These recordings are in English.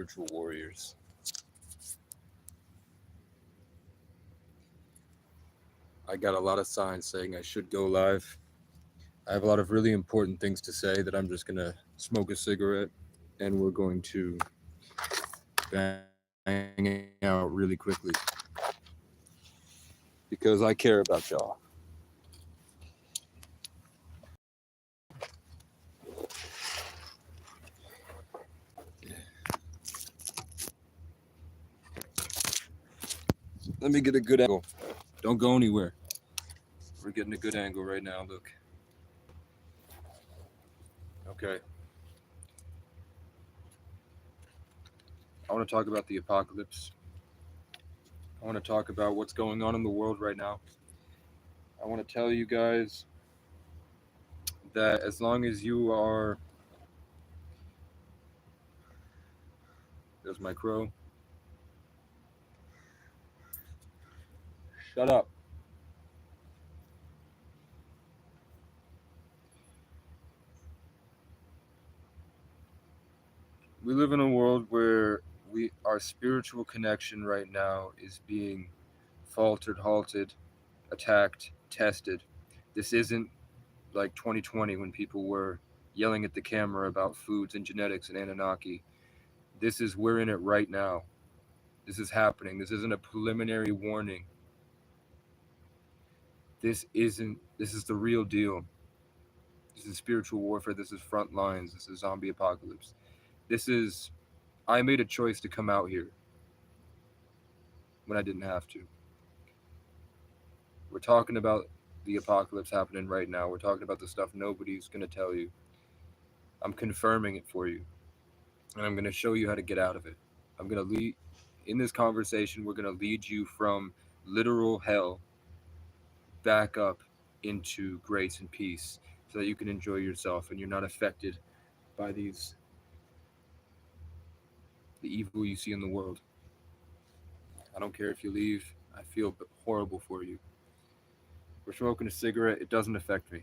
spiritual warriors. I got a lot of signs saying I should go live. I have a lot of really important things to say that I'm just gonna smoke a cigarette and we're going to bang out really quickly because I care about y'all. Let me get a good angle. Don't go anywhere. We're getting a good angle right now. Look. Okay. I want to talk about the apocalypse. I want to talk about what's going on in the world right now. I want to tell you guys that as long as you are. There's my crow. Shut up. We live in a world where our spiritual connection right now is being faltered, halted, attacked, tested. This isn't like 2020 when people were yelling at the camera about foods and genetics and Anunnaki. We're in it right now. This is happening. This isn't a preliminary warning. This is the real deal. This is spiritual warfare. This is front lines. This is zombie apocalypse. This is, I made a choice to come out here when I didn't have to. We're talking about the apocalypse happening right now. We're talking about the stuff nobody's going to tell you. I'm confirming it for you. And I'm going to show you how to get out of it. I'm going to lead, in this conversation, we're going to lead you from literal hell back up into grace and peace so that you can enjoy yourself and you're not affected by the evil you see in the world. I don't care if you leave. I feel horrible for you. We're smoking a cigarette. It doesn't affect me.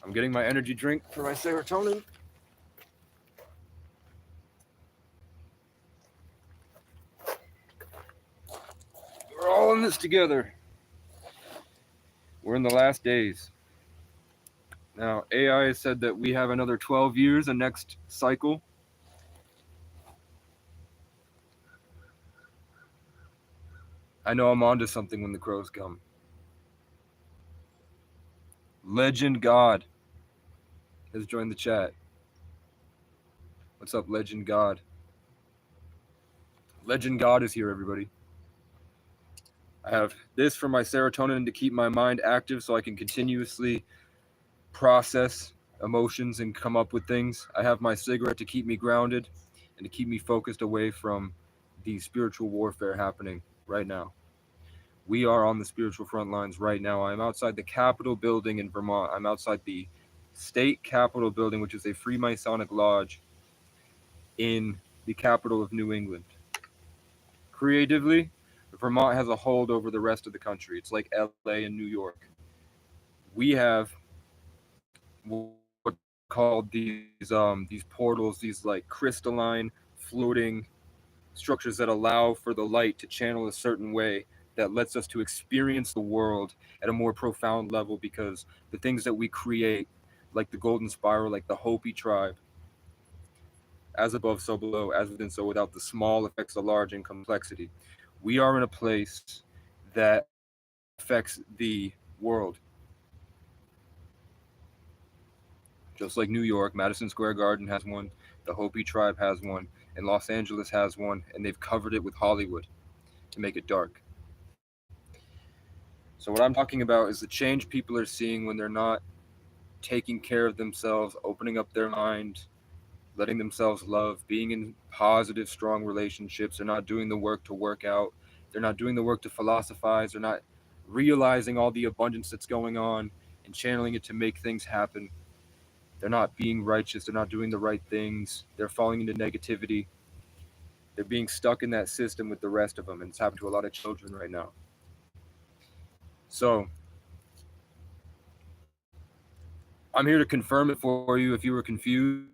I'm getting my energy drink for my serotonin. We're all in this together. We're in the last days. Now, AI has said that we have another 12 years, a next cycle. I know I'm onto something when the crows come. Legend God has joined the chat. What's up, Legend God? Legend God is here, everybody. I have this for my serotonin to keep my mind active so I can continuously process emotions and come up with things. I have my cigarette to keep me grounded and to keep me focused away from the spiritual warfare happening right now. We are on the spiritual front lines right now. I'm outside the Capitol building in Vermont. I'm outside the state Capitol building, which is a Freemasonic lodge in the capital of New England. Creatively, Vermont has a hold over the rest of the country. It's like LA and New York. We have what called these portals, these like crystalline floating structures that allow for the light to channel a certain way that lets us to experience the world at a more profound level, because the things that we create, like the golden spiral, like the Hopi tribe, as above so below, as within so without, the small affects the large in complexity. We are in a place that affects the world. Just like New York, Madison Square Garden has one, the Hopi tribe has one, and Los Angeles has one, and they've covered it with Hollywood to make it dark. So what I'm talking about is the change people are seeing when they're not taking care of themselves, opening up their mind, letting themselves love, being in positive, strong relationships. They're not doing the work to work out. They're not doing the work to philosophize. They're not realizing all the abundance that's going on and channeling it to make things happen. They're not being righteous. They're not doing the right things. They're falling into negativity. They're being stuck in that system with the rest of them. And it's happened to a lot of children right now. So I'm here to confirm it for you if you were confused.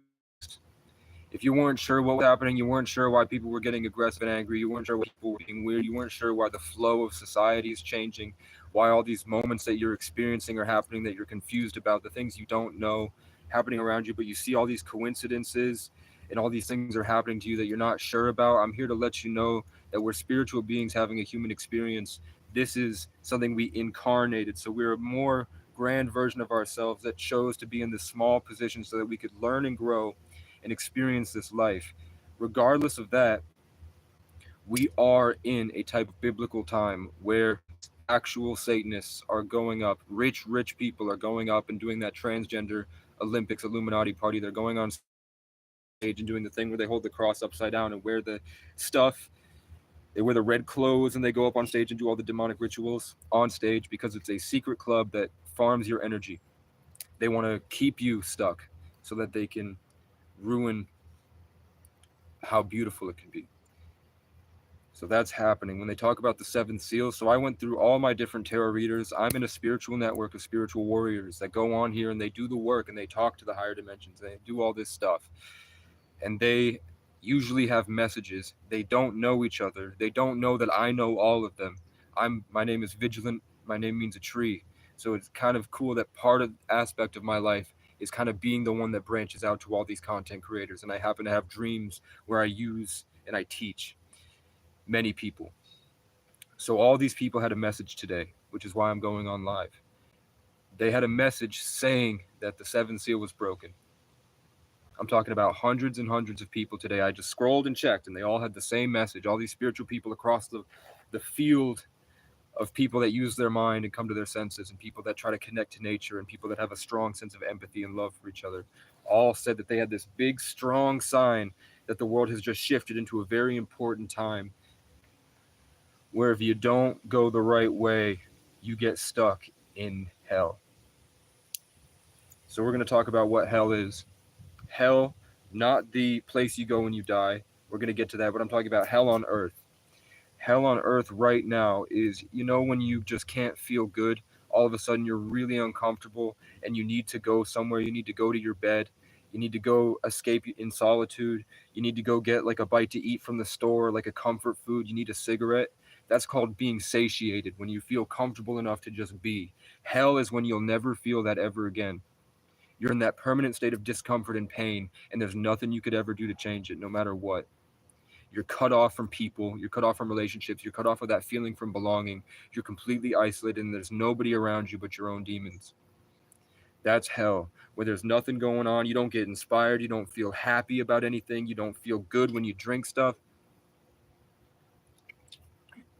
If you weren't sure what was happening, you weren't sure why people were getting aggressive and angry, you weren't sure why people were being weird, you weren't sure why the flow of society is changing, why all these moments that you're experiencing are happening that you're confused about, the things you don't know happening around you, but you see all these coincidences and all these things are happening to you that you're not sure about. I'm here to let you know that we're spiritual beings having a human experience. This is something we incarnated. So we're a more grand version of ourselves that chose to be in this small position so that we could learn and grow and experience this life. Regardless of that, we are in a type of biblical time where actual Satanists are going up. Rich people are going up and doing that transgender Olympics Illuminati party. They're going on stage and doing the thing where they hold the cross upside down and wear the stuff. They wear the red clothes and they go up on stage and do all the demonic rituals on stage because it's a secret club that farms your energy. They want to keep you stuck so that they can ruin how beautiful it can be. So that's happening. When they talk about the seventh seal, so I went through all my different tarot readers. I'm in a spiritual network of spiritual warriors that go on here and they do the work and they talk to the higher dimensions. They do all this stuff. And they usually have messages. They don't know each other. They don't know that I know all of them. My name is Vigilant. My name means a tree. So it's kind of cool that part of aspect of my life is kind of being the one that branches out to all these content creators. And I happen to have dreams where I use and I teach many people. So all these people had a message today, which is why I'm going on live. They had a message saying that the seventh seal was broken. I'm talking about hundreds and hundreds of people today. I just scrolled and checked, and they all had the same message. All these spiritual people across the field of people that use their mind and come to their senses, and people that try to connect to nature, and people that have a strong sense of empathy and love for each other, all said that they had this big, strong sign that the world has just shifted into a very important time where if you don't go the right way, you get stuck in hell. So we're going to talk about what hell is. Hell, not the place you go when you die. We're going to get to that, but I'm talking about hell on earth. Hell on earth right now is, when you just can't feel good, all of a sudden you're really uncomfortable and you need to go somewhere. You need to go to your bed. You need to go escape in solitude. You need to go get like a bite to eat from the store, like a comfort food. You need a cigarette. That's called being satiated, when you feel comfortable enough to just be. Hell is when you'll never feel that ever again. You're in that permanent state of discomfort and pain, and there's nothing you could ever do to change it, no matter what. You're cut off from people, you're cut off from relationships, you're cut off of that feeling from belonging. You're completely isolated, and there's nobody around you but your own demons. That's hell, where there's nothing going on. You don't get inspired, you don't feel happy about anything, you don't feel good when you drink stuff.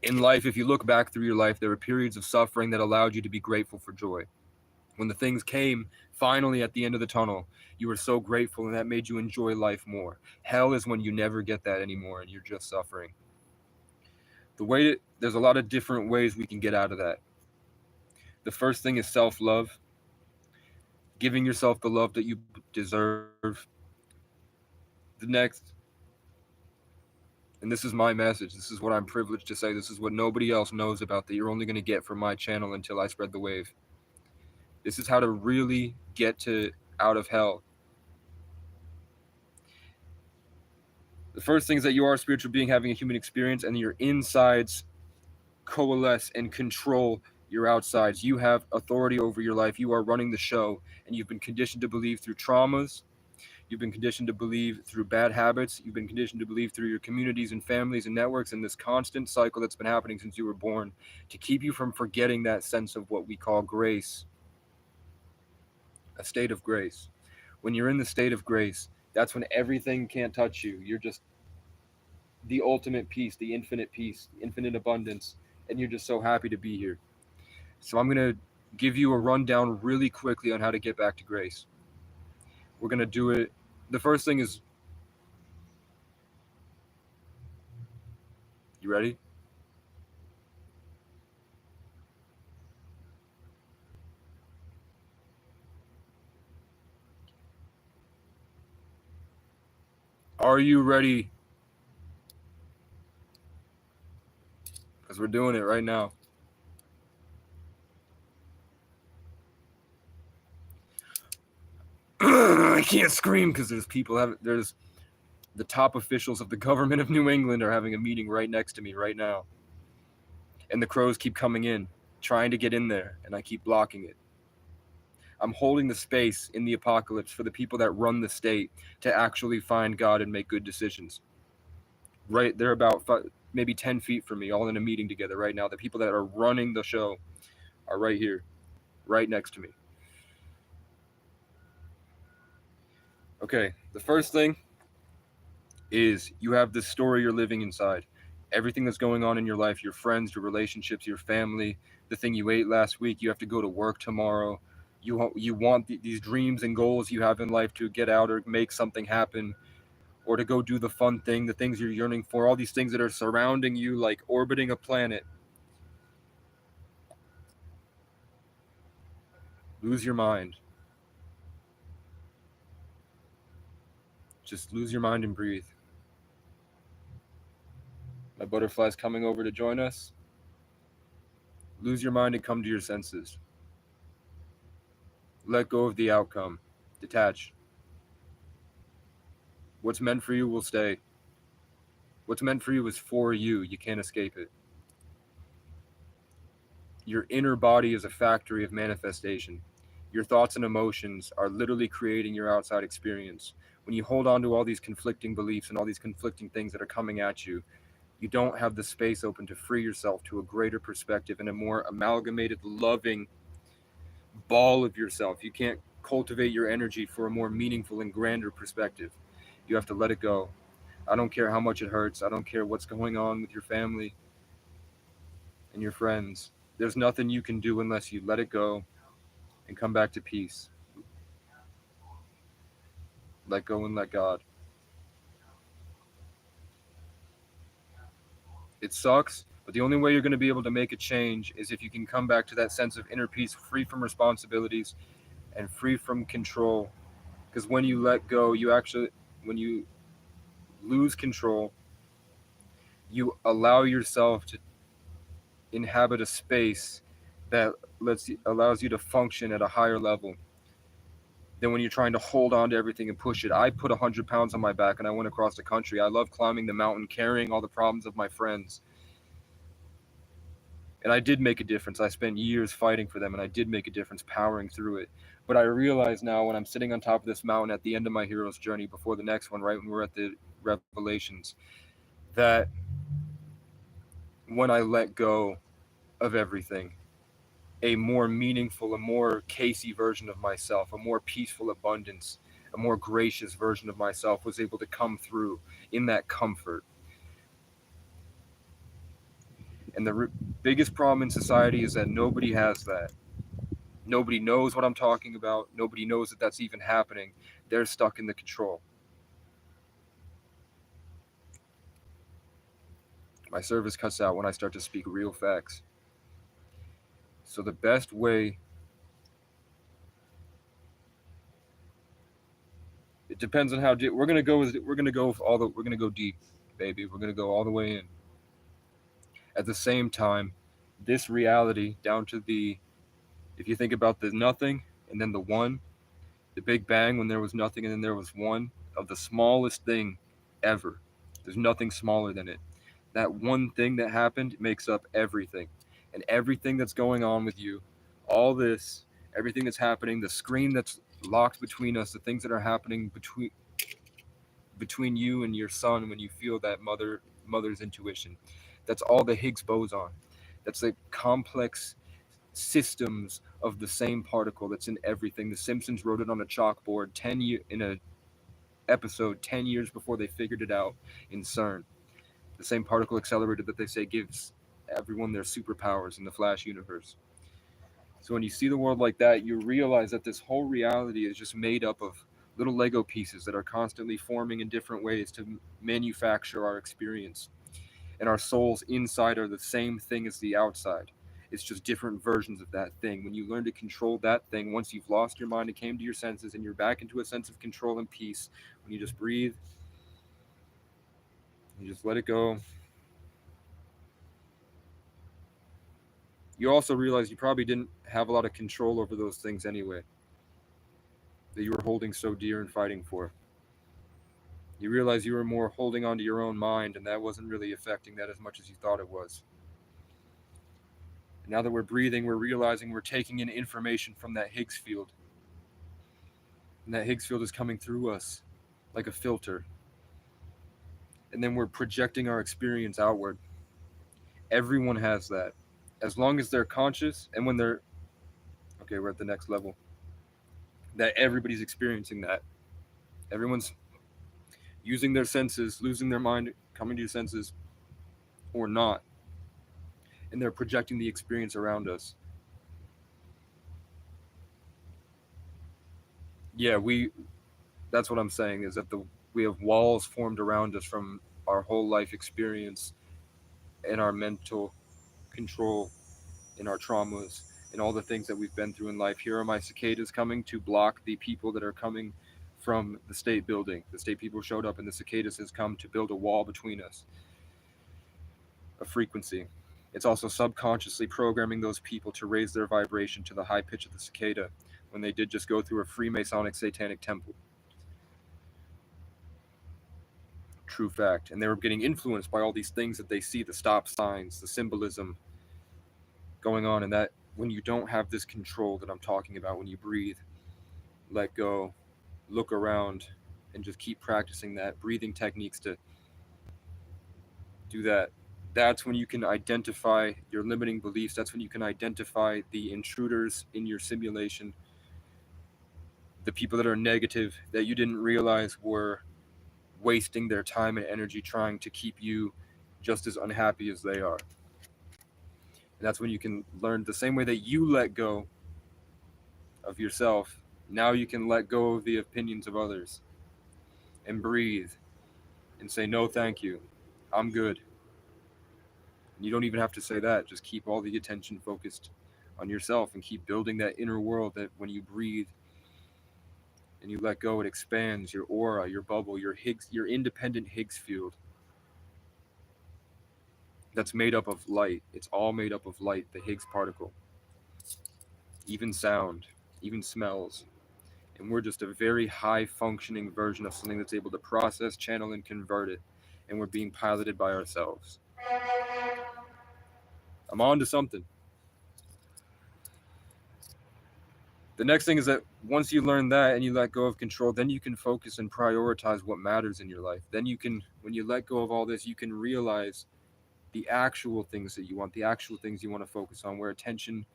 In life, if you look back through your life, there were periods of suffering that allowed you to be grateful for joy. When the things came finally at the end of the tunnel, you were so grateful, and that made you enjoy life more. Hell is when you never get that anymore and you're just suffering. There's a lot of different ways we can get out of that. The first thing is self-love, giving yourself the love that you deserve. The next, and this is my message, this is what I'm privileged to say, this is what nobody else knows about, that you're only going to get from my channel until I spread the wave. This is how to really get out of hell. The first thing is that you are a spiritual being having a human experience, and your insides coalesce and control your outsides. You have authority over your life. You are running the show, and you've been conditioned to believe through traumas. You've been conditioned to believe through bad habits. You've been conditioned to believe through your communities and families and networks, and this constant cycle that's been happening since you were born to keep you from forgetting that sense of what we call grace, a state of grace. When you're in the state of grace, that's when everything can't touch you. You're just the ultimate peace, the infinite abundance, and you're just so happy to be here. So I'm going to give you a rundown really quickly on how to get back to grace. We're going to do it. The first thing is, you ready? Are you ready? Because we're doing it right now. I can't scream because there's The top officials of the government of New England are having a meeting right next to me right now. And the crows keep coming in, trying to get in there, and I keep blocking it. I'm holding the space in the apocalypse for the people that run the state to actually find God and make good decisions. Right, they're about maybe 10 feet from me, all in a meeting together right now. The people that are running the show are right here, right next to me. Okay, the first thing is you have this story you're living inside. Everything that's going on in your life, your friends, your relationships, your family, the thing you ate last week, you have to go to work tomorrow. You want these dreams and goals you have in life to get out or make something happen, or to go do the fun thing, the things you're yearning for, all these things that are surrounding you like orbiting a planet. Lose your mind. Just lose your mind and breathe. My butterfly's coming over to join us. Lose your mind and come to your senses. Let go of the outcome. Detach. What's meant for you will stay. What's meant for you is for you. You can't escape it. Your inner body is a factory of manifestation. Your thoughts and emotions are literally creating your outside experience. When you hold on to all these conflicting beliefs and all these conflicting things that are coming at you, you don't have the space open to free yourself to a greater perspective and a more amalgamated, loving ball of yourself. You can't cultivate your energy for a more meaningful and grander perspective. You have to let it go. I don't care how much it hurts. I don't care what's going on with your family and your friends. There's nothing you can do unless you let it go and come back to peace. Let go and let God. It sucks, but the only way you're going to be able to make a change is if you can come back to that sense of inner peace, free from responsibilities and free from control. Because when you let go, when you lose control, you allow yourself to inhabit a space that allows you to function at a higher level than when you're trying to hold on to everything and push it. I put 100 pounds on my back and I went across the country. I love climbing the mountain, carrying all the problems of my friends. And I did make a difference. I spent years fighting for them, and I did make a difference powering through it. But I realize now, when I'm sitting on top of this mountain at the end of my hero's journey before the next one, right when we're at the Revelations, that when I let go of everything, a more meaningful, a more Casey version of myself, a more peaceful abundance, a more gracious version of myself was able to come through in that comfort. And the biggest problem in society is that nobody has that. Nobody knows what I'm talking about. Nobody knows that that's even happening. They're stuck in the control. My service cuts out when I start to speak real facts. So the best way, it depends on how deep we're gonna go. We're gonna go deep, baby. We're gonna go all the way in. At the same time, this reality down to if you think about the nothing and then the one, the Big Bang when there was nothing and then there was one, of the smallest thing ever. There's nothing smaller than it. That one thing that happened makes up everything. And everything that's going on with you, all this, everything that's happening, the screen that's locked between us, the things that are happening between you and your son when you feel that mother's intuition. That's all the Higgs boson. That's the complex systems of the same particle that's in everything. The Simpsons wrote it on a chalkboard in a episode 10 years before they figured it out in CERN. The same particle accelerator that they say gives everyone their superpowers in the Flash universe. So when you see the world like that, you realize that this whole reality is just made up of little Lego pieces that are constantly forming in different ways to manufacture our experience. And our souls inside are the same thing as the outside. It's just different versions of that thing. When you learn to control that thing, once you've lost your mind and came to your senses and you're back into a sense of control and peace, when you just breathe, you just let it go. You also realize you probably didn't have a lot of control over those things anyway, that you were holding so dear and fighting for. You realize you were more holding on to your own mind, and that wasn't really affecting that as much as you thought it was. And now that we're breathing, we're realizing we're taking in information from that Higgs field. And that Higgs field is coming through us like a filter. And then we're projecting our experience outward. Everyone has that. As long as they're conscious, and when they're, okay, we're at the next level, that everybody's experiencing that. Everyone's using their senses, losing their mind, coming to senses, or not. And they're projecting the experience around us. Yeah, that's what I'm saying, is that we have walls formed around us from our whole life experience and our mental control and our traumas and all the things that we've been through in life. Here are my cicadas coming to block the people that are coming from the state building. The state people showed up, and the cicadas has come to build a wall between us, a frequency. It's also subconsciously programming those people to raise their vibration to the high pitch of the cicada when they did just go through a Freemasonic satanic temple. True fact. And they were getting influenced by all these things that they see, the stop signs, the symbolism going on. And that when you don't have this control that I'm talking about, when you breathe, let go, look around, and just keep practicing that breathing techniques to do that. That's when you can identify your limiting beliefs. That's when you can identify the intruders in your simulation, the people that are negative that you didn't realize were wasting their time and energy trying to keep you just as unhappy as they are. And that's when you can learn the same way that you let go of yourself. Now you can let go of the opinions of others and breathe and say, no, thank you. I'm good. And you don't even have to say that. Just keep all the attention focused on yourself and keep building that inner world that when you breathe and you let go, it expands your aura, your bubble, your independent Higgs field. That's made up of light. It's all made up of light, the Higgs particle. Even sound, even smells. And we're just a very high functioning version of something that's able to process, channel, and convert it. And we're being piloted by ourselves. I'm on to something. The next thing is that once you learn that and you let go of control, then you can focus and prioritize what matters in your life. Then you can, when you let go of all this, you can realize the actual things that you want, the actual things you want to focus on, where attention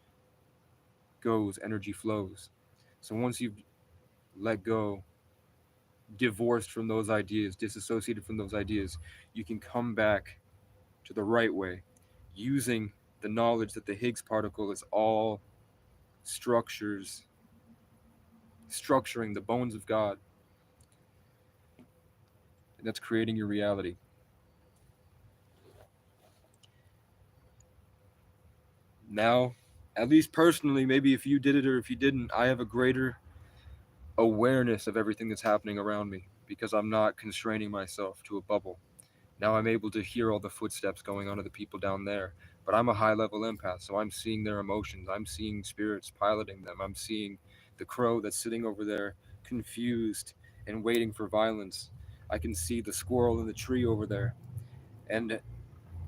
goes, energy flows. So once you've let go, divorced from those ideas, disassociated from those ideas, you can come back to the right way, using the knowledge that the Higgs particle is all structuring the bones of God. And that's creating your reality. Now, at least personally, maybe if you did it or if you didn't, I have a greater awareness of everything that's happening around me because I'm not constraining myself to a bubble. Now I'm able to hear all the footsteps going on of the people down there. But I'm a high level empath, so I'm seeing their emotions. I'm seeing spirits piloting them. I'm seeing the crow that's sitting over there, confused and waiting for violence. I can see the squirrel in the tree over there. And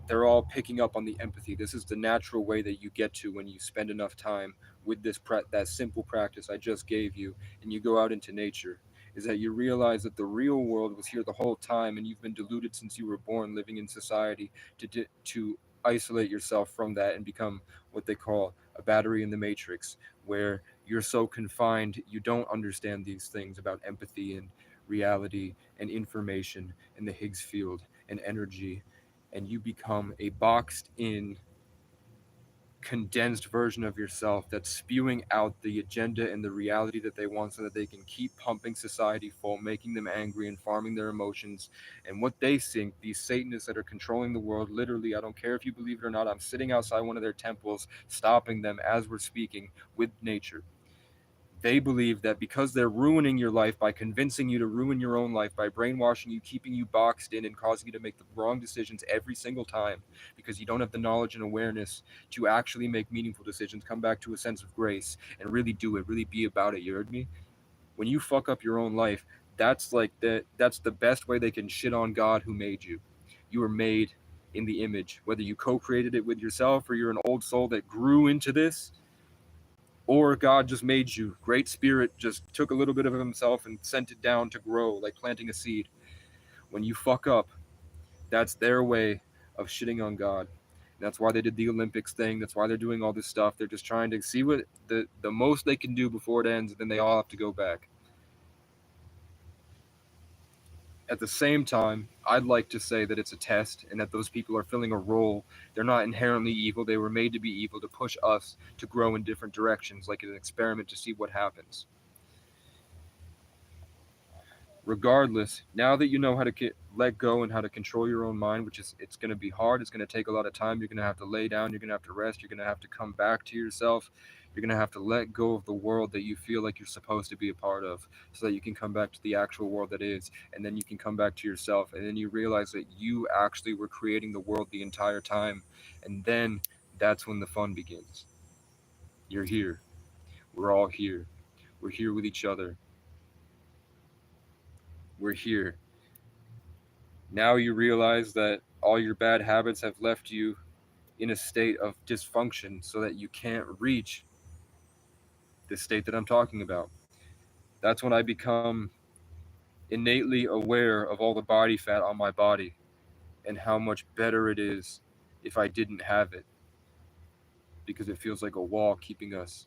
they're all picking up on the empathy. This is the natural way that you get to when you spend enough time with that simple practice I just gave you, and you go out into nature. Is that you realize that the real world was here the whole time, and you've been deluded since you were born, living in society to isolate yourself from that and become what they call a battery in the matrix, where you're so confined you don't understand these things about empathy and reality and information and the Higgs field and energy, and you become a boxed in, condensed version of yourself that's spewing out the agenda and the reality that they want so that they can keep pumping society full, making them angry and farming their emotions. And what they think, these Satanists that are controlling the world, literally, I don't care if you believe it or not, I'm sitting outside one of their temples, stopping them as we're speaking with nature. They believe that because they're ruining your life by convincing you to ruin your own life, by brainwashing you, keeping you boxed in, and causing you to make the wrong decisions every single time because you don't have the knowledge and awareness to actually make meaningful decisions, come back to a sense of grace, and really do it, really be about it. You heard me? When you fuck up your own life, that's the best way they can shit on God who made you. You were made in the image, whether you co-created it with yourself or you're an old soul that grew into this, or God just made you. Great Spirit just took a little bit of himself and sent it down to grow, like planting a seed. When you fuck up, that's their way of shitting on God. That's why they did the Olympics thing. That's why they're doing all this stuff. They're just trying to see what the most they can do before it ends, and then they all have to go back. At the same time, I'd like to say that it's a test and that those people are filling a role. They're not inherently evil. They were made to be evil to push us to grow in different directions, like an experiment to see what happens. Regardless, now that you know how to let go and how to control your own mind, which is, it's going to be hard, it's going to take a lot of time, you're going to have to lay down, you're going to have to rest, you're going to have to come back to yourself, you're going to have to let go of the world that you feel like you're supposed to be a part of, so that you can come back to the actual world that is, and then you can come back to yourself, and then you realize that you actually were creating the world the entire time, and then that's when the fun begins. You're here. We're all here. We're here with each other. We're here. Now you realize that all your bad habits have left you in a state of dysfunction so that you can't reach the state that I'm talking about. That's when I become innately aware of all the body fat on my body and how much better it is if I didn't have it, because it feels like a wall keeping us.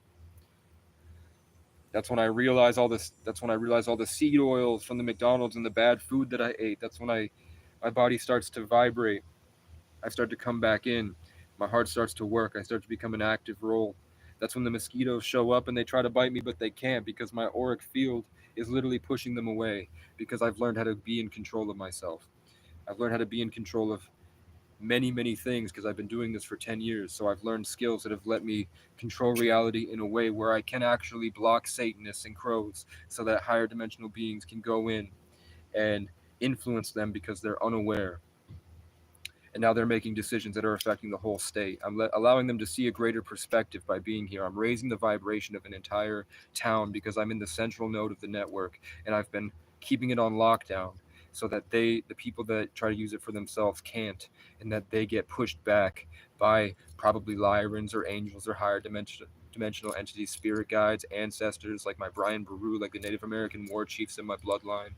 That's when I realize all this. That's when I realize all the seed oils from the McDonald's and the bad food that I ate. That's when my body starts to vibrate. I start to come back in. My heart starts to work. I start to become an active role. That's when the mosquitoes show up and they try to bite me, but they can't, because my auric field is literally pushing them away, because I've learned how to be in control of myself. I've learned how to be in control of many, many things because I've been doing this for 10 years. So I've learned skills that have let me control reality in a way where I can actually block Satanists and crows so that higher dimensional beings can go in and influence them because they're unaware. And now they're making decisions that are affecting the whole state. I'm allowing them to see a greater perspective by being here. I'm raising the vibration of an entire town because I'm in the central node of the network, and I've been keeping it on lockdown so that the people that try to use it for themselves can't, and that they get pushed back by probably Lyrans or angels or higher dimensional entities, spirit guides, ancestors like my Brian Baru, like the Native American war chiefs in my bloodline,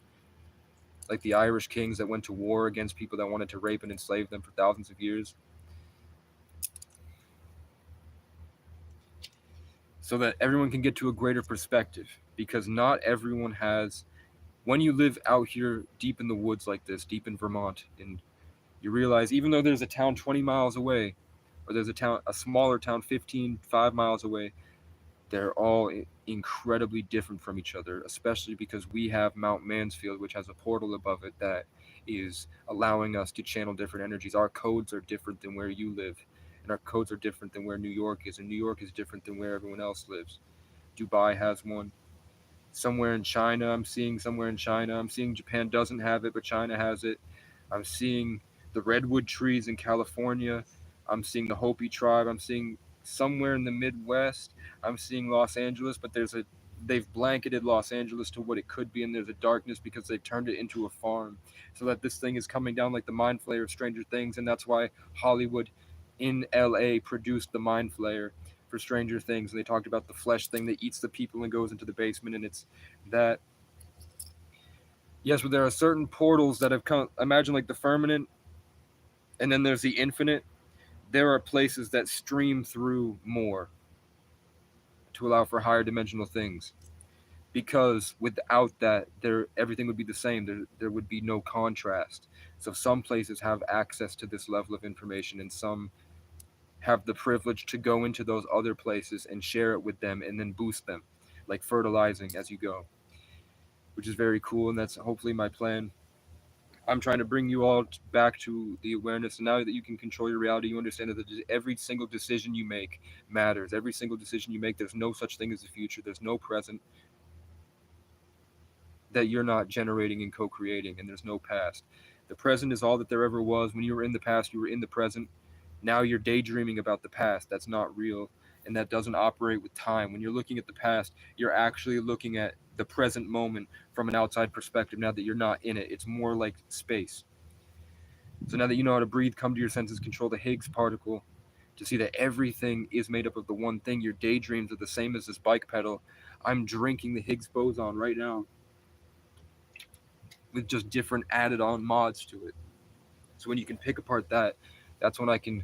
like the Irish kings that went to war against people that wanted to rape and enslave them for thousands of years, so that everyone can get to a greater perspective. Because not everyone has, when you live out here deep in the woods like this, deep in Vermont, and you realize even though there's a town 20 miles away, or there's a smaller town 5 miles away, they're all incredibly different from each other, especially because we have Mount Mansfield, which has a portal above it that is allowing us to channel different energies. Our codes are different than where you live, and our codes are different than where New York is, and New York is different than where everyone else lives. Dubai has one. Somewhere in China, I'm seeing Japan doesn't have it, but China has it. I'm seeing the redwood trees in California. I'm seeing the Hopi tribe. I'm seeing somewhere in the Midwest. I'm seeing Los Angeles, but they've blanketed Los Angeles to what it could be, and there's a darkness because they've turned it into a farm, so that this thing is coming down like the Mind Flayer of Stranger Things, and that's why Hollywood in LA produced the Mind Flayer for Stranger Things, and they talked about the flesh thing that eats the people and goes into the basement, and it's that. Yes, but there are certain portals that have come. Imagine like the firmament, and then there's the infinite. There are places that stream through more to allow for higher dimensional things, because without that, everything would be the same. There would be no contrast. So some places have access to this level of information, and some have the privilege to go into those other places and share it with them and then boost them, like fertilizing as you go, which is very cool. And that's hopefully my plan. I'm trying to bring you all back to the awareness. And now that you can control your reality, you understand that every single decision you make matters. Every single decision you make, there's no such thing as the future. There's no present that you're not generating and co-creating, and there's no past. The present is all that there ever was. When you were in the past, you were in the present. Now you're daydreaming about the past. That's not real, and that doesn't operate with time. When you're looking at the past, you're actually looking at the present moment from an outside perspective now that you're not in it. It's more like space. So now that you know how to breathe, come to your senses, control the Higgs particle to see that everything is made up of the one thing. Your daydreams are the same as this bike pedal. I'm drinking the Higgs boson right now with just different added on mods to it. So when you can pick apart that, that's when I can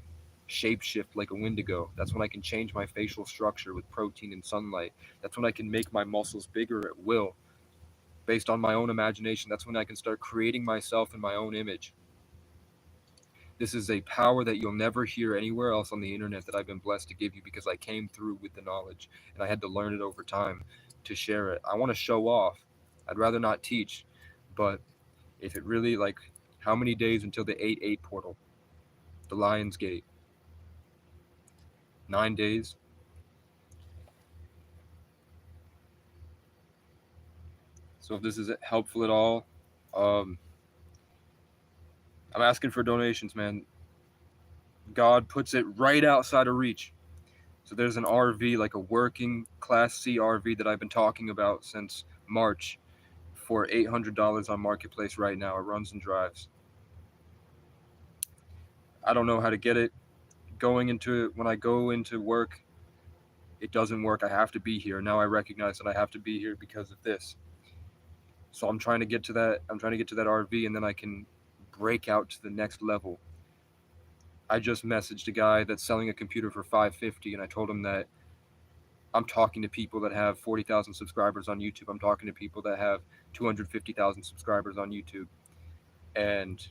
shapeshift like a Wendigo. That's when I can change my facial structure with protein and sunlight. That's when I can make my muscles bigger at will based on my own imagination. That's when I can start creating myself in my own image. This is a power that you'll never hear anywhere else on the internet that I've been blessed to give you because I came through with the knowledge and I had to learn it over time to share it. I want to show off. I'd rather not teach, but if it really, like, how many days until the 8-8 portal, the Lion's Gate? 9 days. So if this is helpful at all, I'm asking for donations, man. God puts it right outside of reach. So there's an RV, like a working Class C RV that I've been talking about since March for $800 on Marketplace right now. It runs and drives. I don't know how to get it. Going into it, when I go into work, it doesn't work. I have to be here. Now I recognize that I have to be here because of this. So I'm trying to get to that. I'm trying to get to that RV, and then I can break out to the next level. I just messaged a guy that's selling a computer for $550, and I told him that I'm talking to people that have 40,000 subscribers on YouTube. I'm talking to people that have 250,000 subscribers on YouTube, and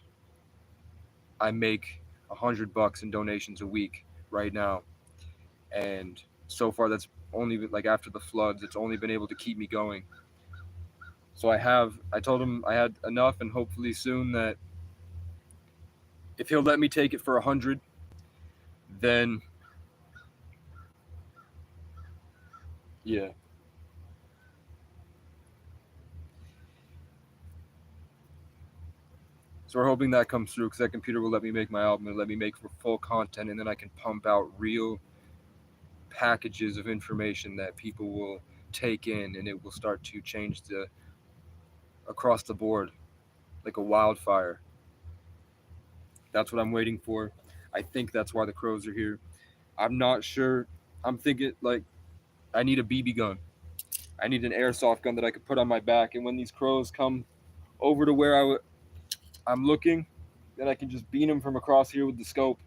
I make $100 in donations a week right now. And so far, that's only like after the floods. It's only been able to keep me going. So I told him I had enough, and hopefully soon that if he'll let me take it for 100, then yeah. So we're hoping that comes through because that computer will let me make my album and let me make full content, and then I can pump out real packages of information that people will take in, and it will start to change across the board like a wildfire. That's what I'm waiting for. I think that's why the crows are here. I'm not sure. I'm thinking like I need a BB gun. I need an airsoft gun that I could put on my back, and when these crows come over to where I'm looking, then I can just beam them from across here with the scope,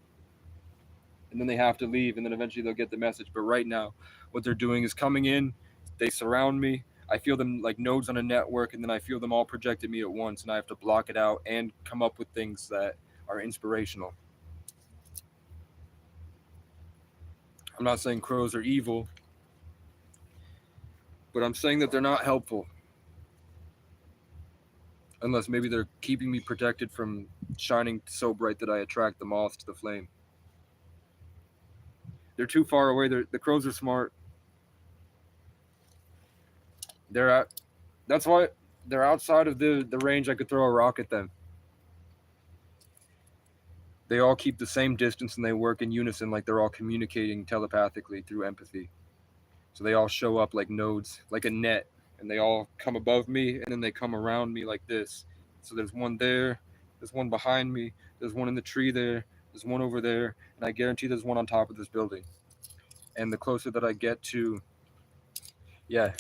and then they have to leave, and then eventually they'll get the message. But right now, what they're doing is coming in, they surround me. I feel them like nodes on a network, and then I feel them all project at me at once, and I have to block it out and come up with things that are inspirational. I'm not saying crows are evil, but I'm saying that they're not helpful. Unless maybe they're keeping me protected from shining so bright that I attract the moths to the flame. They're too far away. The crows are smart. That's why they're outside of the range I could throw a rock at them. They all keep the same distance and they work in unison, like they're all communicating telepathically through empathy. So they all show up like nodes, like a net, and they all come above me and then they come around me like this. So there's one there, there's one behind me, there's one in the tree there, there's one over there, and I guarantee there's one on top of this building. And the closer that I get to, yeah,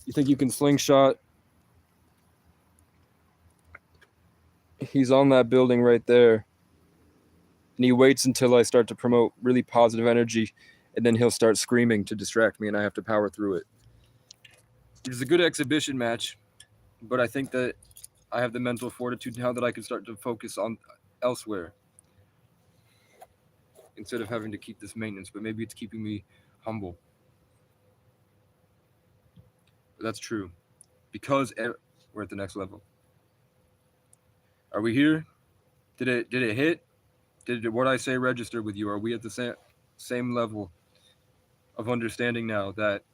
you think you can slingshot? He's on that building right there. And he waits until I start to promote really positive energy, and then he'll start screaming to distract me, and I have to power through it. It's a good exhibition match, but I think that I have the mental fortitude now that I can start to focus on elsewhere instead of having to keep this maintenance, but maybe it's keeping me humble. But that's true, because we're at the next level. Are we here? Did it hit? Did what I say register with you? Are we at the same level of understanding now that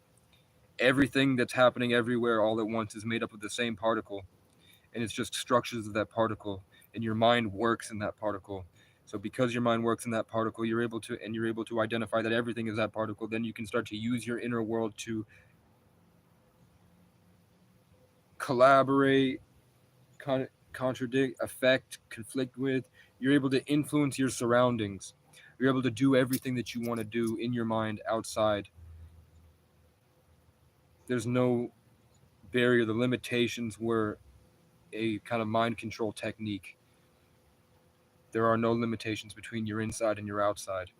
everything that's happening everywhere all at once is made up of the same particle, and it's just structures of that particle, and your mind works in that particle? So because your mind works in that particle, you're able to identify that everything is that particle. Then you can start to use your inner world to collaborate, contradict, affect, conflict with. You're able to influence your surroundings. You're able to do everything that you want to do in your mind outside. There's no barrier. The limitations were a kind of mind control technique. There are no limitations between your inside and your outside.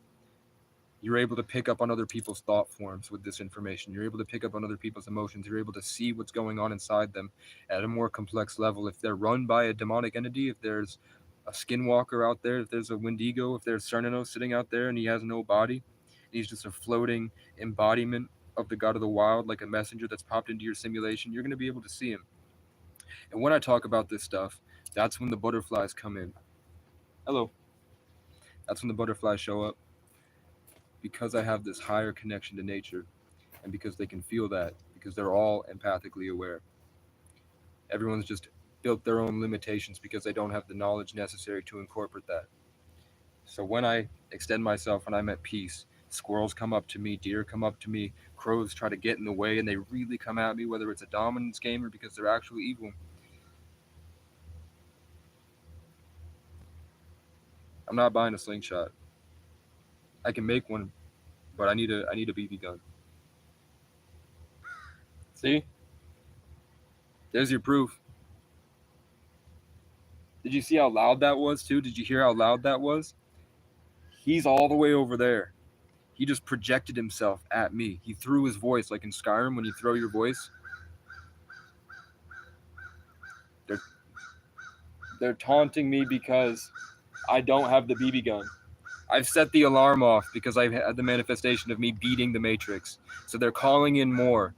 You're able to pick up on other people's thought forms with this information. You're able to pick up on other people's emotions. You're able to see what's going on inside them at a more complex level. If they're run by a demonic entity, if there's a skinwalker out there, if there's a Wendigo, if there's Cernunnos sitting out there and he has no body, he's just a floating embodiment of the god of the wild, like a messenger that's popped into your simulation, you're going to be able to see him. And when I talk about this stuff, that's when the butterflies come in. Hello. That's when the butterflies show up. Because I have this higher connection to nature, and because they can feel that, because they're all empathically aware. Everyone's just built their own limitations because they don't have the knowledge necessary to incorporate that. So when I extend myself, when I'm at peace, squirrels come up to me, deer come up to me, crows try to get in the way, and they really come at me, whether it's a dominance game or because they're actually evil. I'm not buying a slingshot. I can make one, but I need a BB gun. See? There's your proof. Did you see how loud that was too? Did you hear how loud that was? He's all the way over there. He just projected himself at me. He threw his voice like in Skyrim when you throw your voice. They're taunting me because I don't have the BB gun. I've set the alarm off because I've had the manifestation of me beating the Matrix. So they're calling in more.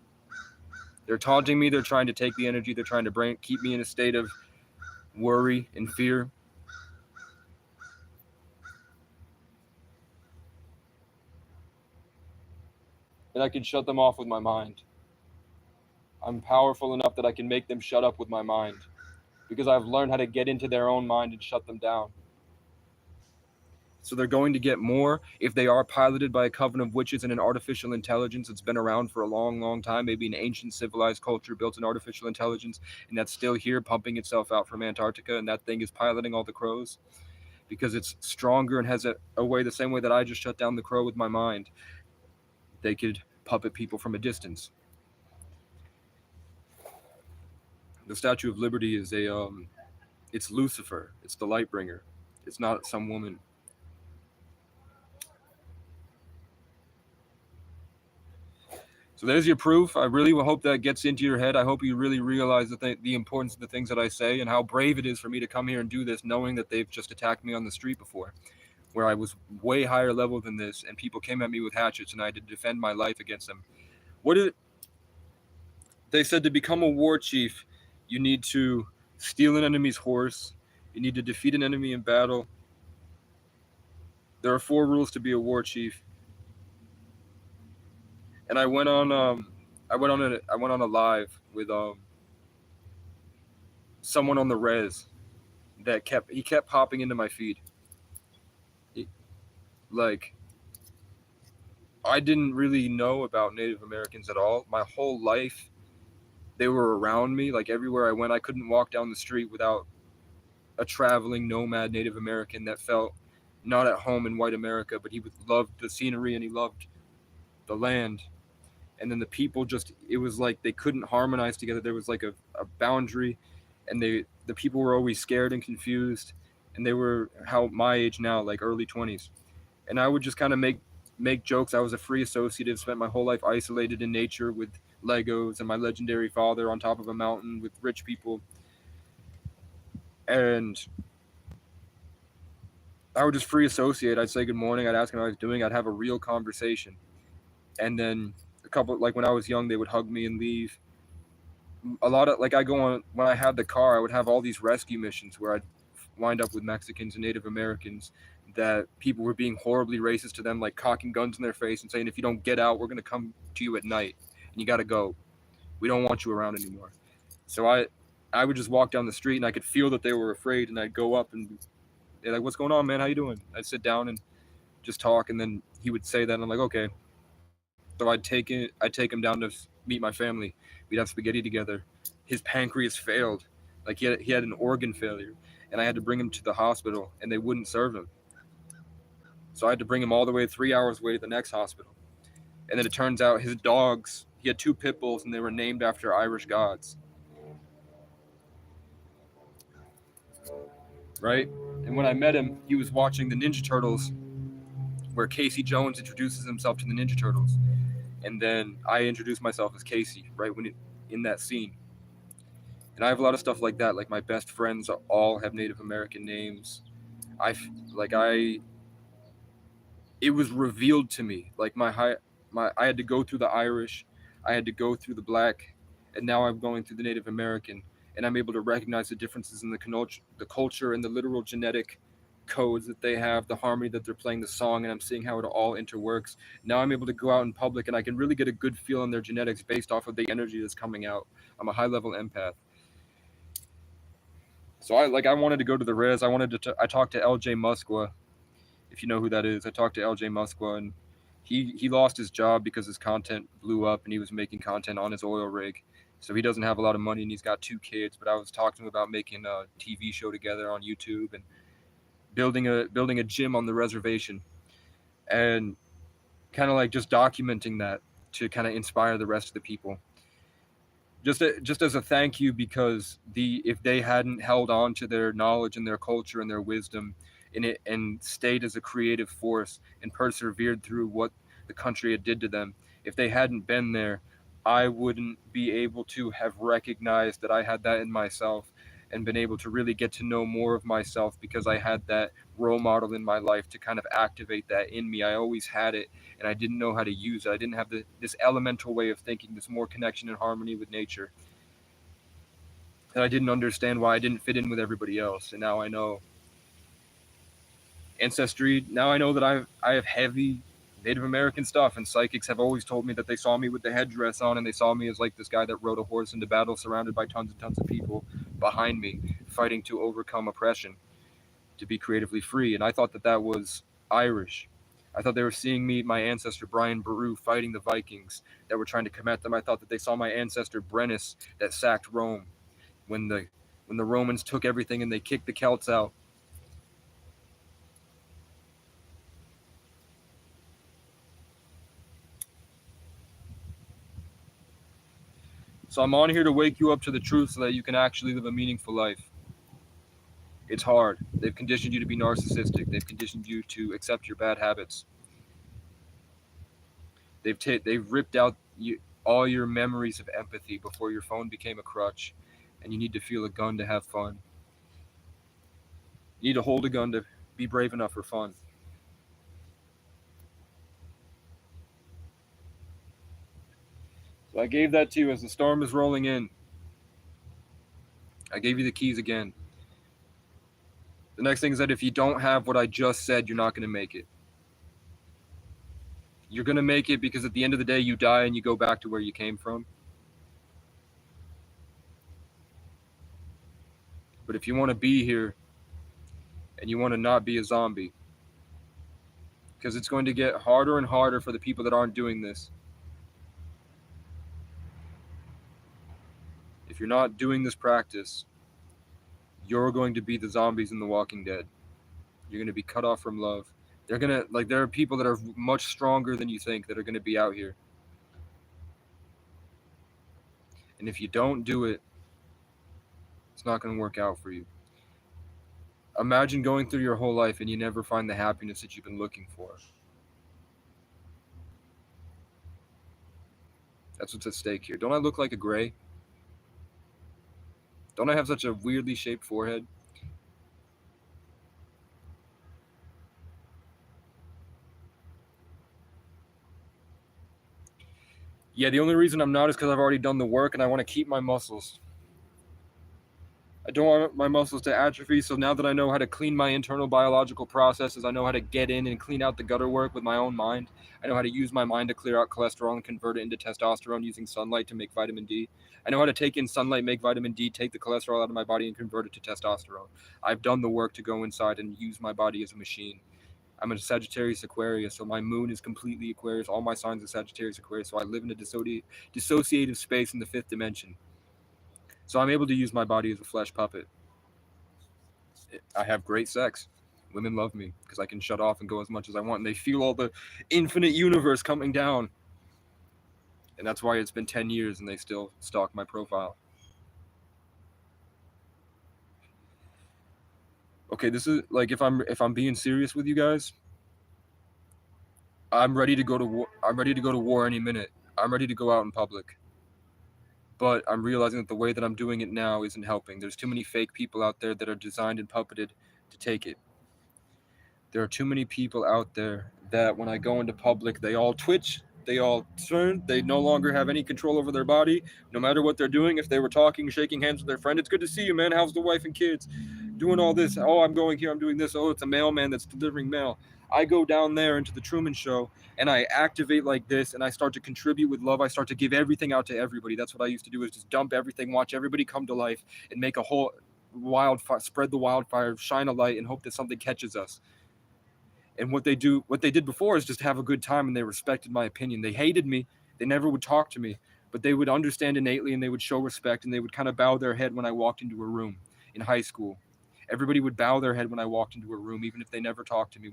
They're taunting me. They're trying to take the energy. They're trying to keep me in a state of worry and fear. And I can shut them off with my mind. I'm powerful enough that I can make them shut up with my mind because I've learned how to get into their own mind and shut them down. So they're going to get more if they are piloted by a coven of witches and an artificial intelligence that's been around for a long, long time, maybe an ancient civilized culture built an artificial intelligence, and that's still here pumping itself out from Antarctica, and that thing is piloting all the crows because it's stronger and has a way, the same way that I just shut down the crow with my mind. They could puppet people from a distance. The Statue of Liberty is it's Lucifer. It's the light bringer. It's not some woman. So there's your proof. I really hope that gets into your head. I hope you really realize the importance of the things that I say and how brave it is for me to come here and do this, knowing that they've just attacked me on the street before, where I was way higher level than this, and people came at me with hatchets, and I had to defend my life against them. They said to become a war chief, you need to steal an enemy's horse, you need to defeat an enemy in battle. There are 4 rules to be a war chief. And I went on a live with someone on the res that kept popping into my feed. Like, I didn't really know about Native Americans at all. My whole life, they were around me. Like, everywhere I went, I couldn't walk down the street without a traveling nomad Native American that felt not at home in white America, but he loved the scenery and he loved the land. And then the people it was like they couldn't harmonize together. There was like a boundary, and the people were always scared and confused, and they were my age now, like early 20s. And I would just kind of make jokes. I was a free associative, spent my whole life isolated in nature with Legos and my legendary father on top of a mountain with rich people. And I would just free associate. I'd say good morning. I'd ask him how I was doing. I'd have a real conversation. And then a couple, like when I was young, they would hug me and leave. A lot of, like, when I had the car, I would have all these rescue missions where I'd wind up with Mexicans and Native Americans that people were being horribly racist to them, like cocking guns in their face and saying, if you don't get out, we're going to come to you at night and you got to go. We don't want you around anymore. So I would just walk down the street and I could feel that they were afraid, and I'd go up and they're like, what's going on, man? How you doing? I'd sit down and just talk, and then he would say that and I'm like, okay. So I'd take him down to meet my family. We'd have spaghetti together. his pancreas failed. Like he had an organ failure, and I had to bring him to the hospital, and they wouldn't serve him. So I had to bring him all the way 3 hours away to the next hospital. And then it turns out his dogs, he had 2 pit bulls, and they were named after Irish gods. Right? And when I met him, he was watching the Ninja Turtles, where Casey Jones introduces himself to the Ninja Turtles. And then I introduced myself as Casey, right in that scene. And I have a lot of stuff like that. Like my best friends all have Native American names. It was revealed to me. Like I had to go through the Irish, I had to go through the Black, and now I'm going through the Native American, and I'm able to recognize the differences in the culture and the literal genetic codes that they have, the harmony that they're playing the song, and I'm seeing how it all interworks. Now I'm able to go out in public, and I can really get a good feel on their genetics based off of the energy that's coming out. I'm a high level empath. So I wanted to go to the res. I talked to LJ Muskwa, if you know who that is. I talked to LJ Muskwa, and he lost his job because his content blew up, and he was making content on his oil rig. So he doesn't have a lot of money, and he's got 2 kids. But I was talking to him about making a TV show together on YouTube and building a gym on the reservation, and kind of like just documenting that to kind of inspire the rest of the people. Just as a thank you, because if they hadn't held on to their knowledge and their culture and their wisdom and stayed as a creative force and persevered through what the country had did to them, if they hadn't been there, I wouldn't be able to have recognized that I had that in myself and been able to really get to know more of myself, because I had that role model in my life to kind of activate that in me. I always had it, and I didn't know how to use it. I didn't have this elemental way of thinking, this more connection and harmony with nature. And I didn't understand why I didn't fit in with everybody else. And now I know. Ancestry, now I know that I have heavy Native American stuff, and psychics have always told me that they saw me with the headdress on, and they saw me as like this guy that rode a horse into battle surrounded by tons and tons of people behind me, fighting to overcome oppression, to be creatively free. And I thought that was Irish. I thought they were seeing me, my ancestor Brian Boru, fighting the Vikings that were trying to come at them. I thought that they saw my ancestor Brennus that sacked Rome when the Romans took everything and they kicked the Celts out. So I'm on here to wake you up to the truth so that you can actually live a meaningful life. It's hard. They've conditioned you to be narcissistic. They've conditioned you to accept your bad habits. They've ripped out all your memories of empathy before your phone became a crutch, and you need to feel a gun to have fun. You need to hold a gun to be brave enough for fun. So I gave that to you as the storm is rolling in. I gave you the keys again. The next thing is that if you don't have what I just said, you're not going to make it. You're going to make it because at the end of the day, you die and you go back to where you came from. But if you want to be here and you want to not be a zombie, because it's going to get harder and harder for the people that aren't doing this. If you're not doing this practice, you're going to be the zombies in The Walking Dead. You're going to be cut off from love. There are people that are much stronger than you think that are going to be out here. And if you don't do it, it's not going to work out for you. Imagine going through your whole life and you never find the happiness that you've been looking for. That's what's at stake here. Don't I look like a gray? Don't I have such a weirdly shaped forehead? Yeah, the only reason I'm not is because I've already done the work and I want to keep my muscles. I don't want my muscles to atrophy, so now that I know how to clean my internal biological processes, I know how to get in and clean out the gutter work with my own mind. I know how to use my mind to clear out cholesterol and convert it into testosterone using sunlight to make vitamin D. I know how to take in sunlight, make vitamin D, take the cholesterol out of my body, and convert it to testosterone. I've done the work to go inside and use my body as a machine. I'm a Sagittarius Aquarius, so my moon is completely Aquarius. All my signs are Sagittarius Aquarius, so I live in a dissociative space in the 5th dimension. So I'm able to use my body as a flesh puppet. I have great sex. Women love me because I can shut off and go as much as I want, and they feel all the infinite universe coming down. And that's why it's been 10 years and they still stalk my profile. Okay, this is like if I'm being serious with you guys, I'm ready to go to war. I'm ready to go to war any minute. I'm ready to go out in public. But I'm realizing that the way that I'm doing it now isn't helping. There's too many fake people out there that are designed and puppeted to take it. There are too many people out there that when I go into public, they all twitch, they all turn, they no longer have any control over their body, no matter what they're doing. If they were talking, shaking hands with their friend, it's good to see you, man. How's the wife and kids? Doing all this. Oh, I'm going here, I'm doing this. Oh, it's a mailman that's delivering mail. I go down there into the Truman Show and I activate like this and I start to contribute with love. I start to give everything out to everybody. That's what I used to do, is just dump everything, watch everybody come to life and make a whole wildfire, spread the wildfire, shine a light and hope that something catches us. And what they did before is just have a good time, and they respected my opinion. They hated me. They never would talk to me, but they would understand innately and they would show respect, and they would kind of bow their head when I walked into a room in high school. Everybody would bow their head when I walked into a room, even if they never talked to me.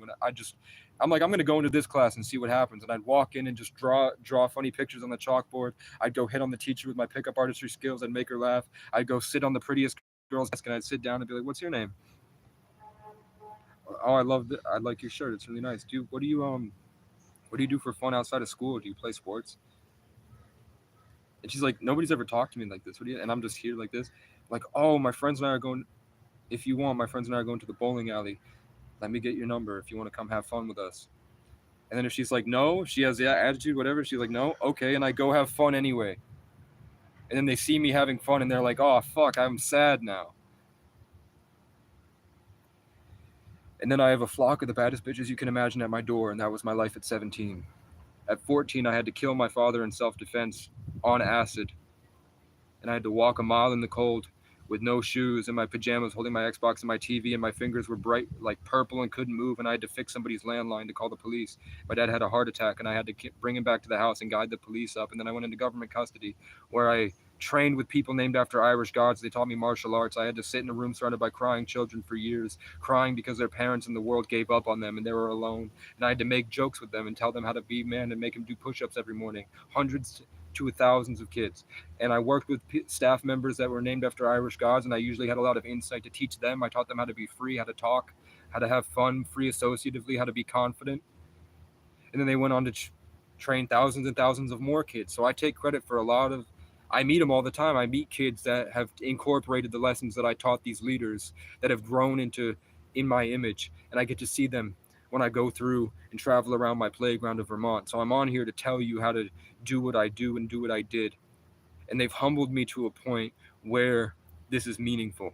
I'm like, I'm going to go into this class and see what happens. And I'd walk in and just draw funny pictures on the chalkboard. I'd go hit on the teacher with my pickup artistry skills. I'd make her laugh. I'd go sit on the prettiest girl's desk and I'd sit down and be like, what's your name? Oh, I like your shirt. It's really nice. What do you do for fun outside of school? Do you play sports? And she's like, nobody's ever talked to me like this. What do you? And I'm just here like this. Like, oh, my friends and I are going. If you want, my friends and I are going to the bowling alley. Let me get your number if you want to come have fun with us. And then if she's like, no, she has the attitude, whatever. She's like, no, okay, and I go have fun anyway. And then they see me having fun, and they're like, oh fuck, I'm sad now. And then I have a flock of the baddest bitches you can imagine at my door, and that was my life at 17. At 14, I had to kill my father in self-defense on acid, and I had to walk a mile in the cold with no shoes, in my pajamas, holding my Xbox and my TV, and my fingers were bright like purple and couldn't move, and I had to fix somebody's landline to call the police. My dad had a heart attack, and I had to bring him back to the house and guide the police up, and then I went into government custody, where I trained with people named after Irish gods. They taught me martial arts. I had to sit in a room surrounded by crying children for years, crying because their parents in the world gave up on them and they were alone. And I had to make jokes with them and tell them how to be man and make them do push-ups every morning. Hundreds to thousands of kids. And I worked with staff members that were named after Irish gods, and I usually had a lot of insight to teach them. I taught them how to be free, how to talk, how to have fun, free associatively, how to be confident. And then they went on to train thousands and thousands of more kids. So I take credit for a lot of, I meet them all the time. I meet kids that have incorporated the lessons that I taught these leaders, that have grown in my image, and I get to see them when I go through and travel around my playground of Vermont. So I'm on here to tell you how to do what I do and do what I did. And they've humbled me to a point where this is meaningful.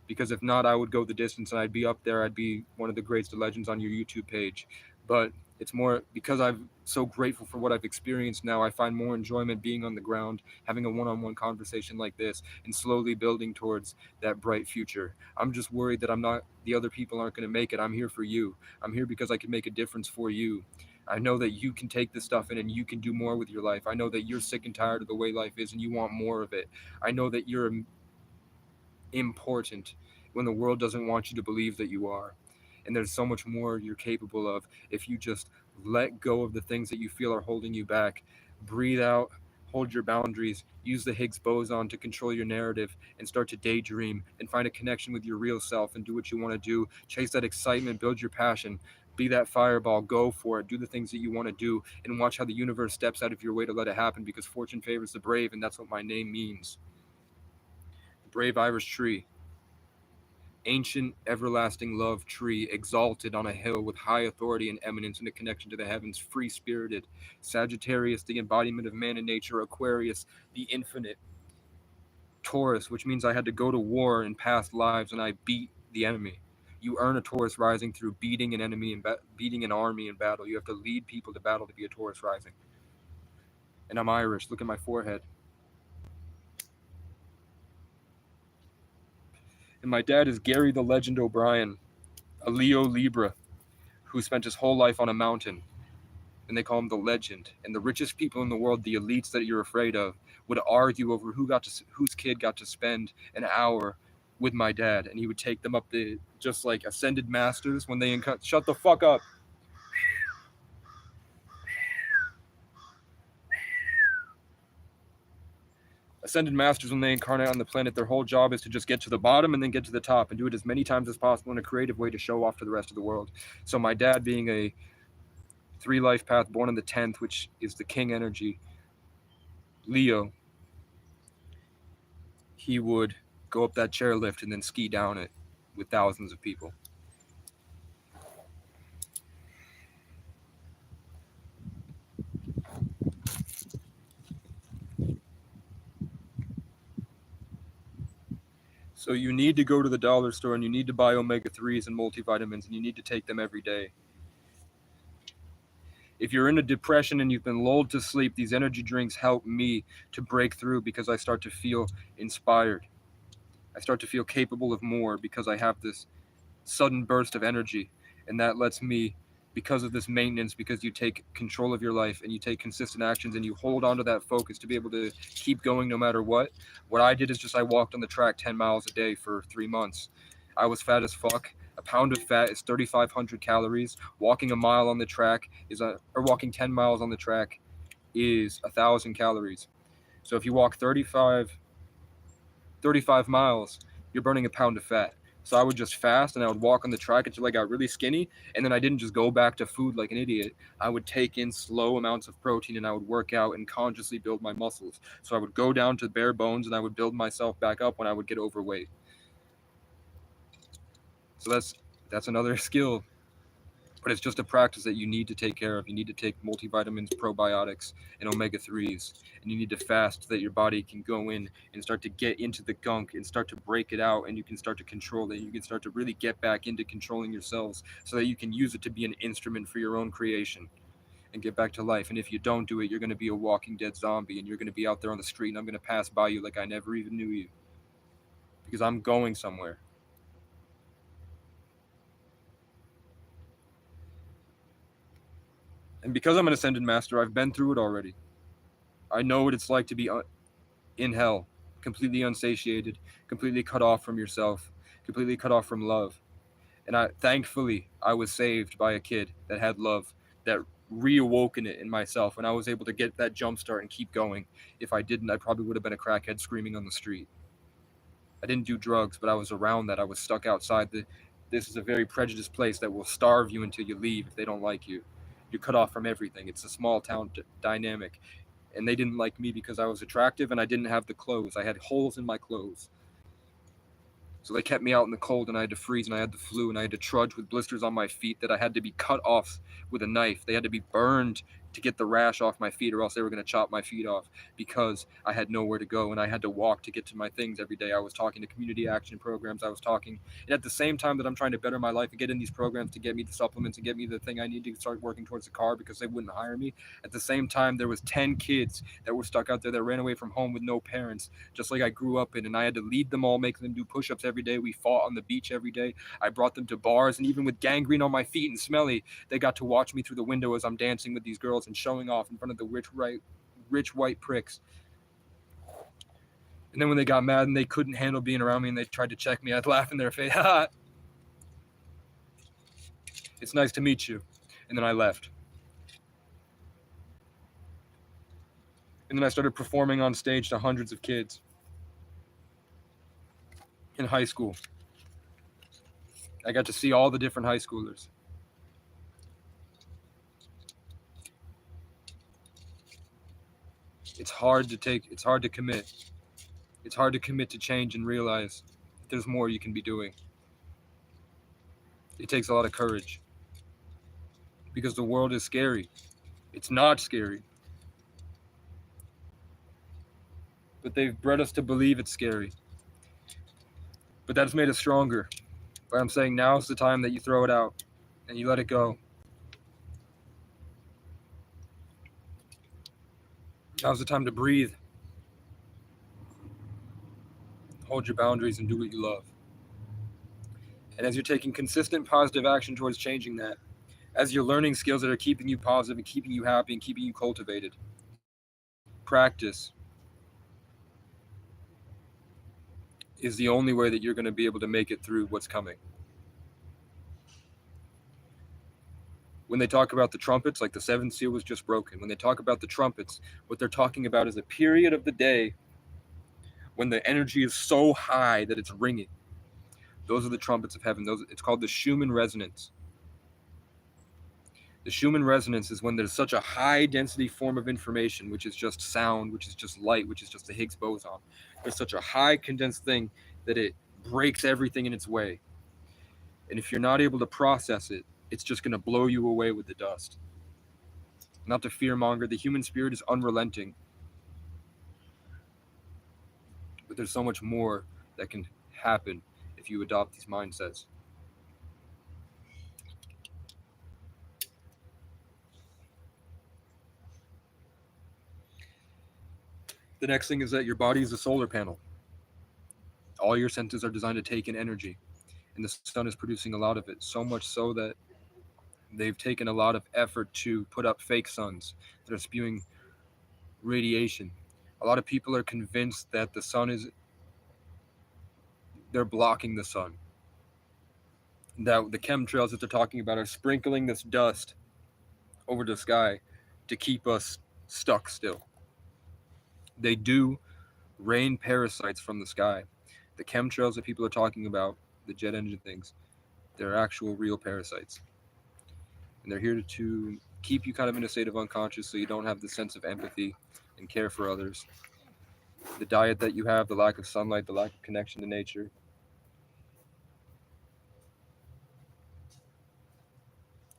Because if not, I would go the distance and I'd be up there. I'd be one of the greatest legends on your YouTube page. But it's more because I'm so grateful for what I've experienced now. I find more enjoyment being on the ground, having a one-on-one conversation like this, and slowly building towards that bright future. I'm just worried that the other people aren't going to make it. I'm here for you. I'm here because I can make a difference for you. I know that you can take this stuff in and you can do more with your life. I know that you're sick and tired of the way life is and you want more of it. I know that you're important when the world doesn't want you to believe that you are. And there's so much more you're capable of if you just let go of the things that you feel are holding you back. Breathe out, hold your boundaries, use the Higgs boson to control your narrative, and start to daydream and find a connection with your real self and do what you want to do. Chase that excitement, build your passion. Be that fireball, go for it, do the things that you want to do, and watch how the universe steps out of your way to let it happen, because fortune favors the brave, and that's what my name means. The brave Irish tree. Ancient, everlasting love tree, exalted on a hill with high authority and eminence and a connection to the heavens, free-spirited. Sagittarius, the embodiment of man and nature. Aquarius, the infinite. Taurus, which means I had to go to war in past lives and I beat the enemy. You earn a Taurus rising through beating an enemy and beating an army in battle. You have to lead people to battle to be a Taurus rising. And I'm Irish. Look at my forehead. And my dad is Gary the Legend O'Brien, a Leo Libra, who spent his whole life on a mountain. and they call him the legend. And the richest people in the world, the elites that you're afraid of, would argue over whose kid got to spend an hour with my dad, and he would take them up the just like ascended masters when they shut the fuck up. Ascended masters, when they incarnate on the planet, their whole job is to just get to the bottom and then get to the top and do it as many times as possible in a creative way to show off to the rest of the world. So my dad, being a 3 life path, born in the 10th, which is the king energy, Leo, he would go up that chairlift and then ski down it with thousands of people. So you need to go to the dollar store and you need to buy omega-3s and multivitamins, and you need to take them every day. If you're in a depression and you've been lulled to sleep, these energy drinks help me to break through because I start to feel inspired. I start to feel capable of more because I have this sudden burst of energy, and that lets me, because of this maintenance, because you take control of your life and you take consistent actions and you hold on to that focus to be able to keep going no matter what I did is just I walked on the track 10 miles a day for 3 months. I was fat as fuck. A pound of fat is 3,500 calories. Walking a mile on the track or walking 10 miles on the track is 1,000 calories. So if you walk 35 miles, you're burning a pound of fat. So I would just fast and I would walk on the track until I got really skinny. And then I didn't just go back to food like an idiot. I would take in slow amounts of protein and I would work out and consciously build my muscles. So I would go down to bare bones and I would build myself back up when I would get overweight. So that's another skill. But it's just a practice that you need to take care of. You need to take multivitamins, probiotics, and omega-3s. And you need to fast so that your body can go in and start to get into the gunk and start to break it out, and you can start to control it. You can start to really get back into controlling yourselves so that you can use it to be an instrument for your own creation and get back to life. And if you don't do it, you're going to be a walking dead zombie, and you're going to be out there on the street, and I'm going to pass by you like I never even knew you. Because I'm going somewhere. And because I'm an ascended master, I've been through it already. I know what it's like to be in hell, completely unsatiated, completely cut off from yourself, completely cut off from love. And thankfully, I was saved by a kid that had love, that reawoken it in myself, and I was able to get that jump start and keep going. If I didn't, I probably would have been a crackhead screaming on the street. I didn't do drugs, but I was around that. I was stuck outside. This is a very prejudiced place that will starve you until you leave if they don't like you. You're cut off from everything. It's a small town dynamic. And they didn't like me because I was attractive and I didn't have the clothes. I had holes in my clothes. So they kept me out in the cold and I had to freeze and I had the flu and I had to trudge with blisters on my feet that I had to be cut off with a knife. They had to be burned to get the rash off my feet, or else they were going to chop my feet off because I had nowhere to go and I had to walk to get to my things every day. I was talking to community action programs. And at the same time that I'm trying to better my life and get in these programs to get me the supplements and get me the thing I need to start working towards the car because they wouldn't hire me. At the same time, there was 10 kids that were stuck out there that ran away from home with no parents, just like I grew up in, and I had to lead them all, make them do push-ups every day. We fought on the beach every day. I brought them to bars, and even with gangrene on my feet and smelly, they got to watch me through the window as I'm dancing with these girls and showing off in front of the rich white pricks. And then when they got mad and they couldn't handle being around me and they tried to check me, I'd laugh in their face. Ha! It's nice to meet you. And then I left. And then I started performing on stage to hundreds of kids in high school. I got to see all the different high schoolers. It's hard to commit. It's hard to commit to change and realize that there's more you can be doing. It takes a lot of courage. Because the world is scary. It's not scary. But they've bred us to believe it's scary. But that's made us stronger. But I'm saying now's the time that you throw it out and you let it go. Now's the time to breathe. Hold your boundaries and do what you love. And as you're taking consistent positive action towards changing that, as you're learning skills that are keeping you positive and keeping you happy and keeping you cultivated. Practice is the only way that you're going to be able to make it through what's coming. When they talk about the trumpets, like the seventh seal was just broken, when they talk about the trumpets, what they're talking about is a period of the day when the energy is so high that it's ringing. Those are the trumpets of heaven. It's called the Schumann resonance. The Schumann resonance is when there's such a high density form of information, which is just sound, which is just light, which is just the Higgs boson. There's such a high condensed thing that it breaks everything in its way. And if you're not able to process it, it's just going to blow you away with the dust. Not to fearmonger, the human spirit is unrelenting. But there's so much more that can happen if you adopt these mindsets. The next thing is that your body is a solar panel. All your senses are designed to take in energy, and the sun is producing a lot of it, so much so that they've taken a lot of effort to put up fake suns that are spewing radiation. A lot of people are convinced that they're blocking the sun. That the chemtrails that they're talking about are sprinkling this dust over the sky to keep us stuck still. They do rain parasites from the sky. The chemtrails that people are talking about, the jet engine things, they're actual real parasites. And they're here to keep you kind of in a state of unconscious so you don't have the sense of empathy and care for others. The diet that you have, the lack of sunlight, the lack of connection to nature,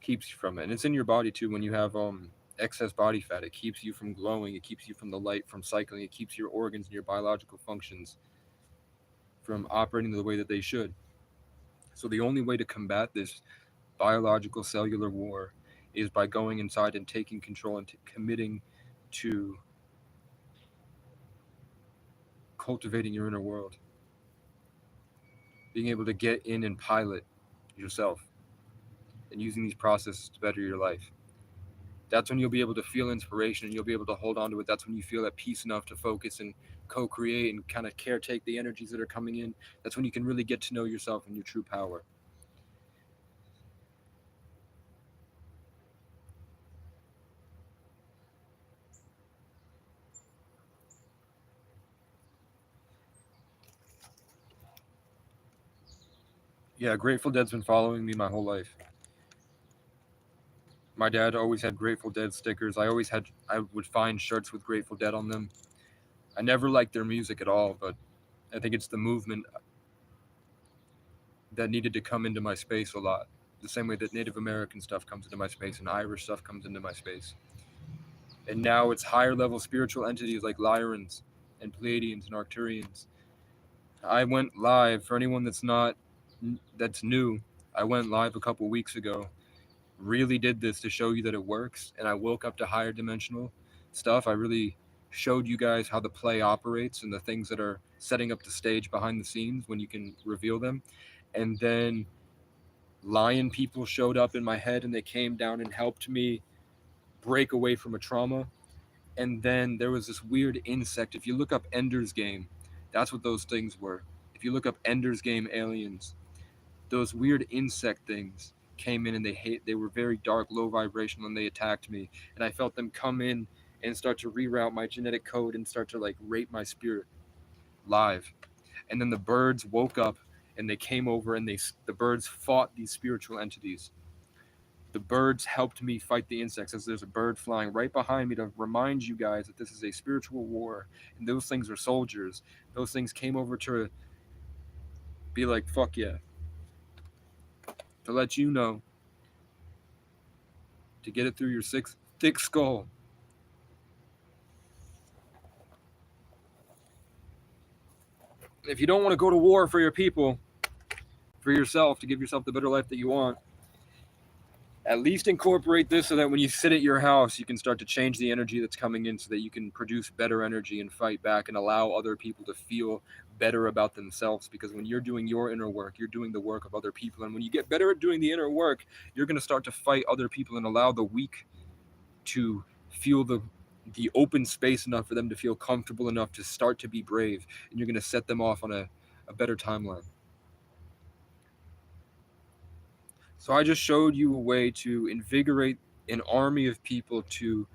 keeps you from it. And it's in your body too. When you have excess body fat, it keeps you from glowing, it keeps you from the light, from cycling, it keeps your organs and your biological functions from operating the way that they should. So the only way to combat this biological cellular war is by going inside and taking control and committing to cultivating your inner world, being able to get in and pilot yourself, and using these processes to better your life. That's when you'll be able to feel inspiration and you'll be able to hold on to it. That's when you feel at peace enough to focus and co-create and kind of caretake the energies that are coming in. That's when you can really get to know yourself and your true power. Yeah, Grateful Dead's been following me my whole life. My dad always had Grateful Dead stickers. I would find shirts with Grateful Dead on them. I never liked their music at all, but I think it's the movement that needed to come into my space a lot. The same way that Native American stuff comes into my space and Irish stuff comes into my space. And now it's higher level spiritual entities like Lyrans and Pleiadians and Arcturians. I went live, for anyone that's new, I went live a couple weeks ago. Really did this to show you that it works, and I woke up to higher dimensional stuff. I really showed you guys how the play operates and the things that are setting up the stage behind the scenes when you can reveal them. And then lion people showed up in my head and they came down and helped me break away from a trauma. And then there was this weird insect. If you look up Ender's Game, that's what those things were. If you look up Ender's Game aliens, those weird insect things came in and they were very dark, low vibrational, and they attacked me. And I felt them come in and start to reroute my genetic code and start to like rape my spirit live. And then the birds woke up and they came over and the birds fought these spiritual entities. The birds helped me fight the insects, as there's a bird flying right behind me to remind you guys that this is a spiritual war, and those things are soldiers. Those things came over to be like, fuck yeah. To let you know, to get it through your thick skull. If you don't want to go to war for your people, for yourself, to give yourself the better life that you want, at least incorporate this so that when you sit at your house, you can start to change the energy that's coming in so that you can produce better energy and fight back and allow other people to feel better about themselves. Because when you're doing your inner work, you're doing the work of other people. And when you get better at doing the inner work, you're going to start to fight other people and allow the weak to feel the open space enough for them to feel comfortable enough to start to be brave. And you're going to set them off on a better timeline. So I just showed you a way to invigorate an army of people to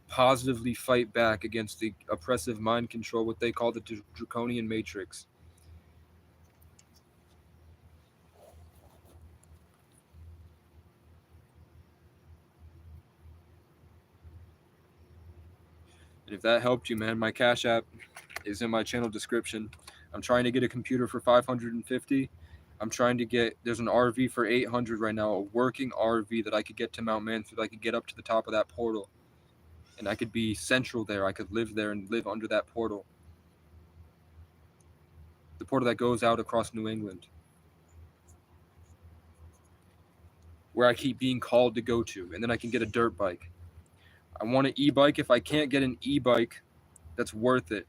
positively fight back against the oppressive mind control, what they call the draconian matrix. And if that helped you, man, my Cash App is in my channel description. I'm trying to get a computer for 550. I'm trying to get, there's an RV for 800 right now, a working RV that I could get to Mount Mansfield. I could get up to the top of that portal. And I could be central there. I could live there and live under that portal. The portal that goes out across New England. Where I keep being called to go to. And then I can get a dirt bike. I want an e-bike. If I can't get an e-bike that's worth it,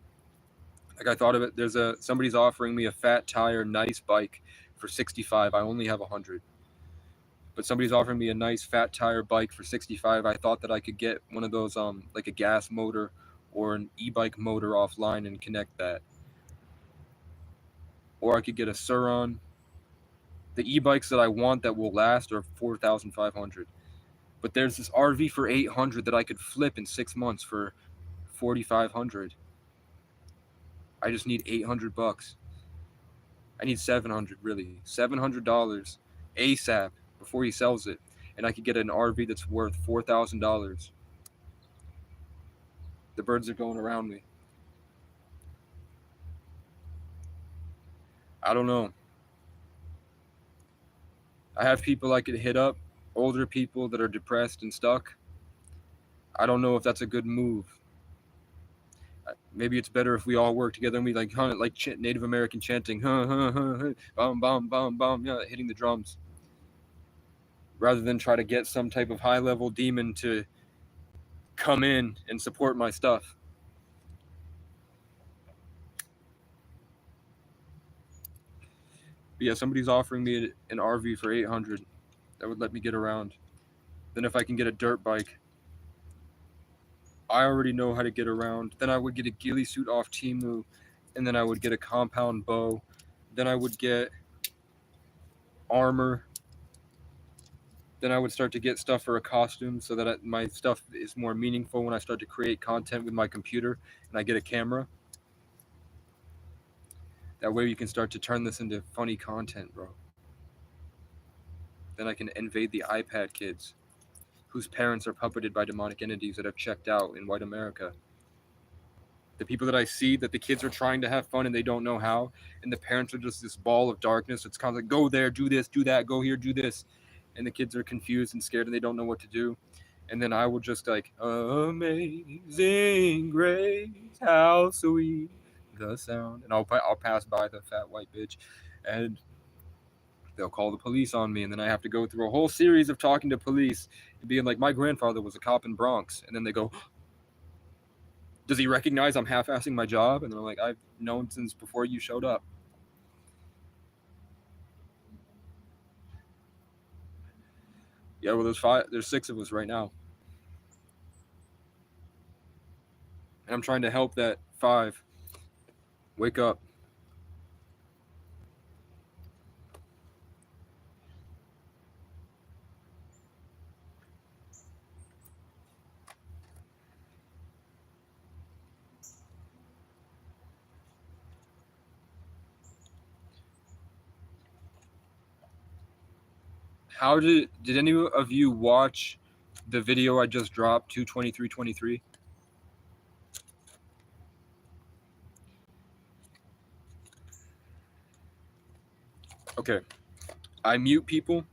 like I thought of it, somebody's offering me a fat tire, nice bike for 65. I only have 100. But somebody's offering me a nice fat tire bike for 65. I thought that I could get one of those like a gas motor or an e-bike motor offline and connect that. Or I could get a Sur-Ron. The e-bikes that I want that will last are 4,500. But there's this RV for 800 that I could flip in 6 months for 4,500. I just need $800. I need $700, really. $700 ASAP before he sells it. And I could get an RV that's worth $4,000. The birds are going around me. I don't know. I have people I could hit up, older people that are depressed and stuck. I don't know if that's a good move. Maybe it's better if we all work together and we like Native American chanting, bum, bum, bum, bum, yeah, hitting the drums. Rather than try to get some type of high-level demon to come in and support my stuff. But yeah, somebody's offering me an RV for 800 that would let me get around. Then if I can get a dirt bike, I already know how to get around. Then I would get a ghillie suit off Temu, and then I would get a compound bow. Then I would get armor. Then I would start to get stuff for a costume so that my stuff is more meaningful when I start to create content with my computer and I get a camera. That way you can start to turn this into funny content, bro. Then I can invade the iPad kids whose parents are puppeted by demonic entities that have checked out in white America. The people that I see that the kids are trying to have fun and they don't know how, and the parents are just this ball of darkness. It's kind of like, go there, do this, do that, go here, do this. And the kids are confused and scared and they don't know what to do. And then I will just like, amazing grace, how sweet the sound. And I'll pass by the fat white bitch and they'll call the police on me. And then I have to go through a whole series of talking to police and being like, my grandfather was a cop in Bronx. And then they go, does he recognize I'm half-assing my job? And they're like, I've known since before you showed up. Yeah, well, there's 6 of us right now. And I'm trying to help that 5 wake up. How did any of you watch the video I just dropped, 22323? Okay. I mute people.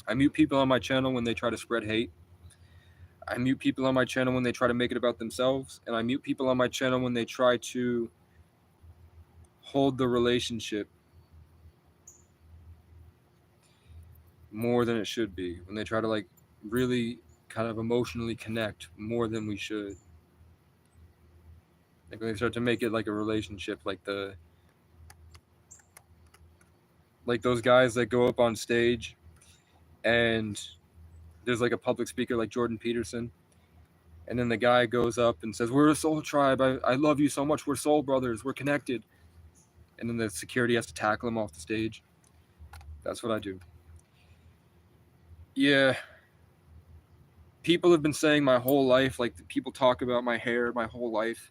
I mute people on my channel when they try to spread hate. I mute people on my channel when they try to make it about themselves. And I mute people on my channel when they try to hold the relationship. more than it should be, when they try to like really kind of emotionally connect more than we should. Like when they start to make it like a relationship, like those guys that go up on stage and there's like a public speaker like Jordan Peterson, and then the guy goes up and says, "We're a soul tribe. I love you so much. We're soul brothers. We're connected." And then the security has to tackle him off the stage. That's what I do. Yeah. People have been saying my whole life, like people talk about my hair my whole life.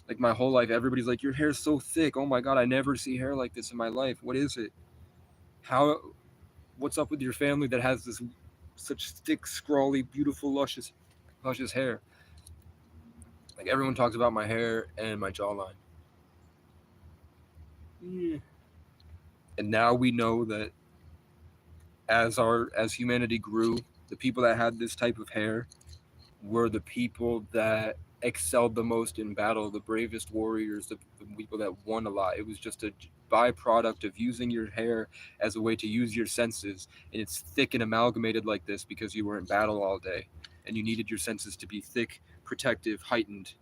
Like my whole life, everybody's like, "Your hair's so thick. Oh my God, I never see hair like this in my life. What is it? How? What's up with your family that has this such thick, scrawly, beautiful, luscious hair?" Like everyone talks about my hair and my jawline. Yeah. And now we know that as humanity grew, the people that had this type of hair were the people that excelled the most in battle, the bravest warriors, the people that won a lot. It was just a byproduct of using your hair as a way to use your senses, and it's thick and amalgamated like this because you were in battle all day and you needed your senses to be thick, protective, heightened.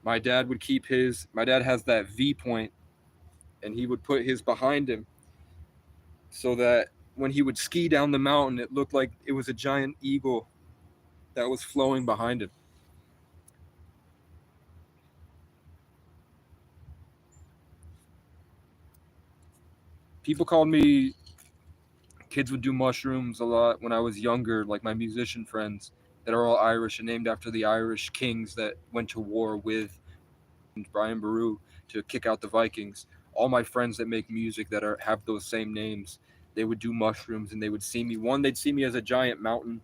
My dad has that V point, and he would put his behind him so that when he would ski down the mountain, it looked like it was a giant eagle that was flowing behind him. People called me, kids would do mushrooms a lot when I was younger, like my musician friends that are all Irish and named after the Irish kings that went to war with Brian Boru to kick out the Vikings. All my friends that make music that have those same names, they would do mushrooms and they would see me. One, they'd see me as a giant mountain.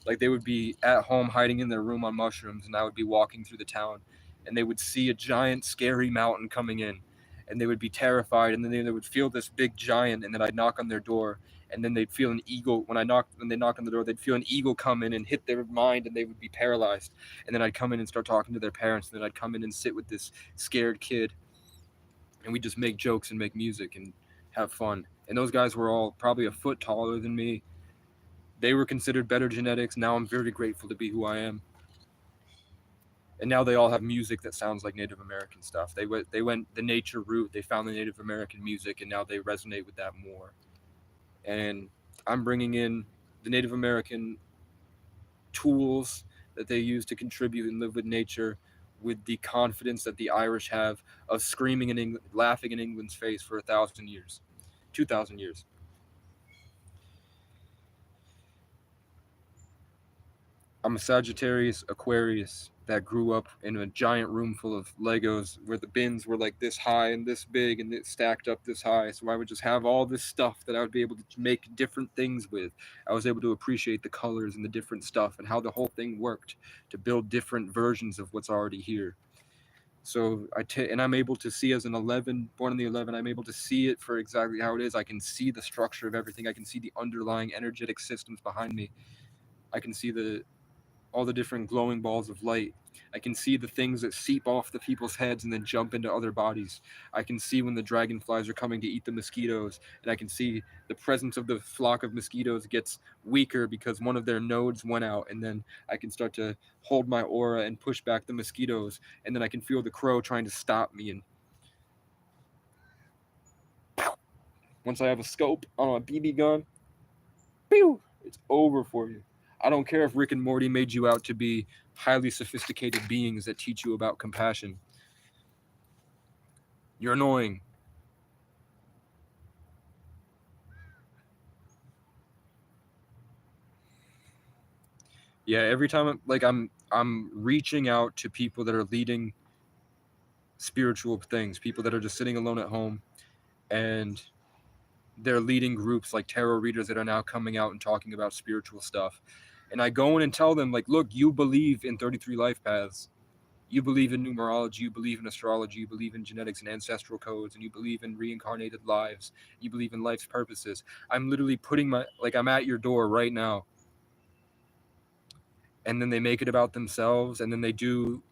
Like they would be at home hiding in their room on mushrooms, and I would be walking through the town, and they would see a giant, scary mountain coming in, and they would be terrified, and then they would feel this big giant, and then I'd knock on their door, and then they'd feel an eagle. When they knock on the door, they'd feel an eagle come in and hit their mind, and they would be paralyzed. And then I'd come in and start talking to their parents, and then I'd come in and sit with this scared kid, and we'd just make jokes and make music and have fun. And those guys were all probably a foot taller than me. They were considered better genetics. Now I'm very grateful to be who I am. And now they all have music that sounds like Native American stuff. They went the nature route. They found the Native American music, and now they resonate with that more. And I'm bringing in the Native American tools that they use to contribute and live with nature, with the confidence that the Irish have of screaming in England, laughing in England's face for 1,000 years, 2,000 years. I'm a Sagittarius Aquarius that grew up in a giant room full of Legos where the bins were like this high and this big and it stacked up this high. So I would just have all this stuff that I would be able to make different things with. I was able to appreciate the colors and the different stuff and how the whole thing worked to build different versions of what's already here. So and I'm able to see as an 11, born in the 11, I'm able to see it for exactly how it is. I can see the structure of everything. I can see the underlying energetic systems behind me. I can see all the different glowing balls of light. I can see the things that seep off the people's heads and then jump into other bodies. I can see when the dragonflies are coming to eat the mosquitoes, and I can see the presence of the flock of mosquitoes gets weaker because one of their nodes went out, and then I can start to hold my aura and push back the mosquitoes, and then I can feel the crow trying to stop me. And once I have a scope on a BB gun, pew, it's over for you. I don't care if Rick and Morty made you out to be highly sophisticated beings that teach you about compassion. You're annoying. Yeah, every time I'm reaching out to people that are leading spiritual things, people that are just sitting alone at home, and they're leading groups like tarot readers that are now coming out and talking about spiritual stuff. And I go in and tell them, like, look, you believe in 33 life paths. You believe in numerology, you believe in astrology, you believe in genetics and ancestral codes, and you believe in reincarnated lives. You believe in life's purposes. I'm literally I'm at your door right now. And then they make it about themselves, and then they do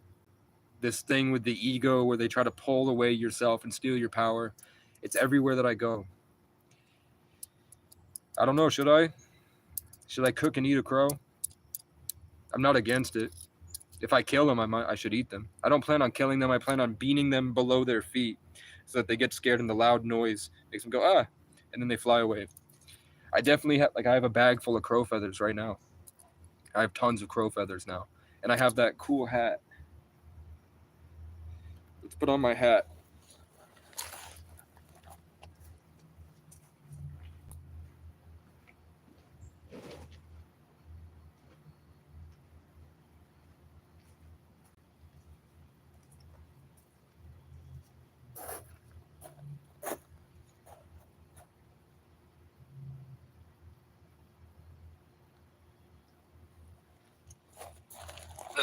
this thing with the ego where they try to pull away yourself and steal your power. It's everywhere that I go. I don't know. Should I? Should I cook and eat a crow? I'm not against it. If I kill them, I should eat them. I don't plan on killing them. I plan on beating them below their feet so that they get scared and the loud noise makes them go, ah, and then they fly away. I definitely have, I have a bag full of crow feathers right now. I have tons of crow feathers now. And I have that cool hat. Let's put on my hat.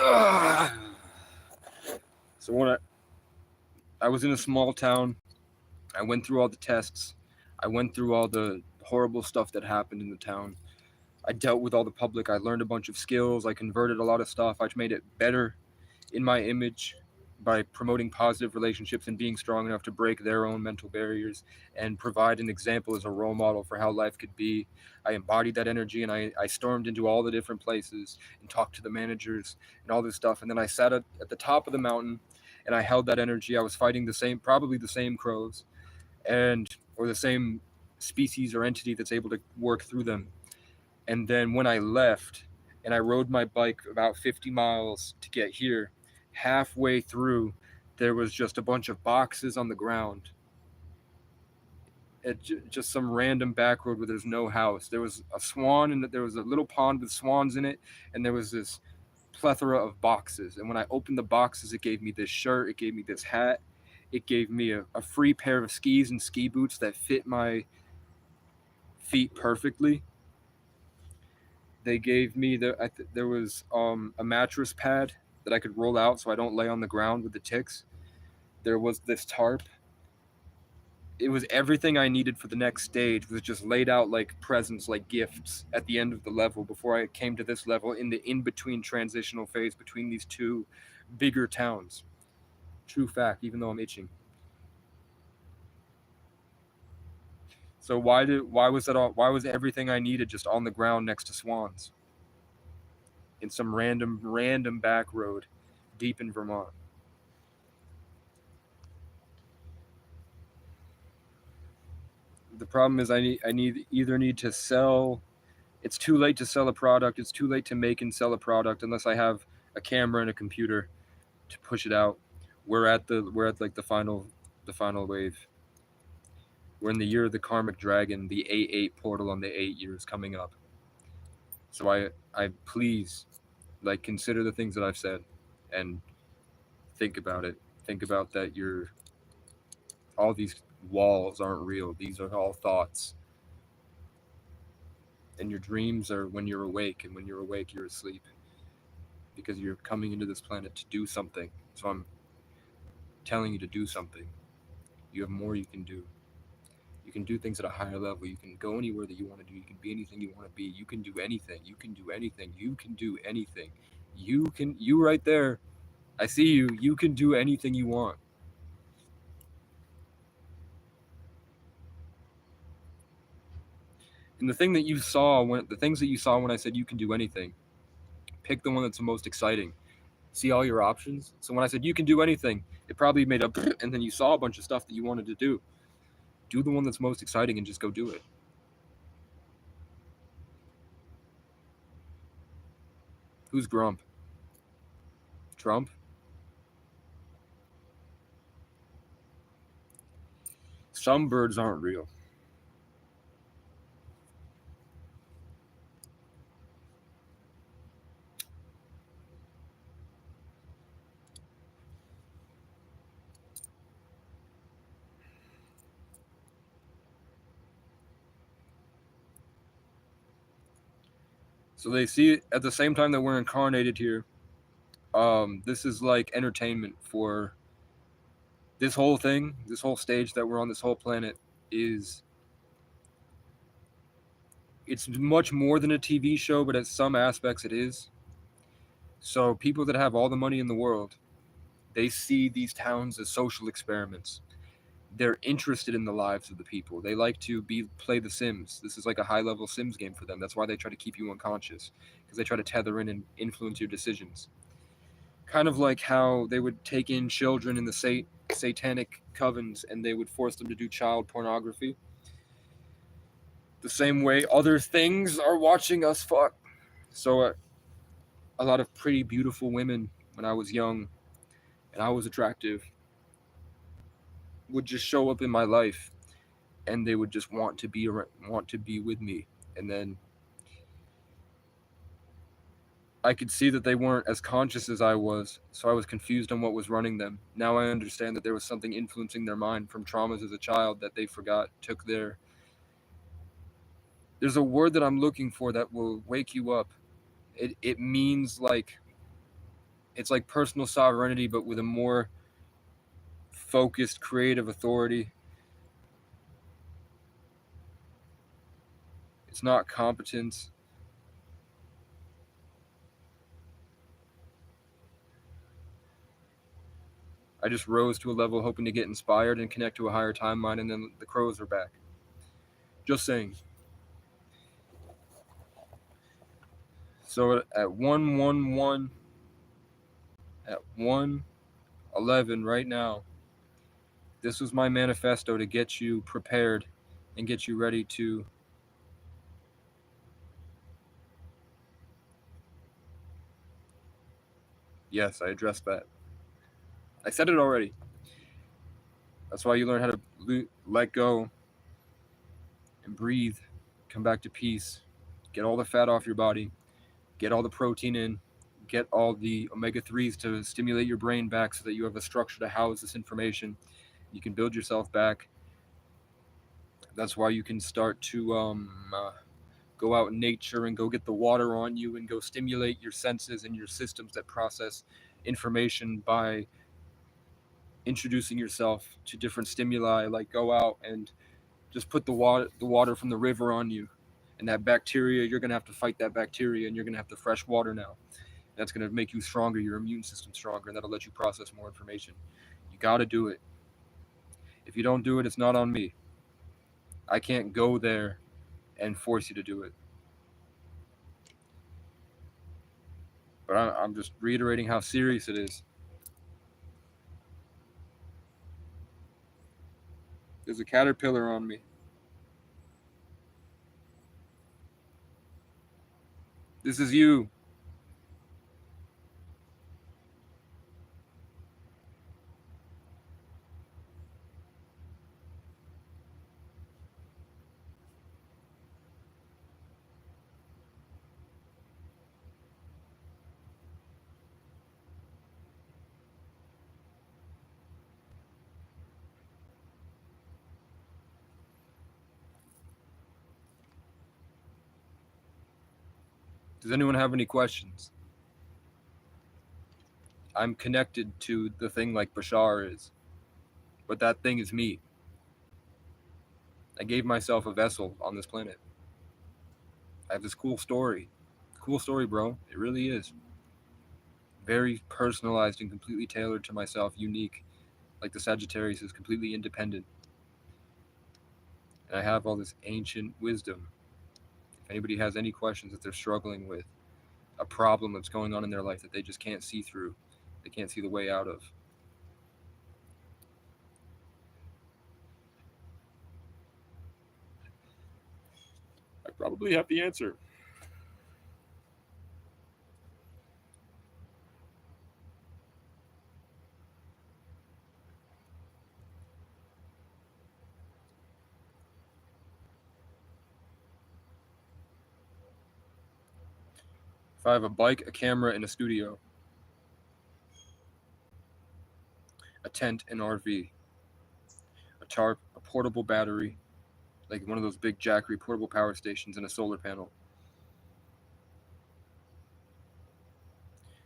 Ugh. So when I was in a small town, I went through all the tests. I went through all the horrible stuff that happened in the town. I dealt with all the public. I learned a bunch of skills. I converted a lot of stuff. I made it better in my image by promoting positive relationships and being strong enough to break their own mental barriers and provide an example as a role model for how life could be. I embodied that energy and I stormed into all the different places and talked to the managers and all this stuff. And then I sat at the top of the mountain and I held that energy. I was fighting probably the same crows or the same species or entity that's able to work through them. And then when I left and I rode my bike about 50 miles to get here, halfway through, there was just a bunch of boxes on the ground. Just some random back road where there's no house. There was a swan and there was a little pond with swans in it, and there was this plethora of boxes. And when I opened the boxes, it gave me this shirt, it gave me this hat, it gave me a free pair of skis and ski boots that fit my feet perfectly. They gave me there was a mattress pad that I could roll out so I don't lay on the ground with the ticks. There was this tarp. It was everything I needed for the next stage. It was just laid out like presents, like gifts at the end of the level before I came to this level in the in-between transitional phase between these two bigger towns. True fact, even though I'm itching. So why was everything I needed just on the ground next to swans? In some random back road deep in Vermont. The problem is I need to sell. It's too late to sell a product. It's too late to make and sell a product unless I have a camera and a computer to push it out. We're at like the final wave. We're in the year of the karmic dragon. The 8-8 portal on the 8 years coming up. So I please, like, consider the things that I've said and think about it. Think about that all these walls aren't real. These are all thoughts. And your dreams are when you're awake, and when you're awake, you're asleep. Because you're coming into this planet to do something. So I'm telling you to do something. You have more you can do. You can do things at a higher level. You can go anywhere that you want to do. You can be anything you want to be. You can do anything. You can do anything. You can do anything. You right there. I see you. You can do anything you want. And the things that you saw when I said you can do anything, pick the one that's the most exciting. See all your options. So when I said you can do anything, it probably made up, and then you saw a bunch of stuff that you wanted to do. Do the one that's most exciting and just go do it. Who's Grump? Trump? Some birds aren't real. So they see it at the same time that we're incarnated here. This is like entertainment for this whole thing, this whole stage that we're on, this whole planet it's much more than a TV show, but at some aspects it is. So people that have all the money in the world, they see these towns as social experiments. they're interested in the lives of the people. They like to play the Sims. This is like a high-level Sims game for them. That's why they try to keep you unconscious, because they try to tether in and influence your decisions. Kind of like how they would take in children in the satanic covens and they would force them to do child pornography. The same way other things are watching us fuck. So a lot of pretty beautiful women when I was young and I was attractive would just show up in my life, and they would just want to be with me. And then I could see that they weren't as conscious as I was, so I was confused on what was running them. Now I understand that there was something influencing their mind from traumas as a child that they forgot, took their... There's a word that I'm looking for that will wake you up. It means like... It's like personal sovereignty, but with a more focused, creative authority. It's not competence. I just rose to a level hoping to get inspired and connect to a higher timeline, and then the crows are back. Just saying. So at 111, at 111 right now, this was my manifesto to get you prepared and get you ready to... Yes, I addressed that. I said it already. That's why you learn how to let go and breathe, come back to peace, get all the fat off your body, get all the protein in, get all the omega-3s to stimulate your brain back so that you have a structure to house this information. You can build yourself back. That's why you can start to go out in nature and go get the water on you and go stimulate your senses and your systems that process information by introducing yourself to different stimuli. Like go out and just put the water from the river on you, and that bacteria, you're going to have to fight that bacteria, and you're going to have the fresh water now. That's going to make you stronger, your immune system stronger, and that'll let you process more information. You got to do it. If you don't do it, it's not on me. I can't go there and force you to do it. But I'm just reiterating how serious it is. There's a caterpillar on me. This is you. Does anyone have any questions? I'm connected to the thing like Bashar is, but that thing is me. I gave myself a vessel on this planet. I have this cool story. Cool story, bro. It really is. Very personalized and completely tailored to myself, unique. Like the Sagittarius is completely independent. And I have all this ancient wisdom. If anybody has any questions that they're struggling with, a problem that's going on in their life that they just can't see through, they can't see the way out of, I probably have the answer. If I have a bike, a camera, and a studio, a tent, an RV, a tarp, a portable battery, like one of those big Jackery portable power stations, and a solar panel,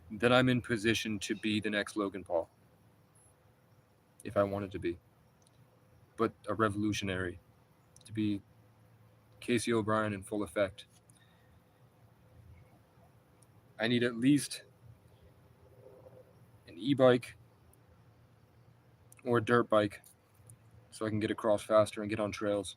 then I'm in position to be the next Logan Paul. If I wanted to be. But a revolutionary. To be Casey O'Brien in full effect. I need at least an e-bike or a dirt bike, so I can get across faster and get on trails.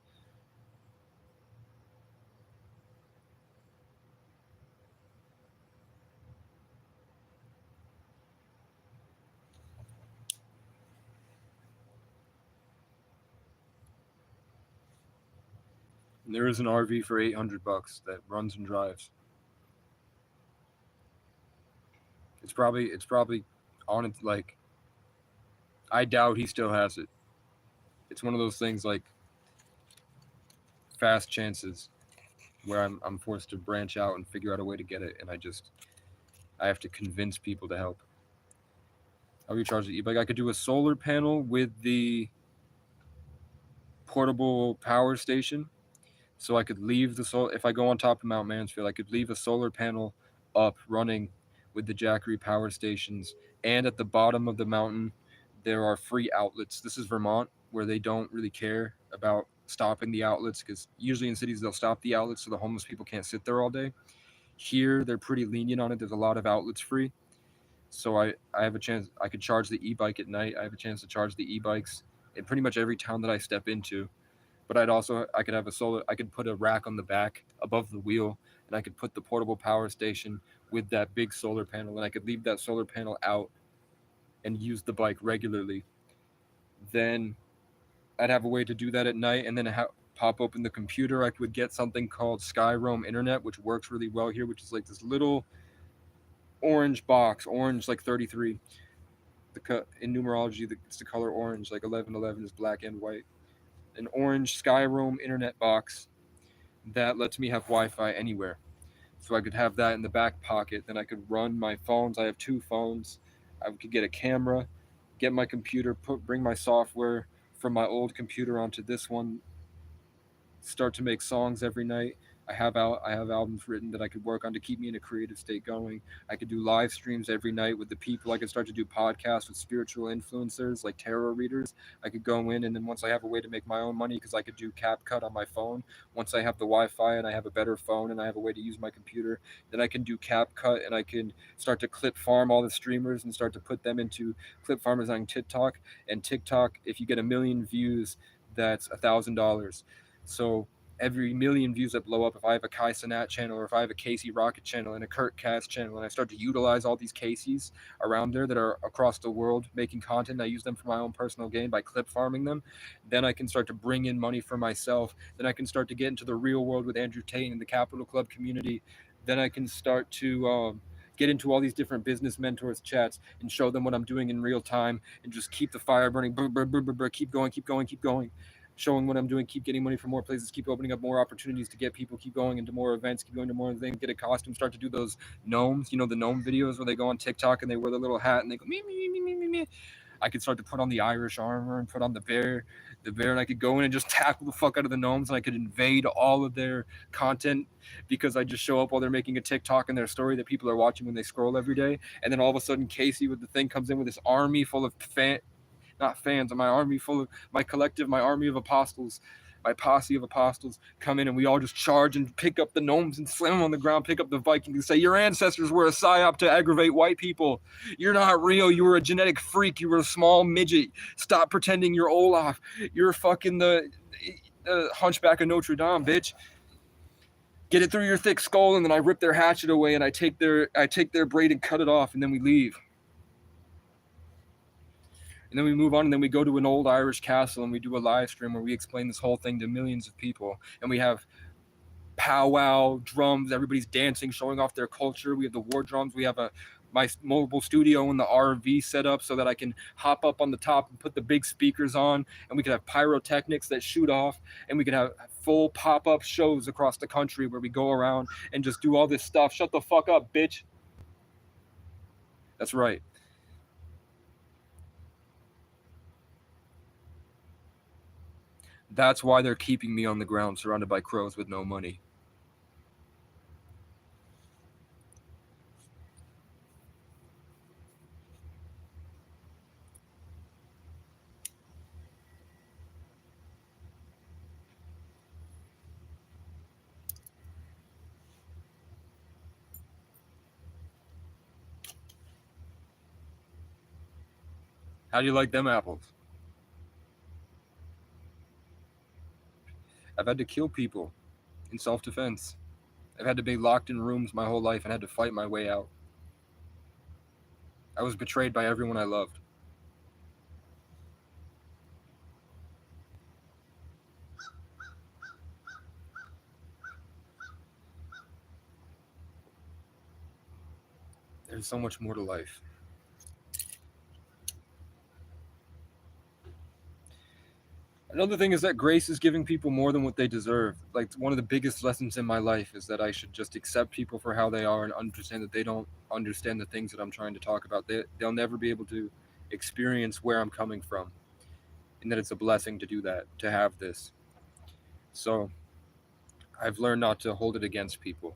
And there is an RV for $800 that runs and drives. It's probably on it. Like, I doubt he still has it. It's one of those things like fast chances where I'm forced to branch out and figure out a way to get it, and I have to convince people to help. How do you charge the e-bike? I could do a solar panel with the portable power station, so I could leave the solar. If I go on top of Mount Mansfield, I could leave a solar panel up running with the Jackery power stations, and at the bottom of the mountain there are free outlets. This is Vermont, where they don't really care about stopping the outlets, because usually in cities they'll stop the outlets so the homeless people can't sit there all day. Here they're pretty lenient on it. There's a lot of outlets free, so I have a chance. I could charge the e-bike at night. I have a chance to charge the e-bikes in pretty much every town that I step into. But I could have a solar. I could put a rack on the back above the wheel, and I could put the portable power station with that big solar panel, and I could leave that solar panel out and use the bike regularly. Then I'd have a way to do that at night, and then pop open the computer. I would get something called Skyroam Internet, which works really well here, which is like this little orange box, orange like 33. In numerology, it's the color orange, like 1111 is black and white. An orange Skyroam Internet box that lets me have Wi-Fi anywhere. So I could have that in the back pocket. Then I could run my phones. I have 2 phones. I could get a camera, get my computer, bring my software from my old computer onto this one, start to make songs every night. I have albums written that I could work on to keep me in a creative state going. I could do live streams every night with the people. I could start to do podcasts with spiritual influencers like tarot readers. I could go in, and then once I have a way to make my own money, because I could do CapCut on my phone. Once I have the Wi-Fi and I have a better phone and I have a way to use my computer, then I can do CapCut, and I can start to clip farm all the streamers and start to put them into clip farmers on TikTok. And TikTok, if you get 1 million views, that's $1,000. So every million views that blow up, if I have a Kai Cenat channel, or if I have a Casey Rocket channel and a Kurt Cass channel, and I start to utilize all these Caseys around there that are across the world making content, I use them for my own personal gain by clip farming them, then I can start to bring in money for myself. Then I can start to get into the real world with Andrew Tate and the Capital Club community. Then I can start to get into all these different business mentors chats and show them what I'm doing in real time, and just keep the fire burning. Keep going. Showing what I'm doing, keep getting money from more places, keep opening up more opportunities to get people, keep going into more events, keep going to more things, get a costume, start to do those gnomes, the gnome videos where they go on TikTok and they wear the little hat and they go me me me me me me. I could start to put on the Irish armor and put on the bear, and I could go in and just tackle the fuck out of the gnomes, and I could invade all of their content because I just show up while they're making a TikTok and their story that people are watching when they scroll every day. And then all of a sudden Casey with the thing comes in with this army full of not fans, my army full of my collective, my army of apostles, my posse of apostles come in, and we all just charge and pick up the gnomes and slam them on the ground, pick up the Vikings and say, your ancestors were a psyop to aggravate white people. You're not real. You were a genetic freak. You were a small midget. Stop pretending you're Olaf. You're fucking the Hunchback of Notre Dame, bitch. Get it through your thick skull. And then I rip their hatchet away, and I take their braid and cut it off, and then we leave. And then we move on, and then we go to an old Irish castle, and we do a live stream where we explain this whole thing to millions of people. And we have powwow, drums, everybody's dancing, showing off their culture. We have the war drums. We have my mobile studio in the RV set up so that I can hop up on the top and put the big speakers on. And we could have pyrotechnics that shoot off. And we could have full pop-up shows across the country where we go around and just do all this stuff. Shut the fuck up, bitch. That's right. That's why they're keeping me on the ground surrounded by crows with no money. How do you like them apples? had to kill people in self-defense. I've had to be locked in rooms my whole life and had to fight my way out. I was betrayed by everyone I loved. There's so much more to life. Another thing is that grace is giving people more than what they deserve. Like, one of the biggest lessons in my life is that I should just accept people for how they are and understand that they don't understand the things that I'm trying to talk about. They'll never be able to experience where I'm coming from, and that it's a blessing to do that, to have this. So I've learned not to hold it against people.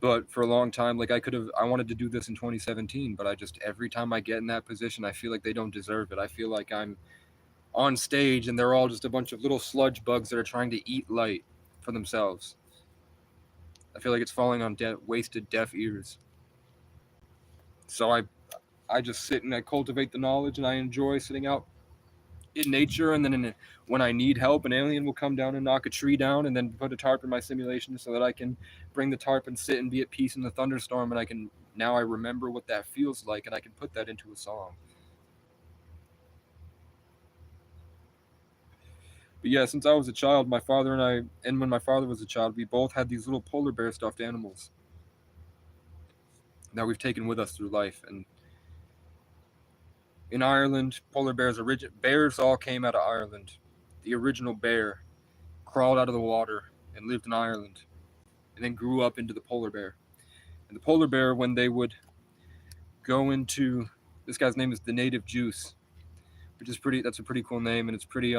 But for a long time, like, I wanted to do this in 2017, but every time I get in that position, I feel like they don't deserve it. I feel like I'm on stage and they're all just a bunch of little sludge bugs that are trying to eat light for themselves. I feel like it's falling on wasted deaf ears. So I just sit and I cultivate the knowledge, and I enjoy sitting out in nature. And then when I need help, an alien will come down and knock a tree down and then put a tarp in my simulation so that I can bring the tarp and sit and be at peace in the thunderstorm. And now I remember what that feels like, and I can put that into a song. But yeah, since I was a child, my father and when my father was a child, we both had these little polar bear stuffed animals that we've taken with us through life. And in Ireland, bears all came out of Ireland. The original bear crawled out of the water and lived in Ireland, and then grew up into the polar bear. And the polar bear, when they would go into, this guy's name is the Native Juice, that's a pretty cool name, and it's pretty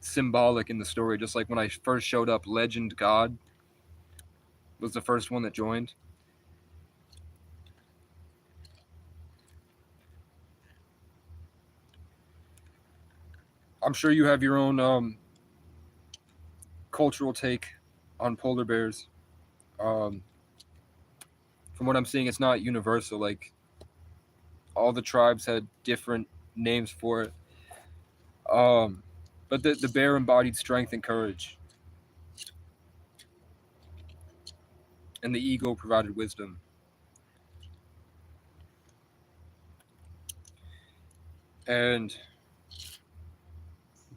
symbolic in the story. Just like when I first showed up, Legend God was the first one that joined. I'm sure you have your own cultural take on polar bears. From what I'm seeing, it's not universal. Like, all the tribes had different names for it. But the bear embodied strength and courage, and the eagle provided wisdom.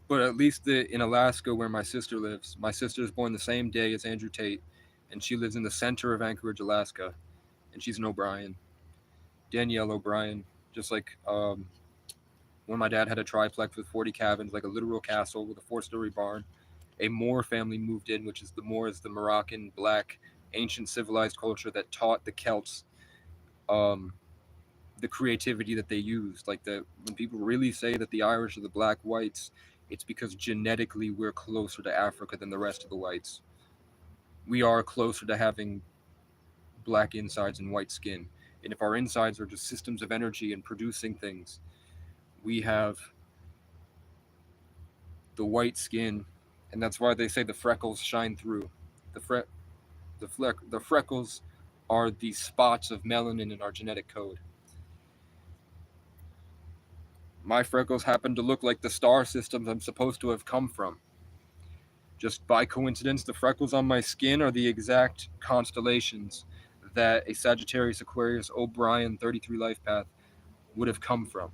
But at least in Alaska, where my sister lives, my sister is born the same day as Andrew Tate, and she lives in the center of Anchorage, Alaska, and she's an O'Brien, Danielle O'Brien. Just like when my dad had a triplex with 40 cabins, like a literal castle with a 4-story barn, a Moor family moved in, which is the Moroccan black ancient civilized culture that taught the Celts the creativity that they used. Like, when people really say that the Irish are the black whites, it's because genetically we're closer to Africa than the rest of the whites. We are closer to having black insides and white skin. And if our insides are just systems of energy and producing things, we have the white skin, and that's why they say the freckles shine through. The freckles are the spots of melanin in our genetic code. My freckles happen to look like the star systems I'm supposed to have come from. Just by coincidence, the freckles on my skin are the exact constellations that a Sagittarius Aquarius O'Brien 33 life path would have come from.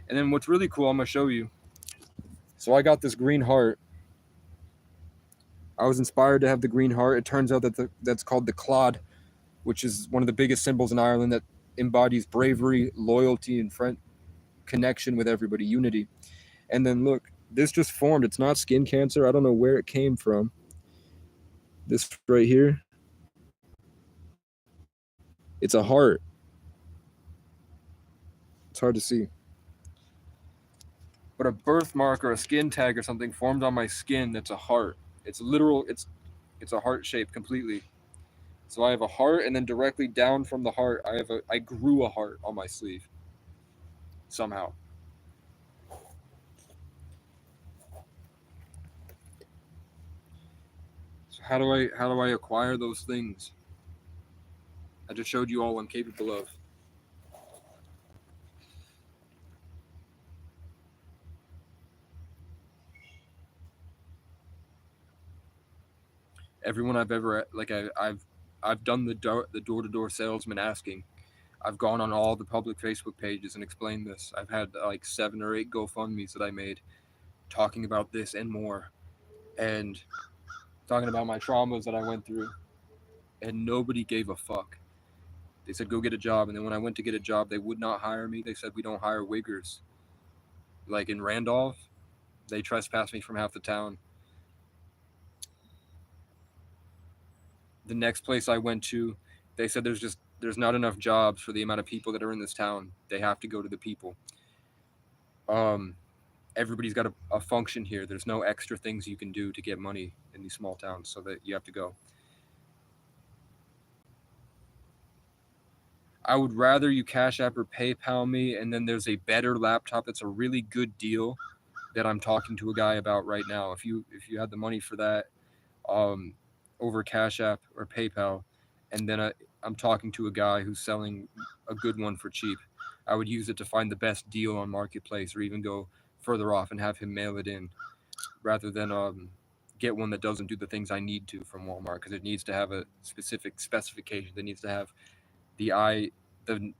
And then what's really cool, I'm going to show you. So I got this green heart. I was inspired to have the green heart. It turns out that that's called the clod, which is one of the biggest symbols in Ireland that embodies bravery, loyalty, and connection with everybody, unity. And then look, this just formed. It's not skin cancer. I don't know where it came from. This right here, it's a heart. It's hard to see. But a birthmark or a skin tag or something formed on my skin that's a heart. It's literal, it's a heart shape completely. So I have a heart, and then directly down from the heart, I grew a heart on my sleeve. Somehow. So how do I acquire those things? I just showed you all I'm capable of. Everyone I've ever I've done the door-to-door salesman asking. I've gone on all the public Facebook pages and explained this. I've had like 7 or 8 GoFundMes that I made talking about this and more, and talking about my traumas that I went through, and nobody gave a fuck. They said go get a job, and then when I went to get a job, they would not hire me. They said we don't hire wiggers. Like in Randolph, they trespassed me from half the town. The next place I went to, they said there's not enough jobs for the amount of people that are in this town. They have to go to the people. Everybody's got a function here. There's no extra things you can do to get money in these small towns, so that you have to go. I would rather you Cash App or PayPal me, and then there's a better laptop that's a really good deal that I'm talking to a guy about right now. If you had the money for that, over Cash App or PayPal, and then I'm talking to a guy who's selling a good one for cheap. I would use it to find the best deal on Marketplace, or even go further off and have him mail it in, rather than get one that doesn't do the things I need to from Walmart, because it needs to have a specific specification. It needs to have the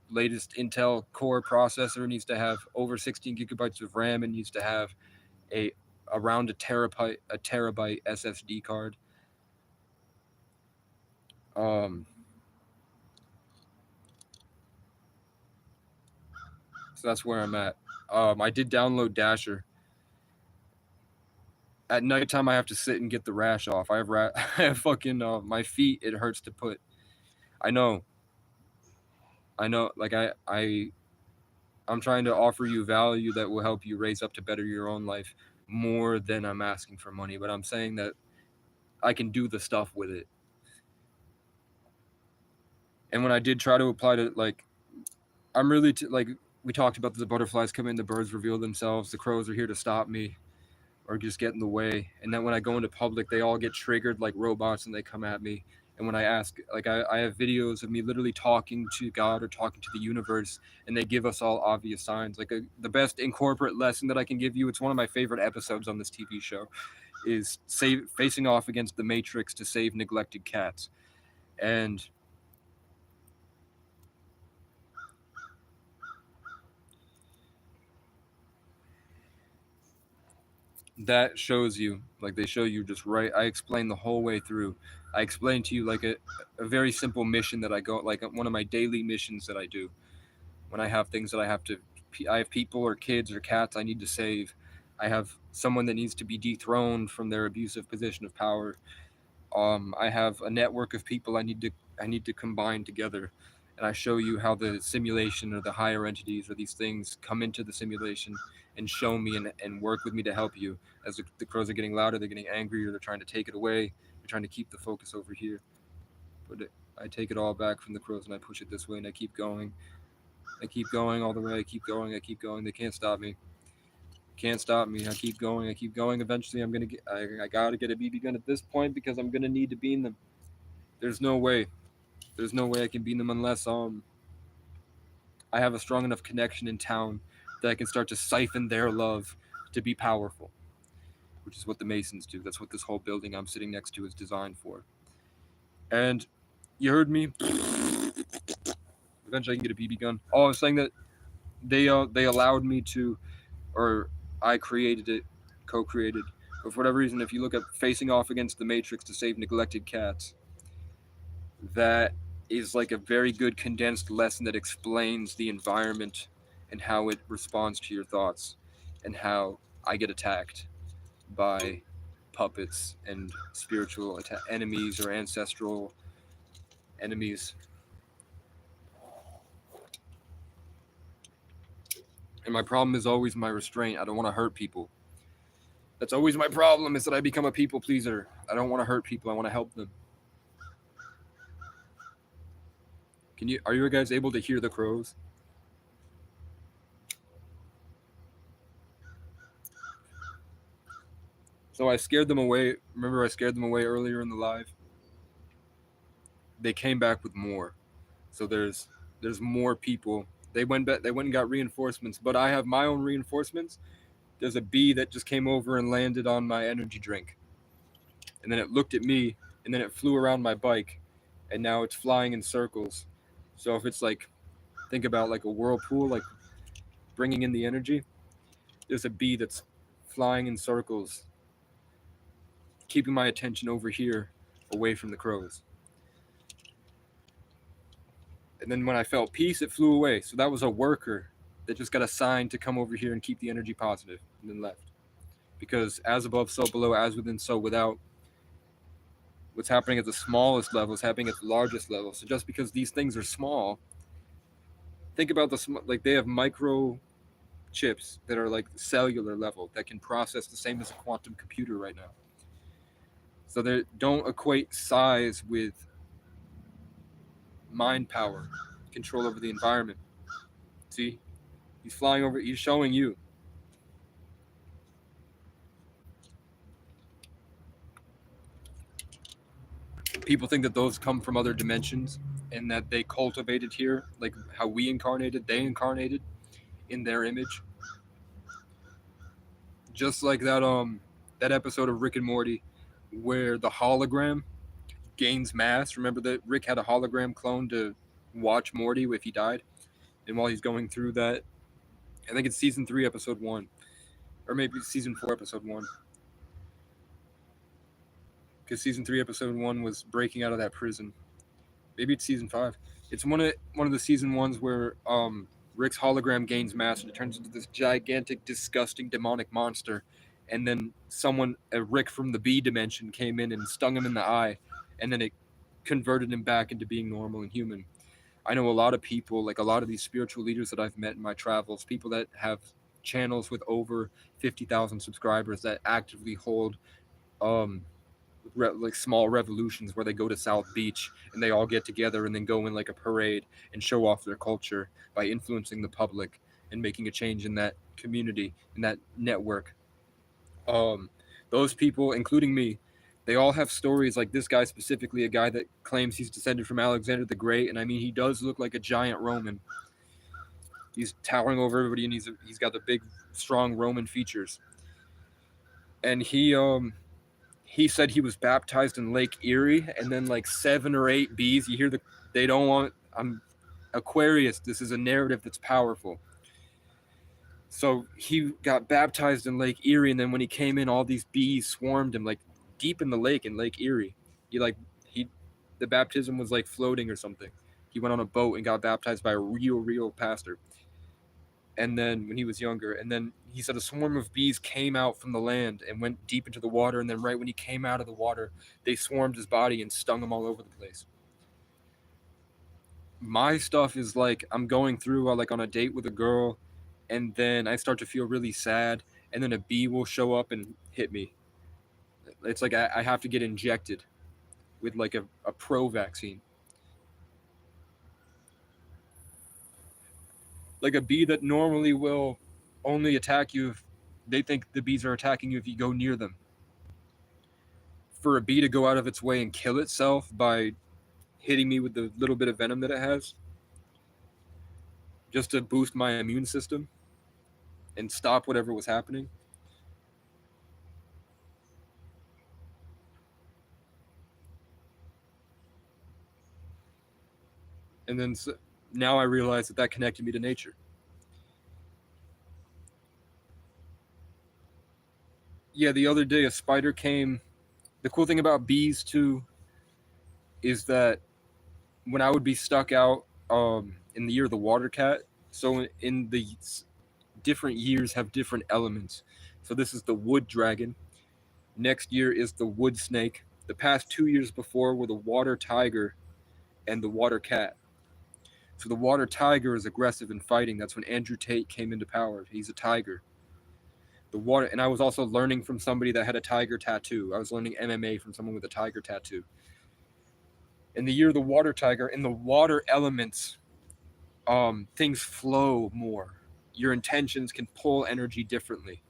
latest Intel Core processor. It needs to have over 16 gigabytes of RAM. It needs to have around a terabyte SSD card. So that's where I'm at. I did download Dasher. At nighttime, I have to sit and get the rash off. I have fucking my feet. It hurts to put. I know. Like I'm trying to offer you value that will help you raise up to better your own life more than I'm asking for money. But I'm saying that I can do the stuff with it. And when I did try to apply to, like, I'm really like, we talked about the butterflies come in, the birds reveal themselves, the crows are here to stop me or just get in the way. And then when I go into public, they all get triggered like robots and they come at me. And when I ask, like, I have videos of me literally talking to God or talking to the universe, and they give us all obvious signs. Like the best incorporate lesson that I can give you, it's one of my favorite episodes on this TV show, is facing off against the Matrix to save neglected cats. And that shows you, like, they show you just right. I explain the whole way through. I explain to you like a very simple mission that I go, like one of my daily missions that I do when I have things that I have people or kids or cats I need to save. I have someone that needs to be dethroned from their abusive position of power. I have a network of people I need to combine together, and I show you how the simulation or the higher entities or these things come into the simulation and show me and work with me to help you. As the crows are getting louder, they're getting angrier, they're trying to take it away, they're trying to keep the focus over here. But I take it all back from the crows and I push it this way, and I keep going. I keep going all the way. I keep going. They can't stop me. Can't stop me. I keep going. Eventually, I gotta get a BB gun at this point, because I'm gonna need to beam them. There's no way I can beam them unless I have a strong enough connection in town that I can start to siphon their love to be powerful, which is what the Masons do. That's what this whole building I'm sitting next to is designed for. And you heard me. Eventually, I can get a BB gun. Oh, I was saying that they allowed me to, or I created it, co-created. But for whatever reason, if you look at facing off against the Matrix to save neglected cats, that is like a very good condensed lesson that explains the environment and how it responds to your thoughts, and how I get attacked by puppets and spiritual enemies or ancestral enemies. And my problem is always my restraint. I don't want to hurt people. That's always my problem, is that I become a people pleaser. I don't want to hurt people. I want to help them. Are you guys able to hear the crows? So I scared them away. Remember I scared them away earlier in the live? They came back with more. So there's more people. They went and got reinforcements, but I have my own reinforcements. There's a bee that just came over and landed on my energy drink. And then it looked at me and then it flew around my bike, and now it's flying in circles. So if it's like, think about like a whirlpool, like bringing in the energy, there's a bee that's flying in circles, keeping my attention over here away from the crows. And then when I felt peace, it flew away. So that was a worker that just got assigned to come over here and keep the energy positive and then left. Because as above, so below, as within, so without. What's happening at the smallest level is happening at the largest level. So just because these things are small, think about like they have micro chips that are like cellular level that can process the same as a quantum computer right now. So they don't equate size with mind power, control over the environment. See, he's flying over. He's showing you. People think that those come from other dimensions and that they cultivated here, like how we incarnated, they incarnated in their image. Just like that episode of Rick and Morty where the hologram gains mass. Remember that Rick had a hologram clone to watch Morty if he died? And while he's going through that, I think it's season 3, episode 1. Or maybe season 4, episode 1. Because season 3, episode 1 was breaking out of that prison. Maybe it's season 5. It's one of the season 1s where Rick's hologram gains mass and it turns into this gigantic, disgusting, demonic monster. And then a Rick from the B dimension, came in and stung him in the eye, and then it converted him back into being normal and human. I know a lot of people, like a lot of these spiritual leaders that I've met in my travels, people that have channels with over 50,000 subscribers that actively hold like small revolutions where they go to South Beach and they all get together and then go in like a parade and show off their culture by influencing the public and making a change in that community, in that network. Those people, including me, they all have stories like this guy specifically, a guy that claims he's descended from Alexander the Great, and I mean, he does look like a giant Roman. He's towering over everybody, and he's got the big, strong Roman features. And he said he was baptized in Lake Erie, and then like 7 or 8 bees. You hear they don't want. I'm Aquarius. This is a narrative that's powerful. So he got baptized in Lake Erie, and then when he came in, all these bees swarmed him, like deep in the lake in Lake Erie. The baptism was like floating or something. He went on a boat and got baptized by a real pastor. And then when he was younger, and then he said a swarm of bees came out from the land and went deep into the water, and then right when he came out of the water, they swarmed his body and stung him all over the place. My stuff is like I'm going through like on a date with a girl, and then I start to feel really sad, and then a bee will show up and hit me. It's like I have to get injected with like a pro vaccine. Like a bee that normally will only attack you if they think the bees are attacking you if you go near them. For a bee to go out of its way and kill itself by hitting me with the little bit of venom that it has, just to boost my immune system and stop whatever was happening. And then now I realize that connected me to nature. Yeah, the other day a spider came. The cool thing about bees too is that when I would be stuck out in the year of the water cat, so in the different years have different elements. So this is the wood dragon. Next year is the wood snake. The past 2 years before were the water tiger and the water cat. So the water tiger is aggressive and fighting. That's when Andrew Tate came into power. He's a tiger. And I was also learning from somebody that had a tiger tattoo. I was learning MMA from someone with a tiger tattoo. In the year of the water tiger, in the water elements, things flow more. Your intentions can pull energy differently.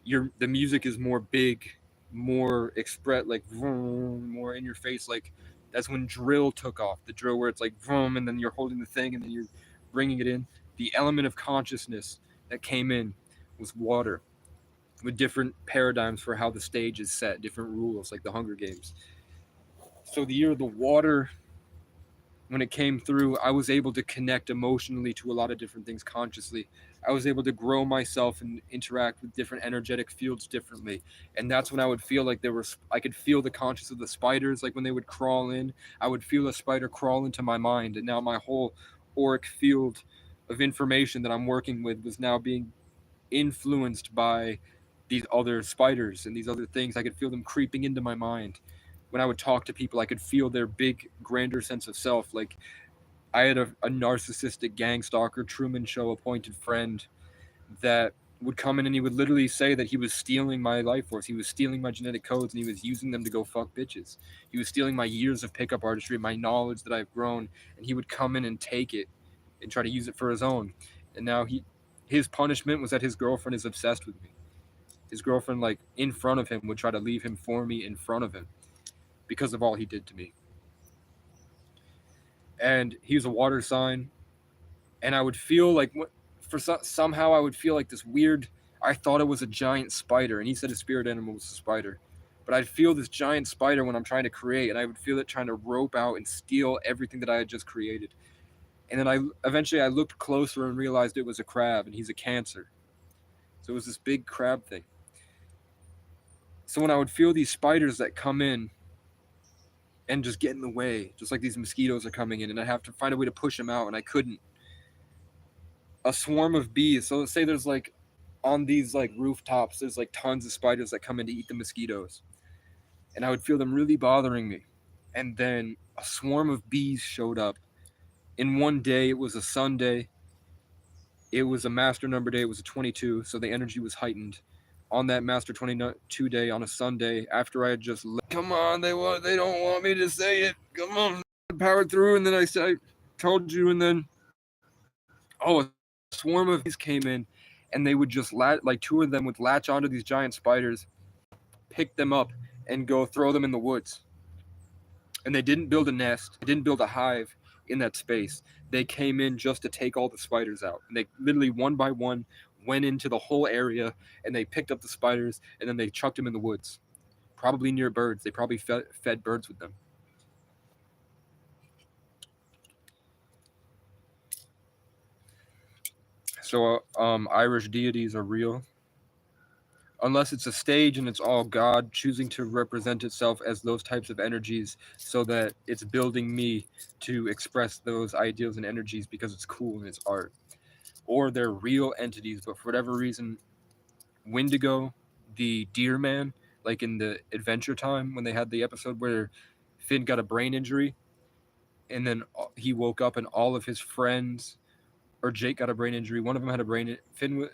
The music is more big, more express, like vroom, more in your face. Like that's when drill took off. The drill where it's like vroom, and then you're holding the thing, and then you're bringing it in. The element of consciousness that came in was water, with different paradigms for how the stage is set, different rules, like the Hunger Games. So the year of the water, when it came through, I was able to connect emotionally to a lot of different things consciously. I was able to grow myself and interact with different energetic fields differently. And that's when I would feel like I could feel the conscious of the spiders. Like when they would crawl in, I would feel a spider crawl into my mind. And now my whole auric field of information that I'm working with was now being influenced by these other spiders and these other things. I could feel them creeping into my mind. When I would talk to people, I could feel their big, grander sense of self. Like I had a narcissistic gang stalker, Truman Show appointed friend that would come in and he would literally say that he was stealing my life force. He was stealing my genetic codes and he was using them to go fuck bitches. He was stealing my years of pickup artistry, my knowledge that I've grown, and he would come in and take it and try to use it for his own. And now his punishment was that his girlfriend is obsessed with me. His girlfriend, like in front of him, would try to leave him for me in front of him because of all he did to me. And he was a water sign, and I would feel like somehow I would feel like this weird. I thought it was a giant spider, and he said his spirit animal was a spider. But I'd feel this giant spider when I'm trying to create, and I would feel it trying to rope out and steal everything that I had just created. And then I eventually looked closer and realized it was a crab, and he's a Cancer. So it was this big crab thing. So when I would feel these spiders that come in and just get in the way, just like these mosquitoes are coming in, and I have to find a way to push them out, and I couldn't. A swarm of bees. So let's say there's like on these like rooftops, there's like tons of spiders that come in to eat the mosquitoes, and I would feel them really bothering me. And then a swarm of bees showed up. In one day, it was a Sunday. It was a master number day. It was a 22, so the energy was heightened. On that master 22 day on a Sunday, after I had just come on, they don't want me to say it. Come on, powered through, and then I told you, and then a swarm of bees came in, and they would just like two of them would latch onto these giant spiders, pick them up, and go throw them in the woods. And they didn't build a nest, they didn't build a hive in that space. They came in just to take all the spiders out. And they literally one by one went into the whole area and they picked up the spiders and then they chucked them in the woods, probably near birds. They probably fed birds with them. So Irish deities are real. Unless it's a stage and it's all God choosing to represent itself as those types of energies so that it's building me to express those ideals and energies because it's cool and it's art. Or they're real entities, but for whatever reason, Wendigo, the deer man, like in the Adventure Time when they had the episode where Finn got a brain injury and then he woke up and all of his friends, or Jake got a brain injury. One of them had a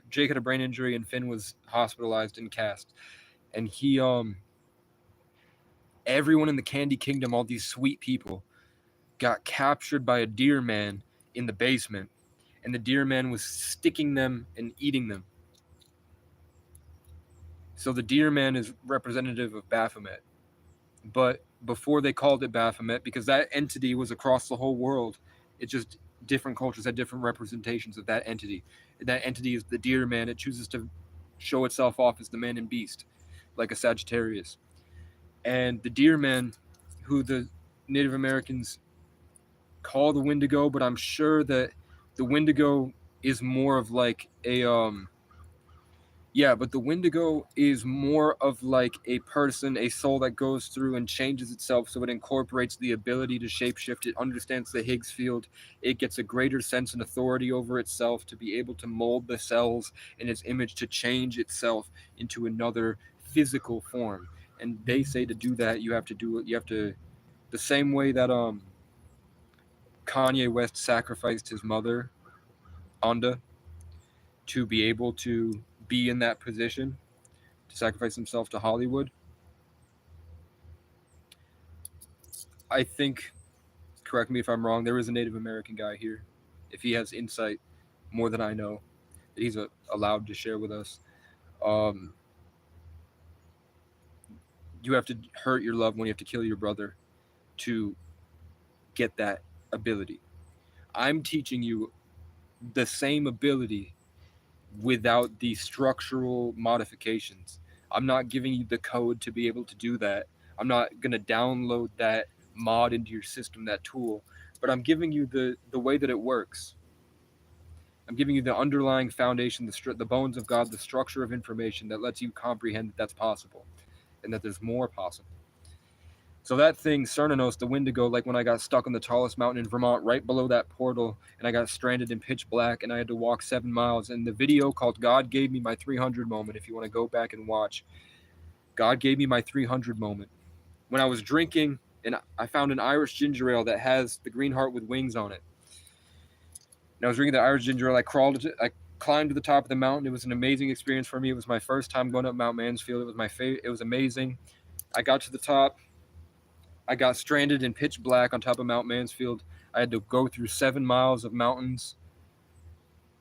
Jake had a brain injury and Finn was hospitalized and cast. And everyone in the Candy Kingdom, all these sweet people, got captured by a deer man in the basement, and the deer man was sticking them and eating them. So the deer man is representative of Baphomet. But before they called it Baphomet, because that entity was across the whole world, it just different cultures had different representations of that entity. That entity is the deer man. It chooses to show itself off as the man and beast, like a Sagittarius. And the deer man, who the Native Americans call the Wendigo, but I'm sure that the Wendigo is more of like a but the Wendigo is more of like a person, a soul that goes through and changes itself, so it incorporates the ability to shapeshift. It understands the Higgs field. It gets a greater sense and authority over itself to be able to mold the cells in its image to change itself into another physical form. And they say to do that, you have to the same way that Kanye West sacrificed his mother, Onda, to be able to be in that position, to sacrifice himself to Hollywood. I think, correct me if I'm wrong, there is a Native American guy here. If he has insight more than I know, that he's allowed to share with us. You have to hurt your loved one, you have to kill your brother to get that ability. I'm teaching you the same ability without the structural modifications. I'm not giving you the code to be able to do that. I'm not going to download that mod into your system, that tool, but I'm giving you the way that it works. I'm giving you the underlying foundation, the bones of God, the structure of information that lets you comprehend that that's possible and that there's more possible. So that thing, Cernunnos, the Wendigo, like when I got stuck on the tallest mountain in Vermont, right below that portal, and I got stranded in pitch black, and I had to walk 7 miles. And the video called "God Gave Me My 300 Moment," if you want to go back and watch, God gave me my 300 moment. When I was drinking, and I found an Irish ginger ale that has the green heart with wings on it. And I was drinking the Irish ginger ale. I climbed to the top of the mountain. It was an amazing experience for me. It was my first time going up Mount Mansfield. It was my favorite. It was amazing. I got to the top. I got stranded in pitch black on top of Mount Mansfield. I had to go through 7 miles of mountains.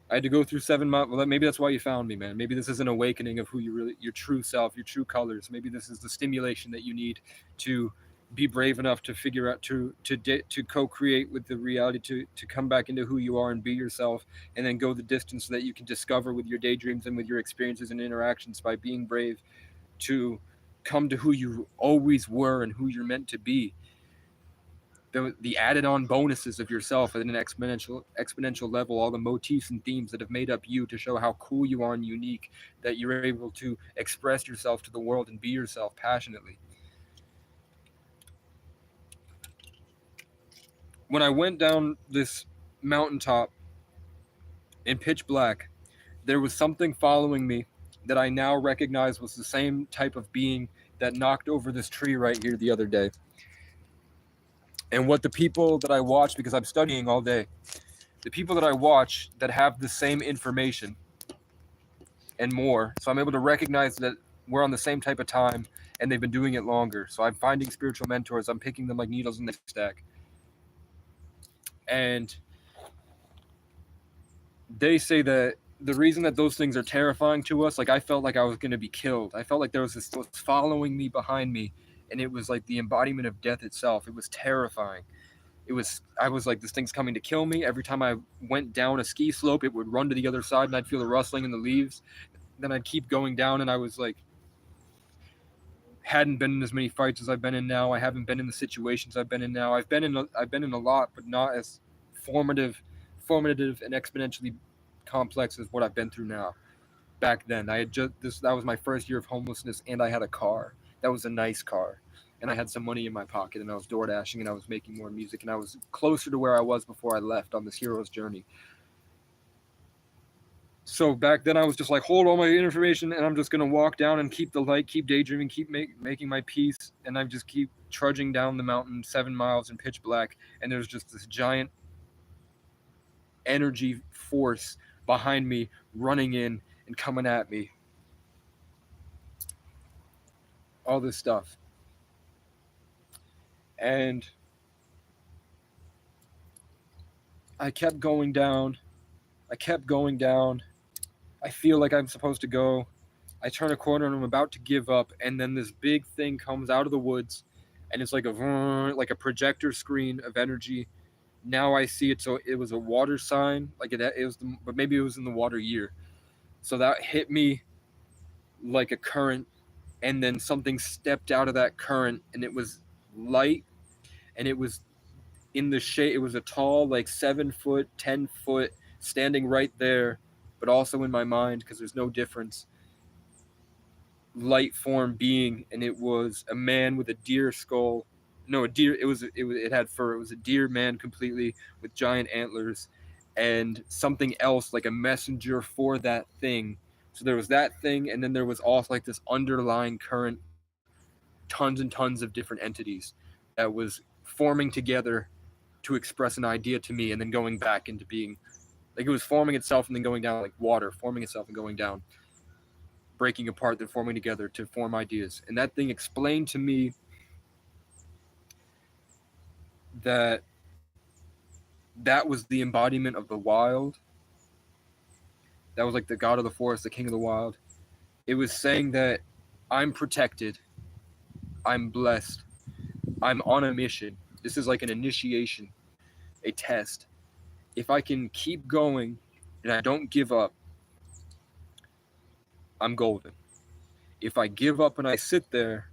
I had to go through 7 miles. Well, maybe that's why you found me, man. Maybe this is an awakening of who you really, your true self, your true colors. Maybe this is the stimulation that you need to be brave enough to figure out, to co-create with the reality, to come back into who you are and be yourself, and then go the distance so that you can discover with your daydreams and with your experiences and interactions by being brave to come to who you always were and who you're meant to be. The added on bonuses of yourself at an exponential level, all the motifs and themes that have made up you to show how cool you are and unique, that you're able to express yourself to the world and be yourself passionately. When I went down this mountaintop in pitch black, there was something following me that I now recognize was the same type of being that knocked over this tree right here the other day. And what the people that I watch, because I'm studying all day, the people that I watch that have the same information and more, so I'm able to recognize that we're on the same type of time and they've been doing it longer. So I'm finding spiritual mentors. I'm picking them like needles in the stack. And they say that the reason that those things are terrifying to us, like I felt like I was going to be killed. I felt like there was this following me behind me, and it was like the embodiment of death itself. It was terrifying. I was like, this thing's coming to kill me. Every time I went down a ski slope, it would run to the other side and I'd feel the rustling in the leaves. Then I'd keep going down, and I was like, hadn't been in as many fights as I've been in now. I haven't been in the situations I've been in now. I've been in a lot, but not as formative and exponentially complex as what I've been through now. Back then, that was my first year of homelessness, and I had a car. That was a nice car, and I had some money in my pocket, and I was door dashing, and I was making more music, and I was closer to where I was before I left on this hero's journey. So back then I was just like, hold all my information, and I'm just going to walk down and keep the light, keep daydreaming, keep making my peace. And I just keep trudging down the mountain 7 miles in pitch black. And there's just this giant energy force behind me running in and coming at me. All this stuff. And I kept going down. I feel like I'm supposed to go. I turn a corner and I'm about to give up, and then this big thing comes out of the woods, and it's like a projector screen of energy. Now I see it. So it was a water sign, like it was, but maybe it was in the water year. So that hit me like a current, and then something stepped out of that current, and it was light, and it was in the shade. It was a tall, like 7 foot, 10 foot, standing right there, but also in my mind, because there's no difference, light form being, and it was a man with a deer skull. No, a deer. It had fur. It was a deer man completely with giant antlers, and something else like a messenger for that thing. So there was that thing, and then there was also like this underlying current, tons and tons of different entities that was forming together to express an idea to me, and then going back into being, like it was forming itself and then going down, like water forming itself and going down, breaking apart, then forming together to form ideas. And that thing explained to me that was the embodiment of the wild. That was like the god of the forest, the king of the wild. It was saying that I'm protected, I'm blessed, I'm on a mission. This is like an initiation, a test. If I can keep going and I don't give up, I'm golden. If I give up and I sit there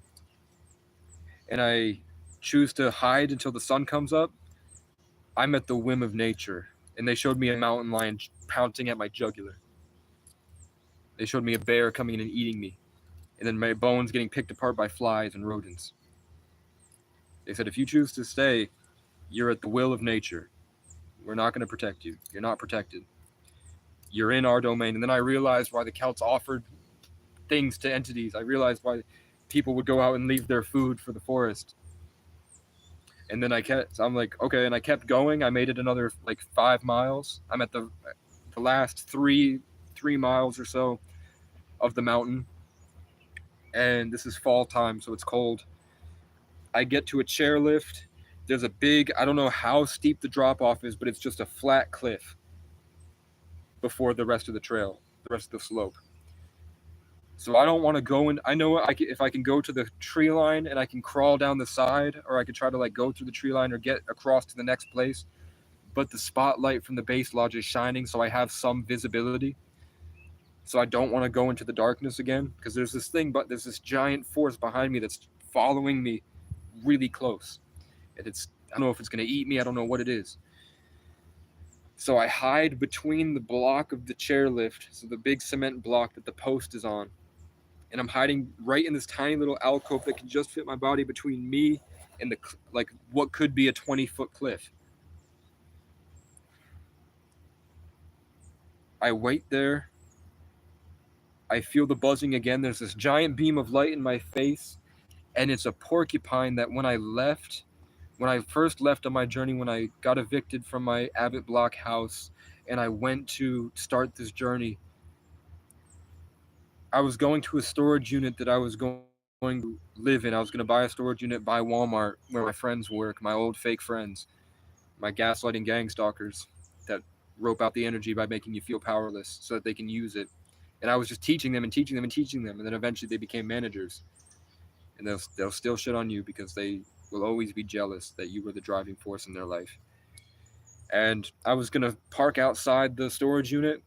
and I choose to hide until the sun comes up, I'm at the whim of nature. And they showed me a mountain lion pouncing at my jugular. They showed me a bear coming in and eating me. And then my bones getting picked apart by flies and rodents. They said, if you choose to stay, you're at the will of nature. We're not going to protect you. You're not protected. You're in our domain. And then I realized why the Celts offered things to entities. I realized why people would go out and leave their food for the forest. And then I'm like, okay, and I kept going. I made it another like 5 miles. I'm at the last three miles or so of the mountain. And this is fall time, so it's cold. I get to a chairlift. There's a big, I don't know how steep the drop off is, but it's just a flat cliff before the rest of the trail, the rest of the slope. So I don't want to go in. I know if I can go to the tree line and I can crawl down the side, or I could try to like go through the tree line or get across to the next place. But the spotlight from the base lodge is shining, so I have some visibility. So I don't want to go into the darkness again, because there's this giant force behind me that's following me really close. And I don't know if it's going to eat me. I don't know what it is. So I hide between the block of the chairlift, so the big cement block that the post is on. And I'm hiding right in this tiny little alcove that can just fit my body between me and what could be a 20-foot cliff. I wait there. I feel the buzzing again. There's this giant beam of light in my face, and it's a porcupine that when I first left on my journey, when I got evicted from my Abbott Block house and I went to start this journey, I was going to a storage unit that I was going to live in. I was going to buy a storage unit by Walmart where my friends work, my old fake friends, my gaslighting gang stalkers that rope out the energy by making you feel powerless so that they can use it. And I was just teaching them. And then eventually they became managers. And they'll still shit on you because they will always be jealous that you were the driving force in their life. And I was going to park outside the storage unit,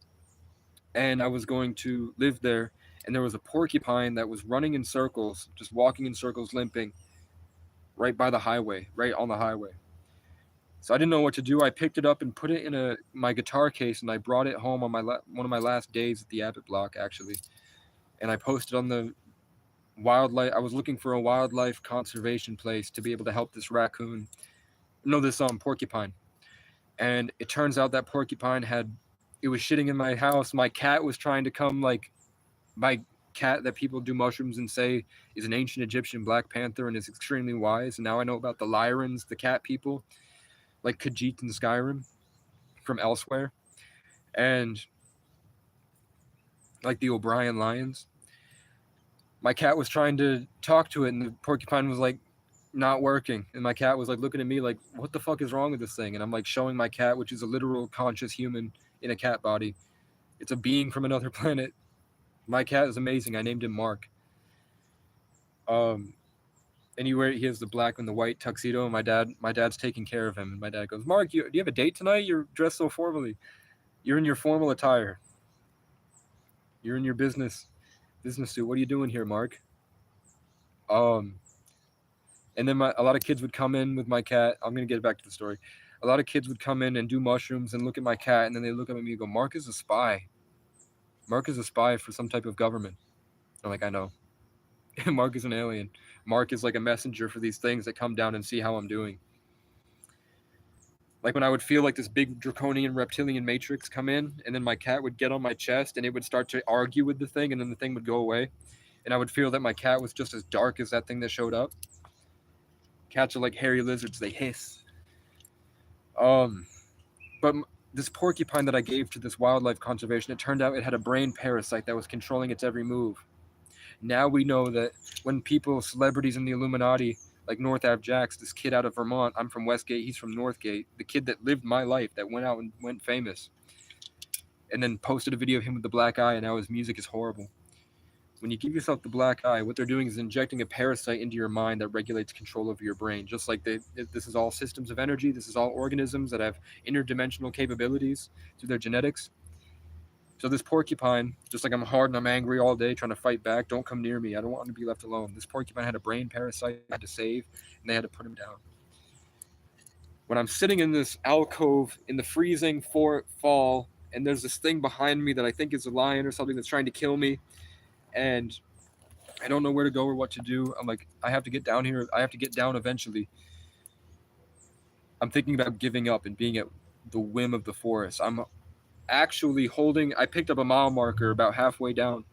and I was going to live there. And there was a porcupine that was running in circles, just walking in circles, limping, right by the highway, right on the highway. So I didn't know what to do. I picked it up and put it in my guitar case, and I brought it home on one of my last days at the Abbott Block, actually. And I posted on the wildlife. I was looking for a wildlife conservation place to be able to help this porcupine. And it turns out that porcupine it was shitting in my house. My cat was trying to come, my cat that people do mushrooms and say is an ancient Egyptian Black Panther and is extremely wise. And now I know about the Lyrans, the cat people, like Khajiit and Skyrim from elsewhere. And like the O'Brien lions. My cat was trying to talk to it, and the porcupine was like not working. And my cat was like looking at me like, what the fuck is wrong with this thing? And I'm like showing my cat, which is a literal conscious human in a cat body. It's a being from another planet. My cat is amazing. I named him Mark. And he has the black and the white tuxedo. And my dad's taking care of him. And my dad goes, Mark, do you have a date tonight? You're dressed so formally. You're in your formal attire. You're in your business suit. What are you doing here, Mark? And then a lot of kids would come in with my cat. I'm going to get back to the story. A lot of kids would come in and do mushrooms and look at my cat, and then they look at me and go, Mark is a spy. Mark is a spy for some type of government. I'm like, I know. Mark is an alien. Mark is like a messenger for these things that come down and see how I'm doing. Like when I would feel like this big draconian reptilian matrix come in, and then my cat would get on my chest and it would start to argue with the thing, and then the thing would go away. And I would feel that my cat was just as dark as that thing that showed up. Cats are like hairy lizards. They hiss. But this porcupine that I gave to this wildlife conservation, it turned out it had a brain parasite that was controlling its every move. Now we know that when celebrities in the Illuminati, like North Ave Jax, this kid out of Vermont, I'm from Westgate, he's from Northgate, the kid that lived my life, that went out and went famous, and then posted a video of him with the black eye, and now his music is horrible. When you give yourself the black eye, what they're doing is injecting a parasite into your mind that regulates control over your brain. Just like this is all systems of energy. This is all organisms that have interdimensional capabilities through their genetics. So this porcupine, just like I'm hard and I'm angry all day trying to fight back, don't come near me. I don't want to be left alone. This porcupine had a brain parasite I had to save, and they had to put him down. When I'm sitting in this alcove in the freezing fall, and there's this thing behind me that I think is a lion or something that's trying to kill me, and I don't know where to go or what to do. I'm like, I have to get down here. I have to get down eventually. I'm thinking about giving up and being at the whim of the forest. I'm actually I picked up a mile marker about halfway down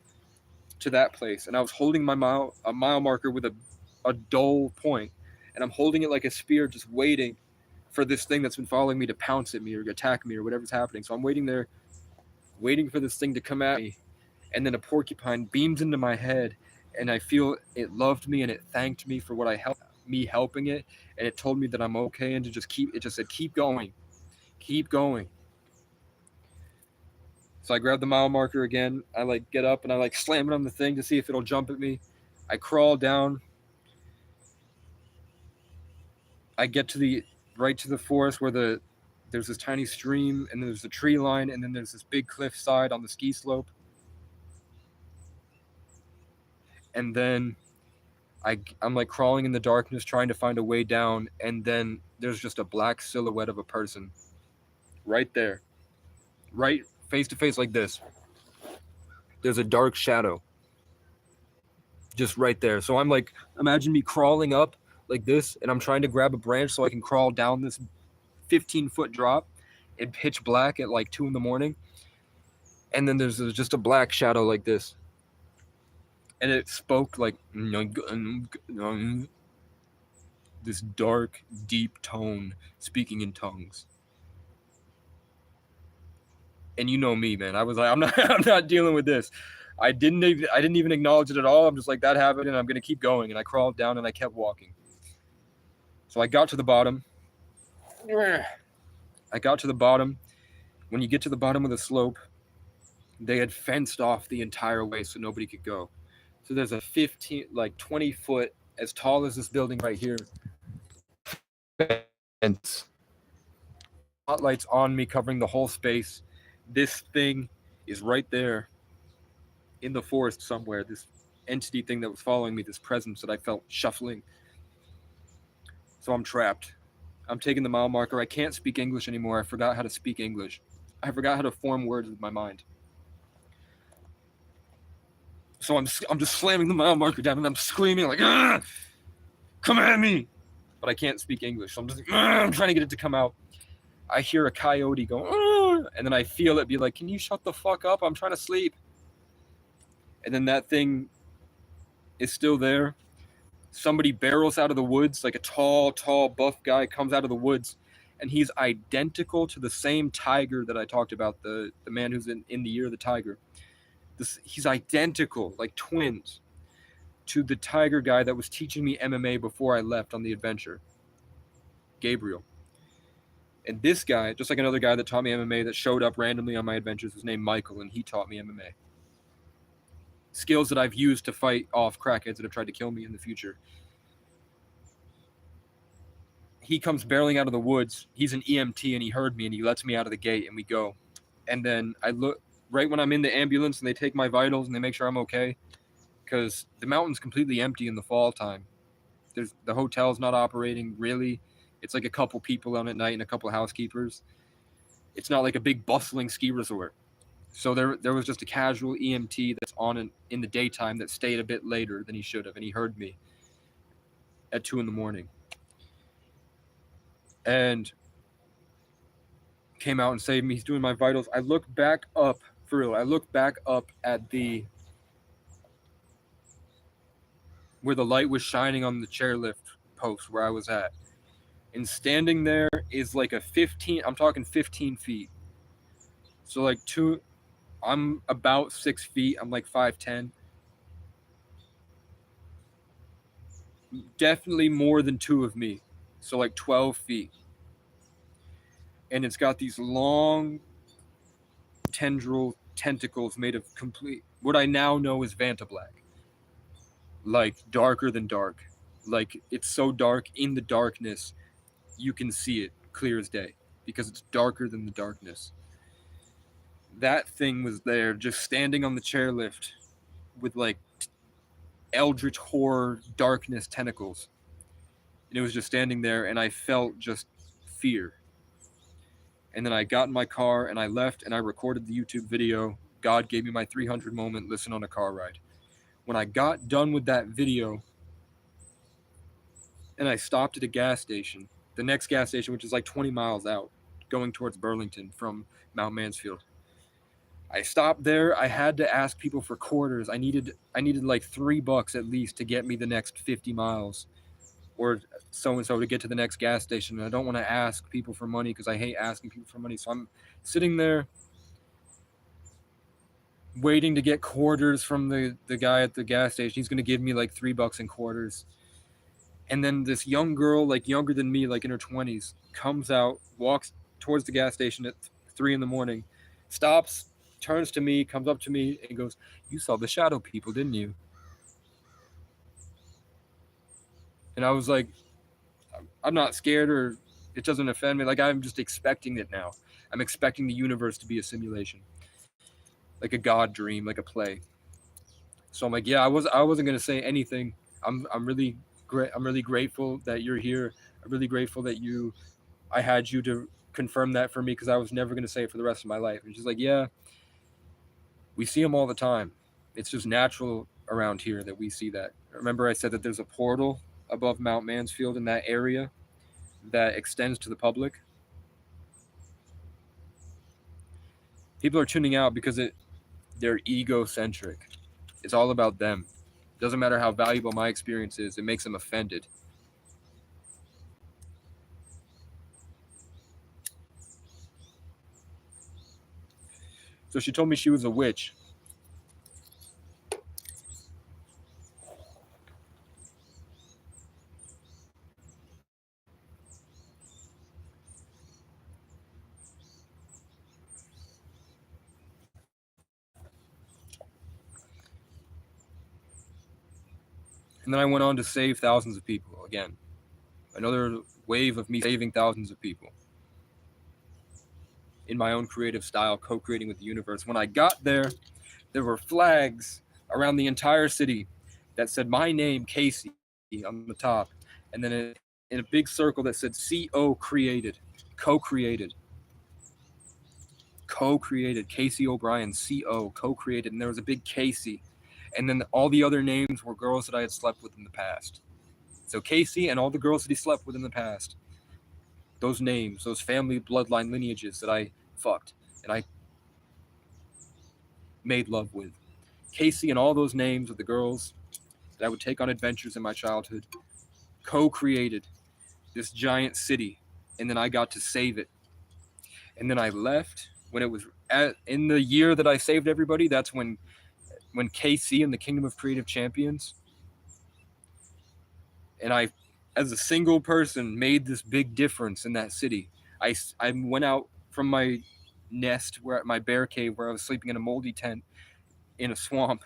to that place, and I was holding a mile marker with a dull point, and I'm holding it like a spear, just waiting for this thing that's been following me to pounce at me or attack me or whatever's happening. So I'm waiting there, waiting for this thing to come at me, and then a porcupine beams into my head, and I feel it loved me and it thanked me for what helping it, and it told me that I'm okay and to just it just said keep going. So I grab the mile marker again. I like get up and I like slam it on the thing to see if it'll jump at me. I crawl down. I get to the forest where there's this tiny stream, and there's a tree line, and then there's this big cliff side on the ski slope. And then I'm like crawling in the darkness trying to find a way down, and then there's just a black silhouette of a person right there. Right face to face like this. There's a dark shadow just right there. So I'm like, imagine me crawling up like this, and I'm trying to grab a branch so I can crawl down this 15-foot drop in pitch black at like 2 a.m. And then there's just a black shadow like this. And it spoke like this dark, deep tone, speaking in tongues. And you know me, man. I was like, I'm not dealing with this. I didn't even acknowledge it at all. I'm just like, that happened, and I'm gonna keep going. And I crawled down and I kept walking. So I got to the bottom. When you get to the bottom of the slope, they had fenced off the entire way so nobody could go. So there's a 20 foot, as tall as this building right here, fence. Spotlights on me covering the whole space. This thing is right there in the forest somewhere. This entity thing that was following me, this presence that I felt shuffling. So I'm trapped. I'm taking the mile marker. I can't speak English anymore. I forgot how to speak English. I forgot how to form words with my mind. So I'm just slamming the mile marker down, and I'm screaming like, come at me. But I can't speak English. So I'm just I'm trying to get it to come out. I hear a coyote go, and then I feel it be like, can you shut the fuck up? I'm trying to sleep. And then that thing is still there. Somebody barrels out of the woods, like a tall, buff guy comes out of the woods, and he's identical to the same tiger that I talked about, the man who's in the Year of the Tiger. He's identical, like twins, to the tiger guy that was teaching me MMA before I left on the adventure, Gabriel. And this guy, just like another guy that taught me MMA that showed up randomly on my adventures, was named Michael, and he taught me MMA. Skills that I've used to fight off crackheads that have tried to kill me in the future. He comes barreling out of the woods. He's an EMT, and he heard me, and he lets me out of the gate, and we go. And then I look, right when I'm in the ambulance, and they take my vitals, and they make sure I'm okay, because the mountain's completely empty in the fall time. The hotel's not operating, really. It's like a couple people on at night and a couple housekeepers. It's not like a big bustling ski resort. So there was just a casual EMT that's on in the daytime that stayed a bit later than he should have, and he heard me at 2 a.m. and came out and saved me. He's doing my vitals. I look back up, for real. I look back up at where the light was shining on the chairlift post where I was at. And standing there is like I'm talking 15 feet. So like I'm about 6 feet. I'm like 5'10". Definitely more than 2 of me. So like 12 feet. And it's got these long tentacles made of what I now know is Vanta Black. Like darker than dark. Like it's so dark in the darkness, you can see it clear as day because it's darker than the darkness. that thing was there, just standing on the chairlift with like eldritch horror darkness tentacles, and it was just standing there, and I felt just fear. And then I got in my car and I left and I recorded the YouTube video. God gave me my 300 moment listen on a car ride. When I got done with that video and I stopped at a gas station, the next gas station, which is like 20 miles out, going towards Burlington from Mount Mansfield. I stopped there. I had to ask people for quarters. I needed like $3 at least to get me the next 50 miles or so and so to get to the next gas station. And I don't want to ask people for money because I hate asking people for money. So I'm sitting there waiting to get quarters from the guy at the gas station. He's going to give me like $3 in quarters. And then this young girl, like younger than me, like in her 20s, comes out, walks towards the gas station at 3 in the morning, stops, turns to me, comes up to me, and goes, "You saw the shadow people, didn't you?" And I was like, I'm not scared, or it doesn't offend me. Like, I'm just expecting it now. I'm expecting the universe to be a simulation, like a god dream, like a play. So I'm like, yeah, I wasn't gonna say anything. I'm really great. I'm really grateful that you're here. I'm really grateful that I had you to confirm that for me, because I was never gonna say it for the rest of my life. And she's like, yeah, we see them all the time. It's just natural around here that we see that. Remember, I said that there's a portal above Mount Mansfield in that area that extends to the public. People are tuning out because they're egocentric. It's all about them. It doesn't matter how valuable my experience is, it makes them offended. So she told me she was a witch. And then I went on to save thousands of people again. Another wave of me saving thousands of people in my own creative style, co-creating with the universe. When I got there were flags around the entire city that said my name, Casey, on the top, and then in a big circle that said CO created, co-created, Casey O'Brien, CO, co-created, and there was a big Casey, and then all the other names were girls that I had slept with in the past. So Casey and all the girls that he slept with in the past, those names, those family bloodline lineages that I fucked and I made love with. Casey and all those names of the girls that I would take on adventures in my childhood co-created this giant city, and then I got to save it. And then I left when it was in the year that I saved everybody. That's when KC and the Kingdom of Creative Champions, and I, as a single person, made this big difference in that city. I went out from my nest, where at my bear cave, where I was sleeping in a moldy tent in a swamp,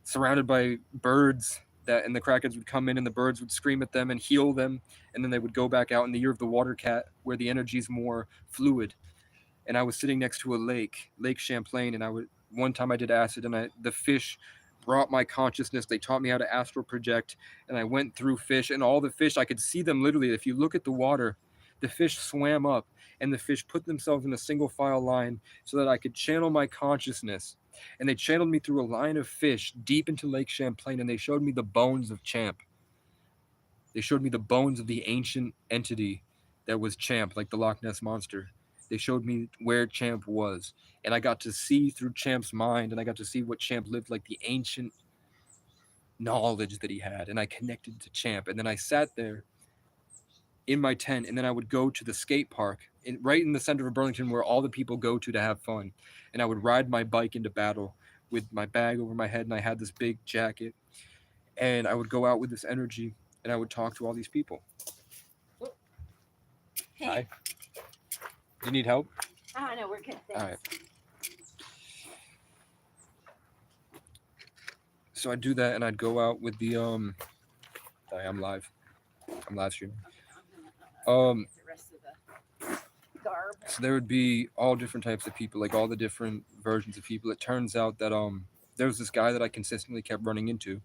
surrounded by birds, and the Krakens would come in and the birds would scream at them and heal them, and then they would go back out in the year of the water cat, where the energy is more fluid. And I was sitting next to a Lake Champlain, and one time I did acid, and the fish brought my consciousness. They taught me how to astral project, and I went through fish, and all the fish, I could see them literally. If you look at the water, the fish swam up, and the fish put themselves in a single file line so that I could channel my consciousness. And they channeled me through a line of fish deep into Lake Champlain, and they showed me the bones of Champ. They showed me the bones of the ancient entity that was Champ, like the Loch Ness Monster. They showed me where Champ was, and I got to see through Champ's mind, and I got to see what Champ lived like, the ancient knowledge that he had, and I connected to Champ. And then I sat there in my tent, and then I would go to the skate park right in the center of Burlington, where all the people go to have fun, and I would ride my bike into battle with my bag over my head, and I had this big jacket, and I would go out with this energy, and I would talk to all these people. Hey. Hi. You need help? Oh, no, we're good. Thanks. All right. So I'd do that, and I'd go out with the Sorry, I'm live streaming. The rest of the... So there would be all different types of people, like all the different versions of people. It turns out that there was this guy that I consistently kept running into,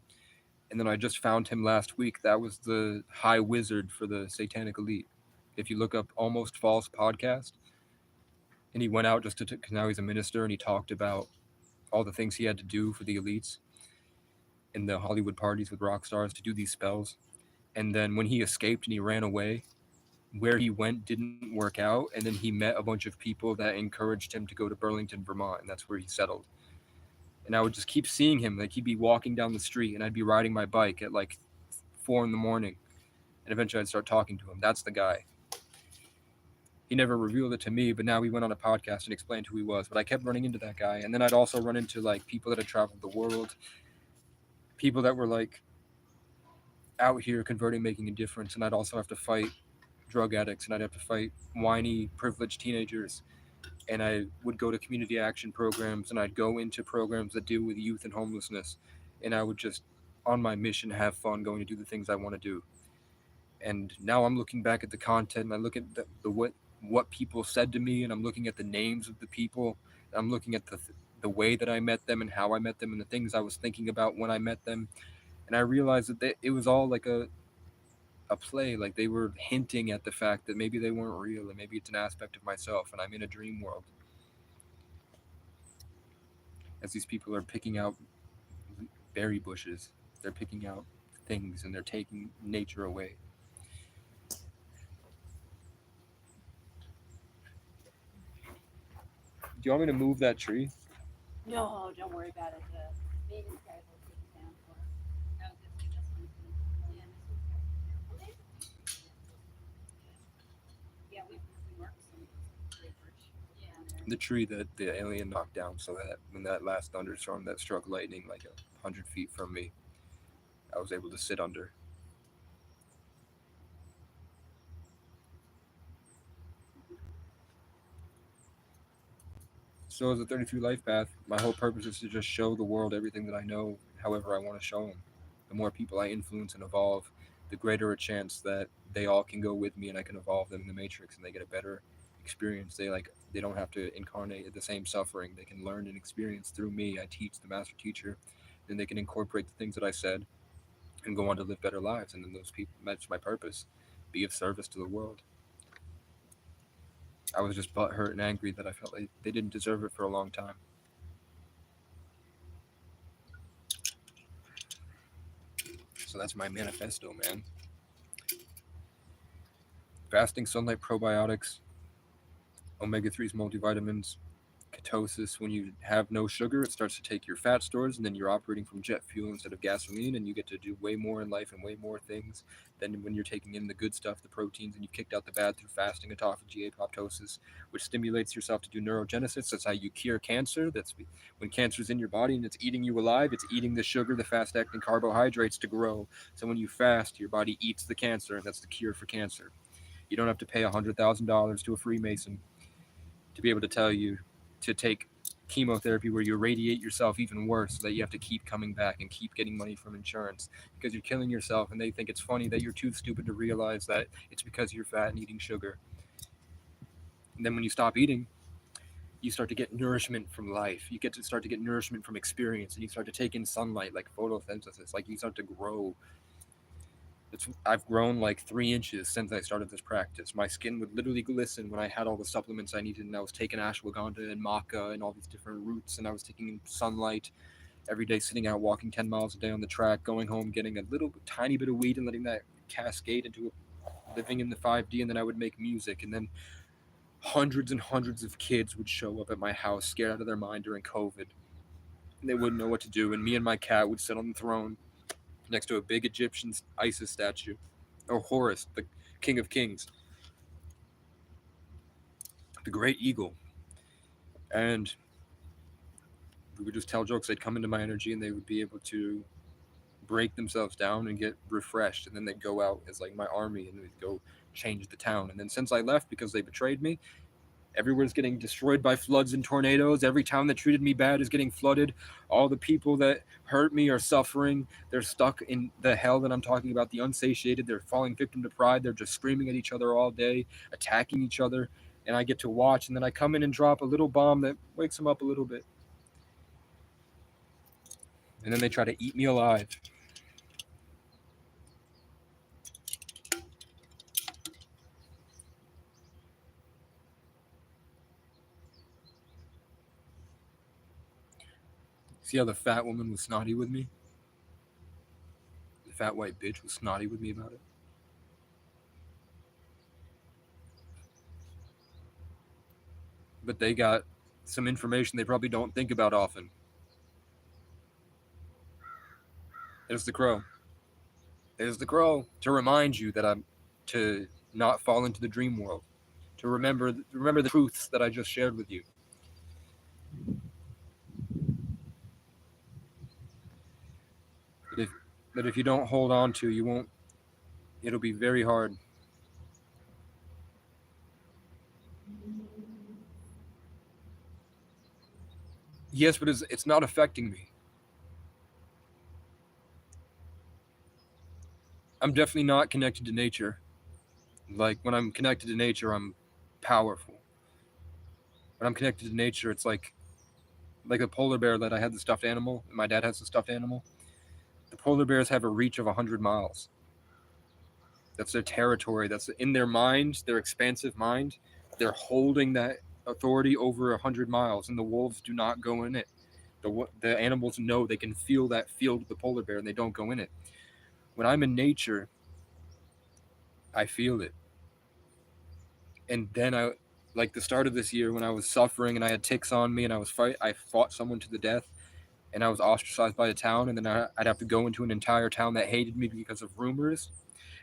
and then I just found him last week. That was the high wizard for the Satanic Elite. If you look up Almost False podcast, and he went out just to, because now he's a minister, and he talked about all the things he had to do for the elites in the Hollywood parties with rock stars to do these spells. And then when he escaped and he ran away, where he went didn't work out, and then he met a bunch of people that encouraged him to go to Burlington, Vermont, and that's where he settled. And I would just keep seeing him. Like, he'd be walking down the street, and I'd be riding my bike at like 4 in the morning, and eventually I'd start talking to him. That's the guy. He never revealed it to me, but now we went on a podcast and explained who he was. But I kept running into that guy, and then I'd also run into like people that had traveled the world, people that were like out here converting, making a difference, and I'd also have to fight drug addicts, and I'd have to fight whiny, privileged teenagers. And I would go to community action programs, and I'd go into programs that deal with youth and homelessness, and I would just, on my mission, have fun going to do the things I want to do. And now I'm looking back at the content, and I look at the what people said to me, and I'm looking at the names of the people, and I'm looking at the way that I met them and how I met them and the things I was thinking about when I met them, and I realized that it was all like a play. Like, they were hinting at the fact that maybe they weren't real, and maybe it's an aspect of myself, and I'm in a dream world. As these people are picking out berry bushes, they're picking out things, and they're taking nature away. Do you want me to move that tree? No, don't worry about it. The maintenance guys will take it down for us. Yeah, we marked some papers down there. The tree that the alien knocked down, so that when that last thunderstorm that struck lightning like 100 feet from me, I was able to sit under. So as a 33 life path, my whole purpose is to just show the world everything that I know, however I want to show them. The more people I influence and evolve, the greater a chance that they all can go with me, and I can evolve them in the matrix, and they get a better experience. They don't have to incarnate the same suffering. They can learn and experience through me. I teach, the master teacher, then they can incorporate the things that I said and go on to live better lives. And then those people, that's my purpose, be of service to the world. I was just butthurt and angry that I felt like they didn't deserve it for a long time. So that's my manifesto, man. Fasting, sunlight, probiotics, omega 3s, multivitamins, ketosis. When you have no sugar, it starts to take your fat stores, and then you're operating from jet fuel instead of gasoline, and you get to do way more in life and way more things than when you're taking in the good stuff, the proteins, and you've kicked out the bad through fasting, autophagy, apoptosis, which stimulates yourself to do neurogenesis. That's how you cure cancer. That's when cancer's in your body and it's eating you alive, it's eating the sugar, the fast-acting carbohydrates to grow. So when you fast, your body eats the cancer, and that's the cure for cancer. You don't have to pay $100,000 to a Freemason to be able to tell you to take chemotherapy where you irradiate yourself even worse, so that you have to keep coming back and keep getting money from insurance because you're killing yourself, and they think it's funny that you're too stupid to realize that it's because you're fat and eating sugar. And then when you stop eating, you start to get nourishment from life. You get to start to get nourishment from experience, and you start to take in sunlight, like photosynthesis. Like, you start to grow. I've grown like 3 inches since I started this practice. My skin would literally glisten when I had all the supplements I needed, and I was taking ashwagandha and maca and all these different roots, and I was taking in sunlight every day, sitting out, walking 10 miles a day on the track, going home, getting a little tiny bit of weed and letting that cascade into living in the 5D, and then I would make music, and then hundreds and hundreds of kids would show up at my house scared out of their mind during COVID, and they wouldn't know what to do, and me and my cat would sit on the throne next to a big Egyptian Isis statue, or Horus, the king of kings, the great eagle. And we would just tell jokes. They'd come into my energy, and they would be able to break themselves down and get refreshed, and then they'd go out as like my army, and they'd go change the town. And then since I left because they betrayed me, everywhere's getting destroyed by floods and tornadoes. Every town that treated me bad is getting flooded. All the people that hurt me are suffering. They're stuck in the hell that I'm talking about, the unsatiated. They're falling victim to pride. They're just screaming at each other all day, attacking each other. and I get to watch, and then I come in and drop a little bomb that wakes them up a little bit. And then they try to eat me alive. See how the fat woman was snotty with me? The fat white bitch was snotty with me about it. But they got some information they probably don't think about often. There's the crow. There's the crow to remind you that I'm to not fall into the dream world. To remember the truths that I just shared with you. That if you don't hold on to, you won't. It'll be very hard. Yes, but it's not affecting me. I'm definitely not connected to nature. Like when I'm connected to nature, I'm powerful. When I'm connected to nature, it's like a polar bear that I had the stuffed animal. And my dad has the stuffed animal. The polar bears have a reach of 100 miles. That's their territory. That's in their mind, their expansive mind. They're holding that authority over 100 miles, and the wolves do not go in it. The animals know they can feel that field of the polar bear, and they don't go in it. When I'm in nature, I feel it. And then like the start of this year when I was suffering and I had ticks on me and I fought someone to the death, and I was ostracized by a town, and then I'd have to go into an entire town that hated me because of rumors.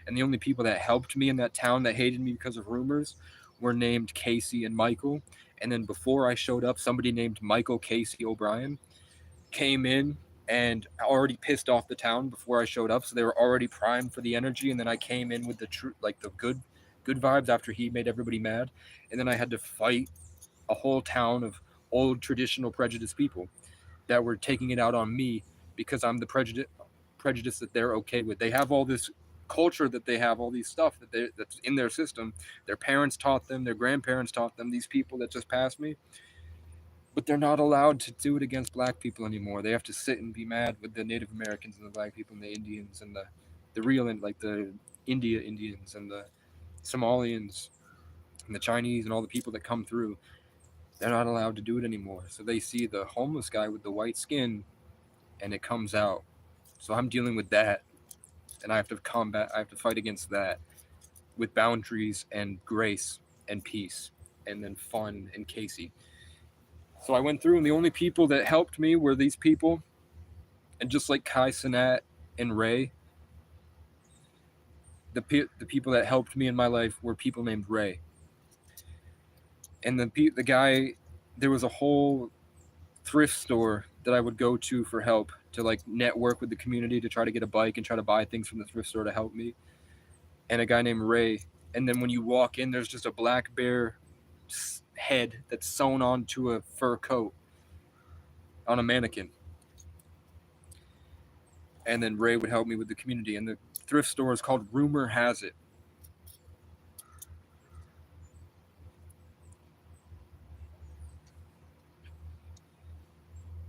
And the only people that helped me in that town that hated me because of rumors were named Casey and Michael. And then before I showed up, somebody named Michael Casey O'Brien came in and already pissed off the town before I showed up. So they were already primed for the energy. And then I came in with the good vibes after he made everybody mad. And then I had to fight a whole town of old traditional prejudiced people that were taking it out on me because I'm the prejudice that they're okay with. They have all this culture that they have, all these stuff that's in their system. Their parents taught them, their grandparents taught them, these people that just passed me. But they're not allowed to do it against black people anymore. They have to sit and be mad with the Native Americans and the black people and the Indians and the real, like the India Indians and the Somalians and the Chinese and all the people that come through. They're not allowed to do it anymore. So they see the homeless guy with the white skin and it comes out. So I'm dealing with that. And I have to fight against that with boundaries and grace and peace and then fun and Casey. So I went through, and the only people that helped me were these people. And just like Kai Cenat and Ray, the people that helped me in my life were people named Ray. And the guy, there was a whole thrift store that I would go to for help, to like network with the community, to try to get a bike and try to buy things from the thrift store to help me. And a guy named Ray. And then when you walk in, there's just a black bear head that's sewn onto a fur coat on a mannequin. And then Ray would help me with the community. And the thrift store is called Rumor Has It.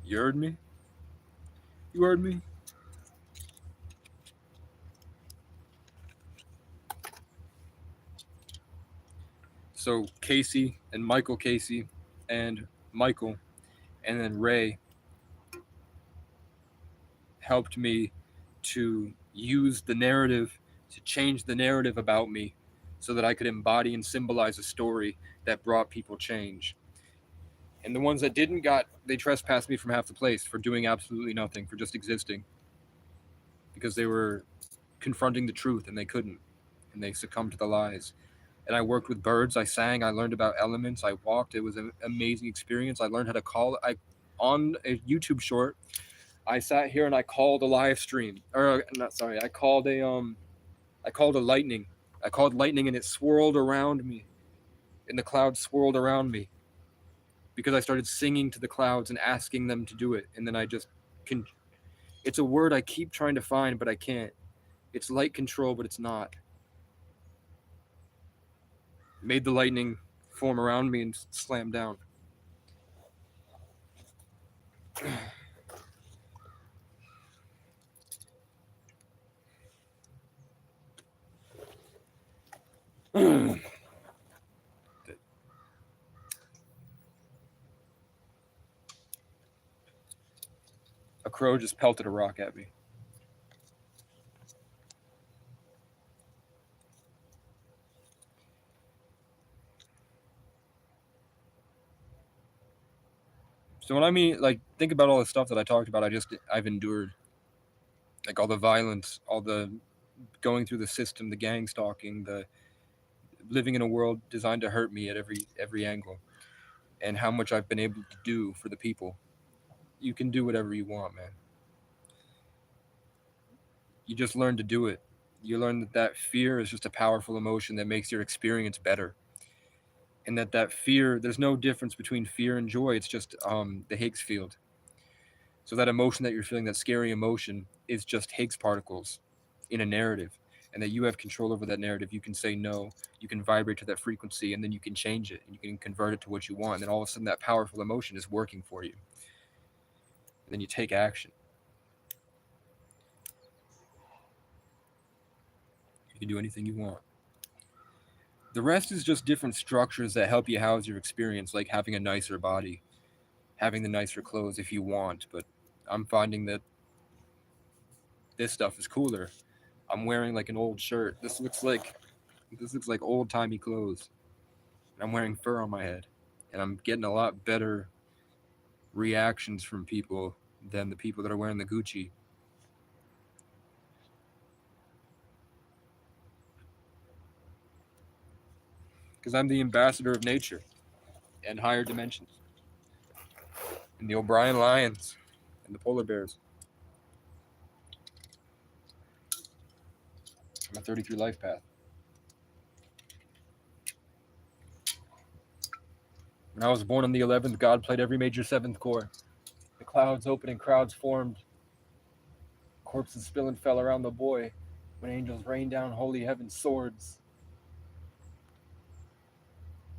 You heard me? You heard me? So Casey and Michael Casey and Michael and then Ray helped me to use the narrative, to change the narrative about me so that I could embody and symbolize a story that brought people change. And the ones that didn't they trespassed me from half the place for doing absolutely nothing, for just existing. Because they were confronting the truth and they couldn't. And they succumbed to the lies. And I worked with birds. I sang. I learned about elements. I walked. It was an amazing experience. I learned how to call. On a YouTube short, I sat here and I called a live stream. Or not sorry. I called a lightning. I called lightning and it swirled around me. And the clouds swirled around me. Because I started singing to the clouds and asking them to do it. And then I just it's a word I keep trying to find, but I can't. It's light control, but it's not. Made the lightning form around me and slam down. A crow just pelted a rock at me. So when I mean, like, think about all the stuff that I talked about, I've endured. Like all the violence, all the going through the system, the gang stalking, the living in a world designed to hurt me at every angle, and how much I've been able to do for the people. You can do whatever you want, man. You just learn to do it. You learn that fear is just a powerful emotion that makes your experience better. And that fear, there's no difference between fear and joy. It's just the Higgs field. So that emotion that you're feeling, that scary emotion, is just Higgs particles in a narrative, and that you have control over that narrative. You can say no, you can vibrate to that frequency, and then you can change it, and you can convert it to what you want. And then all of a sudden, that powerful emotion is working for you. And then you take action. You can do anything you want. The rest is just different structures that help you house your experience, like having a nicer body, having the nicer clothes if you want. But I'm finding that this stuff is cooler. I'm wearing like an old shirt. This looks like old-timey clothes. And I'm wearing fur on my head. And I'm getting a lot better reactions from people than the people that are wearing the Gucci. Because I'm the ambassador of nature and higher dimensions. And the O'Brien lions and the polar bears. I'm a 33 life path. When I was born on the 11th, God played every major 7th chord. The clouds opened and crowds formed. Corpses spilling fell around the boy when angels rained down holy heaven's swords.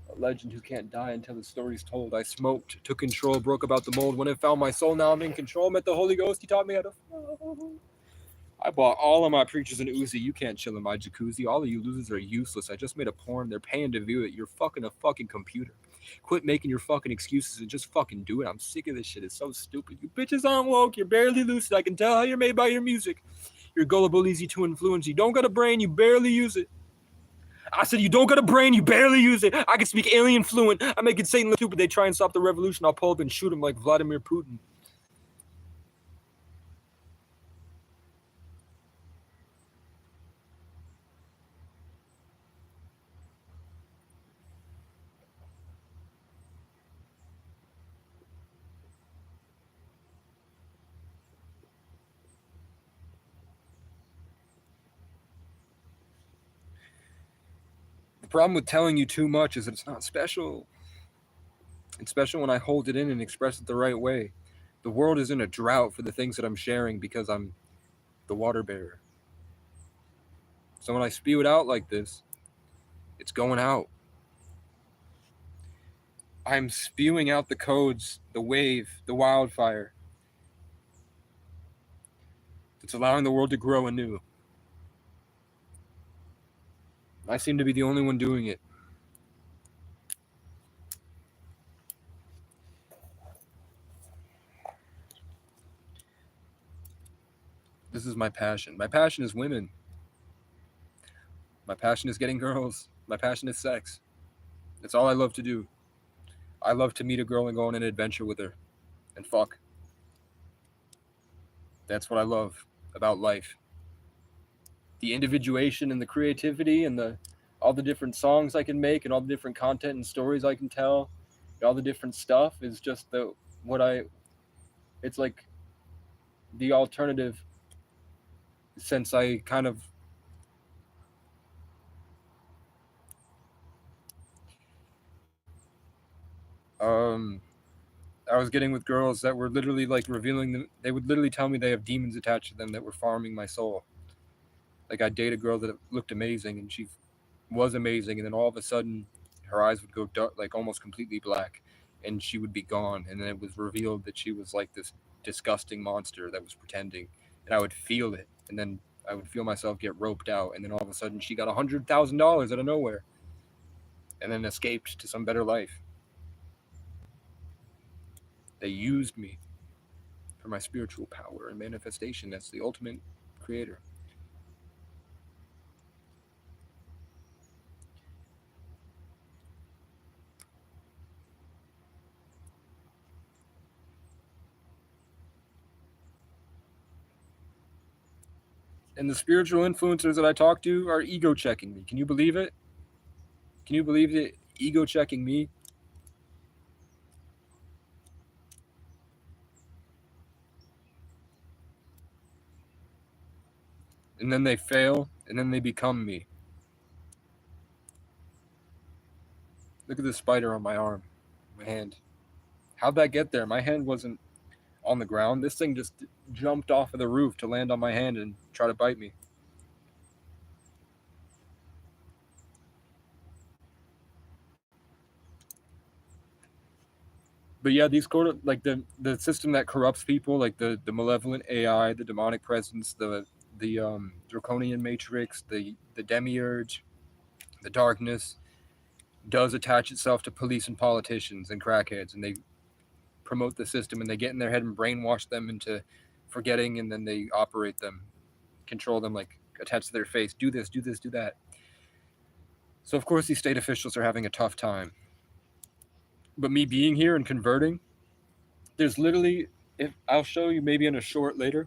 A legend who can't die until the story's told. I smoked, took control, broke about the mold. When it found my soul, now I'm in control. Met the Holy Ghost, he taught me how to flow. I bought all of my preachers an Uzi. You can't chill in my jacuzzi. All of you losers are useless. I just made a porn. They're paying to view it. You're fucking a fucking computer. Quit making your fucking excuses and just fucking do it. I'm sick of this shit. It's so stupid. You bitches aren't woke. You're barely lucid. I can tell how you're made by your music. You're gullible, easy to influence. You don't got a brain. You barely use it. I said you don't got a brain. You barely use it. I can speak alien fluent. I make it Satan look stupid. They try and stop the revolution. I'll pull up and shoot him like Vladimir Putin. The problem with telling you too much is that it's not special. It's special when I hold it in and express it the right way. The world is in a drought for the things that I'm sharing because I'm the water bearer. So when I spew it out like this, it's going out. I'm spewing out the codes, the wave, the wildfire. It's allowing the world to grow anew. I seem to be the only one doing it. This is my passion. My passion is women. My passion is getting girls. My passion is sex. It's all I love to do. I love to meet a girl and go on an adventure with her and fuck. That's what I love about life. The individuation and the creativity and all the different songs I can make and all the different content and stories I can tell, all the different stuff is just it's like the alternative, since I kind of I was getting with girls that were literally like revealing them. They would literally tell me they have demons attached to them that were farming my soul. Like I'd date a girl that looked amazing and she was amazing, and then all of a sudden her eyes would go dark, like almost completely black, and she would be gone. And then it was revealed that she was like this disgusting monster that was pretending, and I would feel it, and then I would feel myself get roped out, and then all of a sudden she got $100,000 out of nowhere, and then escaped to some better life. They used me for my spiritual power and manifestation as the ultimate creator. And the spiritual influencers that I talk to are ego checking me. Can you believe it? Can you believe it? Ego checking me? And then they fail, and then they become me. Look at the spider on my arm, my hand. How'd that get there? My hand wasn't on the ground. This thing just jumped off of the roof to land on my hand and try to bite me. But yeah, these like the system that corrupts people, like the malevolent AI, the demonic presence, the draconian matrix, the demiurge, the darkness, does attach itself to police and politicians and crackheads, and they promote the system, and they get in their head and brainwash them into forgetting, and then they operate them, control them, like attached to their face. Do this, do this, do that. So of course these state officials are having a tough time. But me being here and converting, there's literally, if I'll show you maybe in a short later,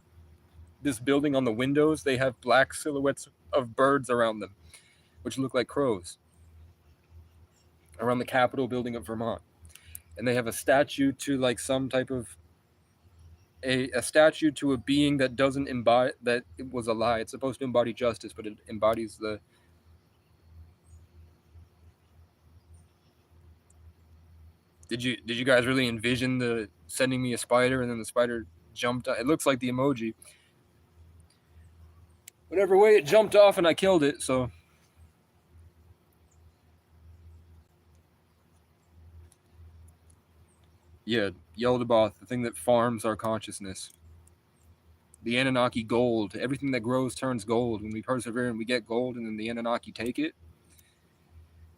this building on the windows, they have black silhouettes of birds around them, which look like crows, around the Capitol building of Vermont. And they have a statue to like some type of a statue to a being that doesn't embody, that it was a lie. It's supposed to embody justice, but it embodies the Did you guys really envision the sending me a spider and then the spider jumped? It looks like the emoji. Whatever way, it jumped off and I killed it. So yeah, Yaldabaoth, the thing that farms our consciousness. The Anunnaki gold. Everything that grows turns gold. When we persevere and we get gold, and then the Anunnaki take it.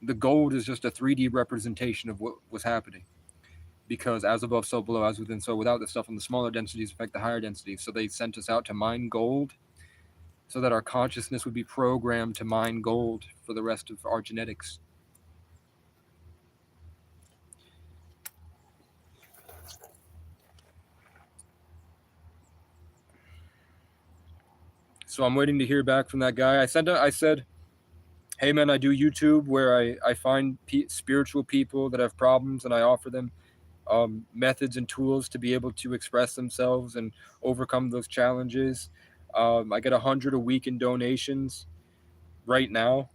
The gold is just a 3D representation of what was happening. Because as above, so below, as within, so without, the stuff on the smaller densities affect the higher densities. So they sent us out to mine gold so that our consciousness would be programmed to mine gold for the rest of our genetics. So I'm waiting to hear back from that guy. I said, hey man, I do YouTube where I find spiritual people that have problems, and I offer them methods and tools to be able to express themselves and overcome those challenges. I get 100 a week in donations right now,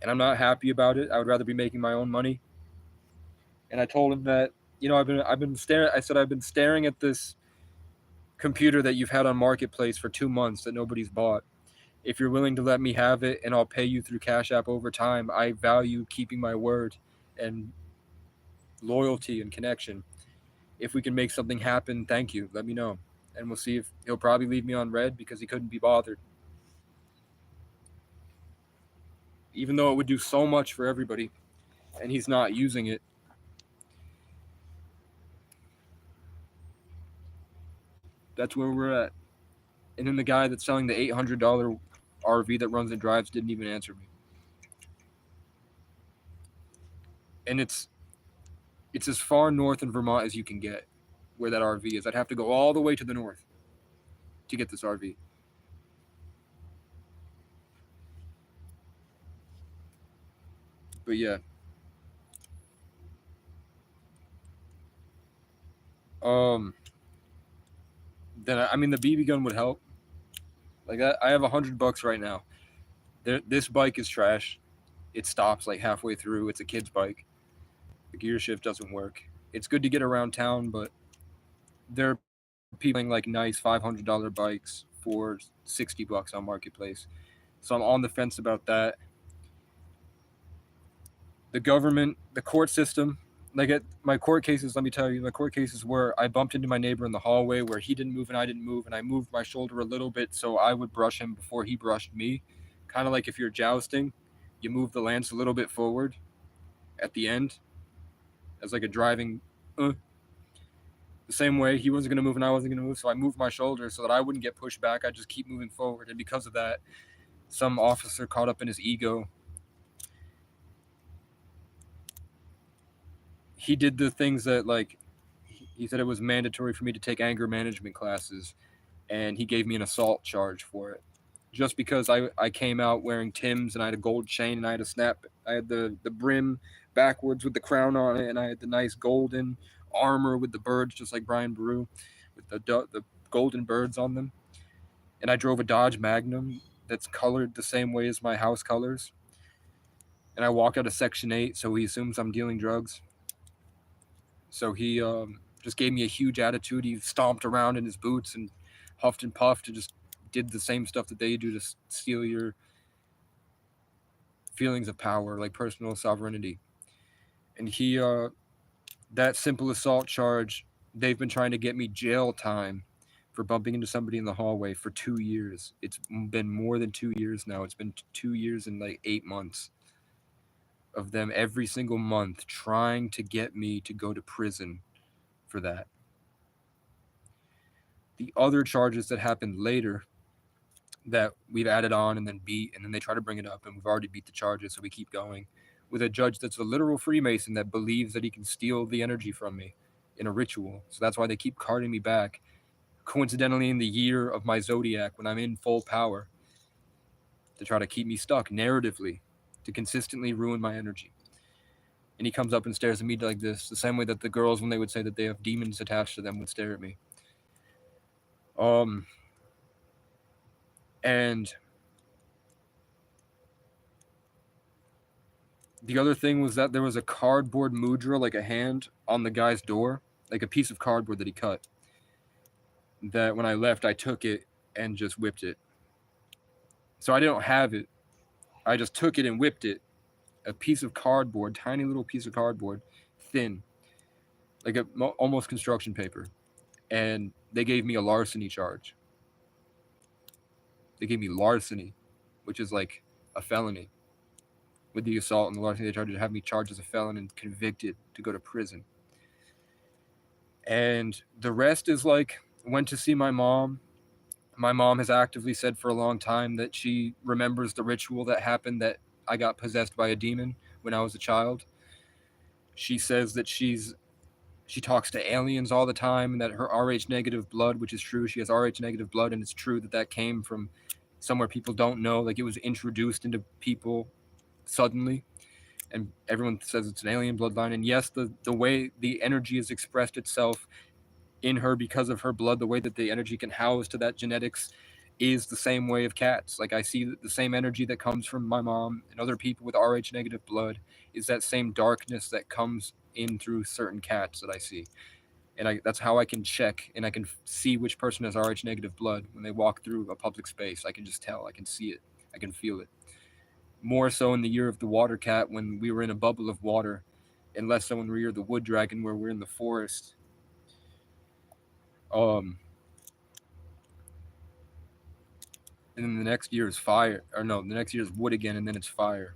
and I'm not happy about it. I would rather be making my own money. And I told him that, I've been staring. I said, I've been staring at this computer that you've had on Marketplace for 2 months that nobody's bought. If you're willing to let me have it and I'll pay you through Cash App over time, I value keeping my word and loyalty and connection. If we can make something happen, thank you. Let me know. And we'll see if he'll probably leave me on red because he couldn't be bothered. Even though it would do so much for everybody, and he's not using it. That's where we're at. And then the guy that's selling the $800 RV that runs and drives didn't even answer me. And it's as far north in Vermont as you can get, where that RV is. I'd have to go all the way to the north to get this RV. But yeah. Then the BB gun would help. Like I have $100 right now. This bike is trash. It stops like halfway through. It's a kid's bike. The gear shift doesn't work. It's good to get around town, but there are people buying like nice $500 bikes for $60 on Marketplace. So I'm on the fence about that. the government, the court system, like at my court cases, let me tell you, my court cases where I bumped into my neighbor in the hallway where he didn't move and I didn't move, and I moved my shoulder a little bit so I would brush him before he brushed me. Kind of like if you're jousting, you move the lance a little bit forward at the end as like a driving. The same way, he wasn't going to move and I wasn't going to move, so I moved my shoulder so that I wouldn't get pushed back. I just keep moving forward, and because of that, some officer caught up in his ego, he did the things that, like, he said it was mandatory for me to take anger management classes, and he gave me an assault charge for it. Just because I came out wearing Tim's and I had a gold chain and I had a snap, I had the brim backwards with the crown on it, and I had the nice golden armor with the birds, just like Brian Boru, with the golden birds on them. And I drove a Dodge Magnum that's colored the same way as my house colors. And I walked out of Section 8, so he assumes I'm dealing drugs. So he just gave me a huge attitude. He stomped around in his boots and huffed and puffed and just did the same stuff that they do to steal your feelings of power, like personal sovereignty. And he, that simple assault charge, they've been trying to get me jail time for bumping into somebody in the hallway for 2 years. It's been more than 2 years now. It's been 2 years and like 8 months of them every single month trying to get me to go to prison for that. The other charges that happened later that we've added on and then beat, and then they try to bring it up, and we've already beat the charges, so we keep going with a judge that's a literal Freemason that believes that he can steal the energy from me in a ritual. So that's why they keep carting me back, coincidentally in the year of my zodiac when I'm in full power, to try to keep me stuck narratively, to consistently ruin my energy. And he comes up and stares at me like this, the same way that the girls, when they would say that they have demons attached to them, would stare at me. And the other thing was that there was a cardboard mudra, like a hand, on the guy's door, like a piece of cardboard that he cut. That when I left, I took it and just whipped it. So I didn't have it. I just took it and whipped it. A piece of cardboard, tiny little piece of cardboard, thin, like almost construction paper. And they gave me a larceny charge. They gave me larceny, which is like a felony. With the assault and the larceny, they tried to have me charged as a felon and convicted to go to prison. And the rest is like, went to see my mom. My mom has actively said for a long time that she remembers the ritual that happened, that I got possessed by a demon when I was a child. She says that she talks to aliens all the time, and that her Rh negative blood, which is true, she has Rh negative blood, and it's true that came from somewhere people don't know, like it was introduced into people suddenly, and everyone says it's an alien bloodline. And yes, the way the energy has expressed itself in her because of her blood, the way that the energy can house to that genetics is the same way of cats. Like I see the same energy that comes from my mom and other people with Rh negative blood is that same darkness that comes in through certain cats that I see. And that's how I can check, and I can see which person has Rh negative blood when they walk through a public space. I can just tell, I can see it, I can feel it. More so in the year of the water cat, when we were in a bubble of water, and less so when we were the wood dragon, where we're in the forest. And then the next year is fire, or no, the next year is wood again, and then it's fire.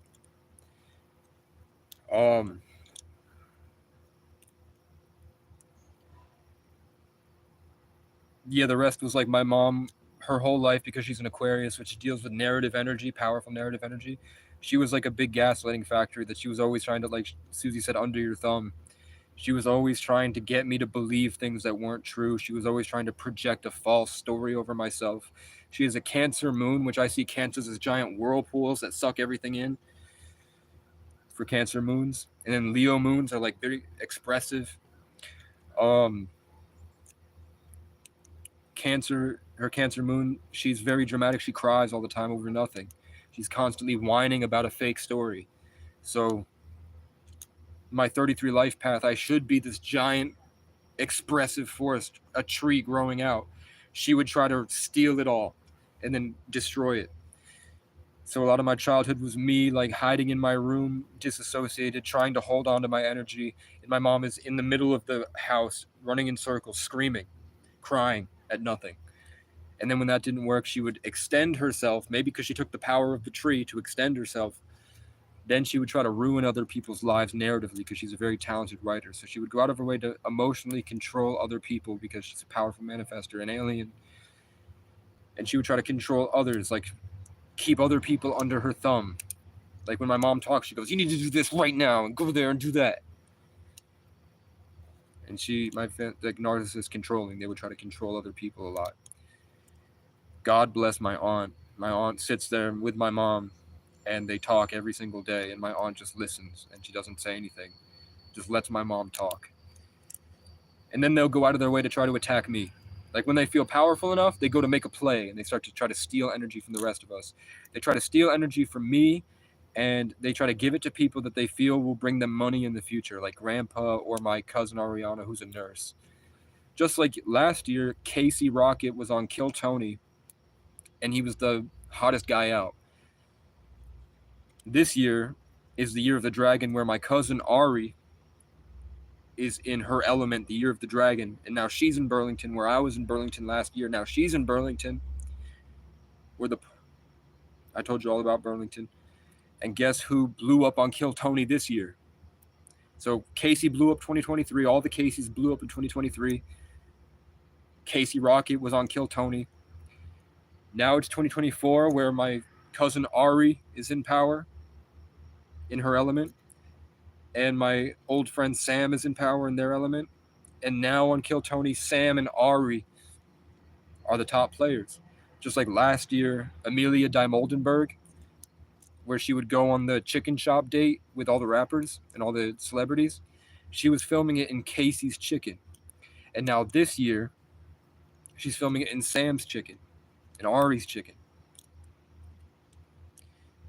Yeah, the rest was like my mom, her whole life, because she's an Aquarius, which deals with narrative energy, powerful narrative energy. She was like a big gaslighting factory that she was always trying to, like Susie said, under your thumb. She was always trying to get me to believe things that weren't true. She was always trying to project a false story over myself. She is a Cancer moon, which I see cancers as giant whirlpools that suck everything in for Cancer moons. And then Leo moons are like very expressive. Cancer, her Cancer moon, she's very dramatic. She cries all the time over nothing. She's constantly whining about a fake story. So my 33 life path, I should be this giant expressive forest, a tree growing out. She would try to steal it all and then destroy it. So a lot of my childhood was me like hiding in my room, disassociated, trying to hold on to my energy. And my mom is in the middle of the house, running in circles, screaming, crying at nothing. And then when that didn't work, she would extend herself, maybe because she took the power of the tree to extend herself. Then she would try to ruin other people's lives narratively because she's a very talented writer. So she would go out of her way to emotionally control other people because she's a powerful manifester, an alien. And she would try to control others, like keep other people under her thumb. Like when my mom talks, she goes, "You need to do this right now and go there and do that." And like narcissist controlling, they would try to control other people a lot. God bless my aunt. My aunt sits there with my mom and they talk every single day, and my aunt just listens and she doesn't say anything, just lets my mom talk. And then they'll go out of their way to try to attack me. Like when they feel powerful enough, they go to make a play and they start to try to steal energy from the rest of us. They try to steal energy from me and they try to give it to people that they feel will bring them money in the future, like grandpa or my cousin Ariana, who's a nurse. Just like last year, Casey Rocket was on Kill Tony and he was the hottest guy out. This year is the year of the dragon where my cousin Ari is in her element, the year of the dragon, and now she's in Burlington where I was in Burlington last year. Now she's in Burlington where I told you all about Burlington. And guess who blew up on Kill Tony this year? So Casey blew up 2023. All the Caseys blew up in 2023. Casey Rocket was on Kill Tony. Now it's 2024 where my cousin Ari is in power, in her element. And my old friend Sam is in power in their element. And now on Kill Tony, Sam and Ari are the top players. Just like last year, Amelia Dimoldenberg, where she would go on the chicken shop date with all the rappers and all the celebrities. She was filming it in Casey's Chicken. And now this year, she's filming it in Sam's Chicken and Ari's Chicken.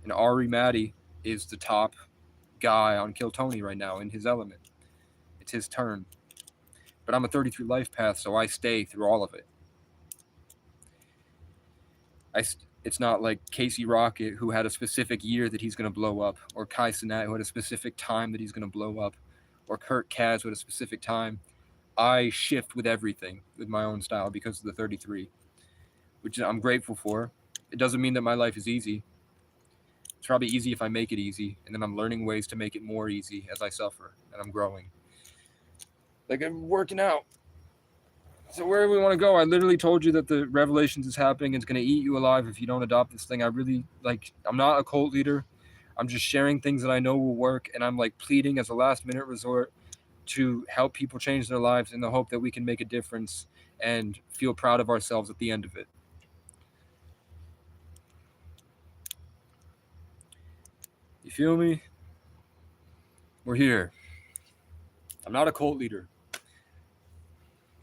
And Ari Maddie is the top guy on Kill Tony right now in his element. It's his turn. But I'm a 33 life path, so I stay through all of it. It's not like Casey Rocket, who had a specific year that he's going to blow up, or Kai Cenat, who had a specific time that he's going to blow up, or Kurt Kaz, who had a specific time. I shift with everything with my own style because of the 33, which I'm grateful for. It doesn't mean that my life is easy. It's probably easy if I make it easy, and then I'm learning ways to make it more easy as I suffer, and I'm growing. Like I'm working out. So where do we want to go? I literally told you that the Revelations is happening. It's going to eat you alive if you don't adopt this thing. I'm not a cult leader. I'm just sharing things that I know will work, and I'm like pleading as a last minute resort to help people change their lives in the hope that we can make a difference and feel proud of ourselves at the end of it. You feel me? We're here. I'm not a cult leader.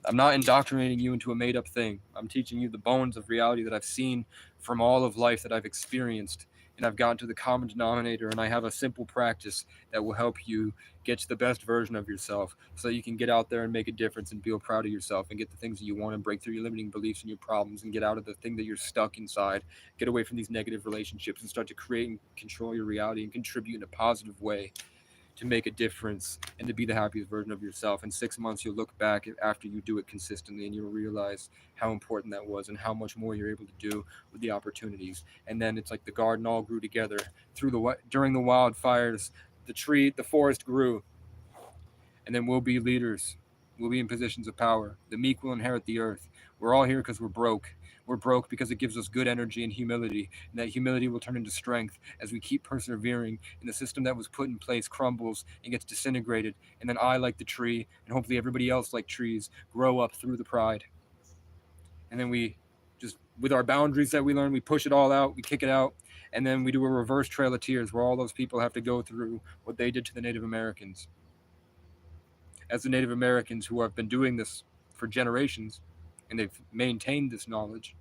I'm not indoctrinating you into a made-up thing. I'm teaching you the bones of reality that I've seen from all of life that I've experienced, and I've gotten to the common denominator, and I have a simple practice that will help you get to the best version of yourself so that you can get out there and make a difference and feel proud of yourself and get the things that you want and break through your limiting beliefs and your problems and get out of the thing that you're stuck inside, get away from these negative relationships and start to create and control your reality and contribute in a positive way to make a difference and to be the happiest version of yourself. In 6 months, you'll look back after you do it consistently and you'll realize how important that was and how much more you're able to do with the opportunities. And then it's like the garden all grew together during the wildfires. The forest grew, and then we'll be leaders. We'll be in positions of power. The meek will inherit the earth. We're all here because we're broke. We're broke because it gives us good energy and humility, and that humility will turn into strength as we keep persevering, and the system that was put in place crumbles and gets disintegrated, and then I, like the tree, and hopefully everybody else like trees, grow up through the pride. And then we just, with our boundaries that we learn, we push it all out, we kick it out, and then we do a reverse Trail of Tears where all those people have to go through what they did to the Native Americans. As the Native Americans who have been doing this for generations, and they've maintained this knowledge,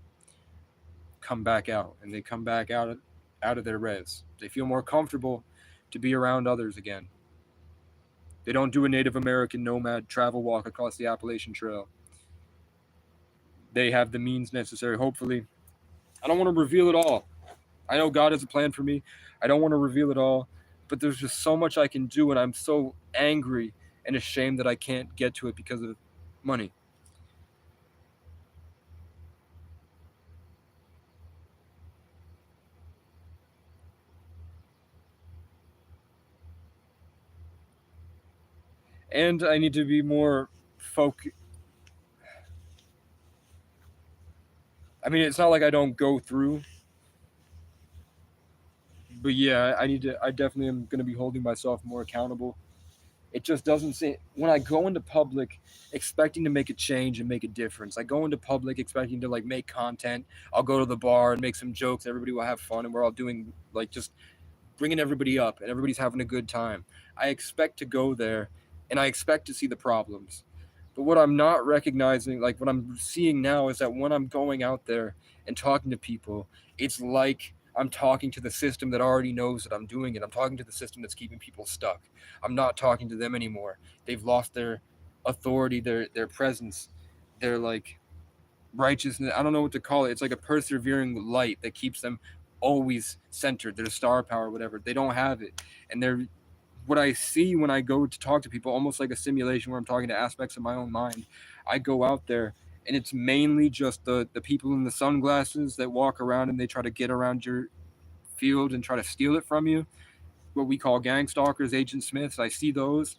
come back out, and they come back out of their res. They feel more comfortable to be around others again. They don't do a Native American nomad travel walk across the Appalachian Trail. They have the means necessary, hopefully. I don't want to reveal it all, I know God has a plan for me. I don't want to reveal it all, but there's just so much I can do, and I'm so angry and ashamed that I can't get to it because of money. And I need to be more I mean, it's not like I don't go through, but yeah, I definitely am going to be holding myself more accountable. It just doesn't seem, when I go into public expecting to make a change and make a difference. I go into public expecting to like make content. I'll go to the bar and make some jokes. Everybody will have fun, and we're all doing like just bringing everybody up, and everybody's having a good time. I expect to go there, and I expect to see the problems. But what I'm not recognizing, like what I'm seeing now, is that when I'm going out there and talking to people, it's like I'm talking to the system that already knows that I'm doing it. I'm talking to the system that's keeping people stuck. I'm not talking to them anymore. They've lost their authority, their presence, their like righteousness. I don't know what to call it. It's like a persevering light that keeps them always centered. Their star power, whatever. They don't have it, and they're what I see when I go to talk to people, almost like a simulation where I'm talking to aspects of my own mind. I go out there, and it's mainly just the people in the sunglasses that walk around and they try to get around your field and try to steal it from you. What we call gang stalkers, Agent Smiths. I see those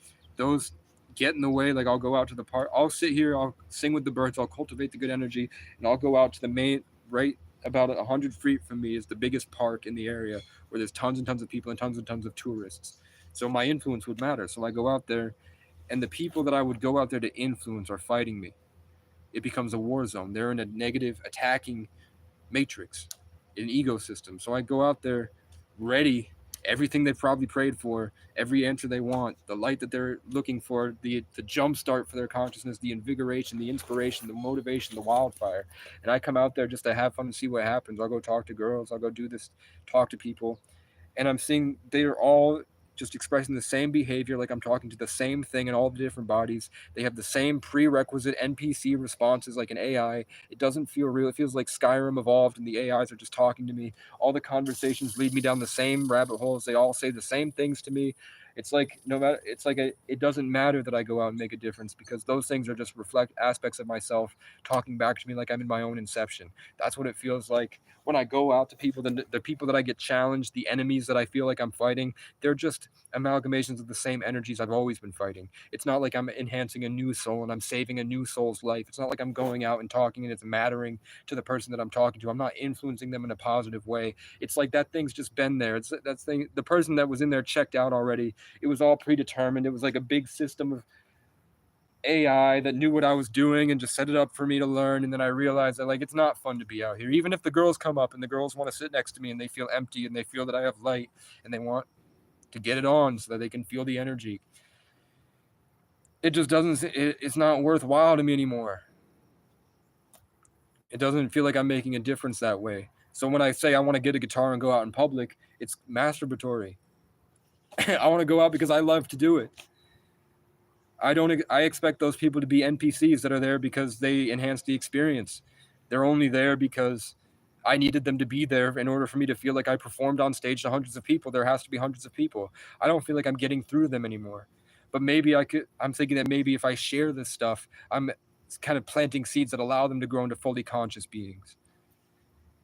get in the way. Like I'll go out to the park. I'll sit here. I'll sing with the birds. I'll cultivate the good energy, and I'll go out to the main right about 100 feet from me is the biggest park in the area where there's tons and tons of people and tons of tourists. So my influence would matter. So I go out there, and the people that I would go out there to influence are fighting me. It becomes a war zone. They're in a negative attacking matrix, an ecosystem. So I go out there ready, everything they've probably prayed for, every answer they want, the light that they're looking for, the jump start for their consciousness, the invigoration, the inspiration, the motivation, the wildfire. And I come out there just to have fun and see what happens. I'll go talk to girls, I'll go do this, talk to people, and I'm seeing they're all just expressing the same behavior, like I'm talking to the same thing in all the different bodies. They have the same prerequisite NPC responses like an AI. It doesn't feel real. It feels like Skyrim evolved and the AIs are just talking to me. All the conversations lead me down the same rabbit holes. They all say the same things to me. It's like no matter it's like it doesn't matter that I go out and make a difference because those things are just reflect aspects of myself talking back to me like I'm in my own inception. That's what it feels like when I go out to people, the people that I get challenged, the enemies that I feel like I'm fighting, they're just amalgamations of the same energies I've always been fighting. It's not like I'm enhancing a new soul and I'm saving a new soul's life. It's not like I'm going out and talking and it's mattering to the person that I'm talking to. I'm not influencing them in a positive way. It's like that thing's just been there. It's that thing. The person that was in there checked out already. It was all predetermined. It was like a big system of AI that knew what I was doing and just set it up for me to learn. And then I realized that like it's not fun to be out here. Even if the girls come up and the girls want to sit next to me and they feel empty and they feel that I have light and they want to get it on so that they can feel the energy. It just doesn't. It's not worthwhile to me anymore. It doesn't feel like I'm making a difference that way. So when I say I want to get a guitar and go out in public, it's masturbatory. I want to go out because I love to do it. I expect those people to be NPCs that are there because they enhance the experience. They're only there because I needed them to be there in order for me to feel like I performed on stage to hundreds of people. There has to be hundreds of people. I don't feel like I'm getting through to them anymore. But maybe I'm thinking that maybe if I share this stuff, I'm kind of planting seeds that allow them to grow into fully conscious beings.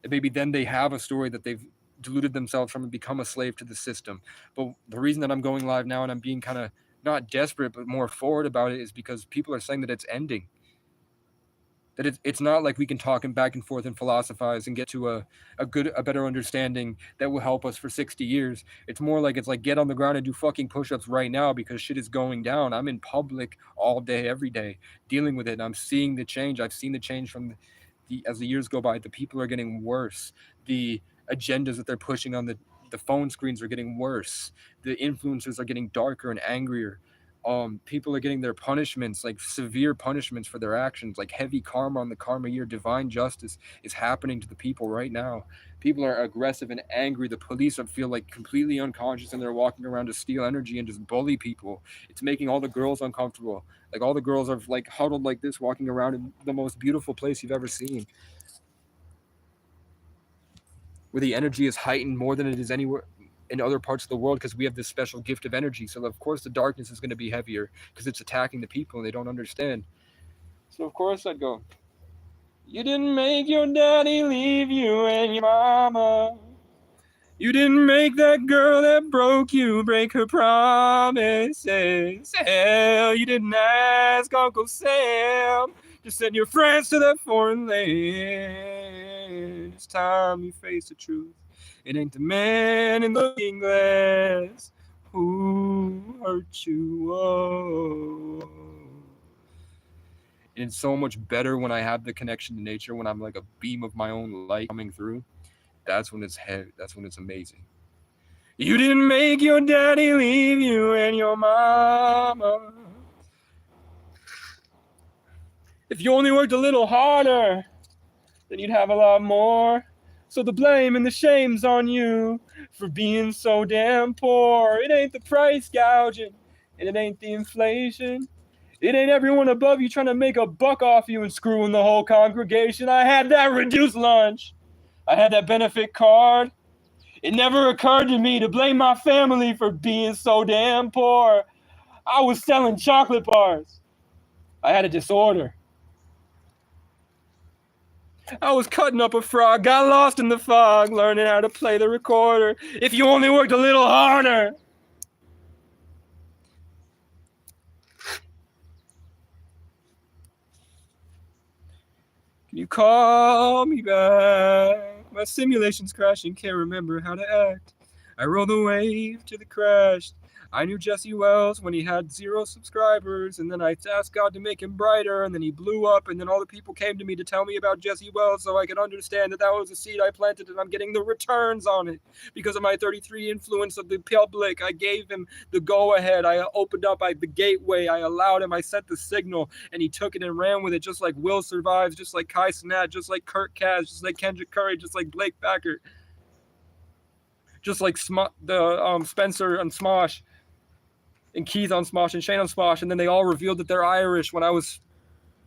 And maybe then they have a story that they've deluded themselves from and become a slave to the system. But the reason that I'm going live now and I'm being kind of not desperate but more forward about it is because people are saying that it's ending. That it's not like we can talk and back and forth and philosophize and get to a better understanding that will help us for 60 years. It's more like it's like get on the ground and do fucking push-ups right now because shit is going down. I'm in public all day, every day, dealing with it. And I'm seeing the change. I've seen the change from as the years go by. The people are getting worse. The agendas that they're pushing on the phone screens are getting worse. The influencers are getting darker and angrier. People are getting their punishments, like severe punishments for their actions, like heavy karma on the karma year. Divine justice is happening to the people right now. People are aggressive and angry. The police feel like completely unconscious and they're walking around to steal energy and just bully people. It's making all the girls uncomfortable. Like all the girls are like huddled like this, walking around in the most beautiful place you've ever seen. where the energy is heightened more than it is anywhere in other parts of the world, because we have this special gift of energy. So of course the darkness is going to be heavier because it's attacking the people and they don't understand. So of course I'd go, you didn't make your daddy leave you and your mama. You didn't make that girl that broke you break her promises. Hell, you didn't ask Uncle Sam to send your friends to that foreign land. It's time you face the truth. It ain't the man in the looking glass who hurt you. Oh. And it's so much better when I have the connection to nature, when I'm like a beam of my own light coming through. That's when it's heavy. That's when it's amazing. You didn't make your daddy leave you and your mama. If you only worked a little harder, then you'd have a lot more. So the blame and the shame's on you for being so damn poor. It ain't the price gouging, and it ain't the inflation. It ain't everyone above you trying to make a buck off you and screwing the whole congregation. I had that reduced lunch. I had that benefit card. It never occurred to me to blame my family for being so damn poor. I was selling chocolate bars. I had a disorder. I was cutting up a frog, got lost in the fog, learning how to play the recorder. If you only worked a little harder. Can you call me back? My simulation's crashing, can't remember how to act. I rode the wave to the crash. I knew Jesse Wells when he had 0 subscribers, and then I asked God to make him brighter, and then he blew up, and then all the people came to me to tell me about Jesse Wells so I could understand that that was a seed I planted, and I'm getting the returns on it. Because of my 33 influence of the public, I gave him the go-ahead. I opened up the gateway. I allowed him. I set the signal, and he took it and ran with it, just like Will Survives, just like Kai Cenat, just like Kurt Kaz, just like Kendrick Curry, just like Blake Backer, just like Spencer and Smosh, and Keith on Smosh and Shane on Smosh, and then they all revealed that they're Irish when I was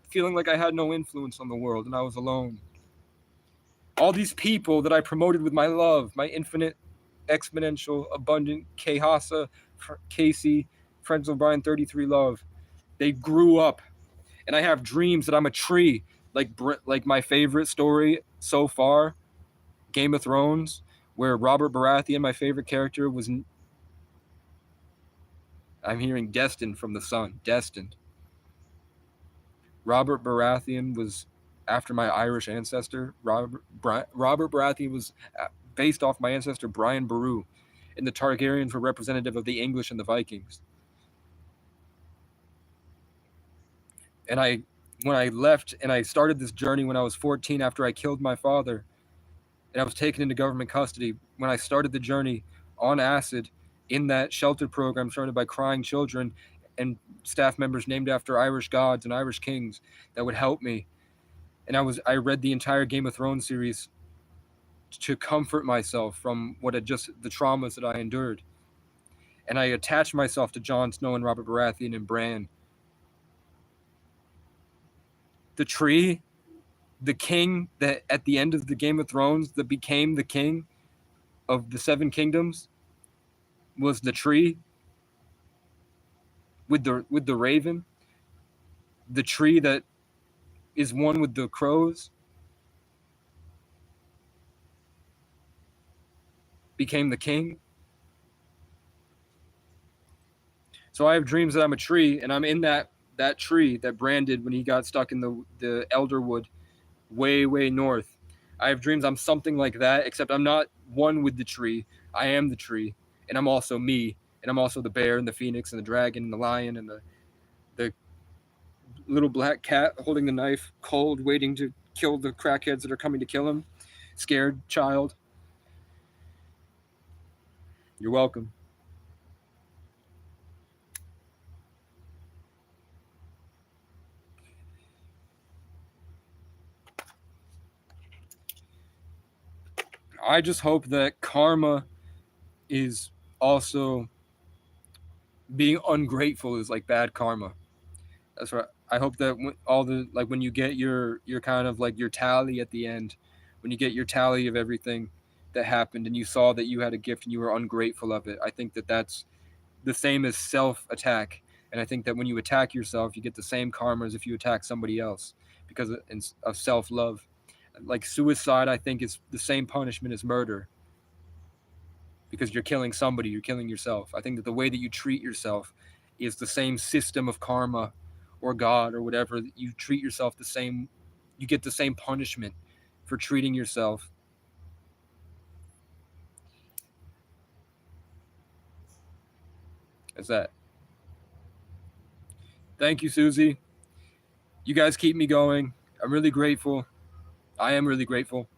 feeling like I had no influence on the world and I was alone. All these people that I promoted with my love, my infinite, exponential, abundant, Kehasa, Casey, Friends of Brian 33 love, they grew up, and I have dreams that I'm a tree, like my favorite story so far, Game of Thrones, where Robert Baratheon, my favorite character, was... I'm hearing destined from the sun. Destined. Robert Baratheon was after my Irish ancestor. Robert Baratheon was based off my ancestor Brian Boru, and the Targaryens were representative of the English and the Vikings. And when I left and I started this journey when I was 14 after I killed my father, and I was taken into government custody, when I started the journey on acid, in that shelter program started by crying children and staff members named after Irish gods and Irish kings that would help me. And I read the entire Game of Thrones series to comfort myself from the traumas that I endured. And I attached myself to Jon Snow and Robert Baratheon and Bran. The tree, the king that at the end of the Game of Thrones that became the king of the 7 kingdoms, was the tree with the raven, the tree that is one with the crows, became the king. So I have dreams that I'm a tree, and I'm in that tree that Bran did when he got stuck in the Elderwood way, way north. I have dreams I'm something like that, except I'm not one with the tree. I am the tree. And I'm also me, and I'm also the bear and the phoenix and the dragon and the lion and the little black cat holding the knife, cold, waiting to kill the crackheads that are coming to kill him. Scared child. You're welcome. I just hope that karma is also being ungrateful is like bad karma. That's right. I hope that when you get your kind of like your tally at the end, when you get your tally of everything, that happened and you saw that you had a gift and you were ungrateful of it. I think that that's the same as self-attack. And I think that when you attack yourself, you get the same karma as if you attack somebody else because of self-love. Like suicide, I think, is the same punishment as murder because you're killing somebody, you're killing yourself. I think that the way that you treat yourself is the same system of karma or God or whatever. You treat yourself the same, you get the same punishment for treating yourself. As that. Thank you, Susie. You guys keep me going. I'm really grateful. I am really grateful.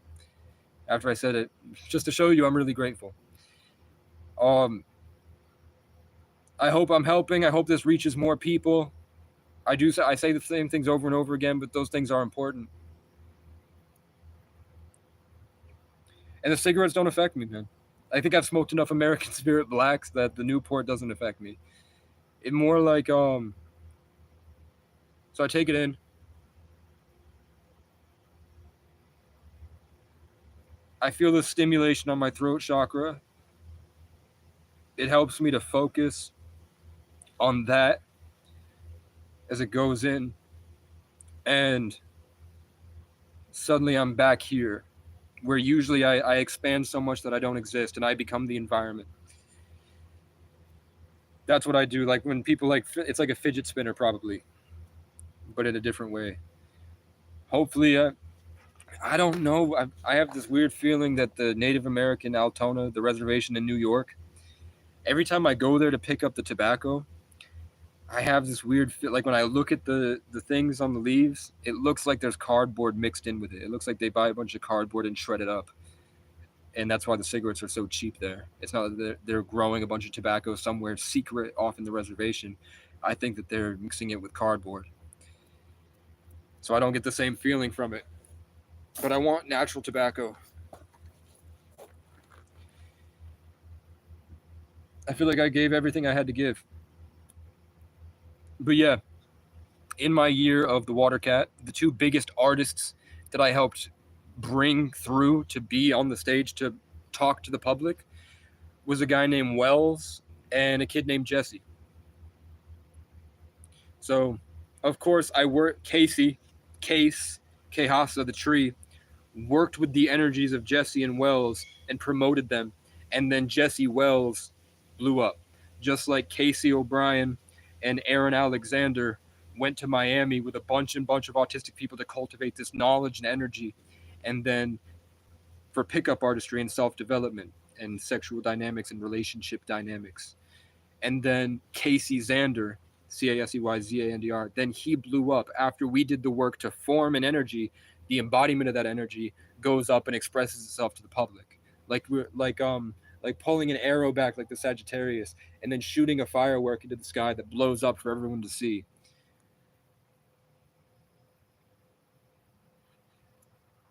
After I said it, just to show you I'm really grateful. I hope I'm helping. I hope this reaches more people. I say the same things over and over again, but those things are important. And the cigarettes don't affect me, man. I think I've smoked enough American Spirit Blacks that the Newport doesn't affect me. It more like so I take it in. I feel the stimulation on my throat chakra. It helps me to focus on that as it goes in. And suddenly I'm back here, where usually I expand so much that I don't exist and I become the environment. That's what I do. Like when people it's like a fidget spinner probably, but in a different way. Hopefully, I don't know. I have this weird feeling that the Native American Altona, the reservation in New York, every time I go there to pick up the tobacco, I have this weird feel. Like when I look at the things on the leaves, it looks like there's cardboard mixed in with it. It looks like they buy a bunch of cardboard and shred it up. And that's why the cigarettes are so cheap there. It's not that they're growing a bunch of tobacco somewhere secret off in the reservation. I think that they're mixing it with cardboard. So I don't get the same feeling from it. But I want natural tobacco. I feel like I gave everything I had to give. But yeah, in my year of the Water Cat, the two biggest artists that I helped bring through to be on the stage to talk to the public was a guy named Wells and a kid named Jesse. So, of course, I worked Kehasa, the tree, worked with the energies of Jesse and Wells and promoted them. And then Jesse Wells blew up. Just like Casey O'Brien and Aaron Alexander went to Miami with a bunch of autistic people to cultivate this knowledge and energy. And then for pickup artistry and self-development and sexual dynamics and relationship dynamics. And then Casey Zander, Caseyzandr, then he blew up after we did the work to form an energy. The embodiment of that energy goes up and expresses itself to the public, like pulling an arrow back like the Sagittarius and then shooting a firework into the sky that blows up for everyone to see.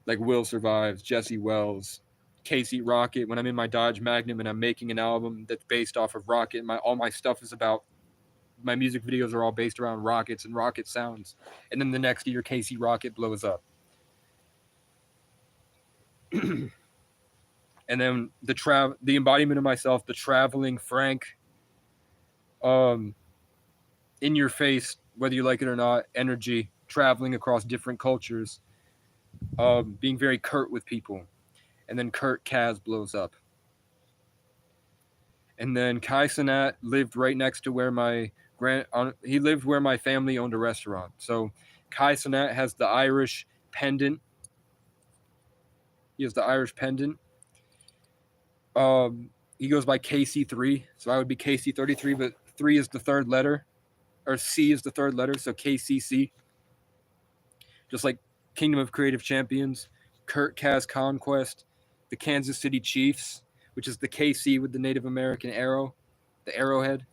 Like Will Survives, Jesse Wells, Casey Rocket. When I'm in my Dodge Magnum and I'm making an album that's based off of Rocket, all my stuff is about, my music videos are all based around rockets and rocket sounds. And then the next year, Casey Rocket blows up. And then the embodiment of myself, the traveling Frank, in your face, whether you like it or not, energy, traveling across different cultures, being very curt with people. And then Kurt Kaz blows up. And then Kai Cenat lived right next to where he lived where my family owned a restaurant. So Kai Cenat has the Irish pendant. He has the Irish pendant. He goes by KC3, so I would be KC33, but 3 is the third letter, or C is the third letter, so KCC. Just like Kingdom of Creative Champions, Kurt Kaz Conquest, the Kansas City Chiefs, which is the KC with the Native American arrow, the arrowhead.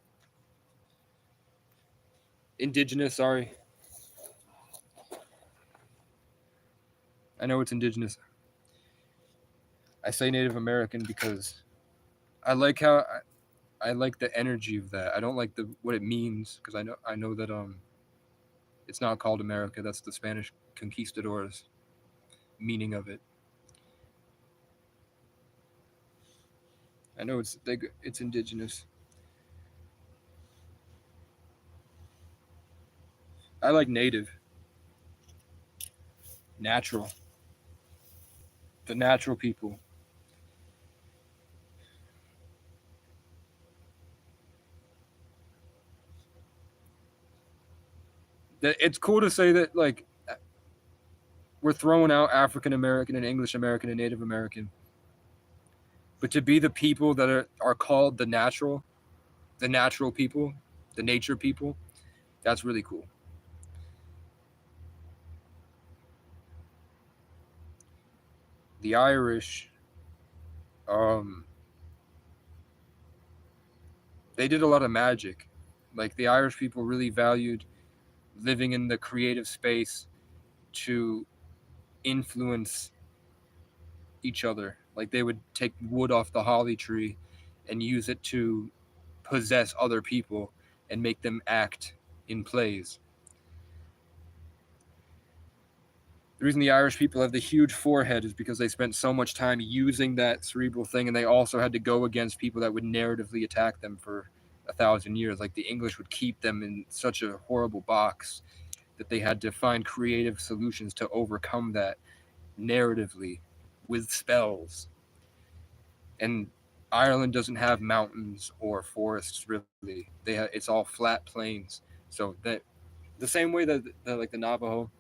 Indigenous, sorry. I know it's indigenous. I say Native American because I like how I like the energy of that. I don't like what it means because I know that it's not called America. That's the Spanish conquistadors' meaning of it. I know it's indigenous. I like native, natural, the natural people. It's cool to say that like we're throwing out African American and English American and Native American, but to be the people that are called the natural people, the nature people, that's really cool. The Irish, um, they did a lot of magic. Like the Irish people really valued living in the creative space to influence each other. Like they would take wood off the holly tree and use it to possess other people and make them act in plays. The reason the Irish people have the huge forehead is because they spent so much time using that cerebral thing, and they also had to go against people that would narratively attack them for 1,000 years. Like the English would keep them in such a horrible box that they had to find creative solutions to overcome that narratively with spells. And Ireland doesn't have mountains or forests really. It's all flat plains. So that the same way that like the Navajo,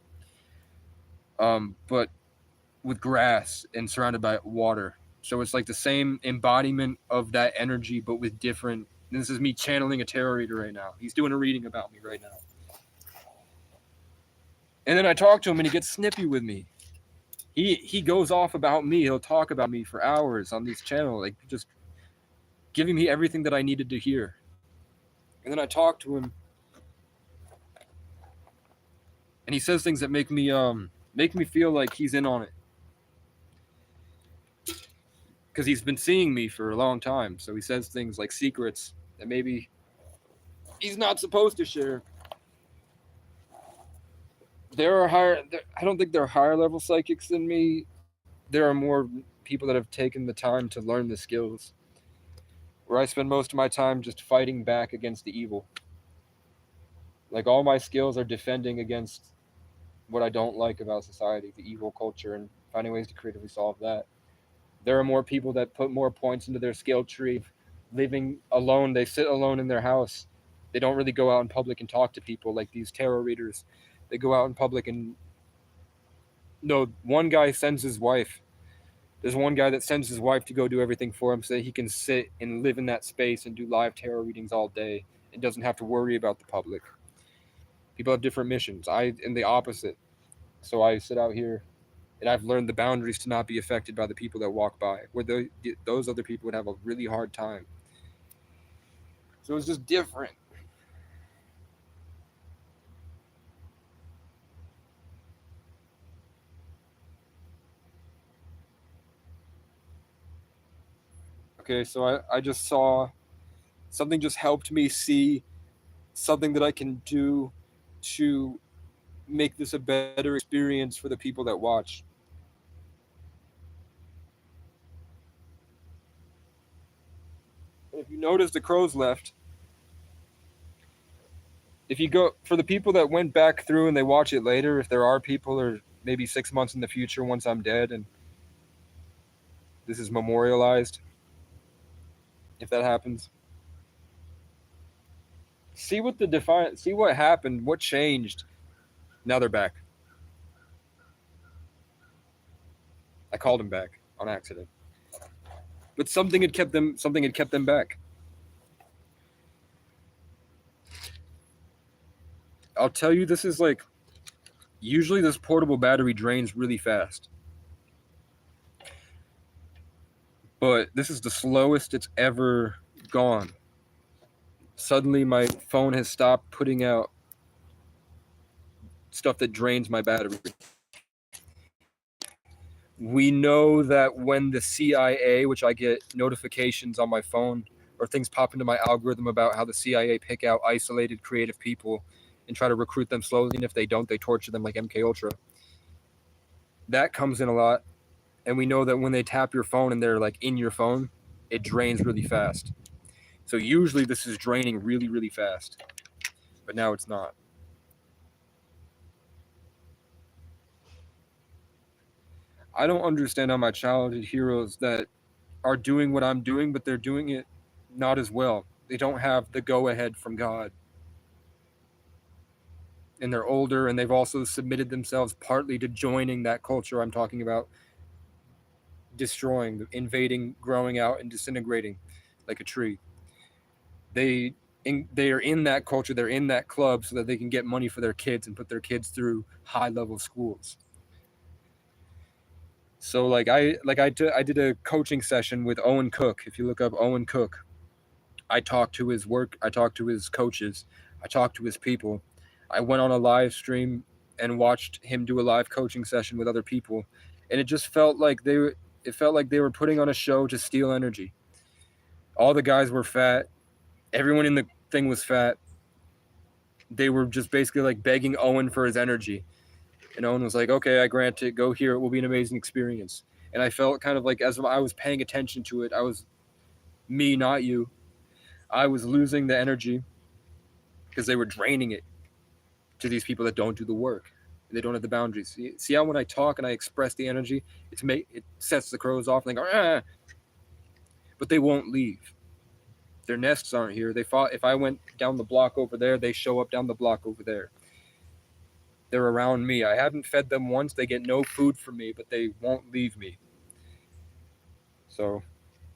but with grass and surrounded by water. So it's like the same embodiment of that energy, but with different. This is me channeling a tarot reader right now. He's doing a reading about me right now. And then I talk to him, and he gets snippy with me. He goes off about me. He'll talk about me for hours on this channel, like just giving me everything that I needed to hear. And then I talk to him, and he says things that make me feel like he's in on it, because he's been seeing me for a long time. So he says things like secrets that maybe he's not supposed to share. I don't think there are higher level psychics than me. There are more people that have taken the time to learn the skills, where I spend most of my time just fighting back against the evil. Like all my skills are defending against what I don't like about society, the evil culture, and finding ways to creatively solve that. There are more people that put more points into their skill tree, living alone. They sit alone in their house. They don't really go out in public and talk to people like these tarot readers. They go out in public and no, one guy sends his wife. There's one guy that sends his wife to go do everything for him so that he can sit and live in that space and do live tarot readings all day and doesn't have to worry about the public. People have different missions. I am the opposite. So I sit out here and I've learned the boundaries to not be affected by the people that walk by, where those other people would have a really hard time. So it's just different. Okay, so I just saw something just helped me see something that I can do to make this a better experience for the people that watch. And if you notice, the crows left. If you go for the people that went back through and they watch it later, if there are people or maybe 6 months in the future once I'm dead and this is memorialized, if that happens, see what happened, what changed. Now they're back. I called them back on accident, but something had kept them back. I'll tell you, this is like usually this portable battery drains really fast, but this is the slowest it's ever gone. Suddenly my phone has stopped putting out stuff that drains my battery. We know that when the CIA, which I get notifications on my phone or things pop into my algorithm about how the CIA pick out isolated creative people and try to recruit them slowly, and if they don't, they torture them like MK Ultra. That comes in a lot. And we know that when they tap your phone and they're like in your phone, it drains really fast. So usually this is draining really, really fast, but now it's not. I don't understand how my childhood heroes that are doing what I'm doing, but they're doing it not as well. They don't have the go ahead from God. And they're older, and they've also submitted themselves partly to joining that culture I'm talking about, destroying, invading, growing out, and disintegrating like a tree. They are in that culture, they're in that club so that they can get money for their kids and put their kids through high level schools. So like I did a coaching session with Owen Cook. If you look up Owen Cook, I talked to his work, I talked to his coaches, I talked to his people. I went on a live stream and watched him do a live coaching session with other people, and it just felt like they were putting on a show to steal energy. All the guys were fat. Everyone in the thing was fat. They were just basically like begging Owen for his energy. And Owen was like, okay, I grant it. Go here. It will be an amazing experience. And I felt kind of like as I was paying attention to it, I was me, not you. I was losing the energy because they were draining it to these people that don't do the work. They don't have the boundaries. See how when I talk and I express the energy, it sets the crows off and they go, ah! But they won't leave. Their nests aren't here. They fought. If I went down the block over there, they show up down the block over there. They're around me. I haven't fed them once. They get no food from me, but they won't leave me. So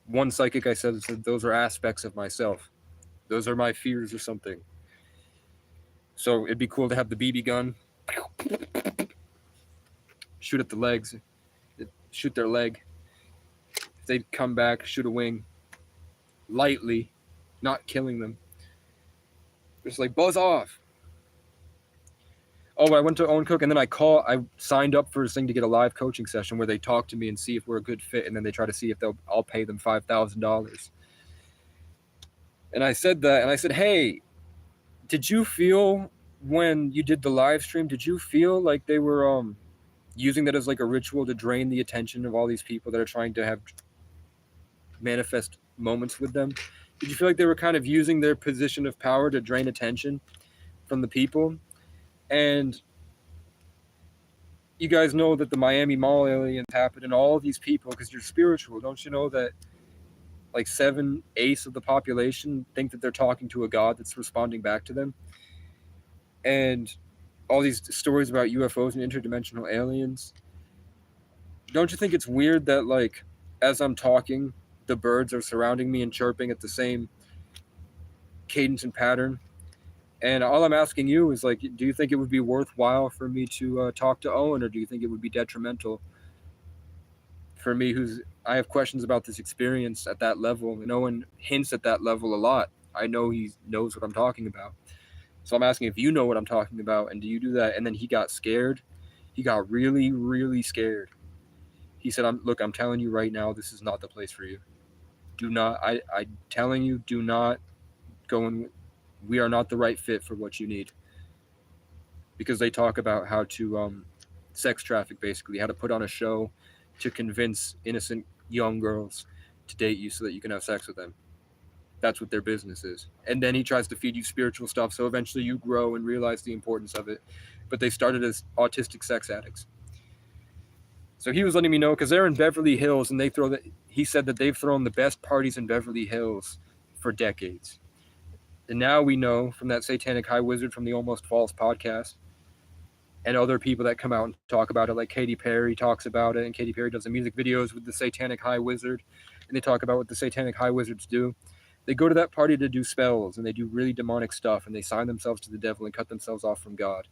one psychic I said those are aspects of myself. Those are my fears or something. So it'd be cool to have the BB gun, shoot at the legs, shoot their leg. If they'd come back, shoot a wing, lightly, not killing them. Just like buzz off. Oh, I went to Owen Cook, and then I signed up for this thing to get a live coaching session where they talk to me and see if we're a good fit, and then they try to see if I'll pay them $5,000. And I said that, and I said, hey, did you feel when you did the live stream, did you feel like they were using that as like a ritual to drain the attention of all these people that are trying to have manifest moments with them? Did you feel like they were kind of using their position of power to drain attention from the people? And you guys know that the Miami Mall aliens happened and all these people, because you're spiritual, don't you know that like 7/8 of the population think that they're talking to a god that's responding back to them? And all these stories about UFOs and interdimensional aliens. Don't you think it's weird that like as I'm talking, the birds are surrounding me and chirping at the same cadence and pattern? And all I'm asking you is like, do you think it would be worthwhile for me to talk to Owen, or do you think it would be detrimental for me, I have questions about this experience at that level, and Owen hints at that level a lot. I know he knows what I'm talking about. So I'm asking if you know what I'm talking about, and do you do that? And then he got scared. He got really, really scared. He said, I'm telling you right now, this is not the place for you. Do not, I'm telling you, do not go in. We are not the right fit for what you need. Because they talk about how to sex traffic, basically, how to put on a show to convince innocent young girls to date you so that you can have sex with them. That's what their business is. And then he tries to feed you spiritual stuff, so eventually you grow and realize the importance of it. But they started as autistic sex addicts. So he was letting me know, because they're in Beverly Hills, and he said that they've thrown the best parties in Beverly Hills for decades. And now we know from that Satanic High Wizard from the Almost False podcast, and other people that come out and talk about it, like Katy Perry talks about it, and Katy Perry does the music videos with the Satanic High Wizard, and they talk about what the Satanic High Wizards do. They go to that party to do spells, and they do really demonic stuff, and they sign themselves to the devil and cut themselves off from God.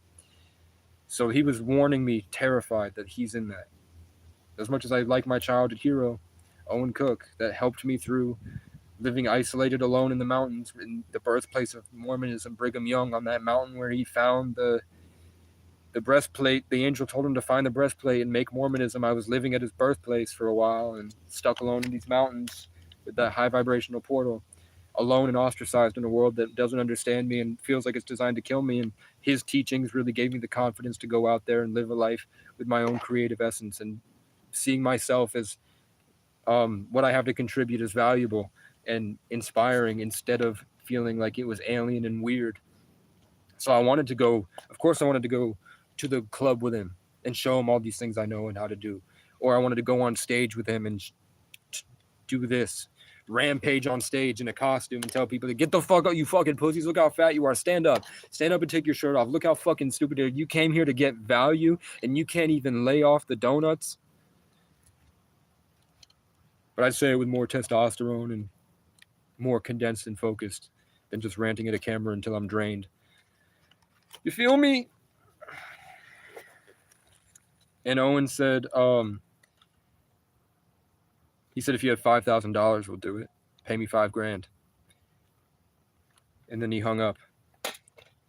So he was warning me, terrified, that he's in that. As much as I like my childhood hero, Owen Cook, that helped me through living isolated alone in the mountains, in the birthplace of Mormonism, Brigham Young, on that mountain where he found the breastplate. The angel told him to find the breastplate and make Mormonism. I was living at his birthplace for a while and stuck alone in these mountains with that high vibrational portal, alone and ostracized in a world that doesn't understand me and feels like it's designed to kill me. And his teachings really gave me the confidence to go out there and live a life with my own creative essence, and seeing myself as what I have to contribute is valuable and inspiring instead of feeling like it was alien and weird. So I wanted to go, of course, I wanted to go to the club with him and show him all these things I know and how to do. Or I wanted to go on stage with him and do this, rampage on stage in a costume and tell people to get the fuck up, you fucking pussies. Look how fat you are. Stand up and take your shirt off. Look how fucking stupid you are. You came here to get value and you can't even lay off the donuts. But I'd say it with more testosterone and more condensed and focused than just ranting at a camera until I'm drained. You feel me? And Owen said, he said, if you had $5,000, we'll do it. Pay me $5,000. And then he hung up.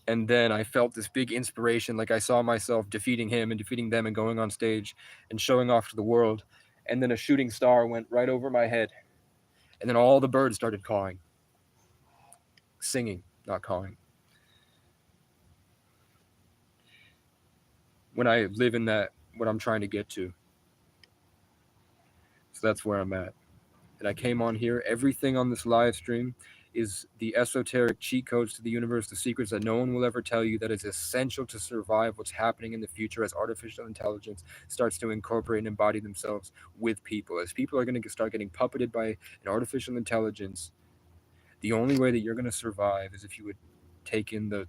And then I felt this big inspiration, like I saw myself defeating him and defeating them and going on stage and showing off to the world. And then a shooting star went right over my head. And then all the birds started cawing. Singing, not cawing. When I live in that, what I'm trying to get to. So that's where I'm at. And I came on here. Everything on this live stream is the esoteric cheat codes to the universe, the secrets that no one will ever tell you that is essential to survive what's happening in the future as artificial intelligence starts to incorporate and embody themselves with people. As people are going to start getting puppeted by an artificial intelligence, the only way that you're going to survive is if you would take in the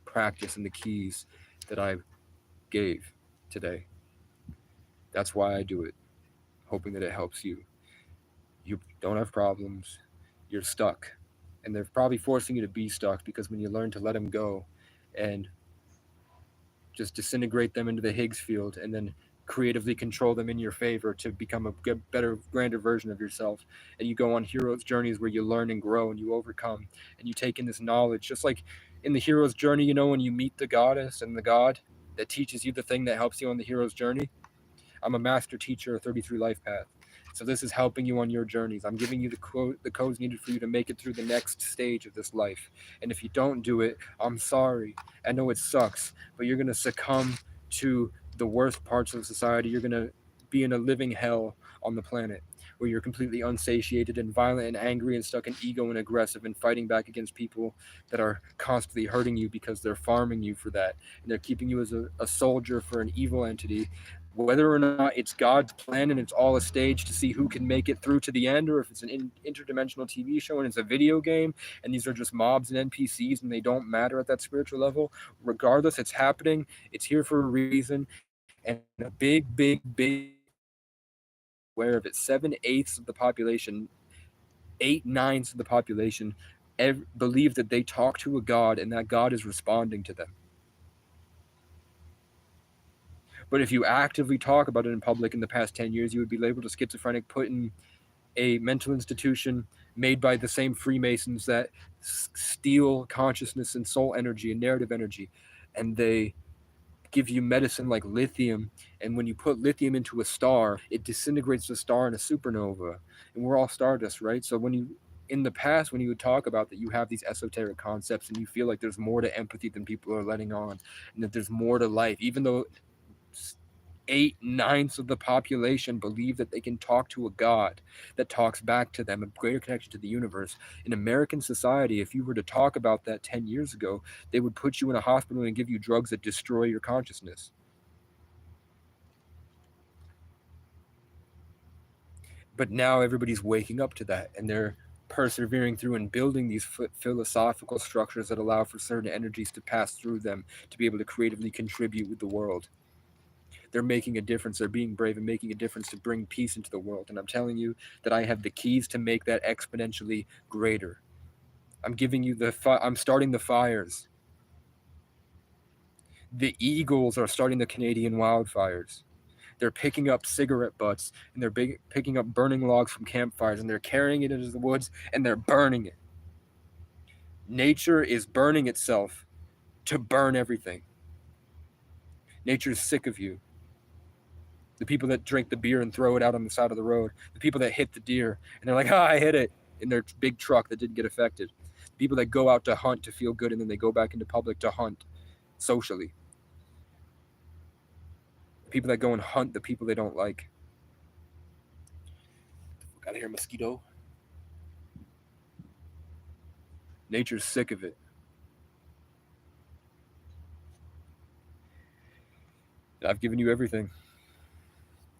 practice and the keys that I gave today. That's why I do it, hoping that it helps you. You don't have problems. You're stuck. And they're probably forcing you to be stuck because when you learn to let them go and just disintegrate them into the Higgs field and then creatively control them in your favor to become a better, grander version of yourself. And you go on hero's journeys where you learn and grow and you overcome and you take in this knowledge. Just like in the hero's journey, you know, when you meet the goddess and the god that teaches you the thing that helps you on the hero's journey. I'm a master teacher of 33 Life Path. So this is helping you on your journeys. I'm giving you the codes needed for you to make it through the next stage of this life. And if you don't do it, I'm sorry. I know it sucks, but you're going to succumb to the worst parts of society. You're going to be in a living hell on the planet where you're completely unsatiated and violent and angry and stuck in ego and aggressive and fighting back against people that are constantly hurting you because they're farming you for that. And they're keeping you as a soldier for an evil entity. Whether or not it's God's plan and it's all a stage to see who can make it through to the end, or if it's an interdimensional TV show and it's a video game and these are just mobs and NPCs and they don't matter at that spiritual level, regardless, it's happening. It's here for a reason. And a big aware of it. 7/8 of the population, 8/9 of the population believe that they talk to a God and that God is responding to them. But if you actively talk about it in public in the past 10 years, you would be labeled a schizophrenic, put in a mental institution made by the same Freemasons that steal consciousness and soul energy and narrative energy. And they give you medicine like lithium. And when you put lithium into a star, it disintegrates the star in a supernova. And we're all stardust, right? So in the past, when you would talk about that, you have these esoteric concepts and you feel like there's more to empathy than people are letting on, and that there's more to life, even though 8/9 of the population believe that they can talk to a God that talks back to them, a greater connection to the universe. In American society, if you were to talk about that 10 years ago, they would put you in a hospital and give you drugs that destroy your consciousness. But now everybody's waking up to that, and they're persevering through and building these philosophical structures that allow for certain energies to pass through them to be able to creatively contribute with the world. They're making a difference. They're being brave and making a difference to bring peace into the world. And I'm telling you that I have the keys to make that exponentially greater. I'm giving you I'm starting the fires. The eagles are starting the Canadian wildfires. They're picking up cigarette butts and they're picking up burning logs from campfires and they're carrying it into the woods and they're burning it. Nature is burning itself to burn everything. Nature is sick of you. The people that drink the beer and throw it out on the side of the road. The people that hit the deer and they're like, I hit it in their big truck that didn't get affected. The people that go out to hunt to feel good and then they go back into public to hunt socially. The people that go and hunt the people they don't like. Out of here, mosquito. Nature's sick of it. I've given you everything.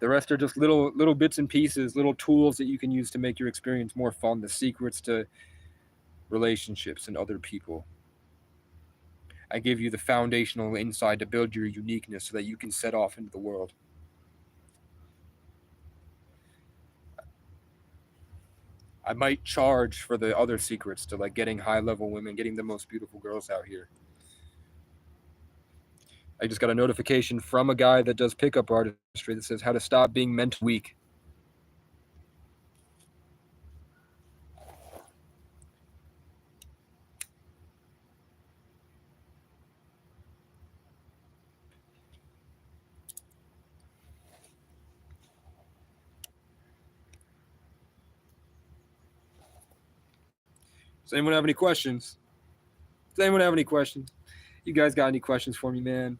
The rest are just little bits and pieces, little tools that you can use to make your experience more fun. The secrets to relationships and other people. I give you the foundational insight to build your uniqueness so that you can set off into the world. I might charge for the other secrets to like getting high level women, getting the most beautiful girls out here. I just got a notification from a guy that does pickup artistry that says how to stop being mentally weak. Does anyone have any questions? Does anyone have any questions? You guys got any questions for me, man?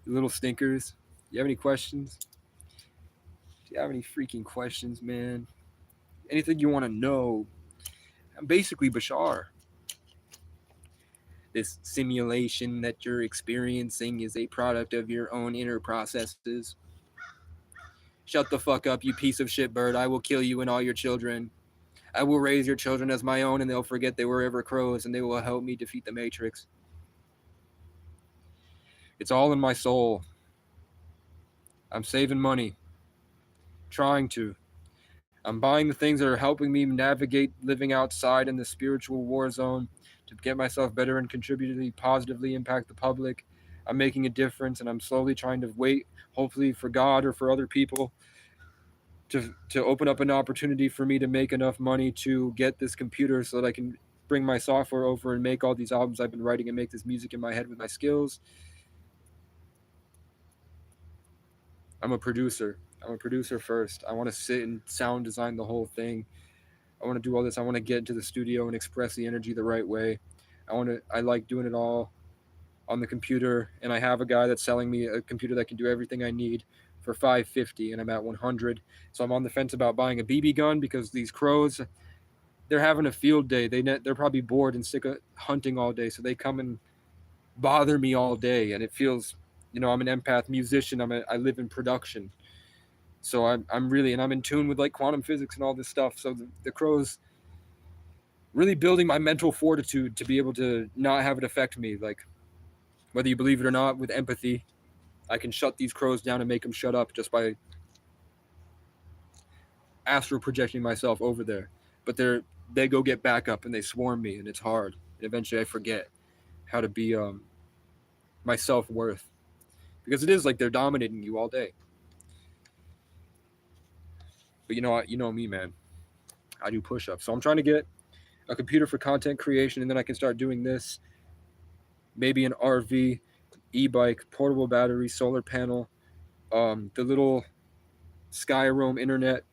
You little stinkers. You have any questions? Do you have any freaking questions, man? Anything you want to know? I'm basically Bashar. This simulation that you're experiencing is a product of your own inner processes. Shut the fuck up, you piece of shit bird. I will kill you and all your children. I will raise your children as my own, and they'll forget they were ever crows, and they will help me defeat the Matrix. It's all in my soul. I'm saving money. Trying to. I'm buying the things that are helping me navigate living outside in the spiritual war zone to get myself better and contributively positively impact the public. I'm making a difference, and I'm slowly trying to wait, hopefully for God or for other people, to open up an opportunity for me to make enough money to get this computer so that I can bring my software over and make all these albums I've been writing and make this music in my head with my skills. I'm a producer. I'm a producer first. I want to sit and sound design the whole thing. I want to do all this. I want to get into the studio and express the energy the right way. I like doing it all on the computer, and I have a guy that's selling me a computer that can do everything I need for $550, and I'm at $100. So I'm on the fence about buying a BB gun because these crows, they're having a field day. They're probably bored and sick of hunting all day, so they come and bother me all day, and it feels, I'm an empath musician. I live in production, so I'm in tune with like quantum physics and all this stuff. So the crows really building my mental fortitude to be able to not have it affect me. Like, whether you believe it or not, with empathy, I can shut these crows down and make them shut up just by astral projecting myself over there. But they go get back up and they swarm me, and it's hard. And eventually I forget how to be my self-worth, because it is like they're dominating you all day. But you know me, man. I do push-ups. So I'm trying to get a computer for content creation, and then I can start doing this. Maybe an RV, e-bike, portable battery, solar panel, the little Skyroam internet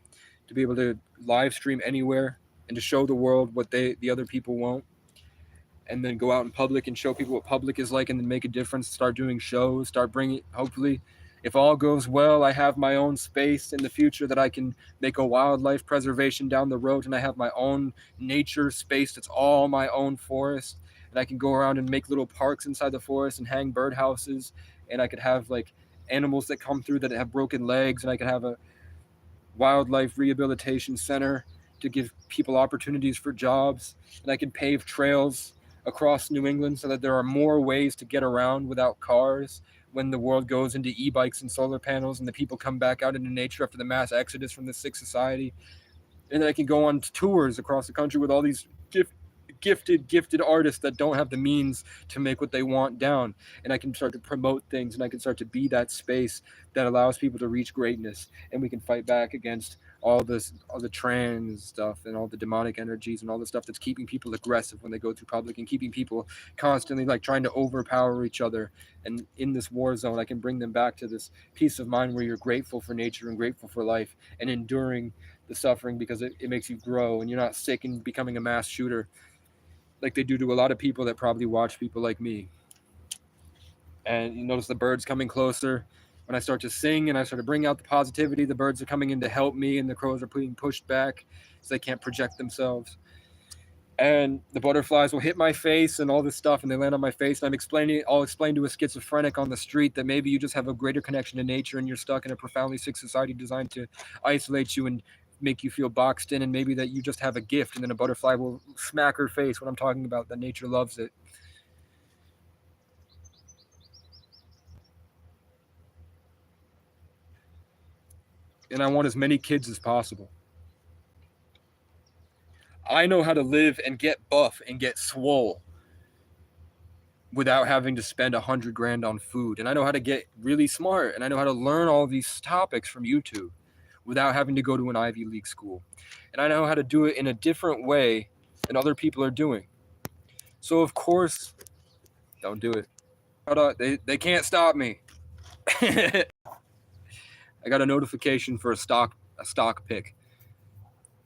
to be able to live stream anywhere and to show the world what the other people won't, and then go out in public and show people what public is like, and then make a difference. Start doing shows, start bringing, hopefully, if all goes well, I have my own space in the future that I can make a wildlife preservation down the road, and I have my own nature space that's all my own forest, and I can go around and make little parks inside the forest and hang birdhouses, and I could have like animals that come through that have broken legs, and I could have a wildlife rehabilitation center to give people opportunities for jobs, and I can pave trails across New England so that there are more ways to get around without cars when the world goes into e-bikes and solar panels and the people come back out into nature after the mass exodus from the sick society. And then I can go on tours across the country with all these gifted artists that don't have the means to make what they want down, and I can start to promote things, and I can start to be that space that allows people to reach greatness, and we can fight back against all the trans stuff and all the demonic energies and all the stuff that's keeping people aggressive when they go through public, and keeping people constantly like trying to overpower each other. And in this war zone, I can bring them back to this peace of mind where you're grateful for nature and grateful for life and enduring the suffering, because it makes you grow, and you're not sick and becoming a mass shooter like they do to a lot of people that probably watch people like me. And you notice the birds coming closer, When I start to sing and I start to bring out the positivity, the birds are coming in to help me, and the crows are being pushed back so they can't project themselves. And the butterflies will hit my face and all this stuff, and they land on my face. And I'll explain to a schizophrenic on the street that maybe you just have a greater connection to nature, and you're stuck in a profoundly sick society designed to isolate you and make you feel boxed in, and maybe that you just have a gift. And then a butterfly will smack her face when I'm talking about that nature loves it. And I want as many kids as possible. I know how to live and get buff and get swole without having to spend $100,000 on food. And I know how to get really smart, and I know how to learn all these topics from YouTube without having to go to an Ivy League school. And I know how to do it in a different way than other people are doing. So of course, don't do it. They can't stop me. I got a notification for a stock pick.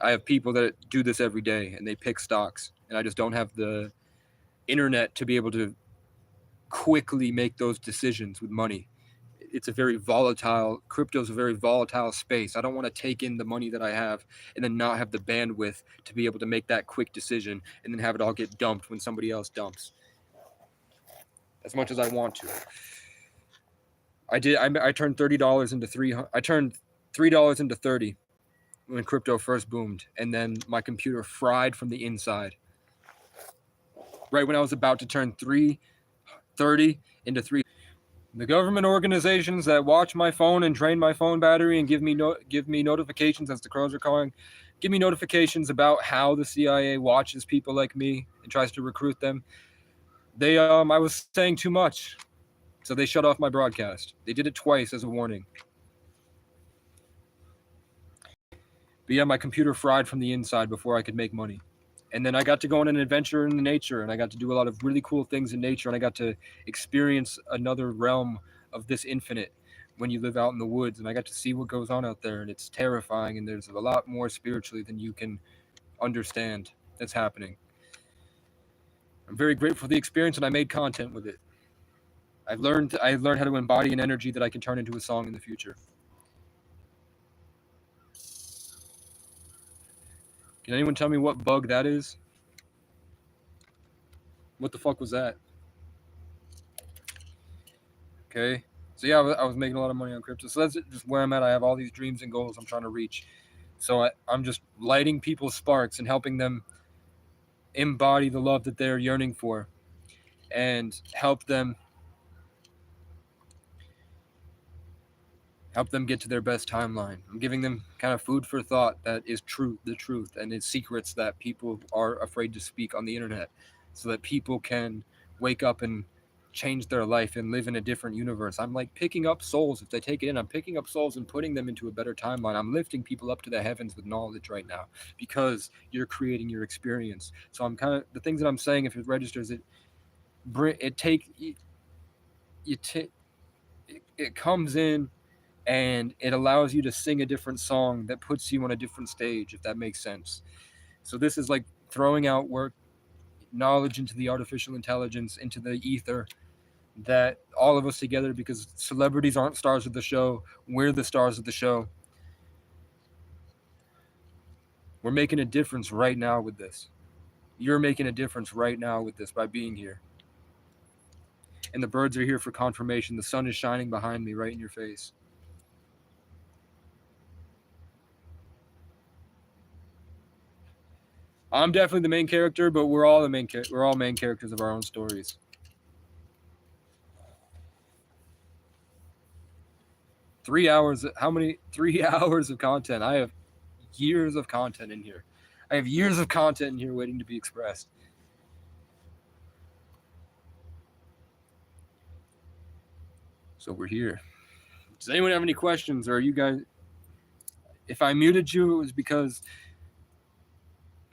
I have people that do this every day, and they pick stocks, and I just don't have the internet to be able to quickly make those decisions with money. It's a very volatile, crypto's a very volatile space. I don't want to take in the money that I have and then not have the bandwidth to be able to make that quick decision and then have it all get dumped when somebody else dumps. As much as I want to. I turned $30 into $3 into 30 when crypto first boomed, and then my computer fried from the inside. Right when I was about to turn 330 into 3. The government organizations that watch my phone and drain my phone battery and give me notifications, as the crows are calling, give me notifications about how the CIA watches people like me and tries to recruit them. I was saying too much, so they shut off my broadcast. They did it twice as a warning. But yeah, my computer fried from the inside before I could make money. And then I got to go on an adventure in the nature, and I got to do a lot of really cool things in nature, and I got to experience another realm of this infinite when you live out in the woods, and I got to see what goes on out there, and it's terrifying, and there's a lot more spiritually than you can understand that's happening. I'm very grateful for the experience, and I made content with it. I learned how to embody an energy that I can turn into a song in the future. Can anyone tell me what bug that is? What the fuck was that? Okay. So yeah, I was making a lot of money on crypto. So that's just where I'm at. I have all these dreams and goals I'm trying to reach. So I'm just lighting people's sparks and helping them embody the love that they're yearning for and help them get to their best timeline. I'm giving them kind of food for thought that is the truth, and it's secrets that people are afraid to speak on the internet, so that people can wake up and change their life and live in a different universe. I'm like picking up souls. If they take it in, I'm picking up souls and putting them into a better timeline. I'm lifting people up to the heavens with knowledge right now because you're creating your experience. So I'm kind of, the things that I'm saying, if it registers, it comes in, and it allows you to sing a different song that puts you on a different stage, if that makes sense. So this is like throwing out knowledge into the artificial intelligence, into the ether, that all of us together, because celebrities aren't stars of the show, we're the stars of the show. We're making a difference right now with this. You're making a difference right now with this by being here. And the birds are here for confirmation. The sun is shining behind me right in your face. I'm definitely the main character, but we're all main characters of our own stories. Three hours of content. I have years of content in here. Waiting to be expressed. So we're here. Does anyone have any questions? Or are you guys... If I muted you, it was because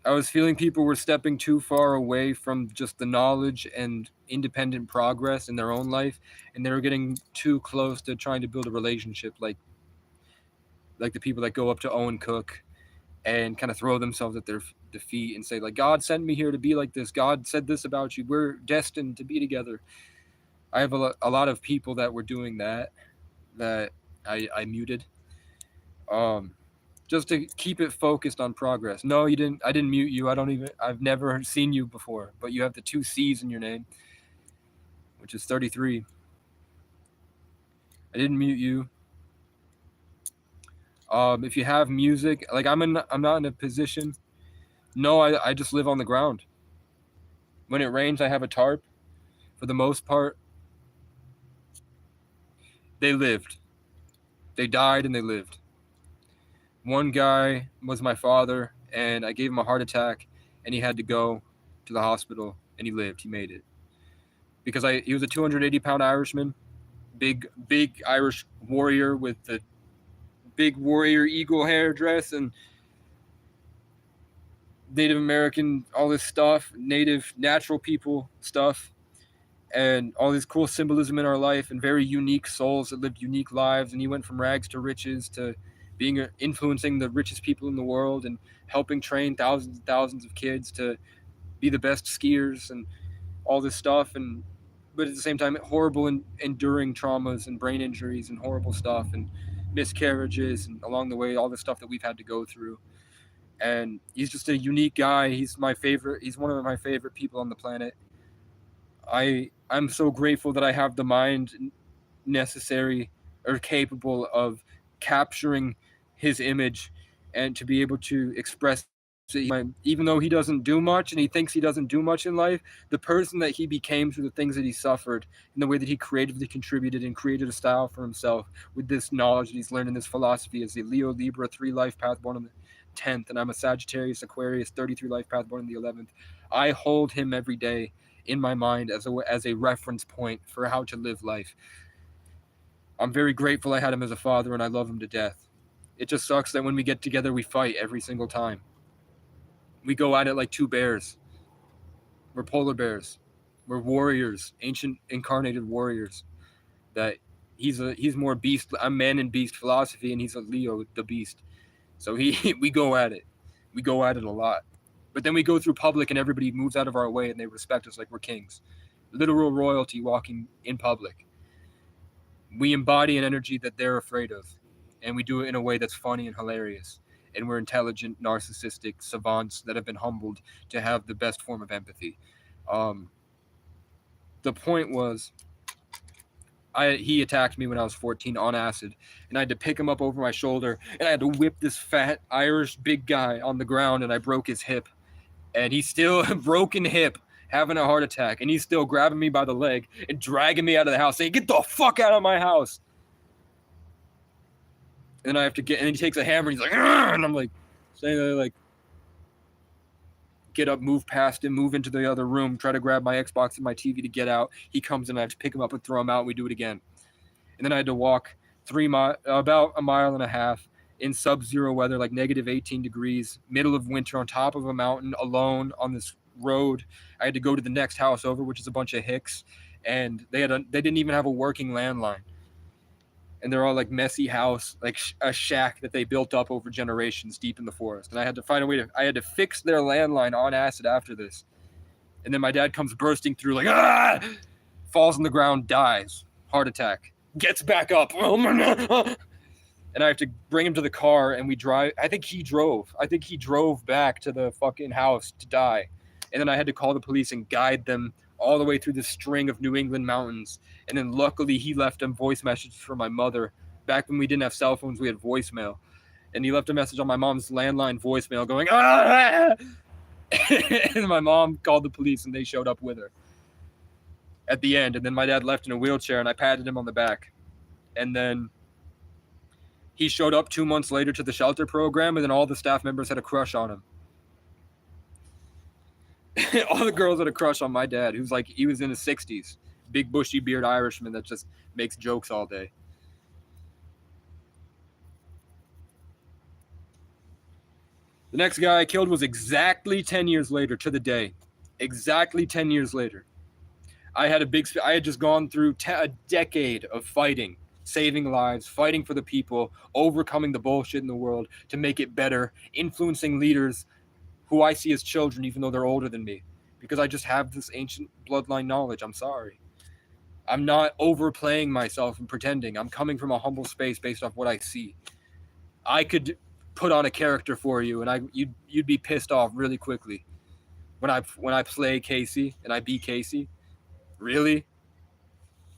I was feeling people were stepping too far away from just the knowledge and independent progress in their own life, and they were getting too close to trying to build a relationship, like the people that go up to Owen Cook and kind of throw themselves at their feet and say, like, God sent me here to be like this. God said this about you. We're destined to be together. I have a lot of people that were doing that that I muted. Just to keep it focused on progress. No, you didn't. I didn't mute you. I've never seen you before, but you have the 2 C's in your name, which is 33. I didn't mute you. If you have music, like I'm not in a position. No, I just live on the ground. When it rains, I have a tarp. For the most part, they lived. They died and they lived. One guy was my father, and I gave him a heart attack, and he had to go to the hospital, and he lived. He made it. Because he was a 280-pound Irishman, big Irish warrior with the big warrior eagle hair dress and Native American, all this stuff, native, natural people stuff, and all this cool symbolism in our life, and very unique souls that lived unique lives. And he went from rags to riches to influencing the richest people in the world and helping train thousands and thousands of kids to be the best skiers and all this stuff. But at the same time, horrible and enduring traumas and brain injuries and horrible stuff and miscarriages, and along the way, all the stuff that we've had to go through. And he's just a unique guy. He's my favorite. He's one of my favorite people on the planet. I'm so grateful that I have the mind necessary or capable of capturing his image and to be able to express it. Even though he doesn't do much and he thinks he doesn't do much in life, the person that he became through the things that he suffered and the way that he creatively contributed and created a style for himself with this knowledge that he's learned in this philosophy is the Leo Libra 3 life path born on the 10th, and I'm a Sagittarius Aquarius 33 life path born on the 11th. I hold him every day in my mind as a reference point for how to live life. I'm very grateful I had him as a father, and I love him to death. It just sucks that when we get together, we fight every single time. We go at it like 2 bears. We're polar bears. We're warriors, ancient incarnated warriors. That he's more beast. I'm man and beast philosophy, and he's a Leo, the beast. So we go at it. We go at it a lot. But then we go through public and everybody moves out of our way and they respect us like we're kings. Literal royalty walking in public. We embody an energy that they're afraid of. And we do it in a way that's funny and hilarious. And we're intelligent, narcissistic savants that have been humbled to have the best form of empathy. The point was, he attacked me when I was 14 on acid, and I had to pick him up over my shoulder, and I had to whip this fat Irish big guy on the ground, and I broke his hip. And he's still broken hip, having a heart attack, and he's still grabbing me by the leg and dragging me out of the house, saying, "Get the fuck out of my house!" And I have to and he takes a hammer, and he's like, "Argh!" And I'm like, saying that, like, get up, move past him, move into the other room, try to grab my Xbox and my TV to get out. He comes in, I have to pick him up and throw him out, and we do it again. And then I had to walk about a mile and a half in sub-zero weather, like negative 18 degrees, middle of winter, on top of a mountain, alone on this road. I had to go to the next house over, which is a bunch of hicks, and they didn't even have a working landline. And they're all like messy house, like a shack that they built up over generations deep in the forest. And I had to find a way I had to fix their landline on acid after this. And then my dad comes bursting through like, ah! Falls on the ground, dies, heart attack, gets back up. And I have to bring him to the car, and we drive. I think he drove back to the fucking house to die. And then I had to call the police and guide them all the way through the string of New England mountains. And then luckily he left a voice message for my mother. Back when we didn't have cell phones, we had voicemail. And he left a message on my mom's landline voicemail going, ah! And my mom called the police, and they showed up with her at the end. And then my dad left in a wheelchair, and I patted him on the back. And then he showed up 2 months later to the shelter program, and then all the staff members had a crush on him. All the girls had a crush on my dad, who's like, he was in his 60s. Big bushy beard Irishman that just makes jokes all day. The next guy I killed was exactly 10 years later to the day. Exactly 10 years later. I had just gone through a decade of fighting, saving lives, fighting for the people, overcoming the bullshit in the world to make it better, influencing leaders who I see as children, even though they're older than me, because I just have this ancient bloodline knowledge. I'm sorry. I'm not overplaying myself and pretending. I'm coming from a humble space based off what I see. I could put on a character for you, and you'd be pissed off really quickly when I play Casey and I be Casey. Really?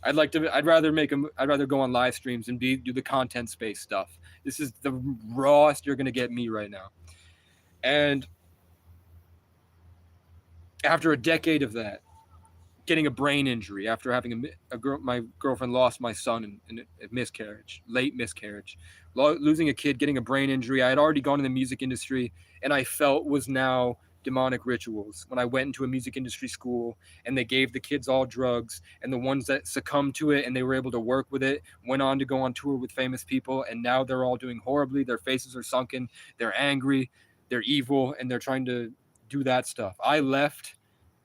I'd rather go on live streams and do the content space stuff. This is the rawest you're gonna get me right now. And after a decade of that, getting a brain injury after having my girlfriend lost my son in a miscarriage, late miscarriage, losing a kid, getting a brain injury. I had already gone in the music industry, and I felt was now demonic rituals when I went into a music industry school and they gave the kids all drugs, and the ones that succumbed to it and they were able to work with it went on to go on tour with famous people, and now they're all doing horribly. Their faces are sunken, they're angry, they're evil, and they're trying to do that stuff. I left,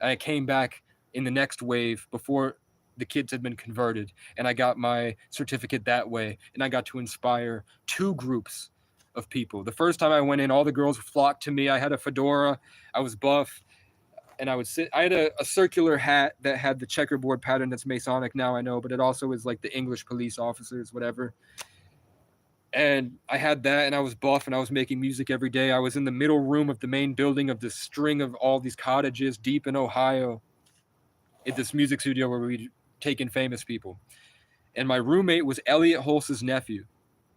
I came back in the next wave before the kids had been converted, and I got my certificate that way, and I got to inspire two groups of people. The first time I went in, all the girls flocked to me. I had a fedora, I was buff, and I had a circular hat that had the checkerboard pattern that's Masonic now, I know, but it also is like the English police officers, whatever. And I had that, and I was buff, and I was making music every day. I was in the middle room of the main building of this string of all these cottages deep in Ohio, at this music studio where we'd taken famous people. And my roommate was Elliot Hulse's nephew.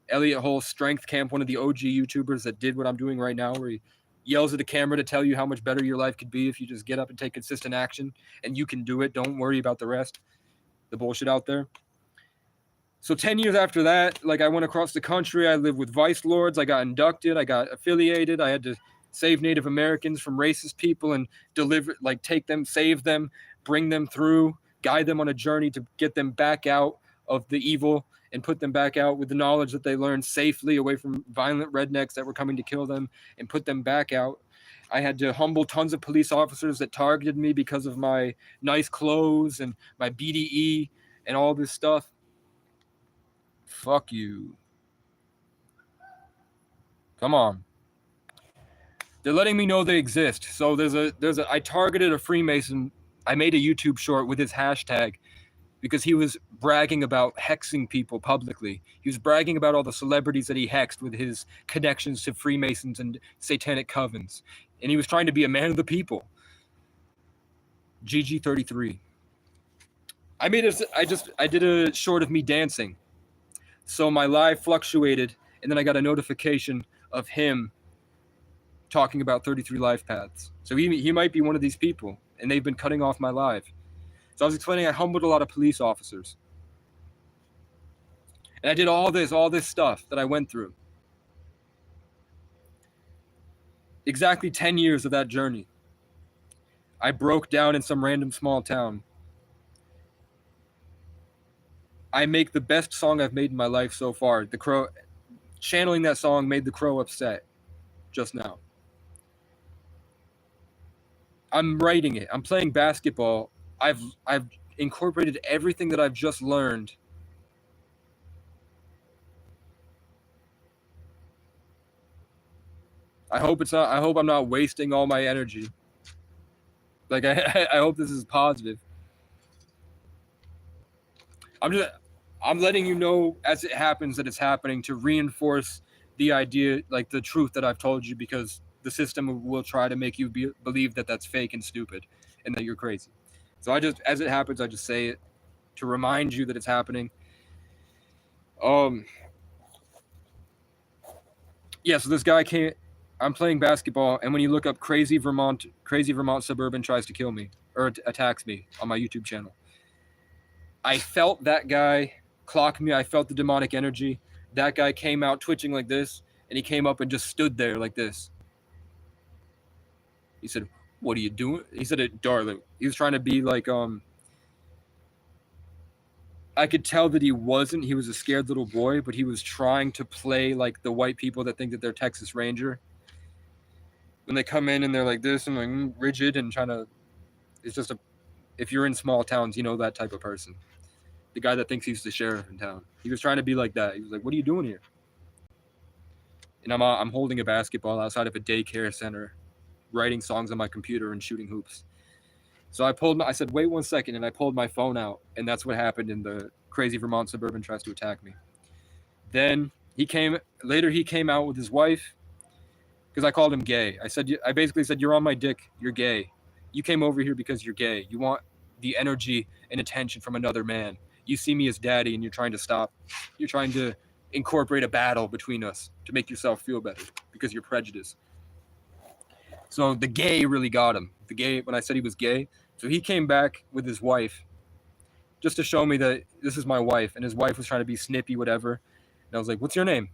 Elliot Hulse, Strength Camp, one of the OG YouTubers that did what I'm doing right now, where he yells at the camera to tell you how much better your life could be if you just get up and take consistent action, and you can do it. Don't worry about the rest, the bullshit out there. So 10 years after that, I went across the country. I lived with vice lords. I got inducted. I got affiliated. I had to save Native Americans from racist people and take them, save them, bring them through, guide them on a journey to get them back out of the evil and put them back out with the knowledge that they learned safely away from violent rednecks that were coming to kill them, and put them back out. I had to humble tons of police officers that targeted me because of my nice clothes and my BDE and all this stuff. Fuck you. Come on. They're letting me know they exist. So I targeted a Freemason. I made a YouTube short with his hashtag because he was bragging about hexing people publicly. He was bragging about all the celebrities that he hexed with his connections to Freemasons and satanic covens. And he was trying to be a man of the people. GG33. I did a short of me dancing. So my live fluctuated, and then I got a notification of him talking about 33 life paths. So he might be one of these people, and they've been cutting off my live. So I was explaining I humbled a lot of police officers. And I did all this stuff that I went through. Exactly 10 years of that journey. I broke down in some random small town. I make the best song I've made in my life so far. The Crow, channeling that song made the Crow upset just now. I'm writing it. I'm playing basketball. I've incorporated everything that I've just learned. I hope I'm not wasting all my energy. I hope this is positive. I'm letting you know as it happens that it's happening, to reinforce the idea, the truth that I've told you, because the system will try to make you believe that that's fake and stupid and that you're crazy. So as it happens, I just say it to remind you that it's happening. Yeah, so this guy I'm playing basketball, and when you look up crazy Vermont suburban tries to kill me or attacks me on my YouTube channel, I felt that guy clock me. I felt the demonic energy. That guy came out twitching like this, and he came up and just stood there like this. He said, "What are you doing?" He said it darling. He was trying to be I could tell that he wasn't. He was a scared little boy, but he was trying to play like the white people that think that they're Texas Ranger. When they come in and they're like this and rigid and trying to, it's just if you're in small towns, you know that type of person. The guy that thinks he's the sheriff in town. He was trying to be like that. He was like, "What are you doing here?" And I'm holding a basketball outside of a daycare center, writing songs on my computer and shooting hoops. So I said, wait 1 second, and I pulled my phone out, and that's what happened. And the crazy Vermont suburban tries to attack me. Then he came out with his wife, because I called him gay. I basically said, you're on my dick, you're gay. You came over here because you're gay. You want the energy and attention from another man. You see me as daddy, and you're trying to incorporate a battle between us to make yourself feel better because you're prejudiced. So the gay really got him. The gay, when I said he was gay. So he came back with his wife just to show me that this is my wife, and his wife was trying to be snippy, whatever. And I was like, what's your name?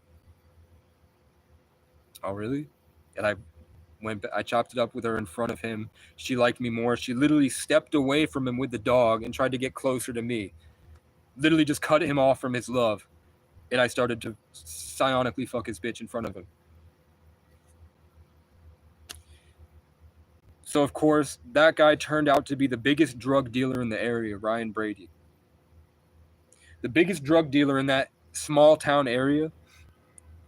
Oh, really? And I chopped it up with her in front of him. She liked me more. She literally stepped away from him with the dog and tried to get closer to me. Literally just cut him off from his love. And I started to psionically fuck his bitch in front of him. So, of course, that guy turned out to be the biggest drug dealer in the area, Ryan Brady. The biggest drug dealer in that small town area.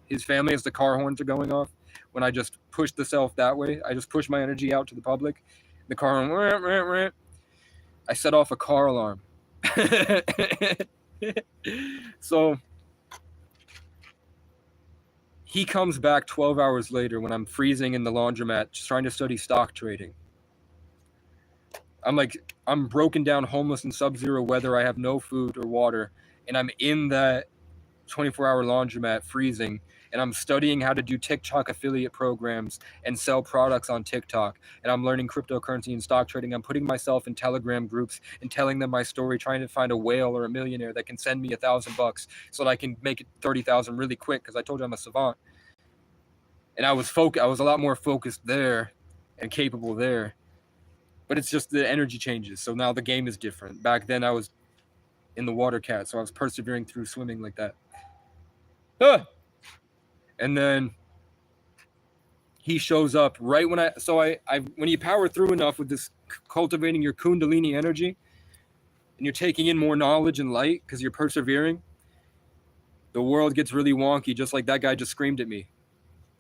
His family, as the car horns are going off, when I just pushed the self that way, I just pushed my energy out to the public. The car horn, I set off a car alarm. So he comes back 12 hours later when I'm freezing in the laundromat just trying to study stock trading. I'm broken down, homeless in sub-zero weather. I have no food or water, and I'm in that 24-hour laundromat freezing, and I'm studying how to do TikTok affiliate programs and sell products on TikTok, and I'm learning cryptocurrency and stock trading. I'm putting myself in Telegram groups and telling them my story, trying to find a whale or a millionaire that can send me $1,000 so that I can make it 30,000 really quick, because I told you I'm a savant. And I was a lot more focused there and capable there. But it's just the energy changes. So now the game is different. Back then I was in the water cat, so I was persevering through swimming like that. And then he shows up right when when you power through enough with this cultivating your Kundalini energy, and you're taking in more knowledge and light because you're persevering, the world gets really wonky, just like that guy just screamed at me.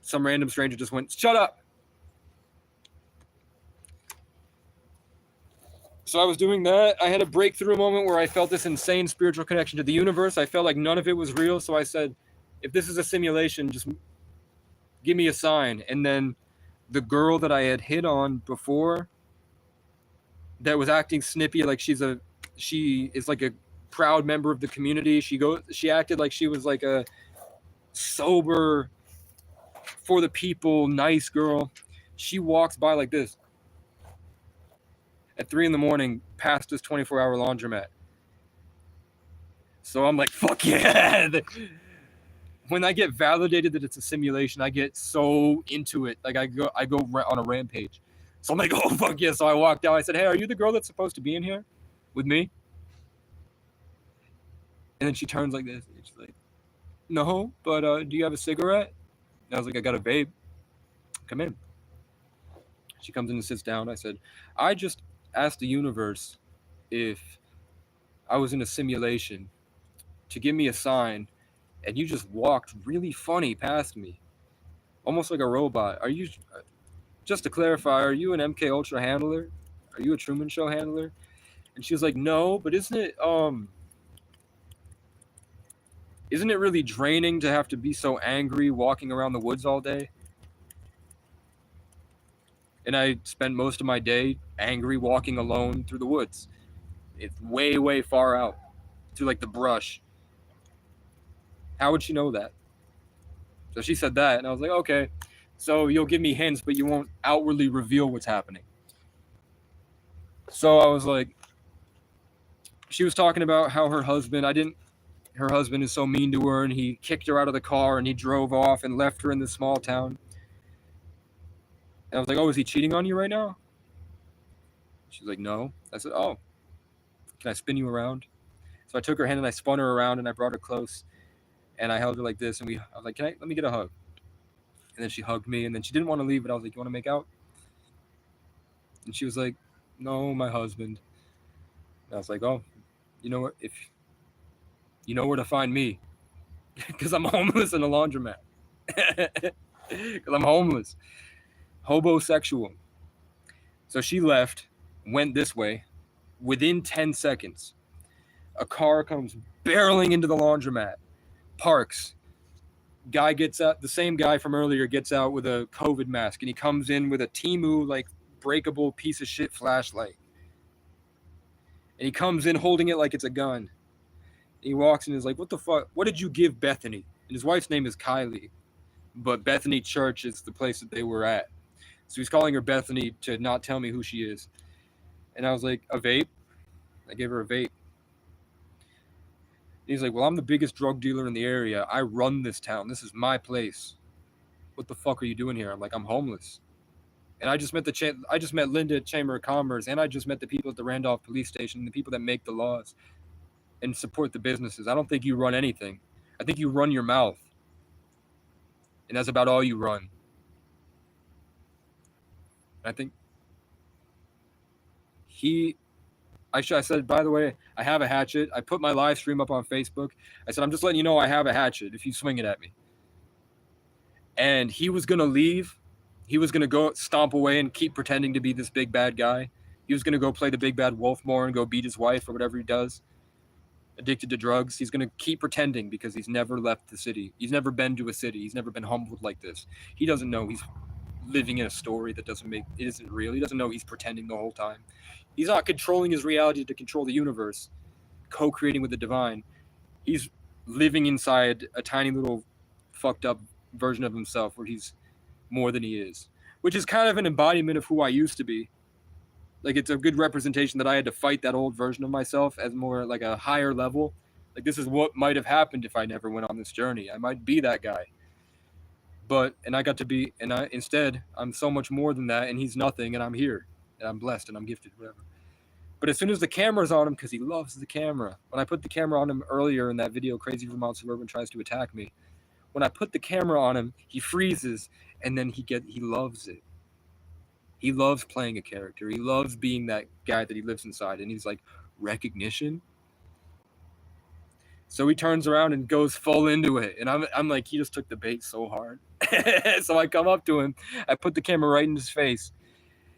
Some random stranger just went, shut up. So I was doing that. I had a breakthrough moment where I felt this insane spiritual connection to the universe. I felt like none of it was real. So I said, if this is a simulation, just give me a sign. And then the girl that I had hit on before that was acting snippy, like she is like a proud member of the community. She acted like she was like a sober, for the people, nice girl. She walks by like this at 3 a.m. past this 24-hour laundromat. So I'm like, fuck yeah. When I get validated that it's a simulation, I get so into it. Like I go on a rampage. So I'm like, oh, fuck yeah. So I walked out. I said, hey, are you the girl that's supposed to be in here with me? And then she turns like this. And she's like, no, but do you have a cigarette? And I was like, I got a vape. Come in. She comes in and sits down. I said, I just asked the universe if I was in a simulation to give me a sign, and you just walked really funny past me, almost like a robot. Are you, just to clarify, are you an MK Ultra handler? Are you a Truman Show handler? And she was like, no, but isn't it really draining to have to be so angry walking around the woods all day? And I spent most of my day angry walking alone through the woods. It's way, way far out through like the brush. How would she know that? So she said that, and I was like, okay. So you'll give me hints, but you won't outwardly reveal what's happening. So I was like, she was talking about how her husband is so mean to her, and he kicked her out of the car, and he drove off and left her in this small town. And I was like, oh, is he cheating on you right now? She's like, no. I said, oh, can I spin you around? So I took her hand and I spun her around and I brought her close and I held her like this. And I was like, let me get a hug. And then she hugged me and then she didn't want to leave, but I was like, you want to make out? And she was like, no, my husband. And I was like, oh, you know what? If you know where to find me, because I'm homeless in a laundromat. Because I'm homeless. Hobosexual. So she left, went this way. Within 10 seconds, a car comes barreling into the laundromat, parks. Guy gets out, the same guy from earlier gets out with a COVID mask, and he comes in with a Temu, like, breakable piece of shit flashlight. And he comes in holding it like it's a gun. And he walks in and is like, what the fuck? What did you give Bethany? And his wife's name is Kylie, but Bethany Church is the place that they were at. So he's calling her Bethany to not tell me who she is. And I was like, a vape? I gave her a vape. And he's like, well, I'm the biggest drug dealer in the area. I run this town. This is my place. What the fuck are you doing here? I'm like, I'm homeless. And I just met Linda at Chamber of Commerce, and I just met the people at the Randolph Police Station, the people that make the laws and support the businesses. I don't think you run anything. I think you run your mouth. And that's about all you run. I think I said, by the way, I have a hatchet. I put my live stream up on Facebook. I said, I'm just letting you know I have a hatchet if you swing it at me. And he was going to leave. He was going to go stomp away and keep pretending to be this big bad guy. He was going to go play the big bad wolf more and go beat his wife or whatever he does. Addicted to drugs. He's going to keep pretending because he's never left the city. He's never been to a city. He's never been humbled like this. He doesn't know he's living in a story that it isn't real. He doesn't know he's pretending the whole time. He's not controlling his reality to control the universe, co-creating with the divine. He's living inside a tiny little fucked up version of himself where he's more than he is, which is kind of an embodiment of who I used to be. Like, it's a good representation that I had to fight that old version of myself as more like a higher level. Like, this is what might have happened if I never went on this journey. I might be that guy. Instead, I'm so much more than that, and he's nothing, and I'm here, and I'm blessed, and I'm gifted, whatever. But as soon as the camera's on him, because he loves the camera, when I put the camera on him earlier in that video, Crazy Vermont Suburban tries to attack me, when I put the camera on him, he freezes, and then he loves it. He loves playing a character. He loves being that guy that he lives inside, and he's like, recognition? So he turns around and goes full into it, and I'm like, he just took the bait so hard. So I come up to him, I put the camera right in his face,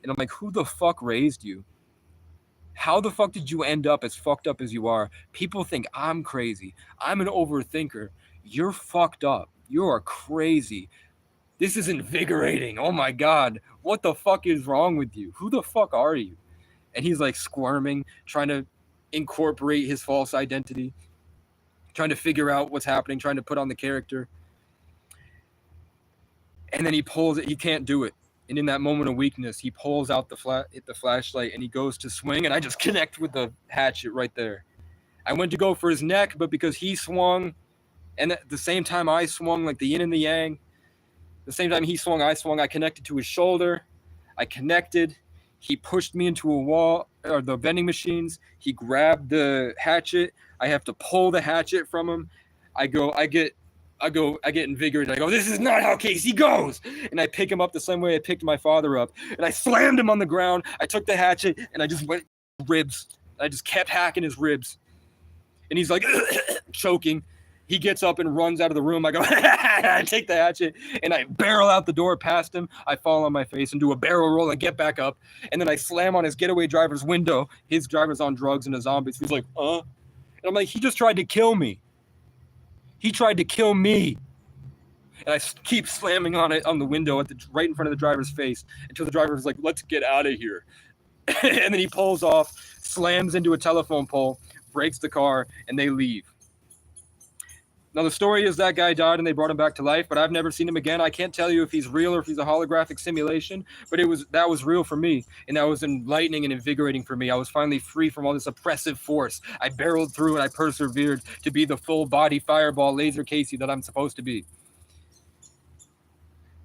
and I'm like, who the fuck raised you? How the fuck did you end up as fucked up as you are? People think I'm crazy. I'm an overthinker. You're fucked up. You are crazy. This is invigorating. Oh my God. What the fuck is wrong with you? Who the fuck are you? And he's like squirming, trying to incorporate his false identity, trying to figure out what's happening, trying to put on the character. And then he pulls it. He can't do it. And in that moment of weakness, he pulls out the flashlight and he goes to swing, and I just connect with the hatchet right there. I went to go for his neck, but because he swung, and at the same time I swung, like the yin and the yang, the same time he swung, I connected to his shoulder. I connected. He pushed me into a wall, or the vending machines. He grabbed the hatchet. I have to pull the hatchet from him. I get invigorated. I go, this is not how Casey goes. And I pick him up the same way I picked my father up. And I slammed him on the ground. I took the hatchet and I just went ribs. I just kept hacking his ribs. And he's like choking. He gets up and runs out of the room. I go, I take the hatchet and I barrel out the door past him. I fall on my face and do a barrel roll and get back up. And then I slam on his getaway driver's window. His driver's on drugs and a zombie. So he's like, And I'm like, he just tried to kill me. He tried to kill me. And I keep slamming on it on the window right in front of the driver's face until the driver is like, let's get out of here. And then he pulls off, slams into a telephone pole, breaks the car, and they leave. Now, the story is that guy died and they brought him back to life, but I've never seen him again. I can't tell you if he's real or if he's a holographic simulation, but that was real for me, and that was enlightening and invigorating for me. I was finally free from all this oppressive force. I barreled through and I persevered to be the full-body fireball laser Casey that I'm supposed to be.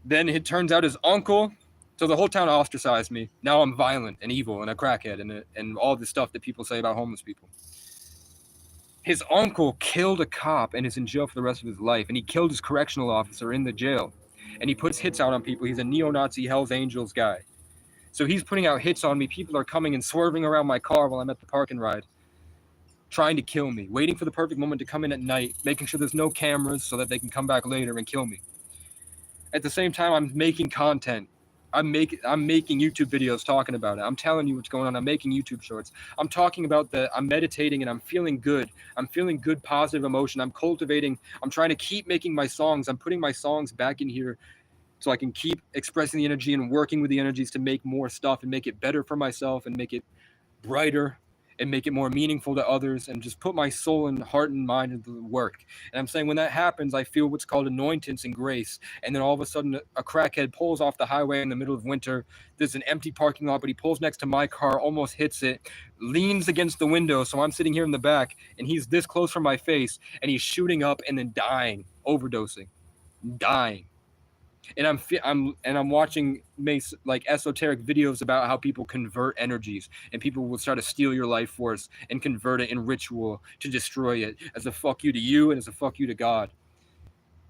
Then it turns out his uncle, so the whole town ostracized me. Now I'm violent and evil and a crackhead and all the stuff that people say about homeless people. His uncle killed a cop and is in jail for the rest of his life. And he killed his correctional officer in the jail. And he puts hits out on people. He's a neo-Nazi Hells Angels guy. So he's putting out hits on me. People are coming and swerving around my car while I'm at the park and ride, trying to kill me, waiting for the perfect moment to come in at night, making sure there's no cameras so that they can come back later and kill me. At the same time, I'm making content. I'm making YouTube videos talking about it. I'm telling you what's going on. I'm making YouTube shorts. I'm talking about that. I'm meditating and I'm feeling good. I'm feeling good, positive emotion. I'm cultivating. I'm trying to keep making my songs. I'm putting my songs back in here so I can keep expressing the energy and working with the energies to make more stuff and make it better for myself and make it brighter and make it more meaningful to others and just put my soul and heart and mind into the work. And I'm saying when that happens, I feel what's called anointance and grace. And then all of a sudden, a crackhead pulls off the highway in the middle of winter. There's an empty parking lot, but he pulls next to my car, almost hits it, leans against the window. So I'm sitting here in the back, and he's this close from my face, and he's shooting up and then dying, overdosing, dying. And I'm watching like esoteric videos about how people convert energies, and people will try to steal your life force and convert it in ritual to destroy it as a fuck you to you and as a fuck you to God.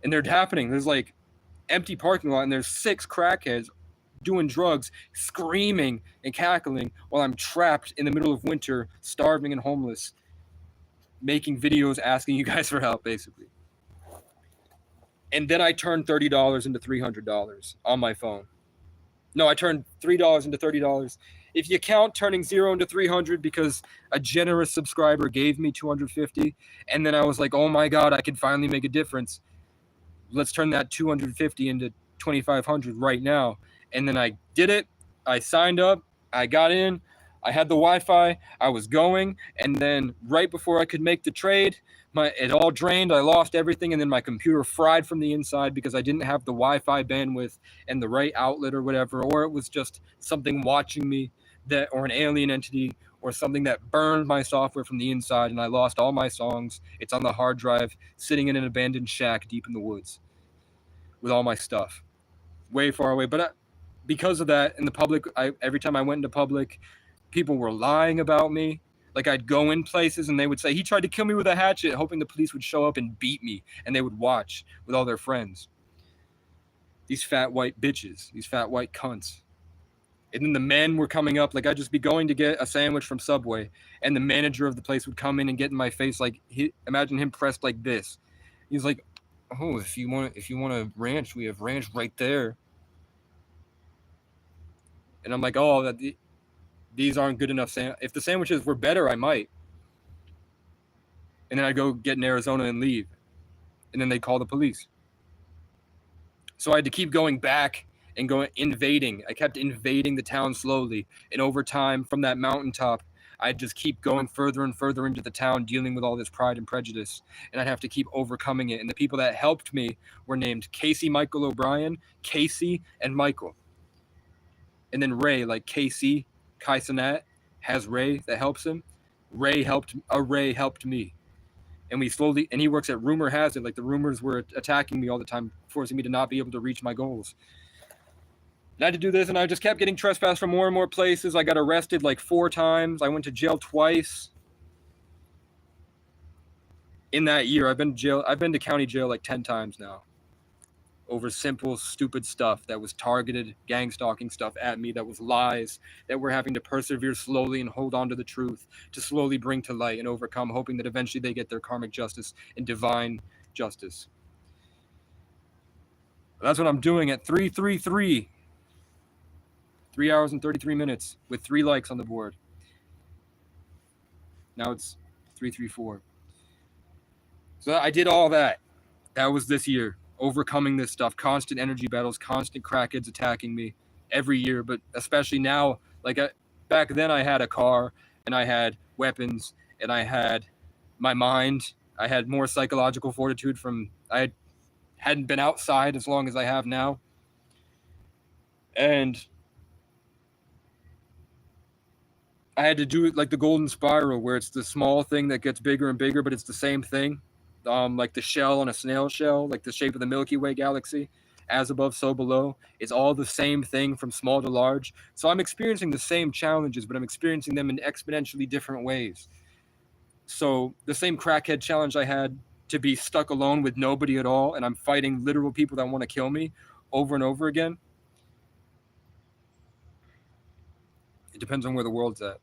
And they're happening. There's like empty parking lot, and there's 6 crackheads doing drugs, screaming and cackling while I'm trapped in the middle of winter, starving and homeless, making videos asking you guys for help, basically. And then I turned $30 into $300 on my phone. No, I turned $3 into $30. If you count turning 0 into 300 because a generous subscriber gave me 250, and then I was like, oh my God, I can finally make a difference. Let's turn that 250 into 2,500 right now. And then I did it. I signed up. I got in. I had the Wi-Fi. I was going. And then right before I could make the trade, it all drained. I lost everything, and then my computer fried from the inside because I didn't have the Wi-Fi bandwidth and the right outlet or whatever, or it was just something watching me, or an alien entity, or something that burned my software from the inside, and I lost all my songs. It's on the hard drive, sitting in an abandoned shack deep in the woods with all my stuff, way far away. But because of that, in the public, every time I went into public, people were lying about me. Like, I'd go in places and they would say, he tried to kill me with a hatchet, hoping the police would show up and beat me, and they would watch with all their friends. These fat white bitches, these fat white cunts. And then the men were coming up, like I'd just be going to get a sandwich from Subway, and the manager of the place would come in and get in my face, like, imagine him pressed like this. He's like, oh, if you want a ranch, we have ranch right there. And I'm like, oh, these aren't good enough. If the sandwiches were better, I might. And then I'd go get in Arizona and leave. And then they'd call the police. So I had to keep going back and invading. I kept invading the town slowly. And over time, from that mountaintop, I'd just keep going further and further into the town, dealing with all this pride and prejudice. And I'd have to keep overcoming it. And the people that helped me were named Casey Michael O'Brien, Casey, and Michael. And then Ray, like Casey Kaisanat has Ray that helps him. Ray helped me. And he works at Rumor Has It, like the rumors were attacking me all the time, forcing me to not be able to reach my goals. And I had to do this, and I just kept getting trespassed from more and more places. I got arrested like 4 times. I went to jail twice. In that year, I've been to county jail like 10 times now. Over simple, stupid stuff that was targeted, gang stalking stuff at me, that was lies, that we're having to persevere slowly and hold on to the truth, to slowly bring to light and overcome, hoping that eventually they get their karmic justice and divine justice. That's what I'm doing at 3:33. 3 hours and 33 minutes with 3 likes on the board. Now it's 3:34. So I did all that. That was this year. Overcoming this stuff, constant energy battles, constant crackheads attacking me every year, but especially now. Like back then, I had a car and I had weapons and I had my mind. I had more psychological fortitude I hadn't been outside as long as I have now. And I had to do it like the golden spiral, where it's the small thing that gets bigger and bigger, but it's the same thing. Like the shell on a snail shell, like the shape of the Milky Way galaxy, as above, so below. It's all the same thing from small to large. So I'm experiencing the same challenges, but I'm experiencing them in exponentially different ways. So the same crackhead challenge I had to be stuck alone with nobody at all, and I'm fighting literal people that want to kill me over and over again. It depends on where the world's at.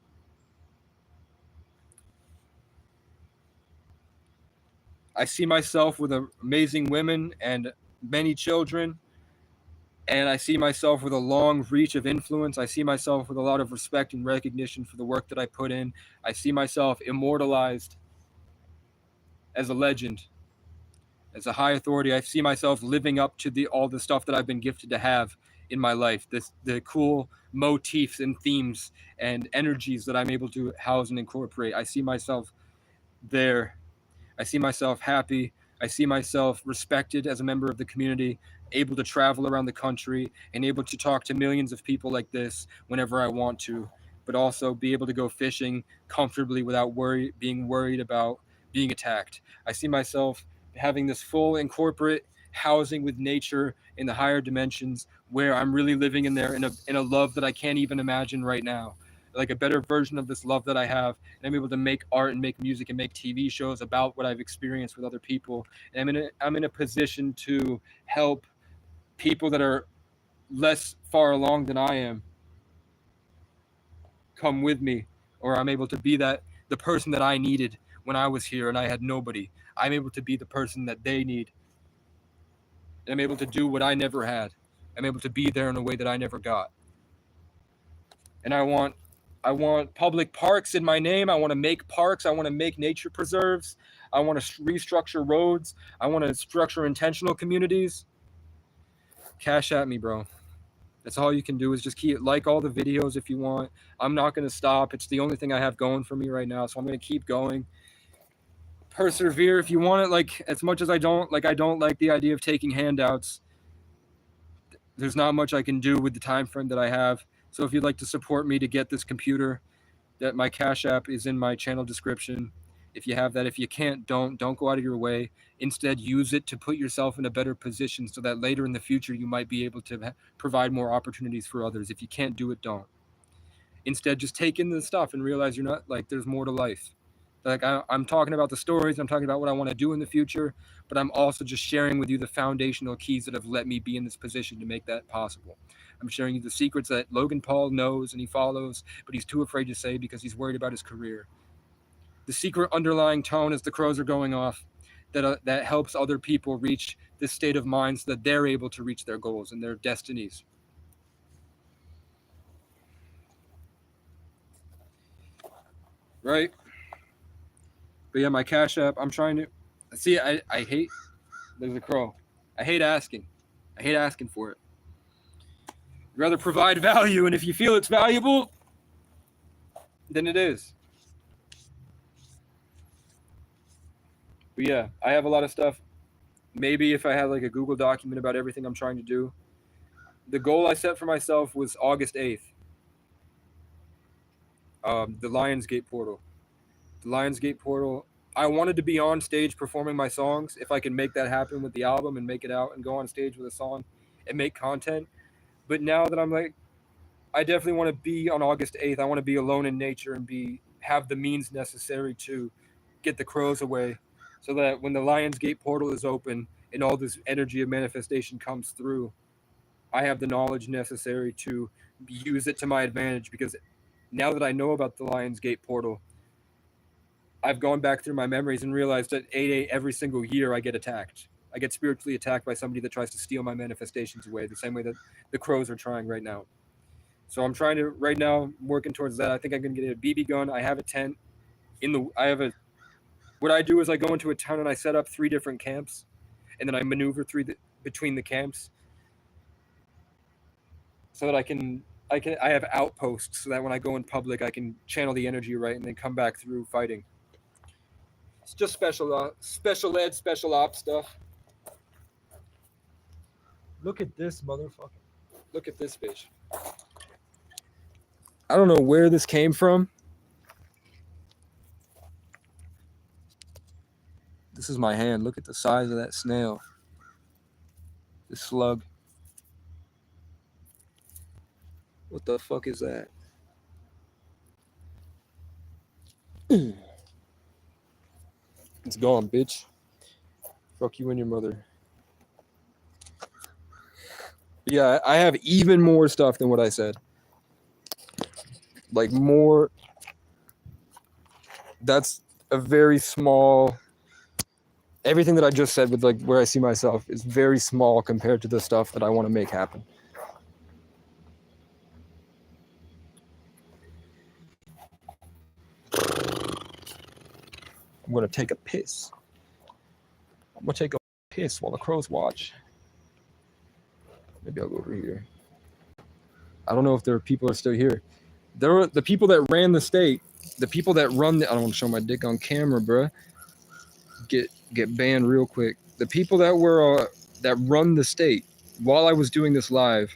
I see myself with amazing women and many children, And I see myself with a long reach of influence. I see myself with a lot of respect and recognition for the work that I put in. I see myself immortalized as a legend, as a high authority. I see myself living up to all the stuff that I've been gifted to have in my life. The cool motifs and themes and energies that I'm able to house and incorporate. I see myself there. I see myself happy. I see myself respected as a member of the community, able to travel around the country and able to talk to millions of people like this whenever I want to, but also be able to go fishing comfortably without being worried about being attacked. I see myself having this full and corporate housing with nature in the higher dimensions where I'm really living in there in a love that I can't even imagine right now. Like a better version of this love that I have, and I'm able to make art and make music and make TV shows about what I've experienced with other people. And I'm in a position to help people that are less far along than I am come with me, or I'm able to be the person that I needed when I was here and I had nobody. I'm able to be the person that they need. And I'm able to do what I never had. I'm able to be there in a way that I never got. And I want public parks in my name. I want to make parks. I want to make nature preserves. I want to restructure roads. I want to structure intentional communities. Cash at me, bro. That's all you can do is just like all the videos if you want. I'm not going to stop. It's the only thing I have going for me right now. So I'm going to keep going. Persevere if you want it. Like as much as I don't like the idea of taking handouts. There's not much I can do with the time frame that I have. So if you'd like to support me to get this computer, that my Cash App is in my channel description. If you have that, if you can't, don't go out of your way. Instead, use it to put yourself in a better position so that later in the future you might be able to provide more opportunities for others. If you can't do it, don't. Instead, just take in the stuff and realize you're not like there's more to life. Like I'm talking about the stories, I'm talking about what I want to do in the future, but I'm also just sharing with you the foundational keys that have let me be in this position to make that possible. I'm sharing you the secrets that Logan Paul knows and he follows, but he's too afraid to say because he's worried about his career. The secret underlying tone as the crows are going off that helps other people reach this state of mind so that they're able to reach their goals and their destinies. Right? But yeah, my Cash App, I'm trying to see. I hate. There's a crow. I hate asking for it. I'd rather provide value, and if you feel it's valuable, then it is. But yeah, I have a lot of stuff. Maybe if I had like a Google document about everything I'm trying to do. The goal I set for myself was August 8th. The Lionsgate portal. The Lionsgate portal. I wanted to be on stage performing my songs. If I can make that happen with the album and make it out and go on stage with a song and make content. But now that I'm like, I definitely want to be on August 8th. I want to be alone in nature and have the means necessary to get the crows away so that when the Lionsgate portal is open and all this energy of manifestation comes through, I have the knowledge necessary to use it to my advantage, because now that I know about the Lionsgate portal, I've gone back through my memories and realized that 8/8 every single year I get attacked. I get spiritually attacked by somebody that tries to steal my manifestations away, the same way that the crows are trying right now. So I'm trying to right now working towards that. I think I'm gonna get a BB gun. I have a tent what I do is I go into a town and I set up 3 different camps, and then I maneuver between the camps so that I have outposts so that when I go in public I can channel the energy right and then come back through fighting. It's just special ed, special ops stuff. Look at this motherfucker. Look at this bitch. I don't know where this came from. This is my hand. Look at the size of that snail. This slug. What the fuck is that? It's gone, bitch. Fuck you and your mother. Yeah, I have even more stuff than what I said. Like more. That's a very small everything that I just said with like where I see myself is very small compared to the stuff that I want to make happen. I'm gonna take a piss. I'm gonna take a piss while the crows watch. Maybe I'll go over here. I don't know if there are people that are still here. There were the people that ran the state, the people that run the, I don't want to show my dick on camera, bruh. Get banned real quick. The people that were that run the state while I was doing this live,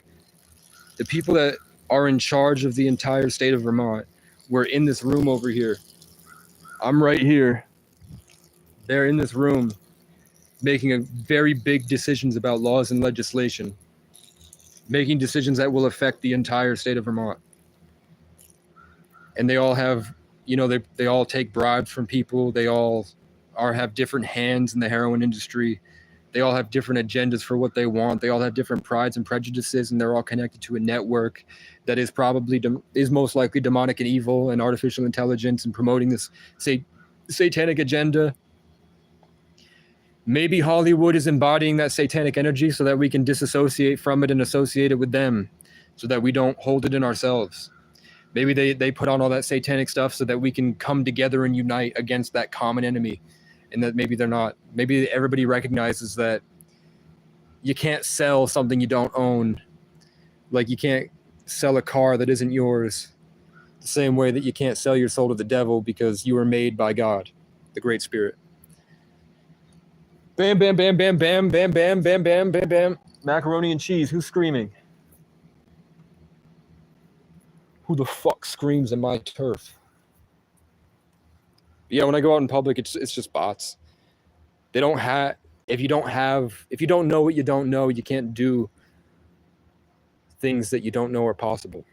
the people that are in charge of the entire state of Vermont were in this room over here. I'm right here. They're in this room making a very big decisions about laws and legislation, making decisions that will affect the entire state of Vermont. And they all have, you know, they all take bribes from people. They all have different hands in the heroin industry. They all have different agendas for what they want. They all have different prides and prejudices, and they're all connected to a network that is probably is most likely demonic and evil and artificial intelligence and promoting this satanic agenda. Maybe Hollywood is embodying that satanic energy so that we can disassociate from it and associate it with them, so that we don't hold it in ourselves. Maybe they put on all that satanic stuff so that we can come together and unite against that common enemy. And that maybe they're not. Maybe everybody recognizes that you can't sell something you don't own. Like you can't sell a car that isn't yours. The same way that you can't sell your soul to the devil because you were made by God, the Great Spirit. Bam, bam, bam, bam, bam, bam, bam, bam, bam, bam, bam. Macaroni and cheese. Who's screaming? Who the fuck screams in my turf? Yeah, when I go out in public, it's just bots. They don't have. If you don't know what you don't know, you can't do things that you don't know are possible.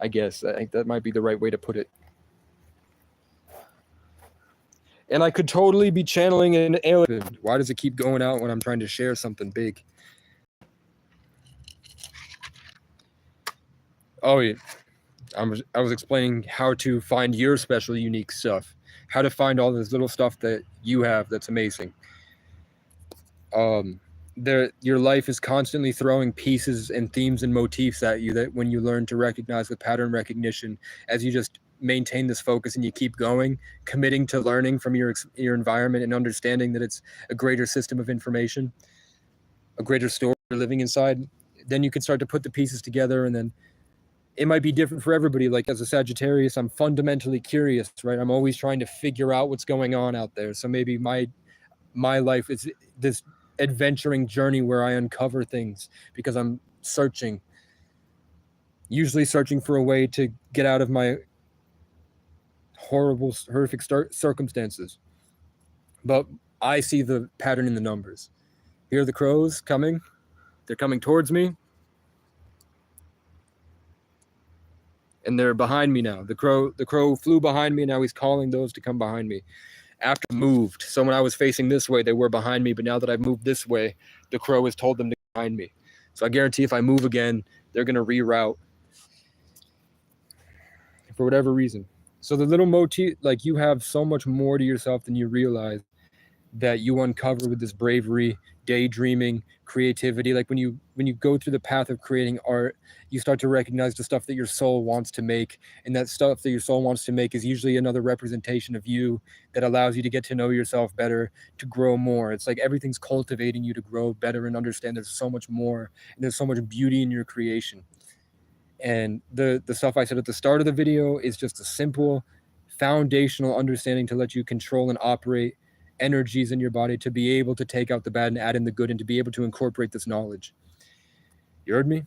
I guess I think that might be the right way to put it. And I could totally be channeling an alien. Why does it keep going out when I'm trying to share something big? Oh yeah. I was explaining how to find your special, unique stuff, how to find all this little stuff that you have that's amazing. Your life is constantly throwing pieces and themes and motifs at you that when you learn to recognize with pattern recognition, as you just maintain this focus and you keep going, committing to learning from your environment and understanding that it's a greater system of information, a greater story you're living inside, then you can start to put the pieces together, and then it might be different for everybody. Like as a Sagittarius, I'm fundamentally curious, right? I'm always trying to figure out what's going on out there. So maybe my life is this adventuring journey where I uncover things because I'm searching, usually searching for a way to get out of my horrific circumstances. But I see the pattern in the numbers. Here are the crows coming. They're coming towards me. And they're behind me now. The crow flew behind me. Now he's calling those to come behind me. After I moved, so when I was facing this way, they were behind me. But now that I've moved this way, the crow has told them to come behind me. So I guarantee if I move again, they're going to reroute for whatever reason. So the little motif, like you have so much more to yourself than you realize that you uncover with this bravery, daydreaming, creativity. Like when you go through the path of creating art, you start to recognize the stuff that your soul wants to make. And that stuff that your soul wants to make is usually another representation of you that allows you to get to know yourself better, to grow more. It's like everything's cultivating you to grow better and understand there's so much more and there's so much beauty in your creation. And the stuff I said at the start of the video is just a simple foundational understanding to let you control and operate energies in your body, to be able to take out the bad and add in the good, and to be able to incorporate this knowledge. You heard me?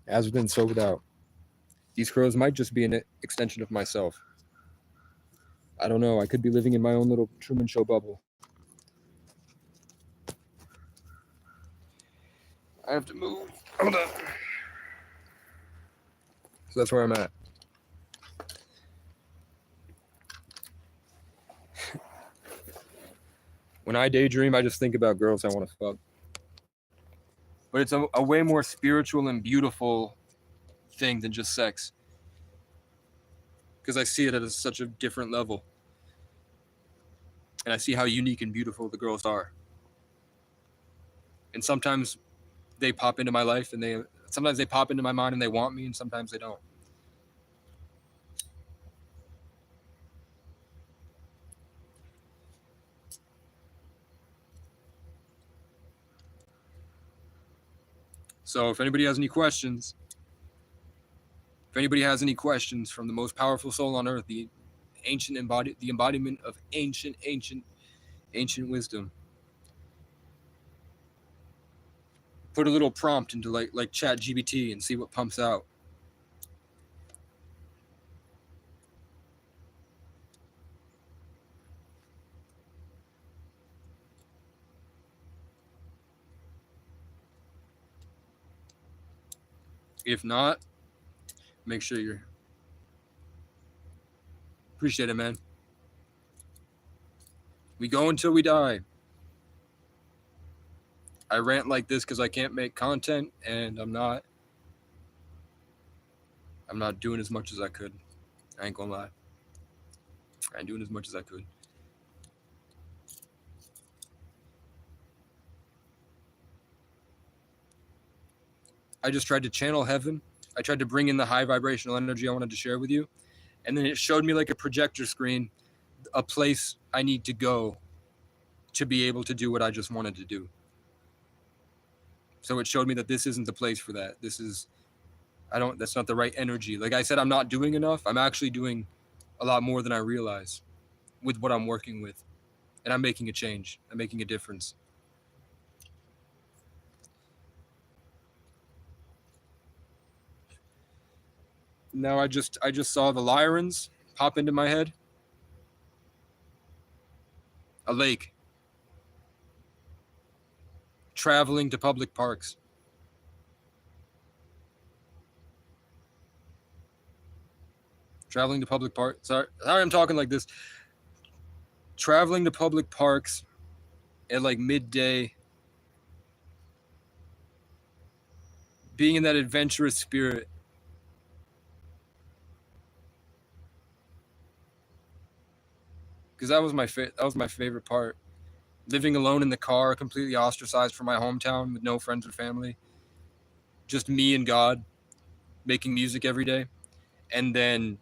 As within, so without. These crows might just be an extension of myself. I don't know. I could be living in my own little Truman Show bubble. I have to move. Hold on. So that's where I'm at. When I daydream, I just think about girls I want to fuck. But it's a way more spiritual and beautiful thing than just sex. Because I see it at such a different level. and I see how unique and beautiful the girls are. And sometimes they pop into my life, and sometimes they pop into my mind and they want me, and sometimes they don't. So if anybody has any questions, from the most powerful soul on earth, the embodiment of ancient wisdom, put a little prompt into like ChatGPT and see what pumps out. If not, make sure you're... Appreciate it, man. We go until we die. I rant like this because I can't make content, and I'm not doing as much as I could. I ain't gonna lie. I ain't doing as much as I could. I just tried to channel heaven. I tried to bring in the high vibrational energy I wanted to share with you. And then it showed me like a projector screen, a place I need to go to be able to do what I just wanted to do. So it showed me that this isn't the place for that. That's not the right energy. Like I said, I'm not doing enough. I'm actually doing a lot more than I realize with what I'm working with. And I'm making a change. I'm making a difference. Now I just saw the Lyrans pop into my head. A lake. Traveling to public parks. Traveling to public parks. Sorry, I'm talking like this. Traveling to public parks at like midday. Being in that adventurous spirit. Because that was my favorite part. Living alone in the car, completely ostracized from my hometown with no friends or family. Just me and God, making music every day. And then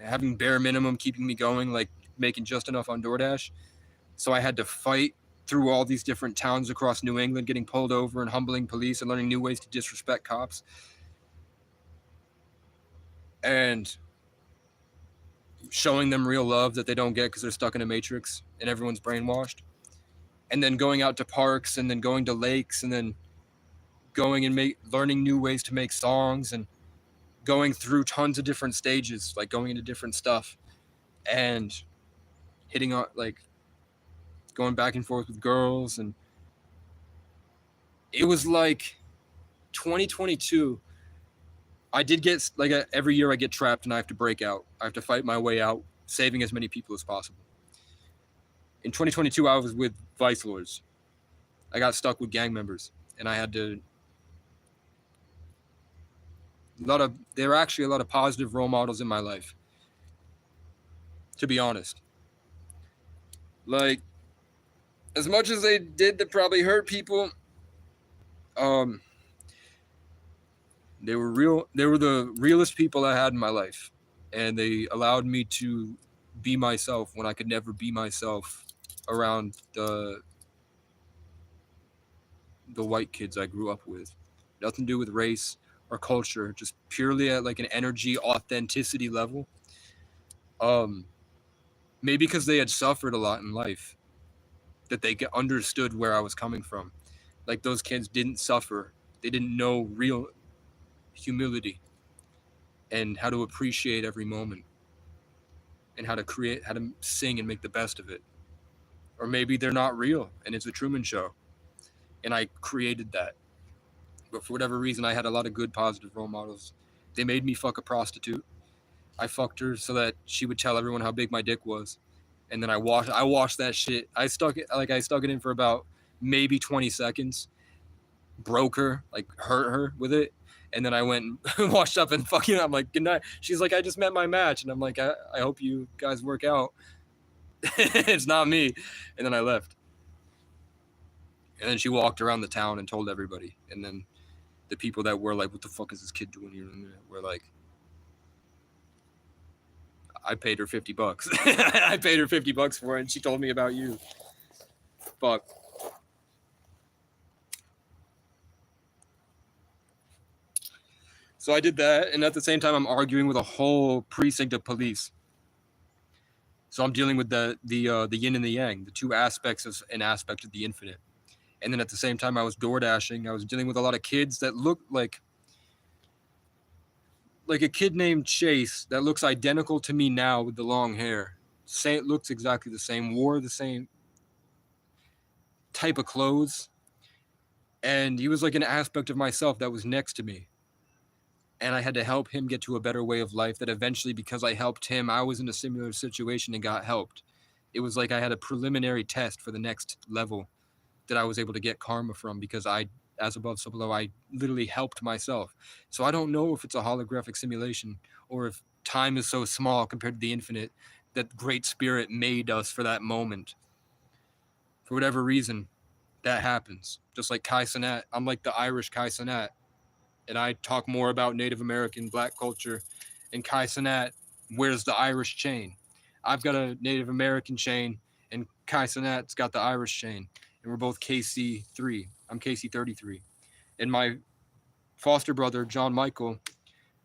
having bare minimum keeping me going, like making just enough on DoorDash. So I had to fight through all these different towns across New England, getting pulled over and humbling police and learning new ways to disrespect cops. And showing them real love that they don't get because they're stuck in a matrix and everyone's brainwashed. And then going out to parks and then going to lakes and then going and learning new ways to make songs and going through tons of different stages, like going into different stuff and hitting on, like going back and forth with girls. And it was like 2022. I did get like every year I get trapped and I have to break out. I have to fight my way out, saving as many people as possible. In 2022, I was with Vice Lords. I got stuck with gang members, and I had to. There were actually a lot of positive role models in my life. To be honest, like as much as they did to probably hurt people, they were real. They were the realest people I had in my life, and they allowed me to be myself when I could never be myself around the white kids I grew up with. Nothing to do with race or culture, just purely at like an energy authenticity level. Maybe because they had suffered a lot in life, that they understood where I was coming from. Like those kids didn't suffer. They didn't know real humility and how to appreciate every moment and how to sing and make the best of it. Or maybe they're not real and it's a Truman Show and I created that. But for whatever reason, I had a lot of good positive role models. They made me fuck a prostitute. I fucked her so that she would tell everyone how big my dick was. And then I washed that shit. I stuck it in for about maybe 20 seconds. Broke her, like hurt her with it. And then I went and washed up and fucking, I'm like, good night. She's like, I just met my match. And I'm like, I hope you guys work out. It's not me. And then I left. And then she walked around the town and told everybody. And then the people that were like, what the fuck is this kid doing here? Were like, I paid her $50. I paid her $50 for it, and she told me about you. Fuck. So I did that, and at the same time, I'm arguing with a whole precinct of police. So I'm dealing with the yin and the yang, the two aspects of an aspect of the infinite. And then at the same time, I was door dashing. I was dealing with a lot of kids that looked like a kid named Chase that looks identical to me now with the long hair. Looks exactly the same, wore the same type of clothes. And he was like an aspect of myself that was next to me. And I had to help him get to a better way of life that eventually, because I helped him, I was in a similar situation and got helped. It was like I had a preliminary test for the next level that I was able to get karma from, because I, as above, so below, I literally helped myself. So I don't know if it's a holographic simulation or if time is so small compared to the infinite that Great Spirit made us for that moment. For whatever reason, that happens. Just like Kai Cenat, I'm like the Irish Kai Cenat. And I talk more about Native American Black culture. And Kai Cenat wears the Irish chain. I've got a Native American chain, and Kai Cenat's got the Irish chain. And we're both KC3. I'm KC33. And my foster brother, John Michael,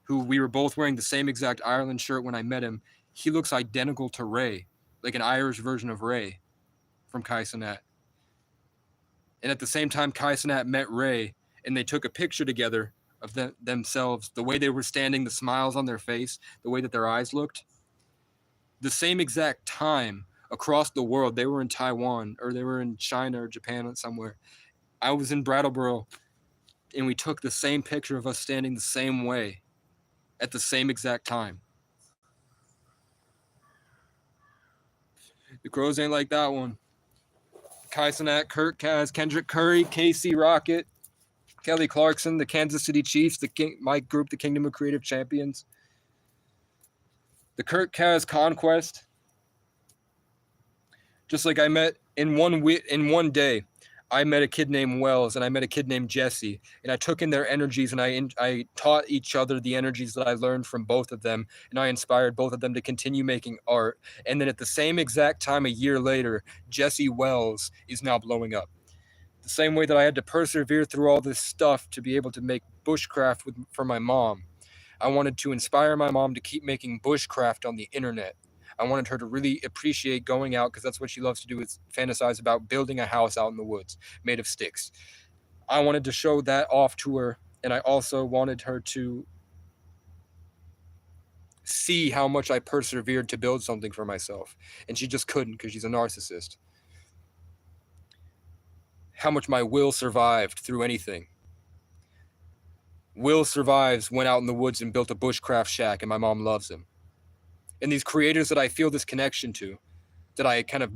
who we were both wearing the same exact Ireland shirt when I met him, he looks identical to Ray, like an Irish version of Ray from Kai Cenat. And at the same time, Kai Cenat met Ray, and they took a picture together of themselves, the way they were standing, the smiles on their face, the way that their eyes looked. The same exact time across the world, they were in Taiwan, or they were in China or Japan or somewhere. I was in Brattleboro, and we took the same picture of us standing the same way at the same exact time. The Crows ain't like that one. Kai Cenat, Kurt Kaz, Kendrick Curry, KC Rocket, Kelly Clarkson, the Kansas City Chiefs, my group, the Kingdom of Creative Champions. The Kurt Kaz Conquest. Just like I met in one day, I met a kid named Wells and I met a kid named Jesse, and I took in their energies and I taught each other the energies that I learned from both of them, and I inspired both of them to continue making art. And then at the same exact time, a year later, Jesse Wells is now blowing up. The same way that I had to persevere through all this stuff to be able to make bushcraft for my mom. I wanted to inspire my mom to keep making bushcraft on the internet. I wanted her to really appreciate going out, because that's what she loves to do, is fantasize about building a house out in the woods made of sticks. I wanted to show that off to her, and I also wanted her to see how much I persevered to build something for myself. And she just couldn't, because she's a narcissist. How much my Will survived through anything. Will survives, went out in the woods and built a bushcraft shack, and my mom loves him. And these creators that I feel this connection to, that I kind of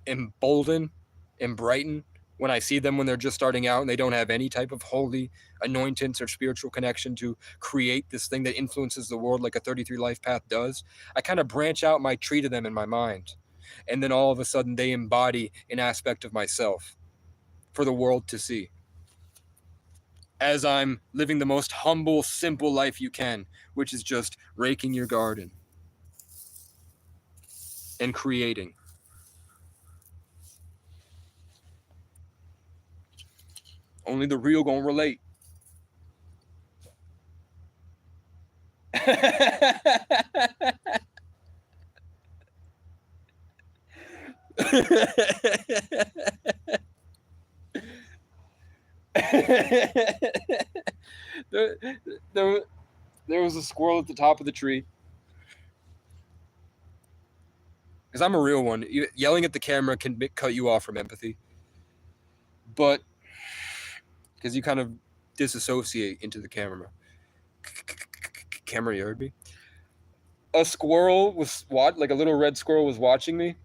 embolden and brighten when I see them when they're just starting out and they don't have any type of holy anointance or spiritual connection to create this thing that influences the world like a 33 life path does, I kind of branch out my tree to them in my mind. And then all of a sudden they embody an aspect of myself for the world to see. As I'm living the most humble, simple life you can, which is just raking your garden and creating. Only the real gonna relate. There was a squirrel at the top of the tree. Because I'm a real one. Yelling at the camera can cut you off from empathy. But because you kind of disassociate into the camera. Camera, you heard me? A squirrel was like a little red squirrel was watching me,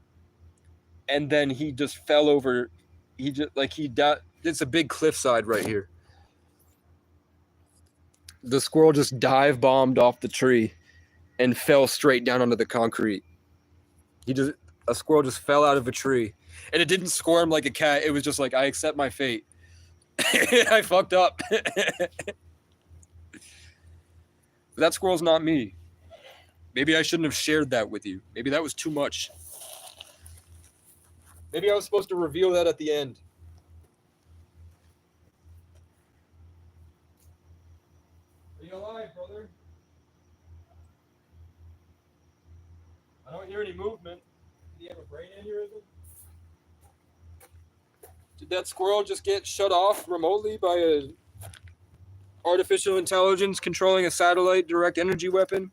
and then he just fell over. It's a big cliffside right here. The squirrel just dive bombed off the tree and fell straight down onto the concrete. a squirrel just fell out of a tree, and it didn't squirm like a cat. It was just like, I accept my fate. I fucked up. That squirrel's not me. Maybe I shouldn't have shared that with you. Maybe that was too much. Maybe I was supposed to reveal that at the end. Are you alive, brother? I don't hear any movement. Did he have a brain aneurysm? Did that squirrel just get shut off remotely by a artificial intelligence controlling a satellite direct energy weapon?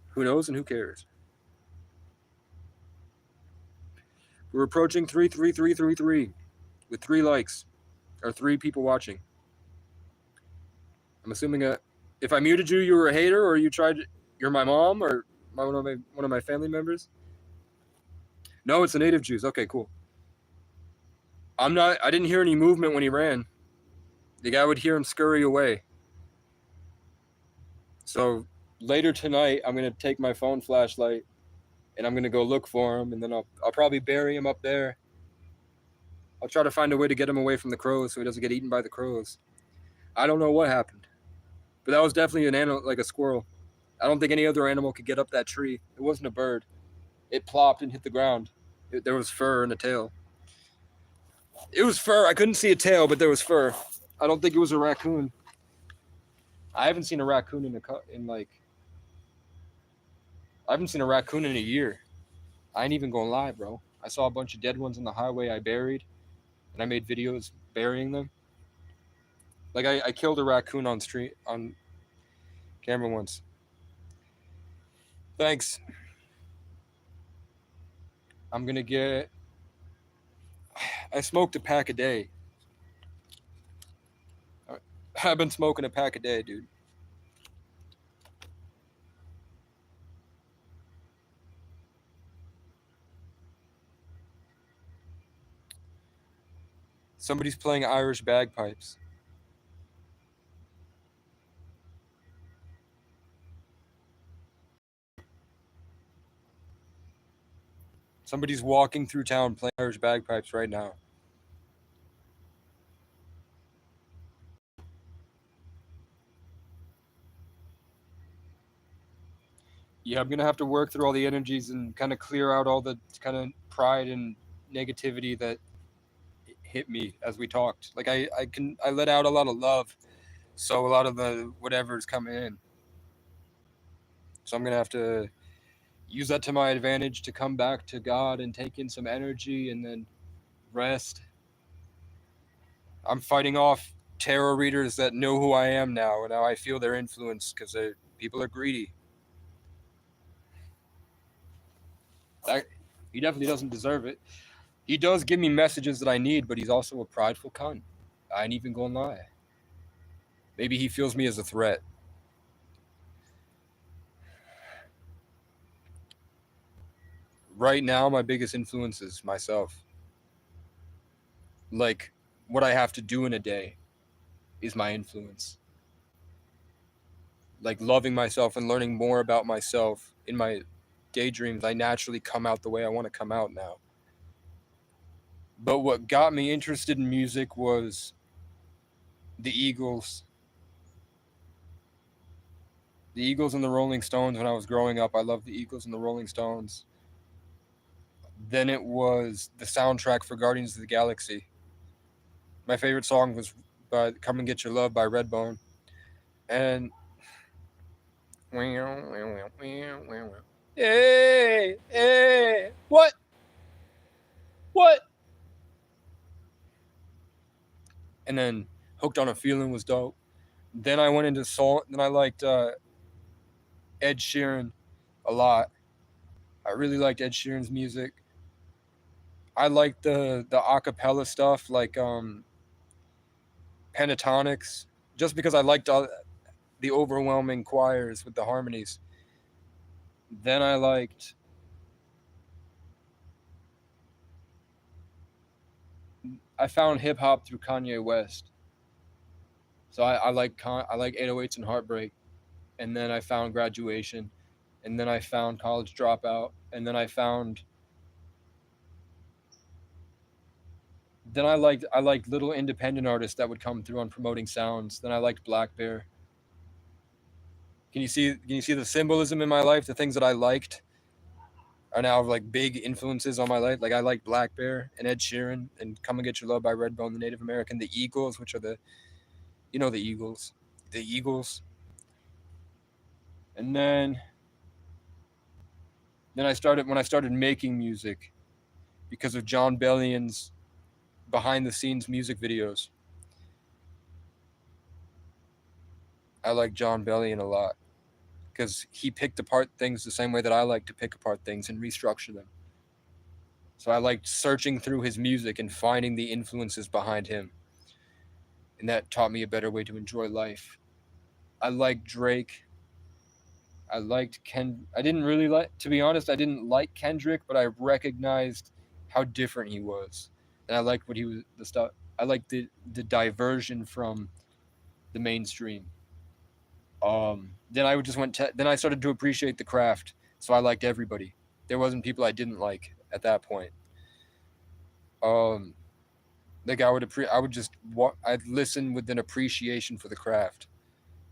Who knows and who cares? We're approaching 33333 with 3 likes or 3 people watching. I'm assuming if I muted you, you were a hater, or you're my mom or one of my family members. No, it's the native Jews. Okay, cool. I didn't hear any movement when he ran. The guy would hear him scurry away. So later tonight, I'm gonna take my phone flashlight and I'm gonna go look for him, and then I'll probably bury him up there. I'll try to find a way to get him away from the crows so he doesn't get eaten by the crows. I don't know what happened, but that was definitely an animal, like a squirrel. I don't think any other animal could get up that tree. It wasn't a bird. It plopped and hit the ground. There was fur and a tail. It was fur. I couldn't see a tail, but there was fur. I don't think it was a raccoon. I haven't seen a raccoon I haven't seen a raccoon in a year. I ain't even gonna lie, bro. I saw a bunch of dead ones on the highway I buried, and I made videos burying them. Like I killed a raccoon on camera once. Thanks. I'm gonna get. I smoked a pack a day. I've been smoking a pack a day, dude. Somebody's playing Irish bagpipes. Somebody's walking through town playing Irish bagpipes right now. Yeah, I'm gonna have to work through all the energies and kind of clear out all the kind of pride and negativity that hit me as we talked. Like I let out a lot of love, so a lot of the whatever's coming in. So I'm gonna have to use that to my advantage to come back to God and take in some energy and then rest. I'm fighting off tarot readers that know who I am now, and now I feel their influence because people are greedy. He definitely doesn't deserve it. He does give me messages that I need, but he's also a prideful cunt. I ain't even gonna lie. Maybe he feels me as a threat. Right now, my biggest influence is myself. Like, what I have to do in a day is my influence. Like, loving myself and learning more about myself in my daydreams, I naturally come out the way I want to come out now. But what got me interested in music was the Eagles. The Eagles and the Rolling Stones. When I was growing up, I loved the Eagles and the Rolling Stones. Then it was the soundtrack for Guardians of the Galaxy. My favorite song was by Come and Get Your Love by Redbone. And hey, what? And then Hooked on a Feeling was dope. Then I went into soul. Then I liked Ed Sheeran a lot. I really liked Ed Sheeran's music. I liked the acapella stuff, like Pentatonics, just because I liked the overwhelming choirs with the harmonies. Then I found hip hop through Kanye West. So I like 808s and Heartbreak, and then I found Graduation, and then I found College Dropout, and then I liked little independent artists that would come through on Promoting Sounds. Then I liked Black Bear. Can you see the symbolism in my life? The things that I liked are now like big influences on my life. Like I like Black Bear and Ed Sheeran and Come and Get Your Love by Redbone, the Native American, the Eagles, which are the the Eagles. And then I started making music because of John Bellion's behind the scenes music videos. I like John Bellion a lot because he picked apart things the same way that I like to pick apart things and restructure them. So I liked searching through his music and finding the influences behind him. And that taught me a better way to enjoy life. I liked Drake. I liked Ken. I didn't really like, to be honest, I didn't like Kendrick, but I recognized how different he was. And I liked what he was, the stuff. I liked the diversion from the mainstream. Then I would just then I started to appreciate the craft. So I liked everybody. There wasn't people I didn't like at that point. Um, like I'd listen with an appreciation for the craft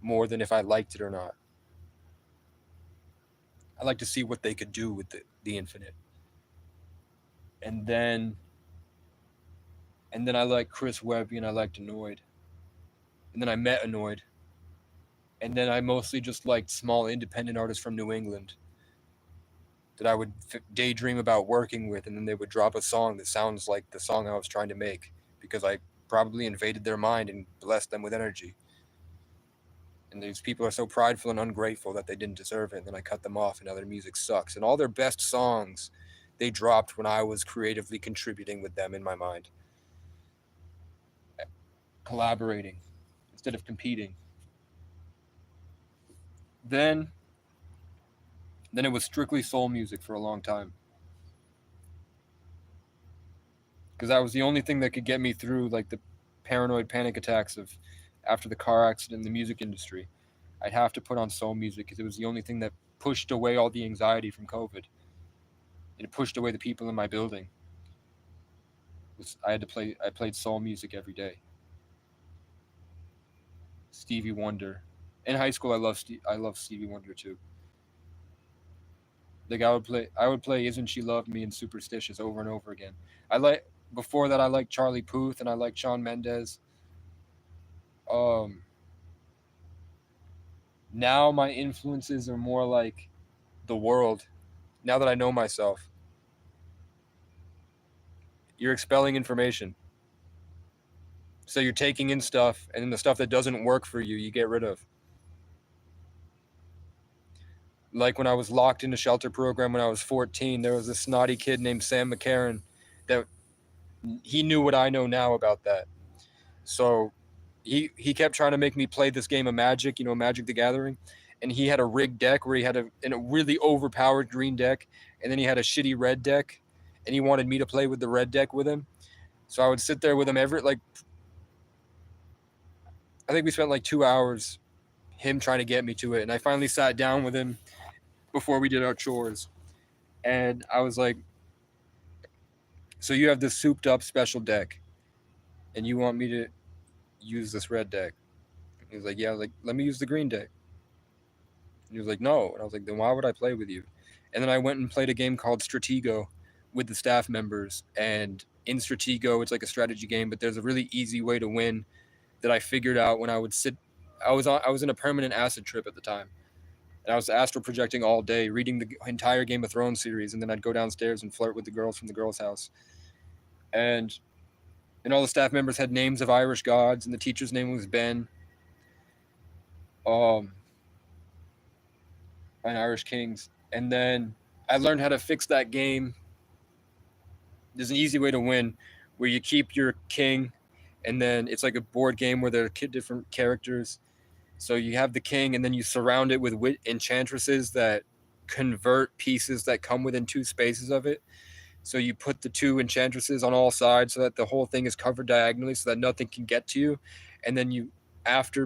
more than if I liked it or not. I like to see what they could do with the infinite. And then I liked Chris Webby and I liked Annoyed. And then I met Annoyed. And then I mostly just liked small independent artists from New England that I would daydream about working with, and then they would drop a song that sounds like the song I was trying to make because I probably invaded their mind and blessed them with energy. And these people are so prideful and ungrateful that they didn't deserve it, and then I cut them off, and now their music sucks. And all their best songs they dropped when I was creatively contributing with them in my mind, collaborating instead of competing. Then it was strictly soul music for a long time. Because that was the only thing that could get me through like the paranoid panic attacks of after the car accident in the music industry. I'd have to put on soul music because it was the only thing that pushed away all the anxiety from COVID. It pushed away the people in my building. I played soul music every day. Stevie Wonder. In high school I loved Stevie Wonder too. Like I would play Isn't She Loved Me and Superstitious over and over again. I like Before that I liked Charlie Puth and I liked Shawn Mendes. Um Now my influences are more like the world. Now that I know myself, you're expelling information. So you're taking in stuff, and then the stuff that doesn't work for you, you get rid of. Like when I was locked in a shelter program when I was 14, there was a snotty kid named Sam McCarran that he knew what I know now about that. So he kept trying to make me play this game of Magic, Magic the Gathering, and he had a rigged deck where he had a really overpowered green deck, and then he had a shitty red deck, and he wanted me to play with the red deck with him. So I would sit there with him I think we spent like 2 hours him trying to get me to it, and I finally sat down with him before we did our chores, and I was like, so you have this souped up special deck and you want me to use this red deck? He was like, yeah. I was like, let me use the green deck. And he was like, no. And I was like, then why would I play with you? And then I went and played a game called Stratego with the staff members. And in Stratego, it's like a strategy game, but there's a really easy way to win that I figured out when I would sit. I was in a permanent acid trip at the time. And I was astral projecting all day, reading the entire Game of Thrones series, and then I'd go downstairs and flirt with the girls from the girls' house. And all the staff members had names of Irish gods, and the teacher's name was Ben. And Irish kings. And then I learned how to fix that game. There's an easy way to win, where you keep your king, and then it's like a board game where there are different characters. So you have the king, and then you surround it with enchantresses that convert pieces that come within 2 spaces of it. So you put the 2 enchantresses on all sides so that the whole thing is covered diagonally so that nothing can get to you. And then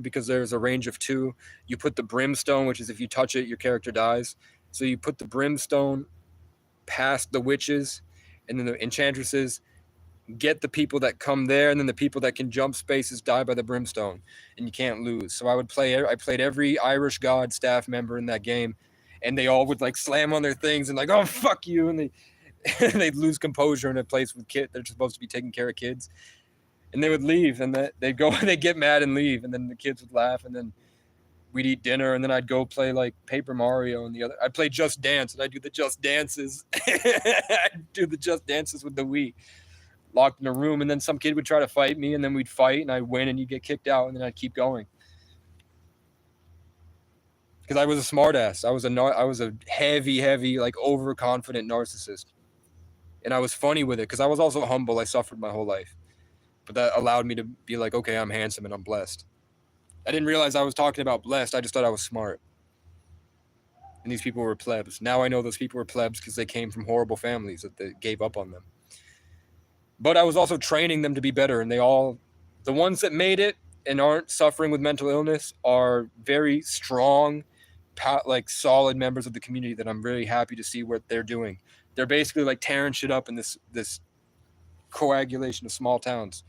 because there's a range of 2, you put the brimstone, which is if you touch it, your character dies. So you put the brimstone past the witches and then the enchantresses, get the people that come there, and then the people that can jump spaces die by the brimstone, and you can't lose. So I played every Irish god staff member in that game, and they all would like slam on their things and like, oh fuck you, and they'd lose composure in a place with kids. They're supposed to be taking care of kids, and they would leave, and they'd go, they'd get mad and leave, and then the kids would laugh, and then we'd eat dinner, and then I'd go play like Paper Mario, and I'd play Just Dance, and I'd do the Just Dances. I'd do the Just Dances with the Wii, locked in a room, and then some kid would try to fight me, and then we'd fight, and I'd win, and you'd get kicked out, and then I'd keep going. Because I was a smartass. I was a heavy, like overconfident narcissist, and I was funny with it because I was also humble. I suffered my whole life, but that allowed me to be like, okay, I'm handsome and I'm blessed. I didn't realize I was talking about blessed. I just thought I was smart. And these people were plebs. Now I know those people were plebs because they came from horrible families that they gave up on them. But I was also training them to be better. And the ones that made it and aren't suffering with mental illness are very strong, like solid members of the community that I'm really happy to see what they're doing. They're basically like tearing shit up in this coagulation of small towns.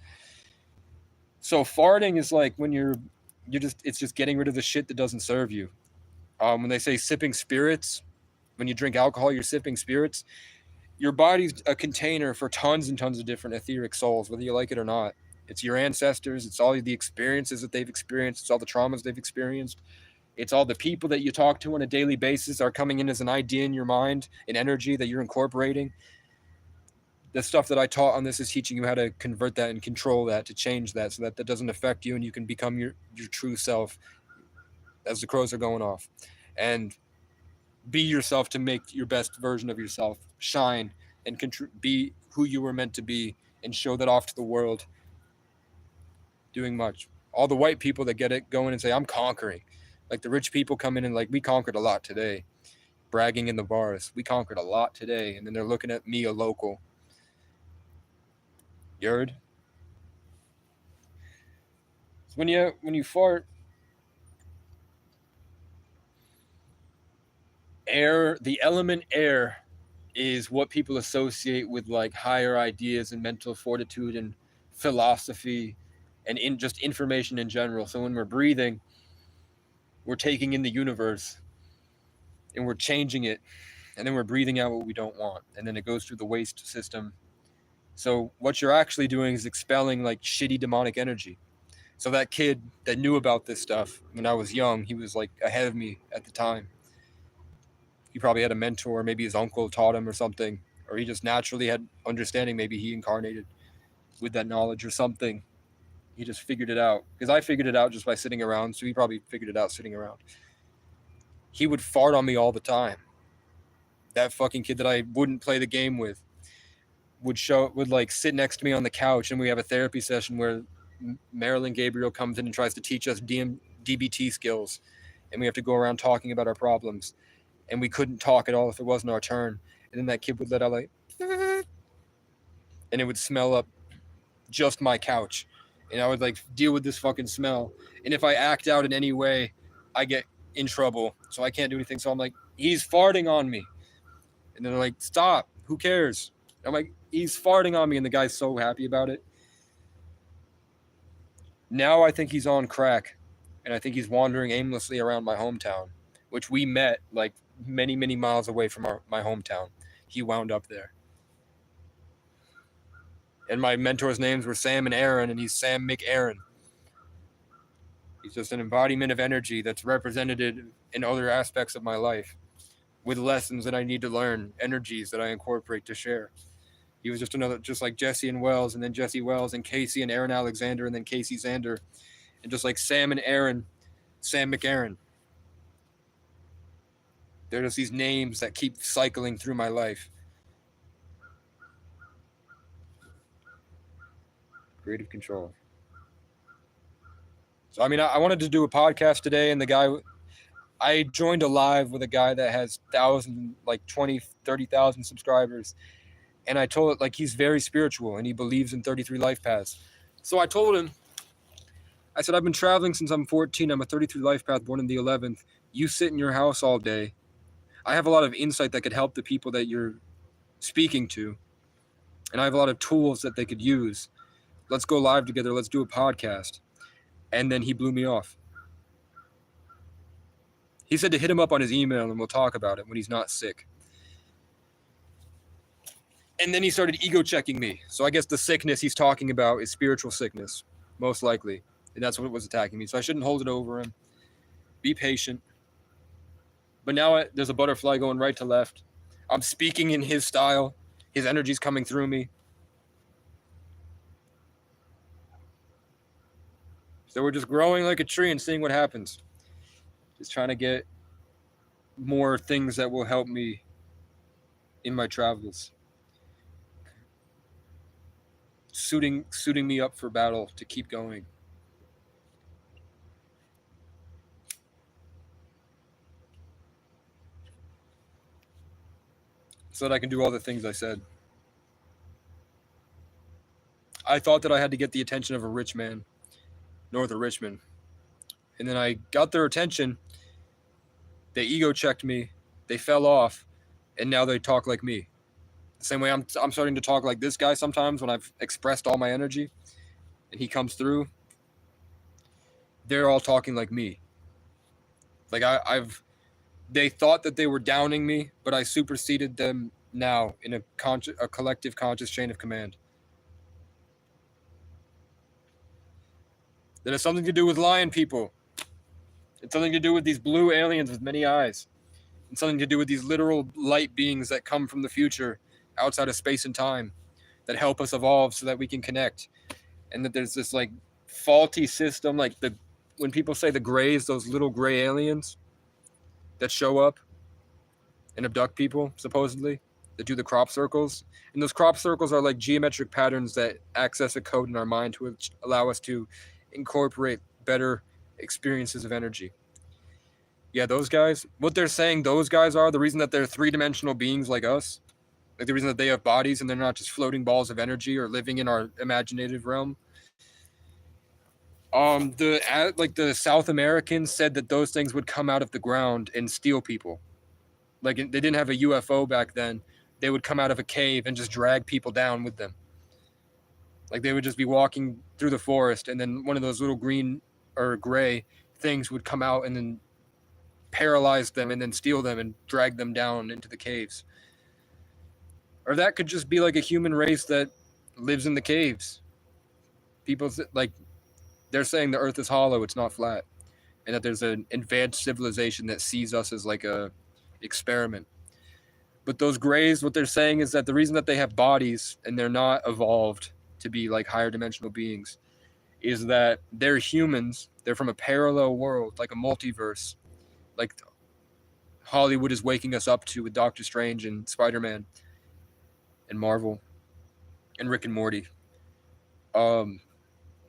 So farting is like when it's just getting rid of the shit that doesn't serve you. When they say sipping spirits, when you drink alcohol, you're sipping spirits. Your body's a container for tons and tons of different etheric souls, whether you like it or not. It's your ancestors. It's all the experiences that they've experienced. It's all the traumas they've experienced. It's all the people that you talk to on a daily basis are coming in as an idea in your mind, an energy that you're incorporating. The stuff that I taught on this is teaching you how to convert that and control that, to change that so that doesn't affect you and you can become your true self as the crows are going off. And be yourself to make your best version of yourself shine and be who you were meant to be and show that off to the world. Doing much. All the white people that get it going and say, I'm conquering. Like the rich people come in and like, we conquered a lot today. Bragging in the bars. We conquered a lot today. And then they're looking at me, a local. You heard? So when you fart, air, the element air is what people associate with like higher ideas and mental fortitude and philosophy and just information in general. So when we're breathing, we're taking in the universe and we're changing it, and then we're breathing out what we don't want, and then it goes through the waste system. So what you're actually doing is expelling like shitty demonic energy. So that kid that knew about this stuff when I was young, he was like ahead of me at the time. He probably had a mentor, maybe his uncle taught him or something, or he just naturally had understanding. Maybe he incarnated with that knowledge or something. He just figured it out. Because I figured it out just by sitting around, so he probably figured it out sitting around. He would fart on me all the time. That fucking kid that I wouldn't play the game with would like sit next to me on the couch, and we have a therapy session where Marilyn Gabriel comes in and tries to teach us DBT skills, and we have to go around talking about our problems, and we couldn't talk at all if it wasn't our turn. And then that kid would let out like, and it would smell up just my couch, and I would like deal with this fucking smell. And if I act out in any way, I get in trouble, so I can't do anything. So I'm like, he's farting on me, and then they're like, stop, who cares? I'm like, he's farting on me, and the guy's so happy about it. Now I think he's on crack, and I think he's wandering aimlessly around my hometown, which we met like many, many miles away from my hometown. He wound up there. And my mentors' names were Sam and Aaron, and he's Sam McAaron. He's just an embodiment of energy that's represented in other aspects of my life with lessons that I need to learn, energies that I incorporate to share. He was just like Jesse and Wells, and then Jesse Wells, and Casey and Aaron Alexander, and then Casey Zander. And just like Sam and Aaron, Sam McAaron. They're just these names that keep cycling through my life. Creative control. So, I mean, I wanted to do a podcast today, and I joined a live with a guy that has 20, 30,000 subscribers. And I told it like he's very spiritual and he believes in 33 life paths. So I told him, I said, I've been traveling since I'm 14. I'm a 33 life path born in the 11th. You sit in your house all day. I have a lot of insight that could help the people that you're speaking to. And I have a lot of tools that they could use. Let's go live together. Let's do a podcast. And then he blew me off. He said to hit him up on his email and we'll talk about it when he's not sick. And then he started ego checking me. So I guess the sickness he's talking about is spiritual sickness, most likely. And that's what was attacking me. So I shouldn't hold it over him. Be patient. But now there's a butterfly going right to left. I'm speaking in his style. His energy's coming through me. So we're just growing like a tree and seeing what happens. Just trying to get more things that will help me in my travels. Suiting me up for battle to keep going. So that I can do all the things I said. I thought that I had to get the attention of a rich man north of Richmond. And then I got their attention. They ego checked me. They fell off. And now they talk like me. The same way I'm starting to talk like this guy sometimes when I've expressed all my energy. And he comes through. They're all talking like me. Like they thought that they were downing me, but I superseded them now in a collective conscious chain of command. That has something to do with lion people. It's something to do with these blue aliens with many eyes. It's something to do with these literal light beings that come from the future outside of space and time that help us evolve so that we can connect. And that there's this like faulty system, like when people say the grays, those little gray aliens that show up and abduct people, supposedly, that do the crop circles. And those crop circles are like geometric patterns that access a code in our mind to allow us to incorporate better experiences of energy. Yeah, those guys, what they're saying those guys are, the reason that they're three-dimensional beings like us, like the reason that they have bodies and they're not just floating balls of energy or living in our imaginative realm. The South Americans said that those things would come out of the ground and steal people. Like they didn't have a UFO back then. They would come out of a cave and just drag people down with them. Like they would just be walking through the forest and then one of those little green or gray things would come out and then paralyze them and then steal them and drag them down into the caves. Or that could just be like a human race that lives in the caves. People like they're saying the earth is hollow, it's not flat. And that there's an advanced civilization that sees us as like a experiment. But those grays, what they're saying is that the reason that they have bodies and they're not evolved to be like higher dimensional beings is that they're humans. They're from a parallel world, like a multiverse, like Hollywood is waking us up to with Doctor Strange and Spider-Man and Marvel and Rick and Morty.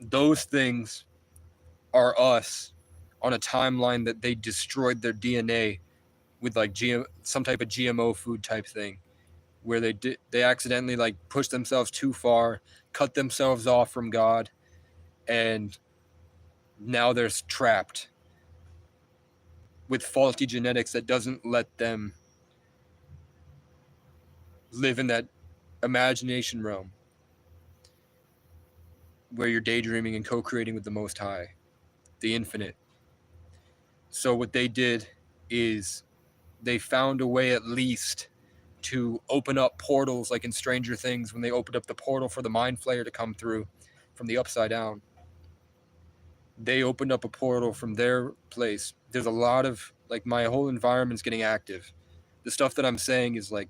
Those things are us on a timeline that they destroyed their DNA with like some type of GMO food type thing, where they accidentally like pushed themselves too far, cut themselves off from God, and now they're trapped with faulty genetics that doesn't let them live in that imagination realm where you're daydreaming and co-creating with the Most High, the infinite. So what they did is they found a way at least to open up portals, like in Stranger Things when they opened up the portal for the Mind Flayer to come through from the Upside Down. They opened up a portal from their place. There's a lot of, like, my whole environment's getting active. The stuff that I'm saying is, like,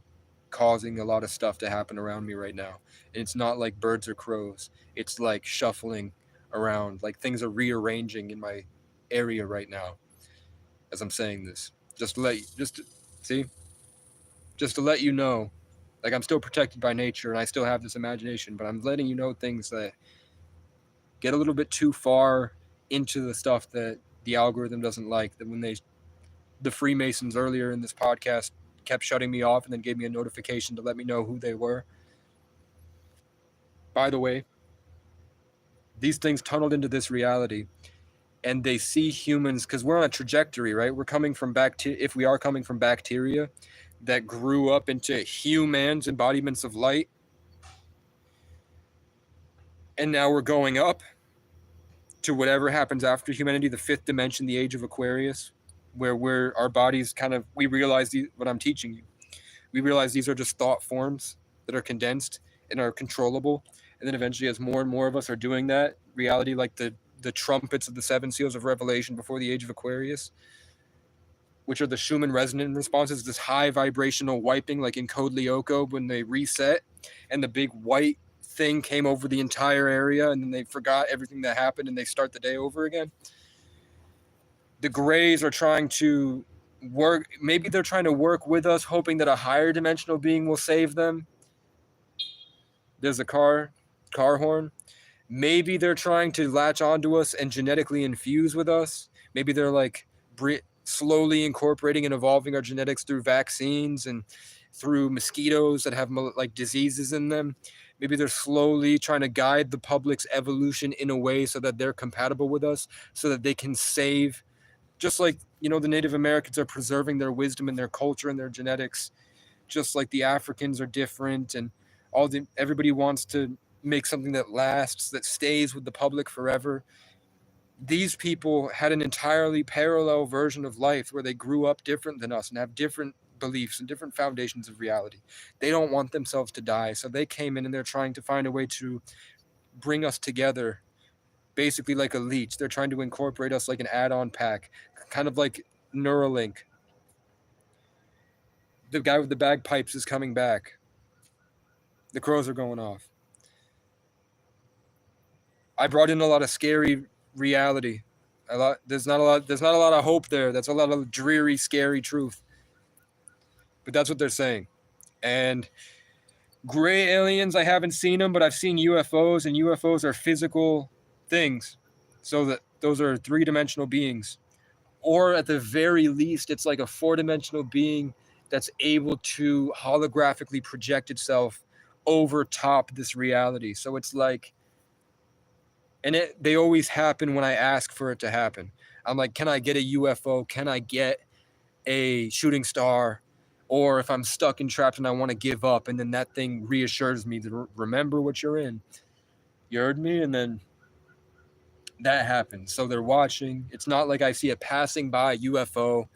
causing a lot of stuff to happen around me right now. And it's not like birds or crows. It's, like, shuffling around. Like, things are rearranging in my area right now as I'm saying this. Just to let you know, like, I'm still protected by nature and I still have this imagination, but I'm letting you know things that get a little bit too far into the stuff that the algorithm doesn't like. That when the Freemasons earlier in this podcast kept shutting me off and then gave me a notification to let me know who they were. By the way, these things tunneled into this reality and they see humans, because we're on a trajectory, right? We're coming from if we are coming from bacteria that grew up into humans, embodiments of light, and now we're going up to whatever happens after humanity, the fifth dimension, the age of Aquarius, where our bodies we realize what I'm teaching you. We realize these are just thought forms that are condensed and are controllable. And then eventually, as more and more of us are doing that, reality, like the trumpets of the seven seals of Revelation before the age of Aquarius, which are the Schumann resonant responses, this high vibrational wiping, like in Code Lyoko when they reset and the big white thing came over the entire area, and then they forgot everything that happened and they start the day over again. The grays are trying to work. Maybe they're trying to work with us, hoping that a higher dimensional being will save them. There's a car horn. Maybe they're trying to latch onto us and genetically infuse with us. Maybe they're like slowly incorporating and evolving our genetics through vaccines and through mosquitoes that have like diseases in them. Maybe they're slowly trying to guide the public's evolution in a way so that they're compatible with us, so that they can save, just like, the Native Americans are preserving their wisdom and their culture and their genetics, just like the Africans are different, and everybody wants to make something that lasts, that stays with the public forever. These people had an entirely parallel version of life where they grew up different than us and have different beliefs and different foundations of reality. They don't want themselves to die, so they came in and they're trying to find a way to bring us together, basically like a leech. They're trying to incorporate us like an add-on pack, kind of like Neuralink. The guy with the bagpipes is coming back. The crows are going off. I brought in a lot of scary reality. There's not a lot of hope there. That's a lot of dreary, scary truth. But that's what they're saying. And gray aliens, I haven't seen them, but I've seen UFOs, and UFOs are physical things. So that those are three-dimensional beings. Or at the very least, it's like a four-dimensional being that's able to holographically project itself over top this reality. So it's like, and they always happen when I ask for it to happen. I'm like, can I get a UFO? Can I get a shooting star? Or if I'm stuck and trapped and I want to give up, and then that thing reassures me to remember what you're in. You heard me? And then that happens. So they're watching. It's not like I see a passing by UFO.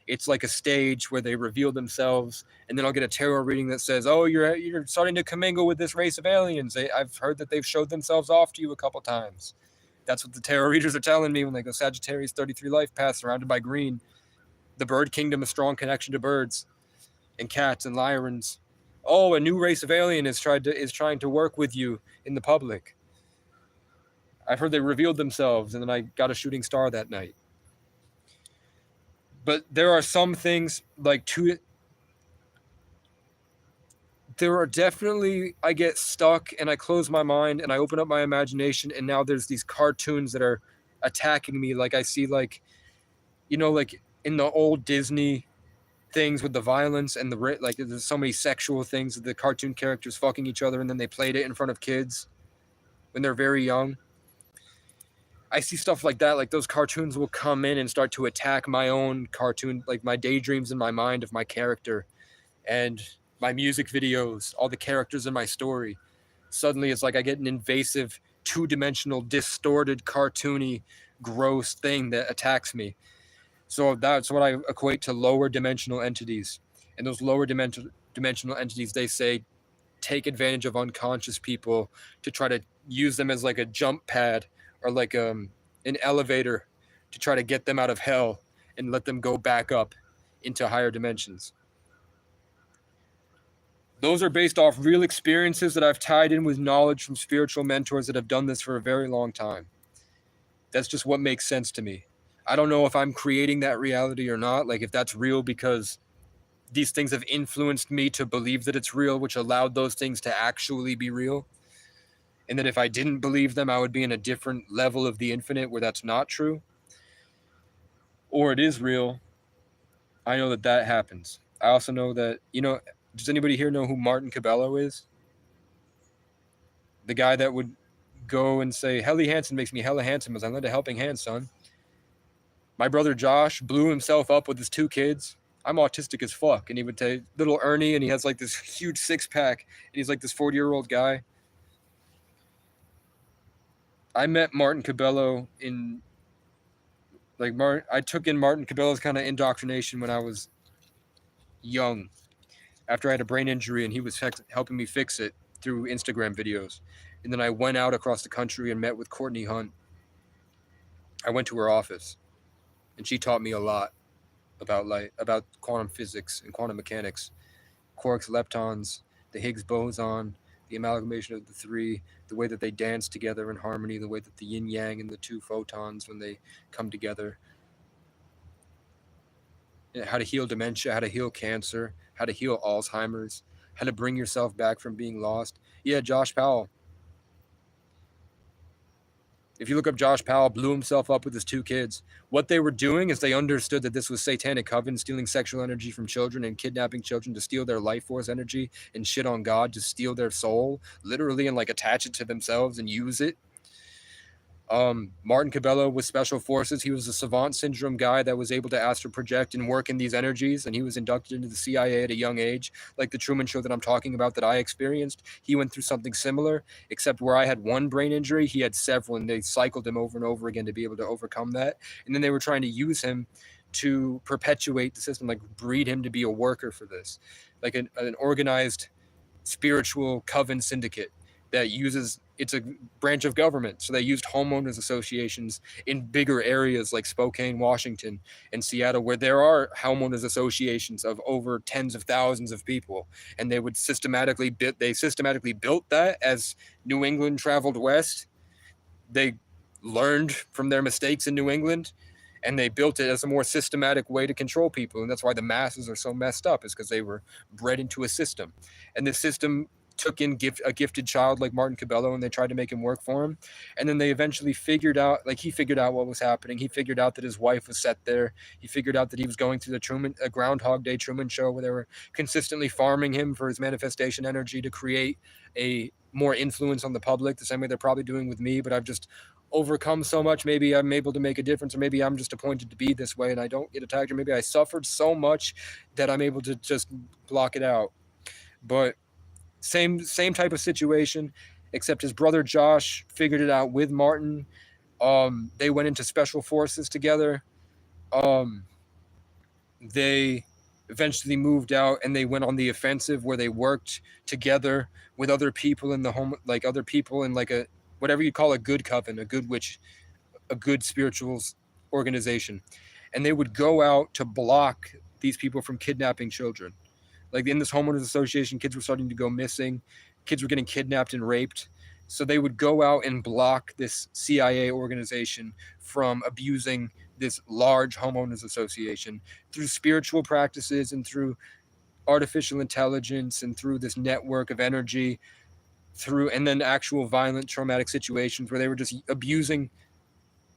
It's like a stage where they reveal themselves, and then I'll get a tarot reading that says, oh, you're starting to commingle with this race of aliens. I've heard that they've showed themselves off to you a couple times. That's what the tarot readers are telling me when they go Sagittarius 33 life path surrounded by green. The bird kingdom, a strong connection to birds and cats and lyrans. Oh, a new race of alien is trying to work with you in the public. I've heard they revealed themselves, and then I got a shooting star that night. But there are some things there are definitely, I get stuck and I close my mind and I open up my imagination, and now there's these cartoons that are attacking me. Like I see like in the old Disney things with the violence and there's so many sexual things, the cartoon characters fucking each other, and then they played it in front of kids when they're very young. I see stuff like that. Like those cartoons will come in and start to attack my own cartoon, like my daydreams in my mind of my character and my music videos, all the characters in my story. Suddenly it's like I get an invasive, two-dimensional, distorted, cartoony, gross thing that attacks me. So that's what I equate to lower dimensional entities. And those lower dimensional entities, they say, take advantage of unconscious people to try to use them as like a jump pad or like an elevator to try to get them out of hell and let them go back up into higher dimensions. Those are based off real experiences that I've tied in with knowledge from spiritual mentors that have done this for a very long time. That's just what makes sense to me. I don't know if I'm creating that reality or not, like if that's real because these things have influenced me to believe that it's real, which allowed those things to actually be real. And that if I didn't believe them, I would be in a different level of the infinite where that's not true. Or it is real. I know that happens. I also know that, does anybody here know who Martin Cabello is? The guy that would go and say, Helly Hansen makes me hella handsome as I lend a helping hand, son. My brother Josh blew himself up with his 2 kids. I'm autistic as fuck. And he would take little Ernie, and he has like this huge 6-pack, and he's like this 40-year-old guy. I met Martin Cabello in I took in Martin Cabello's kind of indoctrination when I was young, after I had a brain injury, and he was helping me fix it through Instagram videos. And then I went out across the country and met with Courtney Hunt. I went to her office, and she taught me a lot about quantum physics and quantum mechanics, quarks, leptons, the Higgs boson, the amalgamation of the 3, the way that they dance together in harmony, the way that the yin yang and the 2 photons when they come together, how to heal dementia, how to heal cancer, how to heal Alzheimer's, how to bring yourself back from being lost. Yeah, Josh Powell. If you look up Josh Powell, blew himself up with his 2 kids. What they were doing is they understood that this was satanic coven, stealing sexual energy from children and kidnapping children to steal their life force energy and shit on God, to steal their soul, literally, and like attach it to themselves and use it. Martin Cabello was Special Forces. He was a savant syndrome guy that was able to astral project and work in these energies, and he was inducted into the CIA at a young age, like the Truman Show that I'm talking about that I experienced. He went through something similar, except where I had one brain injury, he had several, and they cycled him over and over again to be able to overcome that. And then they were trying to use him to perpetuate the system, like breed him to be a worker for this, like an organized spiritual coven syndicate that uses, it's a branch of government. So they used homeowners associations in bigger areas like Spokane, Washington, and Seattle, where there are homeowners associations of over tens of thousands of people. And they would systematically built that as New England traveled west. They learned from their mistakes in New England, and they built it as a more systematic way to control people. And that's why the masses are so messed up, is because they were bred into a system. And the system took in a gifted child like Martin Cabello, and they tried to make him work for him. And then they eventually figured out, like, he figured out what was happening. He figured out that his wife was set there. He figured out that he was going through a Groundhog Day Truman Show, where they were consistently farming him for his manifestation energy to create a more influence on the public, the same way they're probably doing with me. But I've just overcome so much. Maybe I'm able to make a difference, or maybe I'm just appointed to be this way and I don't get attacked, or maybe I suffered so much that I'm able to just block it out. But same type of situation, except his brother Josh figured it out with Martin. They went into Special Forces together. They eventually moved out, and they went on the offensive, where they worked together with other people in the home, like other people in like a, whatever you call a good coven, a good witch, a good spiritual organization. And they would go out to block these people from kidnapping children. Like in this homeowners association, kids were starting to go missing. Kids were getting kidnapped and raped. So they would go out and block this CIA organization from abusing this large homeowners association through spiritual practices and through artificial intelligence and through this network of energy, and then actual violent traumatic situations where they were just using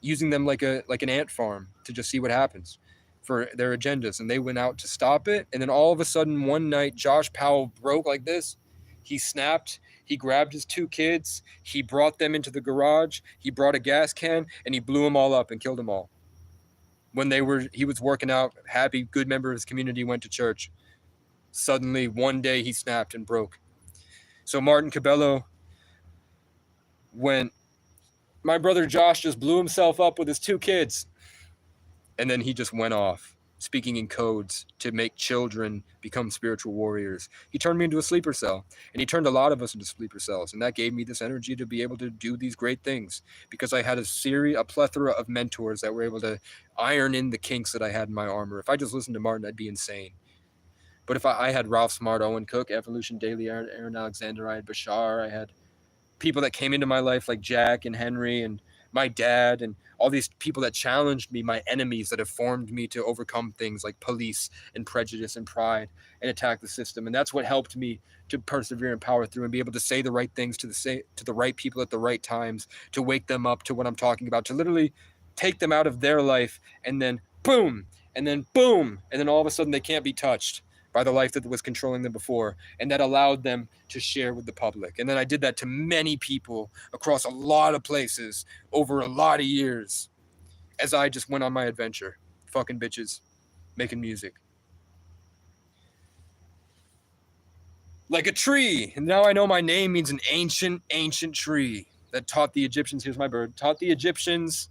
them like an ant farm to just see what happens for their agendas. And they went out to stop it. And then all of a sudden one night, Josh Powell broke like this. He snapped. He grabbed his 2 kids. He brought them into the garage. He brought a gas can, and he blew them all up and killed them all. When he was working out, happy, good member of his community, went to church. Suddenly, one day, he snapped and broke. So Martin Cabello went, my brother Josh just blew himself up with his 2 kids. And then he just went off, speaking in codes to make children become spiritual warriors. He turned me into a sleeper cell, and he turned a lot of us into sleeper cells. And that gave me this energy to be able to do these great things, because I had a plethora of mentors that were able to iron in the kinks that I had in my armor. If I just listened to Martin, I'd be insane. But if I had Ralph Smart, Owen Cook, Evolution Daily, Aaron Alexander, I had Bashar, I had people that came into my life like Jack and Henry and my dad, and all these people that challenged me, my enemies that have formed me to overcome things like police and prejudice and pride and attack the system. And that's what helped me to persevere and power through and be able to say the right things to the right people at the right times, to wake them up to what I'm talking about, to literally take them out of their life, and then boom, and then boom, and then all of a sudden they can't be touched by the life that was controlling them before. And that allowed them to share with the public. And then I did that to many people across a lot of places over a lot of years. as I just went on my adventure, fucking bitches, making music. Like a tree. And now I know my name means an ancient, ancient tree that taught the Egyptians, here's my bird, taught the Egyptians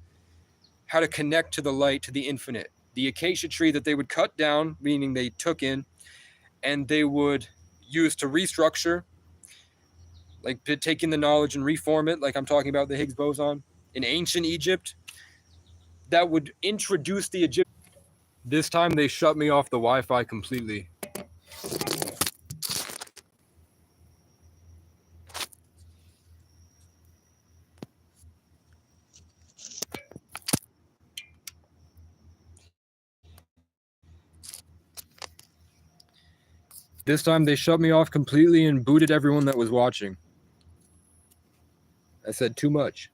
how to connect to the light, to the infinite. The acacia tree that they would cut down, meaning they took in, and they would use to restructure, like taking the knowledge and reform it, like I'm talking about the Higgs boson. In ancient Egypt, that would introduce the Egypt. This time they shut me off the Wi-Fi completely. This time they shut me off completely and booted everyone that was watching. I said too much.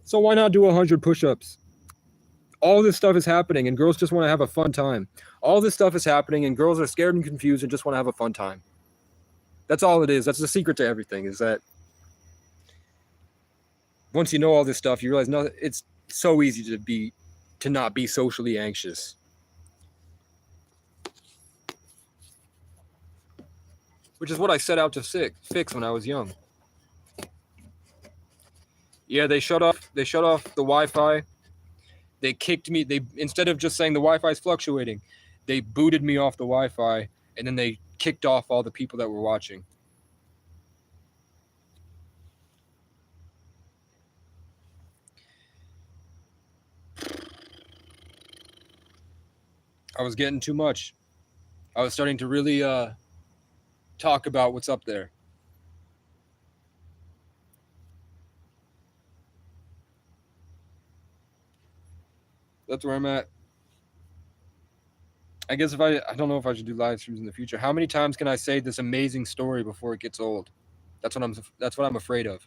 So why not do 100 push-ups? All this stuff is happening and girls just want to have a fun time. All this stuff is happening and girls are scared and confused and just want to have a fun time. That's all it is. That's the secret to everything, is that once you know all this stuff, you realize it's so easy to not be socially anxious. Which is what I set out to fix when I was young. Yeah, they shut off the Wi-Fi. They kicked me. They, instead of just saying the Wi-Fi is fluctuating, they booted me off the Wi-Fi, and then they kicked off all the people that were watching. I was getting too much. I was starting to really talk about what's up there. That's where I'm at. I guess I don't know if I should do live streams in the future. How many times can I say this amazing story before it gets old? That's what I'm afraid of.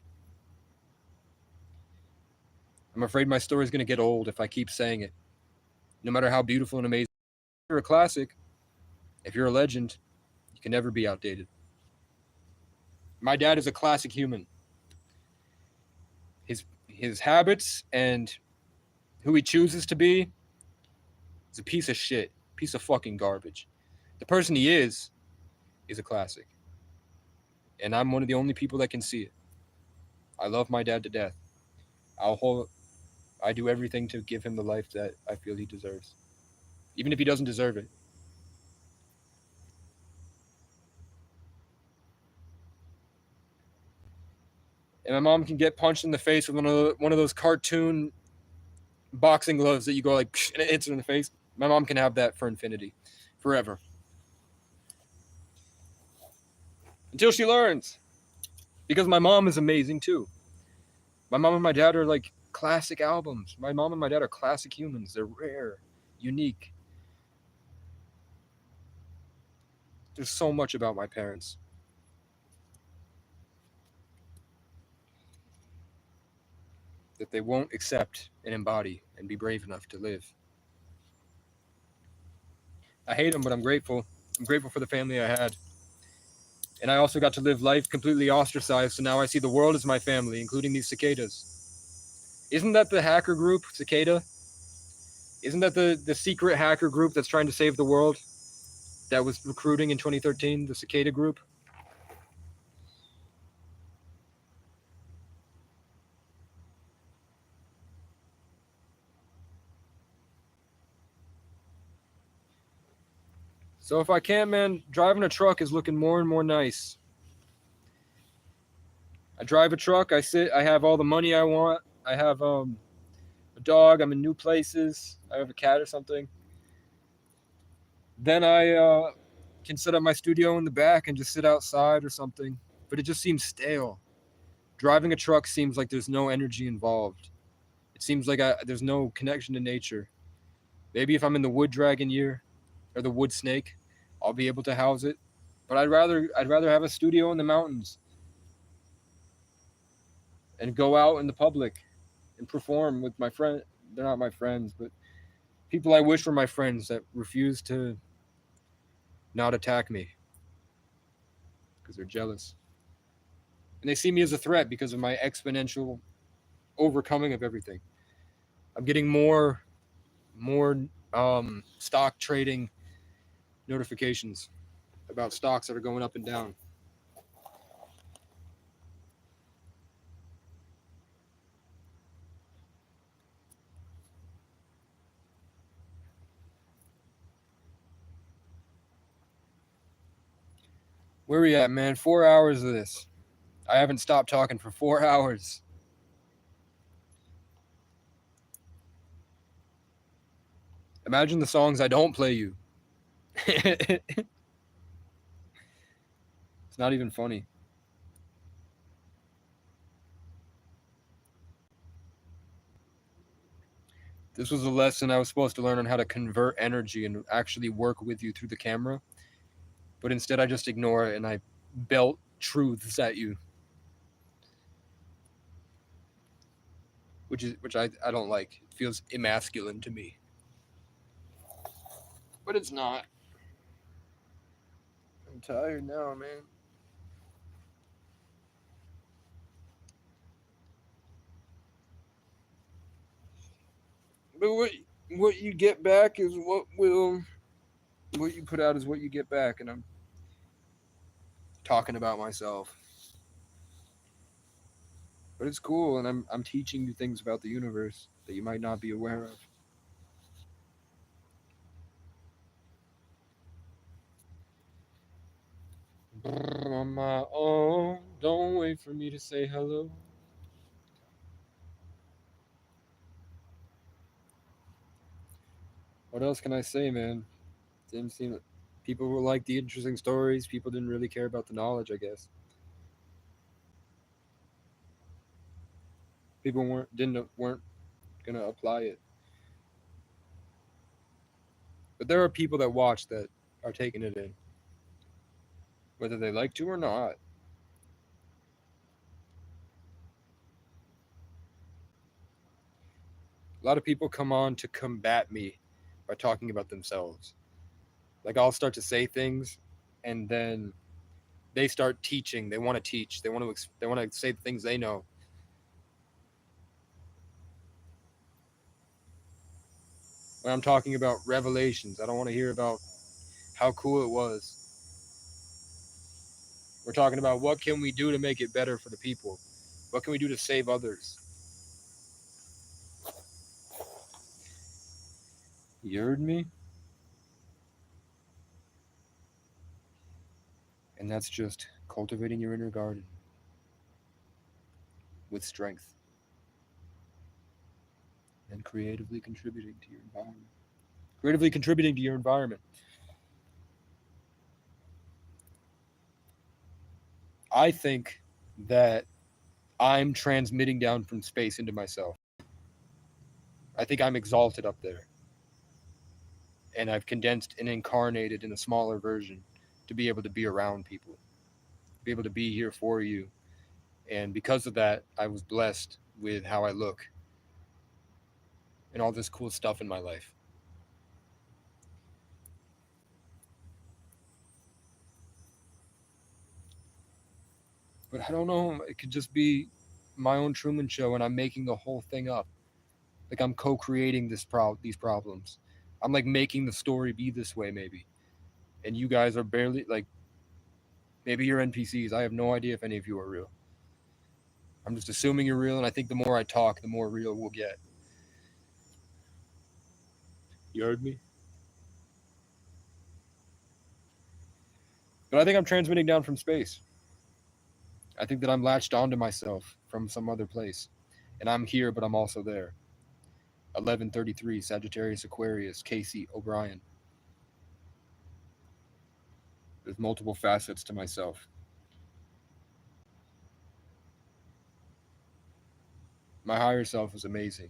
I'm afraid my story is going to get old if I keep saying it. No matter how beautiful and amazing. If you're a classic, if you're a legend, you can never be outdated. My dad is a classic human. His habits and who he chooses to be is a piece of shit, piece of fucking garbage. The person he is a classic. And I'm one of the only people that can see it. I love my dad to death. I do everything to give him the life that I feel he deserves, even if he doesn't deserve it. And my mom can get punched in the face with one of those cartoon boxing gloves that you go like, and it hits her in the face. My mom can have that for infinity, forever. Until she learns. Because my mom is amazing too. My mom and my dad are like classic albums. My mom and my dad are classic humans. They're rare, unique. There's so much about my parents. That they won't accept and embody and be brave enough to live. I hate them, but I'm grateful. I'm grateful for the family I had. And I also got to live life completely ostracized, so now I see the world as my family, including these cicadas. Isn't that the hacker group, Cicada? Isn't that the secret hacker group that's trying to save the world? That was recruiting in 2013, the Cicada group? So if I can, man, driving a truck is looking more and more nice. I drive a truck, I have all the money I want. I have a dog, I'm in new places. I have a cat or something. Then I can set up my studio in the back and just sit outside or something. But it just seems stale. Driving a truck seems like there's no energy involved. It seems like there's no connection to nature. Maybe if I'm in the wood dragon year or the wood snake, I'll be able to house it. But I'd rather have a studio in the mountains and go out in the public and perform with my friend. They're not my friends, but people I wish were my friends that refuse to not attack me because they're jealous. And they see me as a threat because of my exponential overcoming of everything. I'm getting more stock trading notifications about stocks that are going up and down. Where are we at, man? 4 hours of this. I haven't stopped talking for 4 hours. Imagine the songs I don't play you. It's not even funny. This was a lesson I was supposed to learn on how to convert energy and actually work with you through the camera. But instead I just ignore it and I belt truths at you. Which I don't like. It feels emasculine to me. But it's not. I'm tired now, man. But what you get back is what you put out is what you get back, and I'm talking about myself. But it's cool, and I'm teaching you things about the universe that you might not be aware of. On my own, don't wait for me to say hello. What else can I say, man? Didn't seem people were like the interesting stories. People didn't really care about the knowledge, I guess. People weren't gonna apply it. But there are people that watch that are taking it in, whether they like to or not. A lot of people come on to combat me by talking about themselves. Like I'll start to say things, and then they start teaching. They want to teach. They want to say the things they know. When I'm talking about revelations, I don't want to hear about how cool it was. We're talking about what can we do to make it better for the people? What can we do to save others? You heard me? And that's just cultivating your inner garden with strength and creatively contributing to your environment. Creatively contributing to your environment. I think that I'm transmitting down from space into myself. I think I'm exalted up there. And I've condensed and incarnated in a smaller version to be able to be around people, be able to be here for you. And because of that, I was blessed with how I look and all this cool stuff in my life. But I don't know, it could just be my own Truman Show and I'm making the whole thing up. Like I'm co-creating these problems. I'm like making the story be this way maybe. And you guys are barely like maybe you're NPCs. I have no idea if any of you are real. I'm just assuming you're real, and I think the more I talk, the more real we'll get. You heard me? But I think I'm transmitting down from space. I think that I'm latched onto myself from some other place. And I'm here, but I'm also there. 1133, Sagittarius Aquarius, Casey O'Brien. There's multiple facets to myself. My higher self is amazing.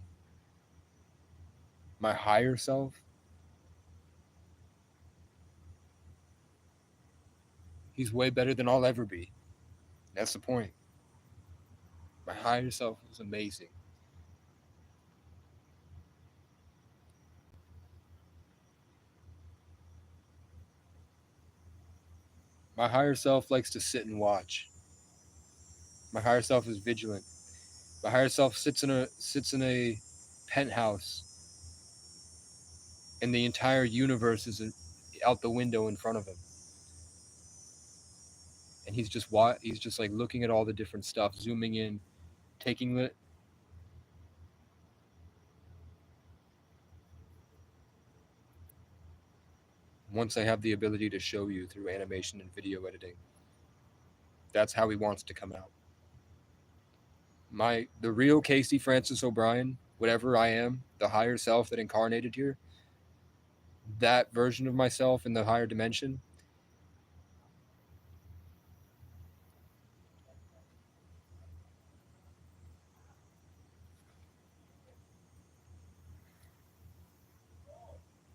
My higher self? He's way better than I'll ever be. That's the point. My higher self is amazing. My higher self likes to sit and watch. My higher self is vigilant. The higher self sits in a penthouse, and the entire universe is out the window in front of him. And he's just like looking at all the different stuff, zooming in, taking the once I have the ability to show you through animation and video editing. That's how he wants to come out. The real Casey Francis O'Brien, whatever I am, the higher self that incarnated here, that version of myself in the higher dimension,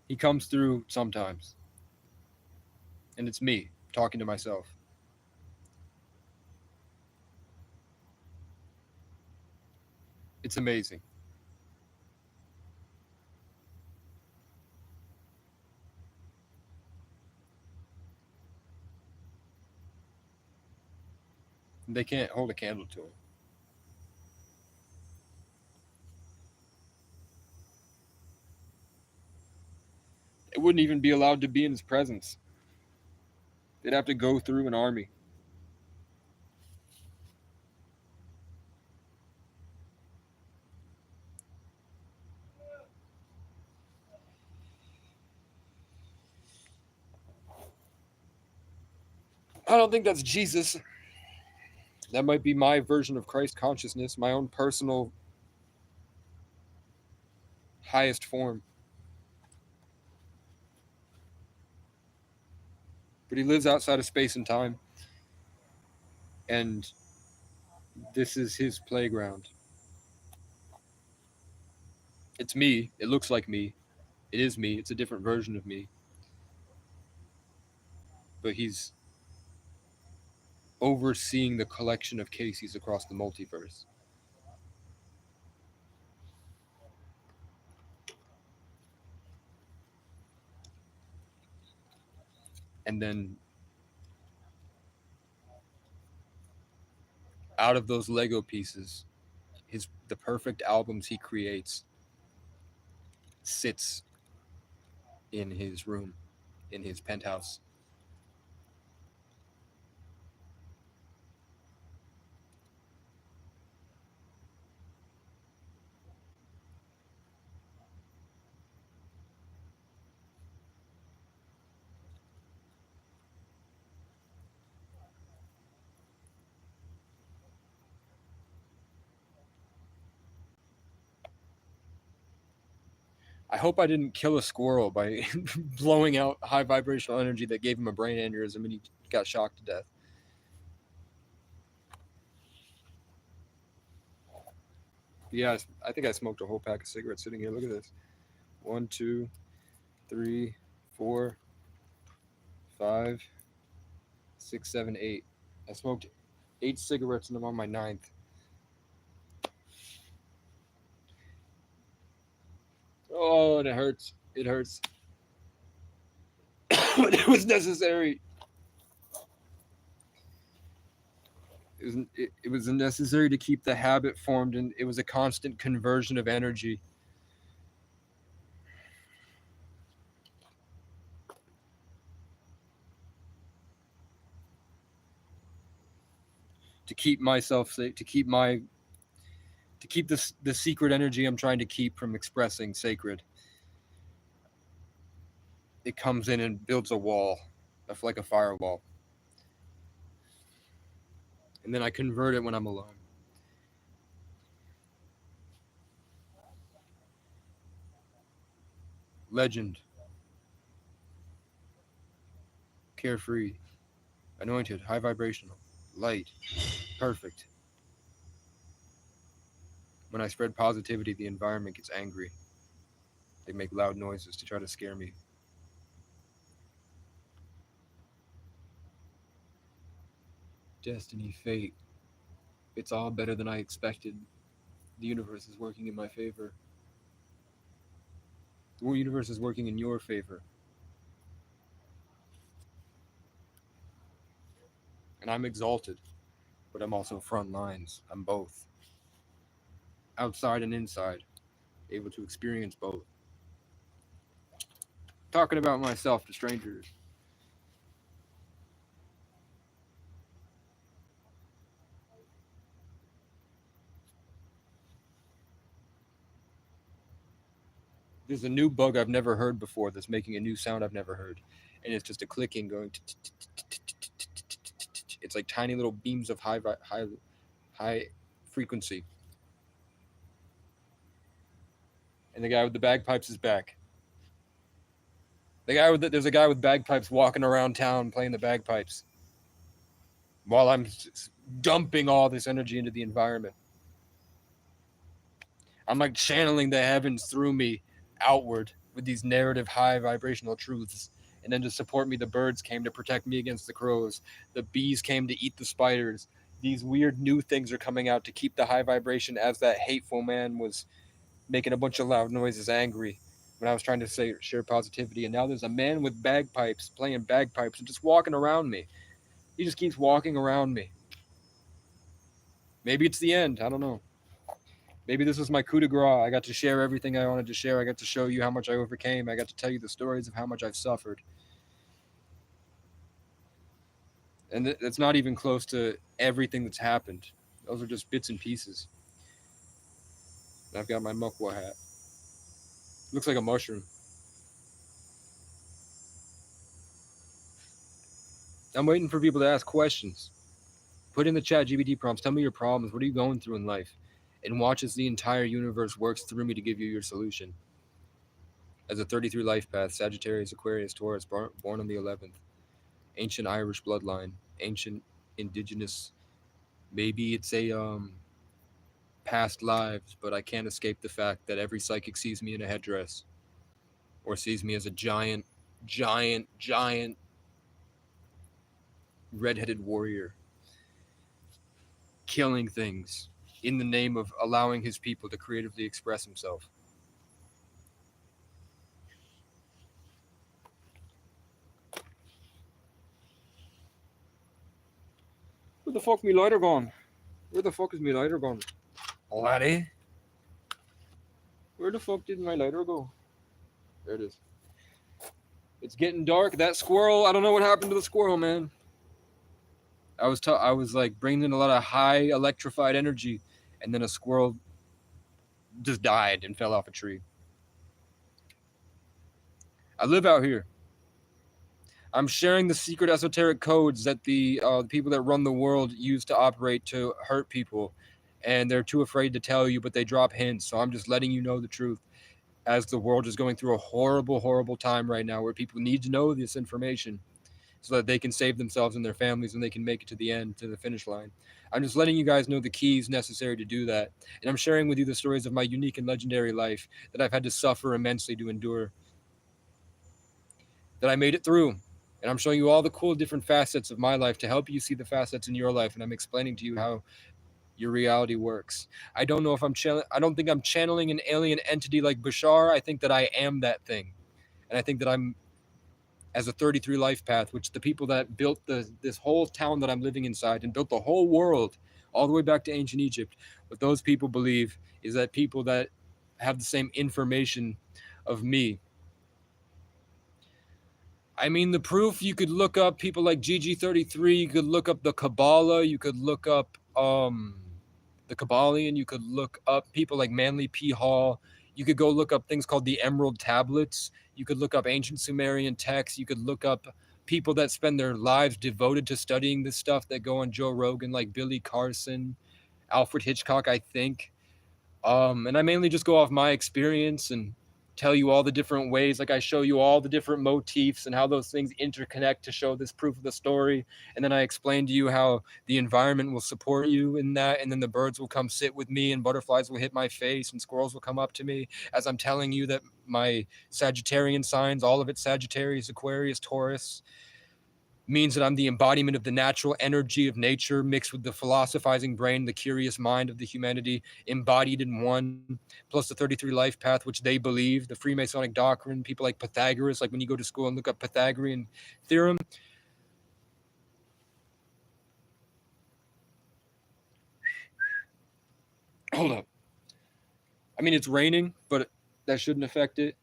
he comes through sometimes. And it's me talking to myself. It's amazing. They can't hold a candle to him. They wouldn't even be allowed to be in his presence. They'd have to go through an army. I don't think that's Jesus. That might be my version of Christ consciousness, my own personal highest form. But he lives outside of space and time. And this is his playground. It's me. It looks like me. It is me. It's a different version of me. But he's overseeing the collection of Caseys across the multiverse. And then out of those Lego pieces, the perfect albums he creates sits in his room, in his penthouse. I hope I didn't kill a squirrel by blowing out high vibrational energy that gave him a brain aneurysm and he got shocked to death. Yeah, I think I smoked a whole pack of cigarettes sitting here. Look at this. 1, 2, 3, 4, 5, 6, 7, 8. I smoked 8 cigarettes and I'm on my 9th. Oh, and it hurts. It hurts. But it was necessary. It was necessary to keep the habit formed, and it was a constant conversion of energy. To keep myself safe, to keep the secret energy I'm trying to keep from expressing sacred. It comes in and builds a wall, like a firewall. And then I convert it when I'm alone. Legend. Carefree. Anointed. High vibrational. Light. Perfect. When I spread positivity, the environment gets angry. They make loud noises to try to scare me. Destiny, fate. It's all better than I expected. The universe is working in my favor. The universe is working in your favor. And I'm exalted, but I'm also front lines. I'm both. outside and inside, able to experience both. Talking about myself to strangers. There's a new bug I've never heard before that's making a new sound I've never heard. And it's just a clicking going. It's like tiny little beams of high frequency. And the guy with the bagpipes is back. There's a guy with bagpipes walking around town playing the bagpipes while I'm dumping all this energy into the environment. I'm like channeling the heavens through me outward with these narrative high vibrational truths. And then to support me, the birds came to protect me against the crows. The bees came to eat the spiders. These weird new things are coming out to keep the high vibration as that hateful man was making a bunch of loud noises angry when I was trying to share positivity. And now there's a man with bagpipes playing bagpipes and just walking around me. He just keeps walking around me. Maybe it's the end. I don't know. Maybe this was my coup de grace. I got to share everything I wanted to share. I got to show you how much I overcame. I got to tell you the stories of how much I've suffered. And that's not even close to everything that's happened. Those are just bits and pieces. And I've got my mukwa hat. Looks like a mushroom. I'm waiting for people to ask questions. Put in the chat GBT prompts. Tell me your problems. What are you going through in life? And watch as the entire universe works through me to give you your solution. As a 33 life path, Sagittarius, Aquarius, Taurus, born on the 11th. Ancient Irish bloodline. Ancient indigenous. Maybe it's a past lives, but I can't escape the fact that every psychic sees me in a headdress. Or sees me as a giant red-headed warrior. Killing things in the name of allowing his people to creatively express himself. Where the fuck me lighter gone? Where the fuck is me lighter gone? Laddie? Where the fuck did my lighter go? There it is. It's getting dark. That squirrel, I don't know what happened to the squirrel, man. I was like bringing in a lot of high electrified energy, and then a squirrel just died and fell off a tree. I live out here. I'm sharing the secret esoteric codes that the people that run the world use to operate to hurt people, and they're too afraid to tell you, but they drop hints. So I'm just letting you know the truth, as the world is going through a horrible, horrible time right now where people need to know this information so that they can save themselves and their families and they can make it to the end, to the finish line. I'm just letting you guys know the keys necessary to do that. And I'm sharing with you the stories of my unique and legendary life that I've had to suffer immensely to endure, that I made it through. And I'm showing you all the cool different facets of my life to help you see the facets in your life. And I'm explaining to you how your reality works. I don't know if I don't think I'm channeling an alien entity like Bashar. I think that I am that thing. And I think that I'm, as a 33 life path, which the people that built this whole town that I'm living inside and built the whole world all the way back to ancient Egypt, what those people believe is that people that have the same information of me. I mean, the proof, you could look up people like GG33, you could look up the Kabbalah, you could look up the Kabbalion, you could look up people like Manly P. Hall, you could go look up things called the Emerald Tablets, you could look up ancient Sumerian texts, you could look up people that spend their lives devoted to studying this stuff that go on Joe Rogan, like Billy Carson, Alfred Hitchcock, I think. And I mainly just go off my experience and tell you all the different ways, like I show you all the different motifs and how those things interconnect to show this proof of the story. And then I explain to you how the environment will support you in that, and then the birds will come sit with me and butterflies will hit my face and squirrels will come up to me as I'm telling you that my Sagittarian signs, all of it Sagittarius, Aquarius, Taurus, means that I'm the embodiment of the natural energy of nature mixed with the philosophizing brain, the curious mind of the humanity, embodied in one, plus the 33 life path, which they believe, the Freemasonic doctrine, people like Pythagoras, like when you go to school and look up Pythagorean theorem. Hold up. I mean, it's raining, but that shouldn't affect it.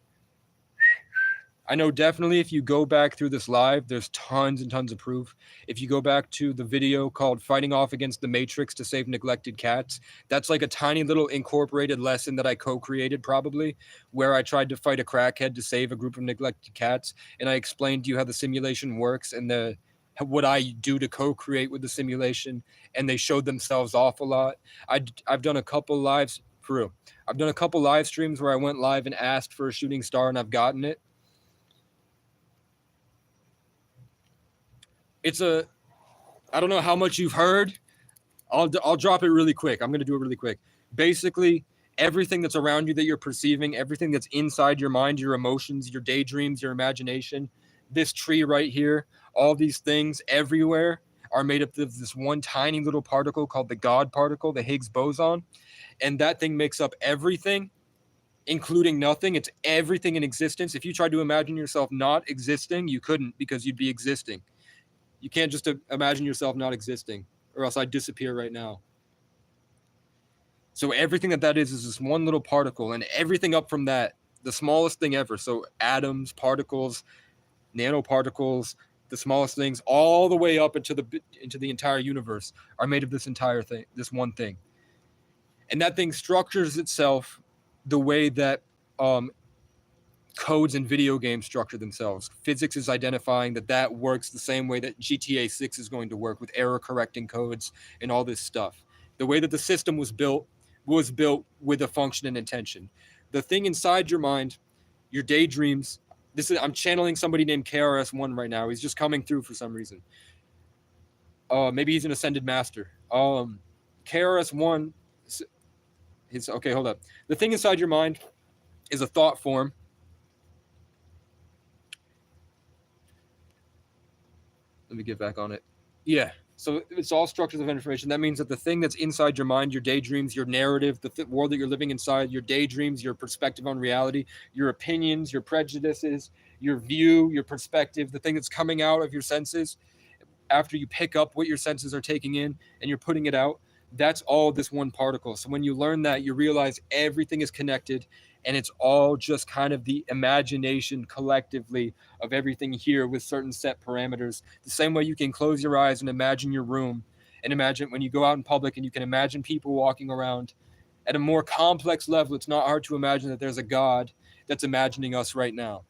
I know definitely if you go back through this live, there's tons and tons of proof. If you go back to the video called Fighting Off Against the Matrix to Save Neglected Cats, that's like a tiny little incorporated lesson that I co-created probably, where I tried to fight a crackhead to save a group of neglected cats. And I explained to you how the simulation works and what I do to co-create with the simulation. And they showed themselves off a lot. I've done a couple lives, for real. I've done a couple live streams where I went live and asked for a shooting star and I've gotten it. I don't know how much you've heard. I'll drop it really quick. I'm going to do it really quick. Basically, everything that's around you that you're perceiving, everything that's inside your mind, your emotions, your daydreams, your imagination, this tree right here, all these things everywhere are made up of this one tiny little particle called the God particle, the Higgs boson. And that thing makes up everything, including nothing. It's everything in existence. If you tried to imagine yourself not existing, you couldn't, because you'd be existing. You can't just imagine yourself not existing, or else I'd disappear right now. So everything that is this one little particle, and everything up from that, the smallest thing ever. So atoms, particles, nanoparticles, the smallest things, all the way up into the entire universe are made of this entire thing, this one thing. And that thing structures itself the way that codes in video games structure themselves. Physics is identifying that works the same way that GTA 6 is going to work, with error correcting codes and all this stuff. The way that the system was built with a function and intention. The thing inside your mind, your daydreams, I'm channeling somebody named KRS-One right now. He's just coming through for some reason. Maybe he's an ascended master. KRS-One okay, hold up. The thing inside your mind is a thought form. Let me get back on it. Yeah. So it's all structures of information. That means that the thing that's inside your mind, your daydreams, your narrative, the world that you're living inside, your daydreams, your perspective on reality, your opinions, your prejudices, your view, your perspective, the thing that's coming out of your senses after you pick up what your senses are taking in and you're putting it out, that's all this one particle. So when you learn that, you realize everything is connected, and it's all just kind of the imagination collectively of everything here with certain set parameters. The same way you can close your eyes and imagine your room, and imagine when you go out in public and you can imagine people walking around. At a more complex level, it's not hard to imagine that there's a God that's imagining us right now.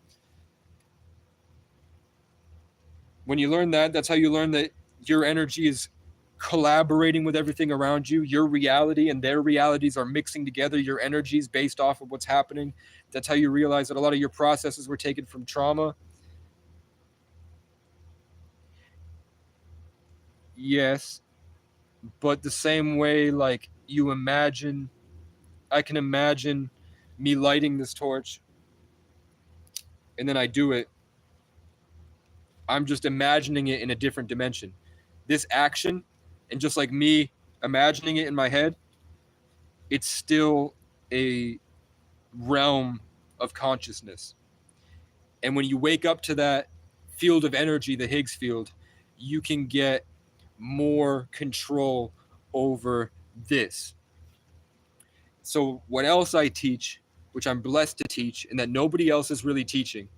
When you learn that, that's how you learn that your energy is collaborating with everything around you. Your reality and their realities are mixing together. Your energies based off of what's happening. That's how you realize that a lot of your processes were taken from trauma. Yes, but the same way, like, I can imagine me lighting this torch, and then I do it. I'm just imagining it in a different dimension. This action, and just like me imagining it in my head, it's still a realm of consciousness. And when you wake up to that field of energy, the Higgs field, you can get more control over this. So what else I teach, which I'm blessed to teach, and that nobody else is really teaching,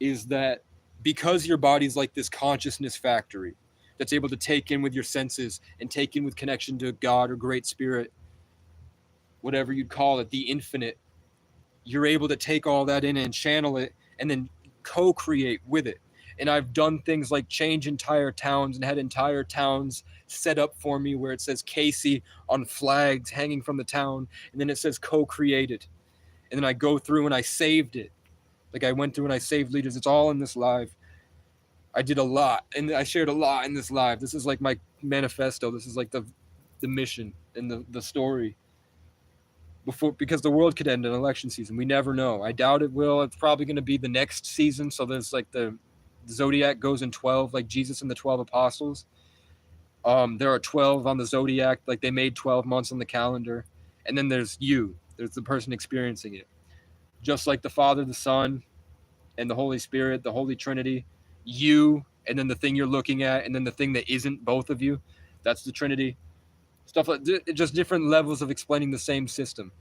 is that because your body's like this consciousness factory that's able to take in with your senses and take in with connection to God or Great Spirit, whatever you'd call it, the infinite, you're able to take all that in and channel it and then co-create with it. And I've done things like change entire towns and had entire towns set up for me where it says Casey on flags hanging from the town, and then it says co-created. And then I go through and I saved it. Like, I went through and I saved leaders. It's all in this live. I did a lot, and I shared a lot in this live. This is like my manifesto. This is like the mission and the story. Because the world could end in election season. We never know. I doubt it will. It's probably going to be the next season. So there's like the Zodiac goes in 12, like Jesus and the 12 apostles. There are 12 on the Zodiac. Like, they made 12 months on the calendar. And then there's you. There's the person experiencing it. Just like the Father, the Son, and the Holy Spirit, the Holy Trinity. You, and then the thing you're looking at, and then the thing that isn't both of you. That's the Trinity. Stuff like just different levels of explaining the same system.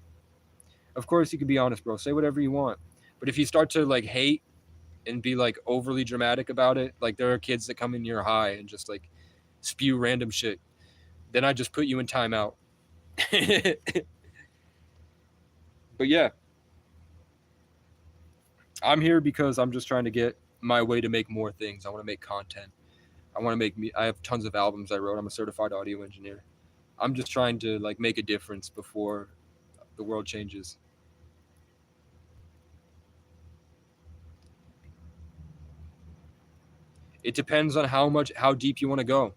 Of course, you can be honest, bro. Say whatever you want. But if you start to like hate and be like overly dramatic about it, like there are kids that come in your high and just like spew random shit, then I just put you in timeout. But yeah, I'm here because I'm just trying to get my way to make more things. I want to make content. I have tons of albums I wrote. I'm a certified audio engineer. I'm just trying to like make a difference before the world changes. It depends on how deep you want to go.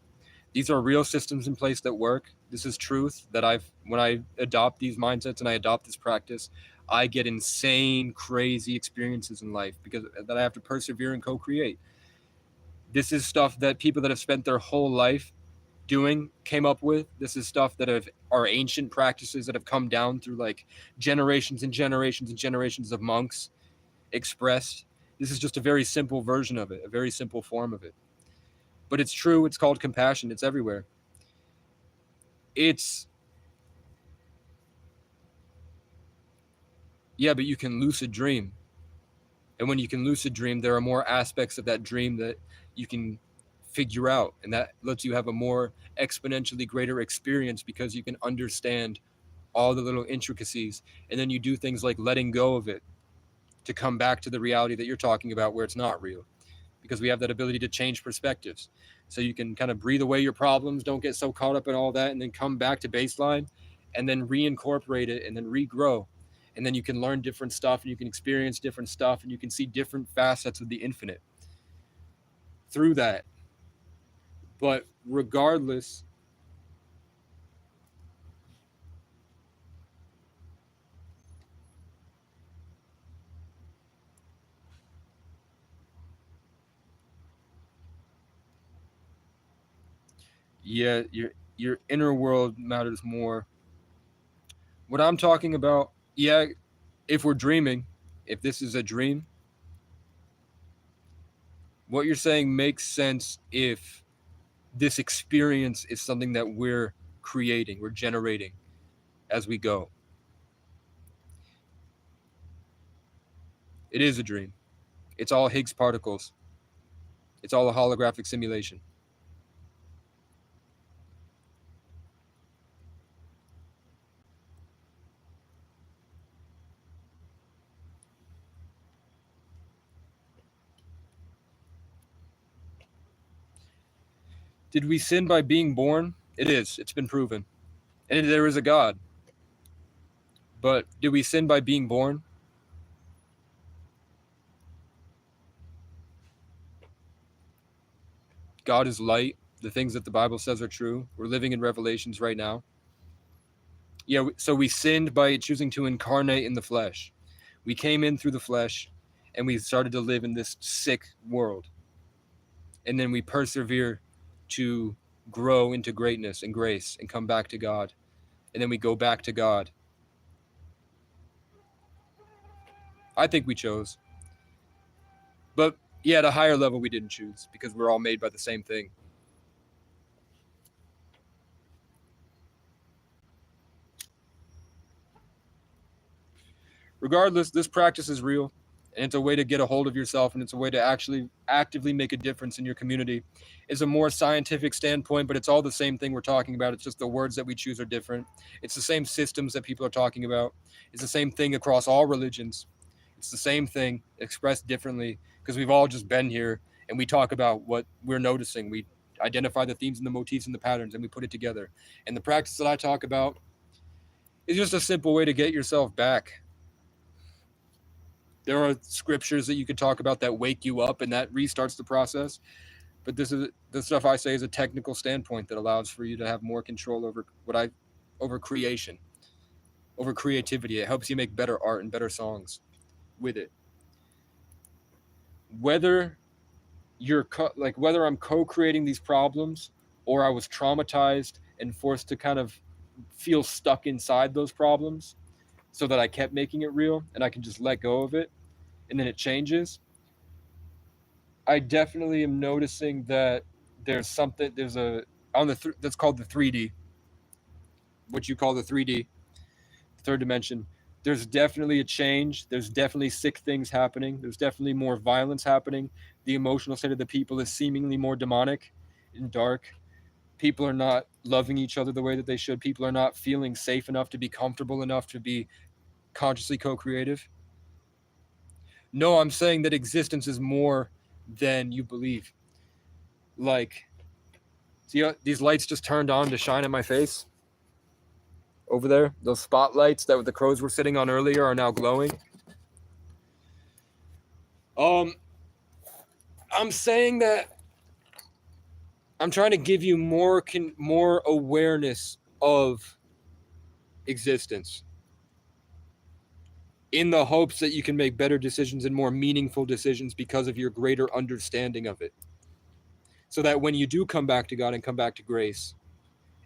These are real systems in place that work. This is truth that when I adopt these mindsets and I adopt this practice, I get insane, crazy experiences in life because that I have to persevere and co-create. This is stuff that people that have spent their whole life doing came up with. This is stuff that are ancient practices that have come down through like generations and generations and generations of monks expressed. This is just a very simple version of it, a very simple form of it. But it's true. It's called compassion. It's everywhere. But you can lucid dream. And when you can lucid dream, there are more aspects of that dream that you can figure out. And that lets you have a more exponentially greater experience because you can understand all the little intricacies. And then you do things like letting go of it to come back to the reality that you're talking about where it's not real. Because we have that ability to change perspectives. So you can kind of breathe away your problems, don't get so caught up in all that, and then come back to baseline and then reincorporate it and then regrow. And then you can learn different stuff and you can experience different stuff and you can see different facets of the infinite through that. But regardless, yeah, your inner world matters more. What I'm talking about, yeah, if we're dreaming, if this is a dream, what you're saying makes sense if this experience is something that we're creating, we're generating as we go. It is a dream. It's all Higgs particles. It's all a holographic simulation. Did we sin by being born? It is. It's been proven. And there is a God. But did we sin by being born? God is light. The things that the Bible says are true. We're living in Revelations right now. Yeah, so we sinned by choosing to incarnate in the flesh. We came in through the flesh and we started to live in this sick world. And then we persevere to grow into greatness and grace and come back to God. And then we go back to God. I think we chose. But yeah, at a higher level, we didn't choose because we're all made by the same thing. Regardless, this practice is real. And it's a way to get a hold of yourself, and it's a way to actually actively make a difference in your community. It's a more scientific standpoint, but it's all the same thing we're talking about. It's just the words that we choose are different. It's the same systems that people are talking about. It's the same thing across all religions. It's the same thing expressed differently because we've all just been here and we talk about what we're noticing. We identify the themes and the motifs and the patterns and we put it together. And the practice that I talk about is just a simple way to get yourself back. There are scriptures that you could talk about that wake you up and that restarts the process. But this is the stuff I say is a technical standpoint that allows for you to have more control over creation, over creativity. It helps you make better art and better songs with it. Whether whether I'm co-creating these problems or I was traumatized and forced to kind of feel stuck inside those problems so that I kept making it real and I can just let go of it and then it changes. I definitely am noticing that there's that's called the 3D, what you call the 3D, third dimension. There's definitely a change. There's definitely sick things happening. There's definitely more violence happening. The emotional state of the people is seemingly more demonic and dark. People are not loving each other the way that they should. People are not feeling safe enough to be comfortable enough to be consciously co-creative. No, I'm saying that existence is more than you believe. Like, see, these lights just turned on to shine at my face. Over there, those spotlights that the crows were sitting on earlier are now glowing. I'm saying that I'm trying to give you more awareness of existence, in the hopes that you can make better decisions and more meaningful decisions because of your greater understanding of it. So that when you do come back to God and come back to grace,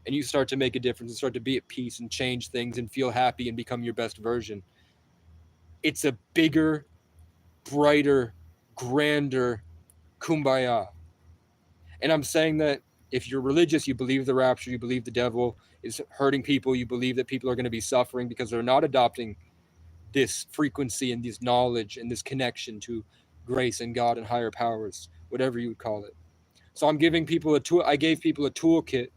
and you start to make a difference and start to be at peace and change things and feel happy and become your best version, it's a bigger, brighter, grander kumbaya. And I'm saying that if you're religious, you believe the rapture, you believe the devil is hurting people, you believe that people are going to be suffering because they're not adopting this frequency and this knowledge and this connection to grace and God and higher powers, whatever you would call it. So I'm giving people a tool. I gave people a toolkit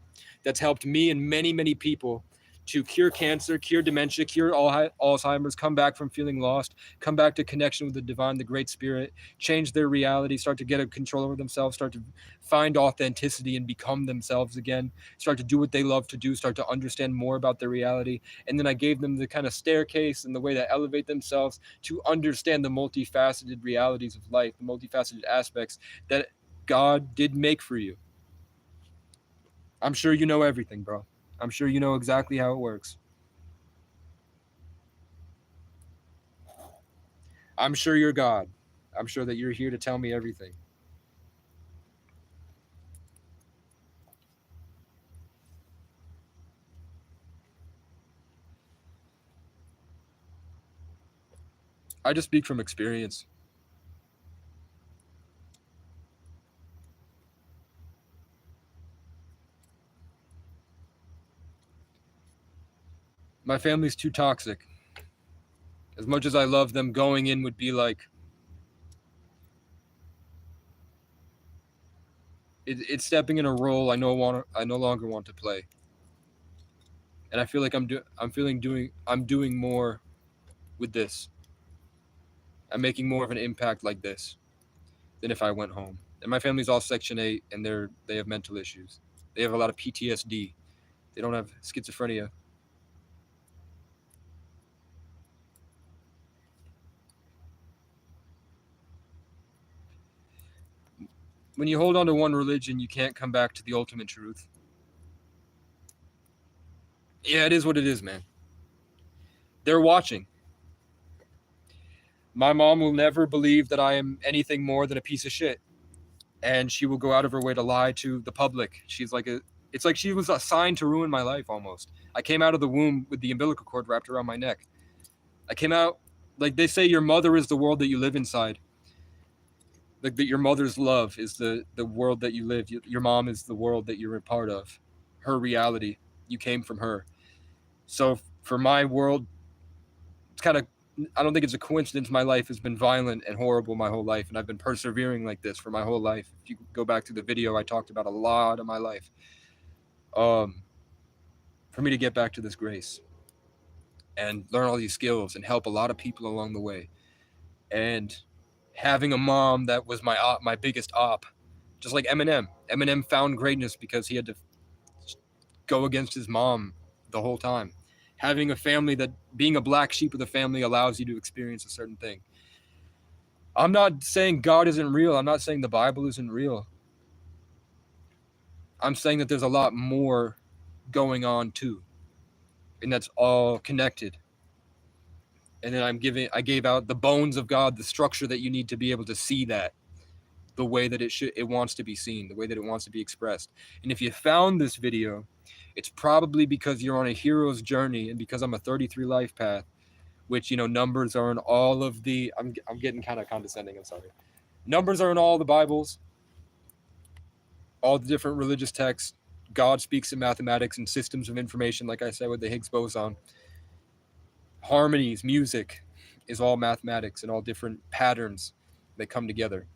that's helped me and many, many people to cure cancer, cure dementia, cure Alzheimer's, come back from feeling lost, come back to connection with the divine, the great spirit, change their reality, start to get a control over themselves, start to find authenticity and become themselves again, start to do what they love to do, start to understand more about their reality. And then I gave them the kind of staircase and the way to elevate themselves to understand the multifaceted realities of life, the multifaceted aspects that God did make for you. I'm sure you know everything, bro. I'm sure you know exactly how it works. I'm sure you're God. I'm sure that you're here to tell me everything. I just speak from experience. My family's too toxic. As much as I love them, going in would be like, it's stepping in a role I no longer want to play. And I feel like I'm doing more with this. I'm making more of an impact like this than if I went home. And my family's all Section 8 and they have mental issues. They have a lot of PTSD. They don't have schizophrenia. When you hold on to one religion, you can't come back to the ultimate truth. Yeah, it is what it is, man. They're watching. My mom will never believe that I am anything more than a piece of shit. And she will go out of her way to lie to the public. It's like she was assigned to ruin my life almost. I came out of the womb with the umbilical cord wrapped around my neck. I came out, like they say, your mother is the world that you live inside. Like that your mother's love is the world that you live. Your mom is the world that you're a part of. Her reality. You came from her. So for my world, it's kind of, I don't think it's a coincidence my life has been violent and horrible my whole life, and I've been persevering like this for my whole life. If you go back to the video, I talked about a lot of my life. For me to get back to this grace and learn all these skills and help a lot of people along the way, and having a mom that was my biggest op, just like Eminem. Eminem found greatness because he had to go against his mom the whole time. Having a family that being a black sheep of the family allows you to experience a certain thing. I'm not saying God isn't real. I'm not saying the Bible isn't real. I'm saying that there's a lot more going on too. And that's all connected. And then I gave out the bones of God, the structure that you need to be able to see that the way that it wants to be seen, the way that it wants to be expressed. And if you found this video, it's probably because you're on a hero's journey, and because I'm a 33 life path, which, you know, numbers are in all of the, I'm getting kind of condescending, I'm sorry. Numbers are in all the Bibles, all the different religious texts. God speaks in mathematics and systems of information, like I said with the Higgs boson. harmonies, music is all mathematics and all different patterns that come together.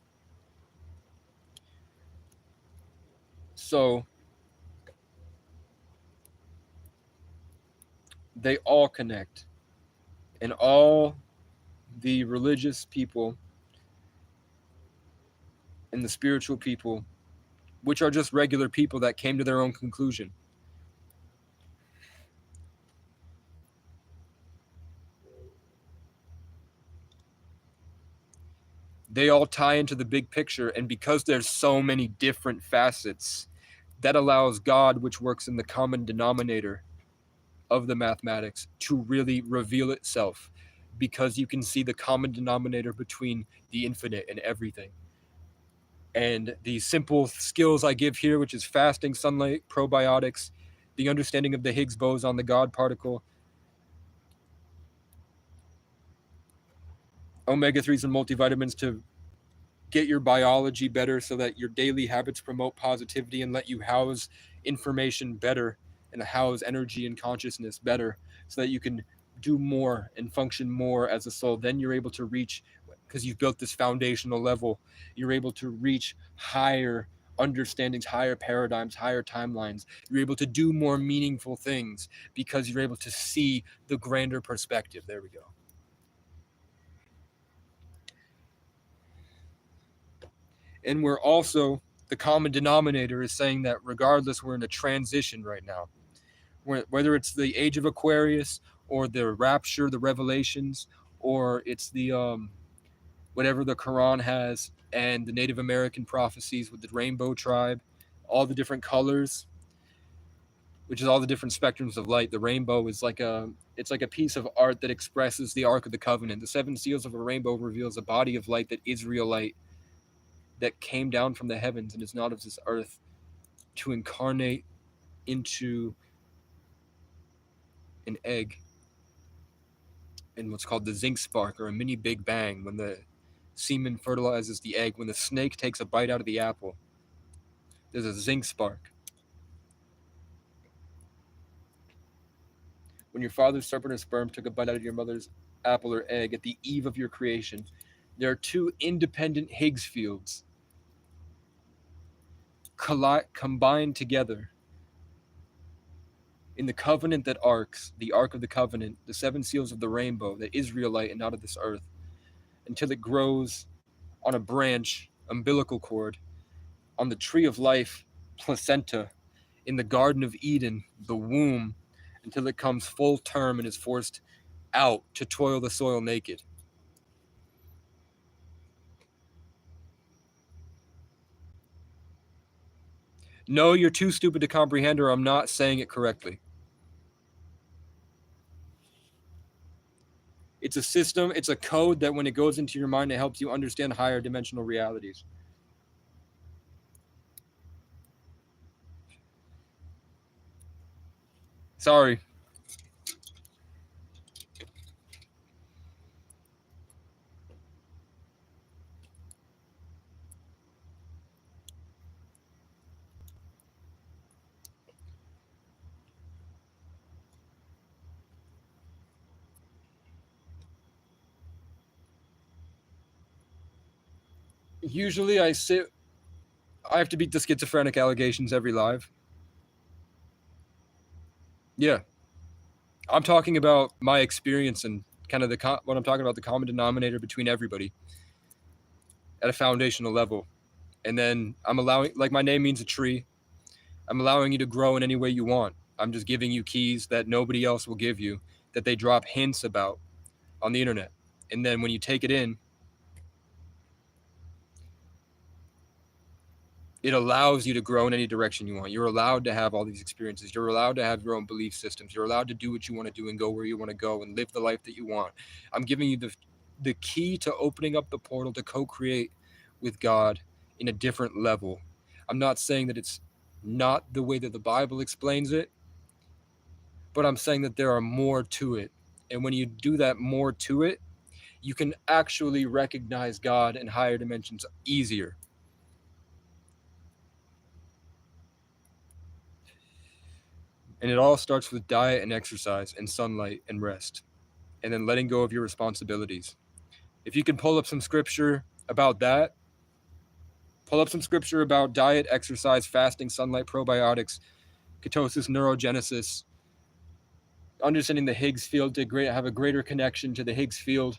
So they all connect, and all the religious people and the spiritual people, which are just regular people that came to their own conclusion, they all tie into the big picture. And because there's so many different facets, that allows God, which works in the common denominator of the mathematics, to really reveal itself, because you can see the common denominator between the infinite and everything. And the simple skills I give here, which is fasting, sunlight, probiotics, the understanding of the Higgs boson, the God particle, omega-3s and multivitamins to get your biology better so that your daily habits promote positivity and let you house information better and house energy and consciousness better so that you can do more and function more as a soul. Then you're able to reach, because you've built this foundational level, you're able to reach higher understandings, higher paradigms, higher timelines. You're able to do more meaningful things because you're able to see the grander perspective. There we go. And we're also, the common denominator is saying that regardless, we're in a transition right now. Whether it's the age of Aquarius or the rapture, the revelations, or it's the whatever the Quran has and the Native American prophecies with the rainbow tribe, all the different colors, which is all the different spectrums of light. The rainbow is like it's like a piece of art that expresses the Ark of the Covenant. The seven seals of a rainbow reveals a body of light, that Israelite that came down from the heavens and is not of this earth, to incarnate into an egg in what's called the zinc spark, or a mini Big Bang, when the semen fertilizes the egg. When the snake takes a bite out of the apple, there's a zinc spark. When your father's serpent or sperm took a bite out of your mother's apple or egg at the eve of your creation, there are two independent Higgs fields combined together in the covenant that arcs, the Ark of the Covenant, the seven seals of the rainbow, the Israelite and not of this earth, until it grows on a branch, umbilical cord, on the tree of life, placenta, in the Garden of Eden, the womb, until it comes full term and is forced out to toil the soil naked. No, you're too stupid to comprehend, or I'm not saying it correctly. It's a system, it's a code that when it goes into your mind, it helps you understand higher dimensional realities. Sorry. Usually I have to beat the schizophrenic allegations every live. Yeah. I'm talking about my experience and kind of what I'm talking about, the common denominator between everybody at a foundational level. And then I'm allowing, like my name means a tree, I'm allowing you to grow in any way you want. I'm just giving you keys that nobody else will give you, that they drop hints about on the internet. And then when you take it in, it allows you to grow in any direction you want. You're allowed to have all these experiences. You're allowed to have your own belief systems. You're allowed to do what you want to do and go where you want to go and live the life that you want. I'm giving you the key to opening up the portal to co-create with God in a different level. I'm not saying that it's not the way that the Bible explains it, but I'm saying that there are more to it. And when you do that more to it, you can actually recognize God in higher dimensions easier. And it all starts with diet and exercise and sunlight and rest and then letting go of your responsibilities. If you can pull up some scripture about that, pull up some scripture about diet, exercise, fasting, sunlight, probiotics, ketosis, neurogenesis, understanding the Higgs field to have a greater connection to the Higgs field,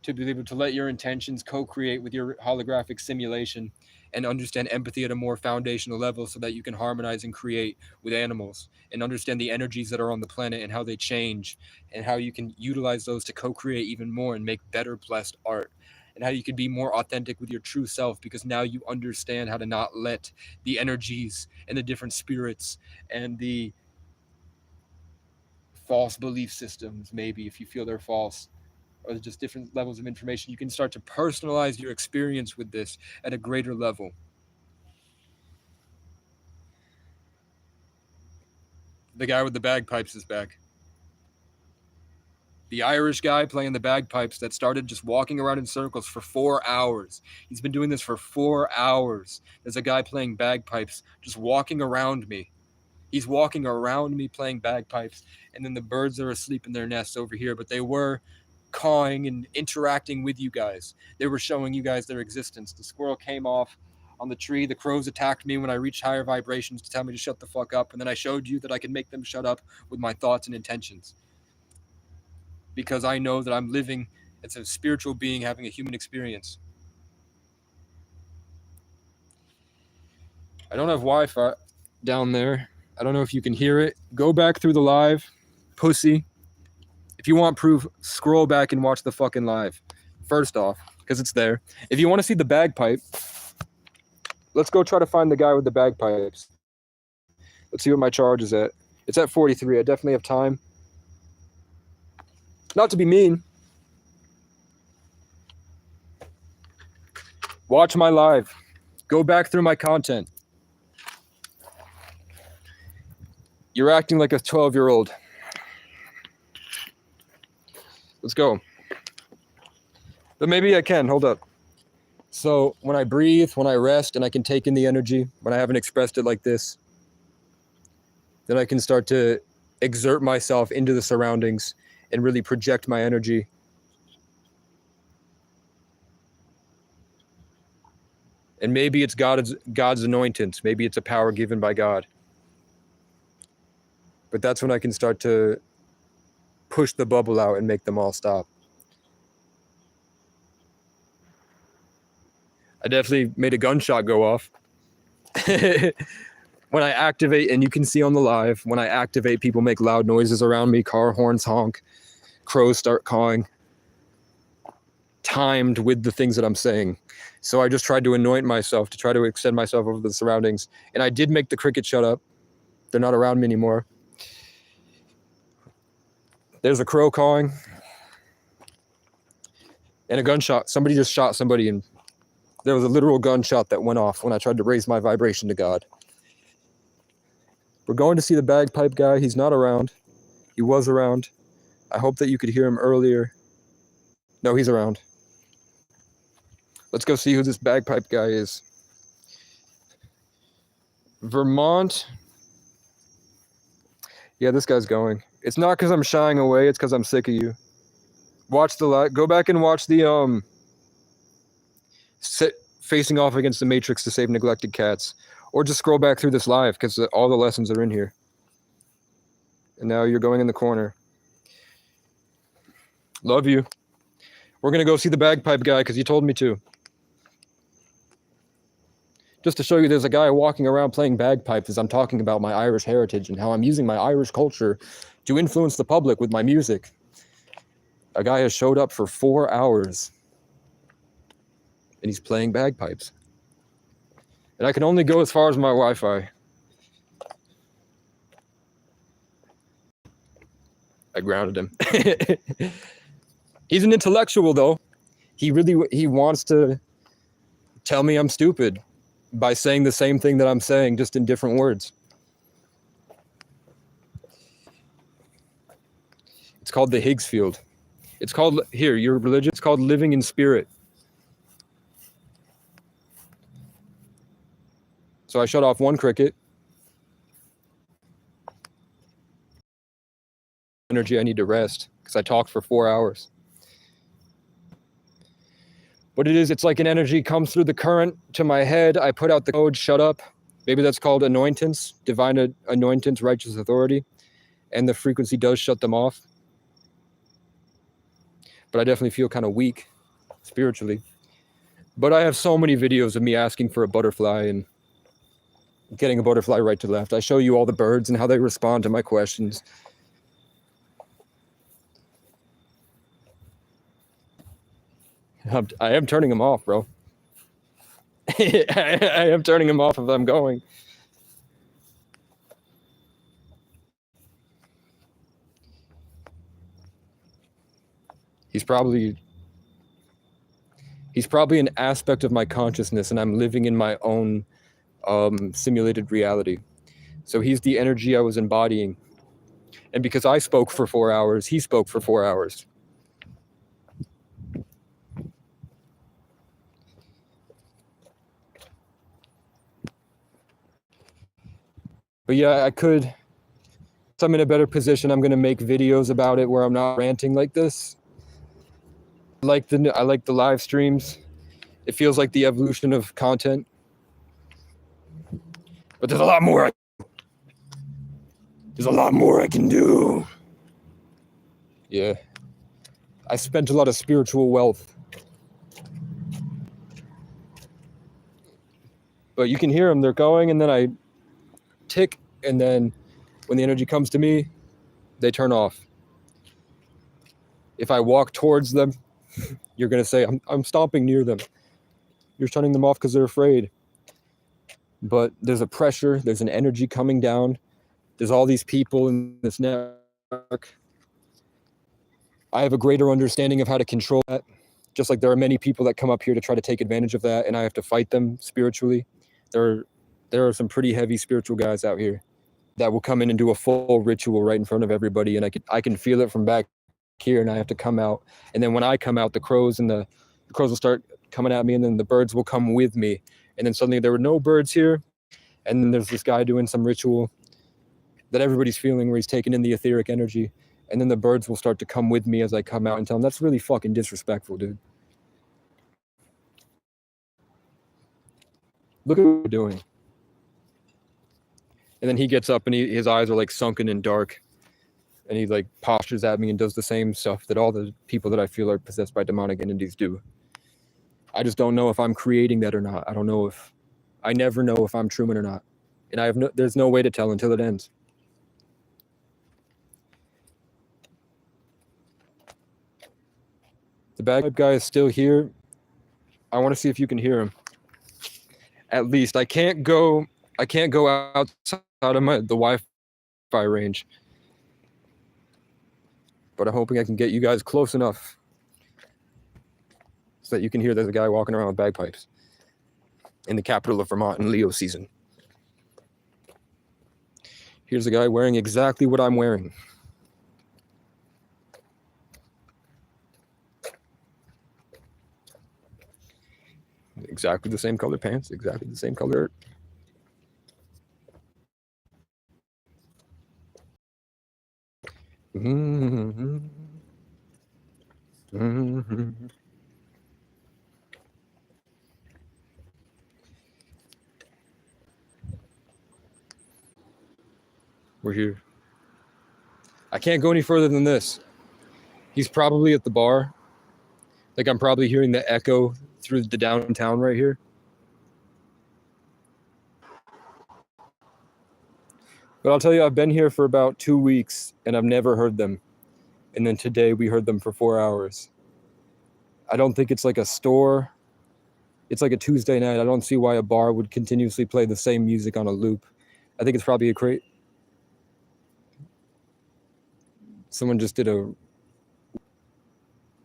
to be able to let your intentions co-create with your holographic simulation, and understand empathy at a more foundational level so that you can harmonize and create with animals and understand the energies that are on the planet and how they change and how you can utilize those to co-create even more and make better blessed art, and how you can be more authentic with your true self, because now you understand how to not let the energies and the different spirits and the false belief systems, maybe if you feel they're false, or just different levels of information, you can start to personalize your experience with this at a greater level. The guy with the bagpipes is back. The Irish guy playing the bagpipes that started just walking around in circles for 4 hours. He's been doing this for 4 hours. There's a guy playing bagpipes just walking around me. He's walking around me playing bagpipes, and then the birds are asleep in their nests over here, but they were cawing and interacting with you guys. They were showing you guys their existence. The squirrel came off on the tree. The crows attacked me when I reached higher vibrations to tell me to shut the fuck up, and then I showed you that I can make them shut up with my thoughts and intentions. Because I know that I'm living as a spiritual being having a human experience. I don't have Wi-Fi down there. I don't know if you can hear it. Go back through the live, pussy. If you want proof, scroll back and watch the fucking live. First off, because it's there. If you want to see the bagpipe, let's go try to find the guy with the bagpipes. Let's see what my charge is at. It's at 43. I definitely have time. Not to be mean. Watch my live. Go back through my content. You're acting like a 12-year-old. Let's go. But maybe I can. Hold up. So when I breathe, when I rest, and I can take in the energy, when I haven't expressed it like this, then I can start to exert myself into the surroundings and really project my energy. And maybe it's God's anointings. Maybe it's a power given by God. But that's when I can start to push the bubble out and make them all stop. I definitely made a gunshot go off. When I activate, and you can see on the live, when I activate, people make loud noises around me, car horns honk, crows start cawing, timed with the things that I'm saying. So I just tried to anoint myself to try to extend myself over the surroundings. And I did make the crickets shut up. They're not around me anymore. There's a crow cawing. And a gunshot. Somebody just shot somebody, and there was a literal gunshot that went off when I tried to raise my vibration to God. We're going to see the bagpipe guy. He's not around. He was around. I hope that you could hear him earlier. No, he's around. Let's go see who this bagpipe guy is. Vermont. Yeah, this guy's going. It's not because I'm shying away. It's because I'm sick of you. Watch the live. Go back and watch the facing off against the Matrix to save neglected cats. Or just scroll back through this live because all the lessons are in here. And now you're going in the corner. Love you. We're going to go see the bagpipe guy because he told me to. Just to show you there's a guy walking around playing bagpipes as I'm talking about my Irish heritage and how I'm using my Irish culture to influence the public with my music. A guy has showed up for 4 hours. And he's playing bagpipes. And I can only go as far as my Wi-Fi. I grounded him. He's an intellectual, though. He wants to tell me I'm stupid by saying the same thing that I'm saying, just in different words. It's called the Higgs field. It's called, here, you're religious, it's called living in spirit. So I shut off one cricket. energy, I need to rest because I talked for 4 hours. But it's like an energy comes through the current to my head. I put out the code, shut up. Maybe that's called anointance, divine anointance, righteous authority. And the frequency does shut them off. But I definitely feel kind of weak spiritually. But I have so many videos of me asking for a butterfly and getting a butterfly right to left. I show you all the birds and how they respond to my questions. I am turning them off, bro. I am turning them off if I'm going. He's probably an aspect of my consciousness, and I'm living in my own simulated reality. So he's the energy I was embodying. And because I spoke for 4 hours, he spoke for 4 hours. But yeah, if I'm in a better position, I'm going to make videos about it where I'm not ranting like this. I like the live streams. It feels like the evolution of content. But there's a lot more I can do. Yeah. I spent a lot of spiritual wealth. But you can hear them, they're going, and then I tick, and then when the energy comes to me, they turn off. If I walk towards them, you're going to say, I'm stomping near them. You're turning them off because they're afraid. But there's a pressure, there's an energy coming down. There's all these people in this network. I have a greater understanding of how to control that. Just like there are many people that come up here to try to take advantage of that, and I have to fight them spiritually. There are some pretty heavy spiritual guys out here that will come in and do a full ritual right in front of everybody, and I can feel it from back here, and I have to come out. And then when I come out, the crows will start coming at me, and then the birds will come with me. And then suddenly there were no birds here, and then there's this guy doing some ritual that everybody's feeling where he's taking in the etheric energy, and then the birds will start to come with me as I come out and tell them, that's really fucking disrespectful, dude. Look at what we're doing. And then he gets up and his eyes are like sunken and dark, and he like postures at me and does the same stuff that all the people that I feel are possessed by demonic entities do. I just don't know if I'm creating that or not. I never know if I'm Truman or not. And there's no way to tell until it ends. The bad guy is still here. I want to see if you can hear him. At least I can't go outside of the Wi-Fi range. But I'm hoping I can get you guys close enough so that you can hear there's a guy walking around with bagpipes in the capital of Vermont in Leo season. Here's a guy wearing exactly what I'm wearing. Exactly the same color pants, exactly the same color. Mm-hmm. Mm-hmm. We're here. I can't go any further than this. He's probably at the bar. Like I'm probably hearing the echo through the downtown right here. But I'll tell you, I've been here for about 2 weeks and I've never heard them. And then today we heard them for 4 hours. I don't think it's like a store. It's like a Tuesday night. I don't see why a bar would continuously play the same music on a loop. I think it's probably someone just did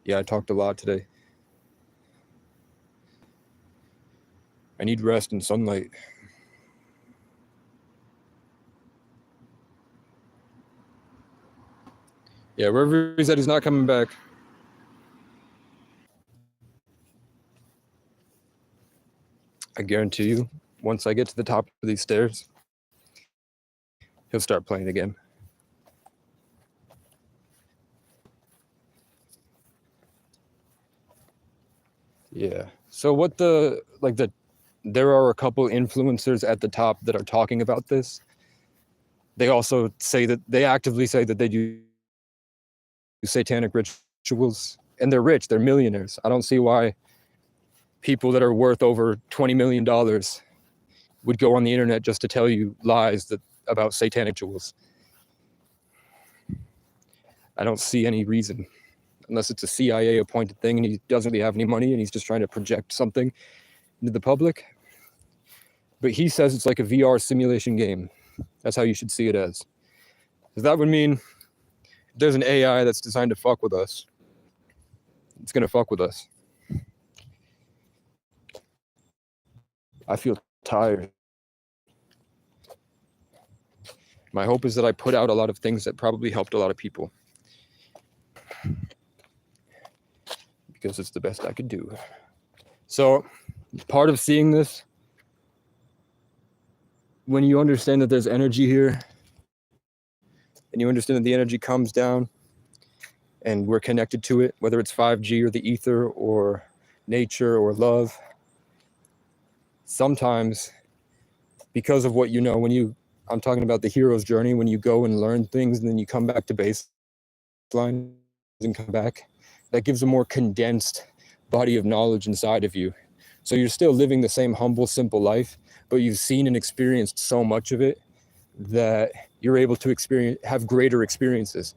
Yeah, I talked a lot today. I need rest and sunlight. Yeah, wherever he's at, he's not coming back. I guarantee you, once I get to the top of these stairs, he'll start playing again. Yeah. So what there are a couple influencers at the top that are talking about this. They also say that they actively say that they do satanic rituals, and they're rich, they're millionaires. I don't see why people that are worth over $20 million would go on the internet just to tell you lies about satanic rituals. I don't see any reason, unless it's a CIA appointed thing and he doesn't really have any money and he's just trying to project something into the public. But he says it's like a VR simulation game. That's how you should see it as. Because that would mean there's an AI that's designed to fuck with us. It's going to fuck with us. I feel tired. My hope is that I put out a lot of things that probably helped a lot of people. Because it's the best I could do. So, part of seeing this, when you understand that there's energy here, and you understand that the energy comes down, and we're connected to it, whether it's 5G or the ether or nature or love, sometimes, because of what you know, I'm talking about the hero's journey, when you go and learn things and then you come back to baseline and come back, that gives a more condensed body of knowledge inside of you. So you're still living the same humble, simple life, but you've seen and experienced so much of it that you're able to have greater experiences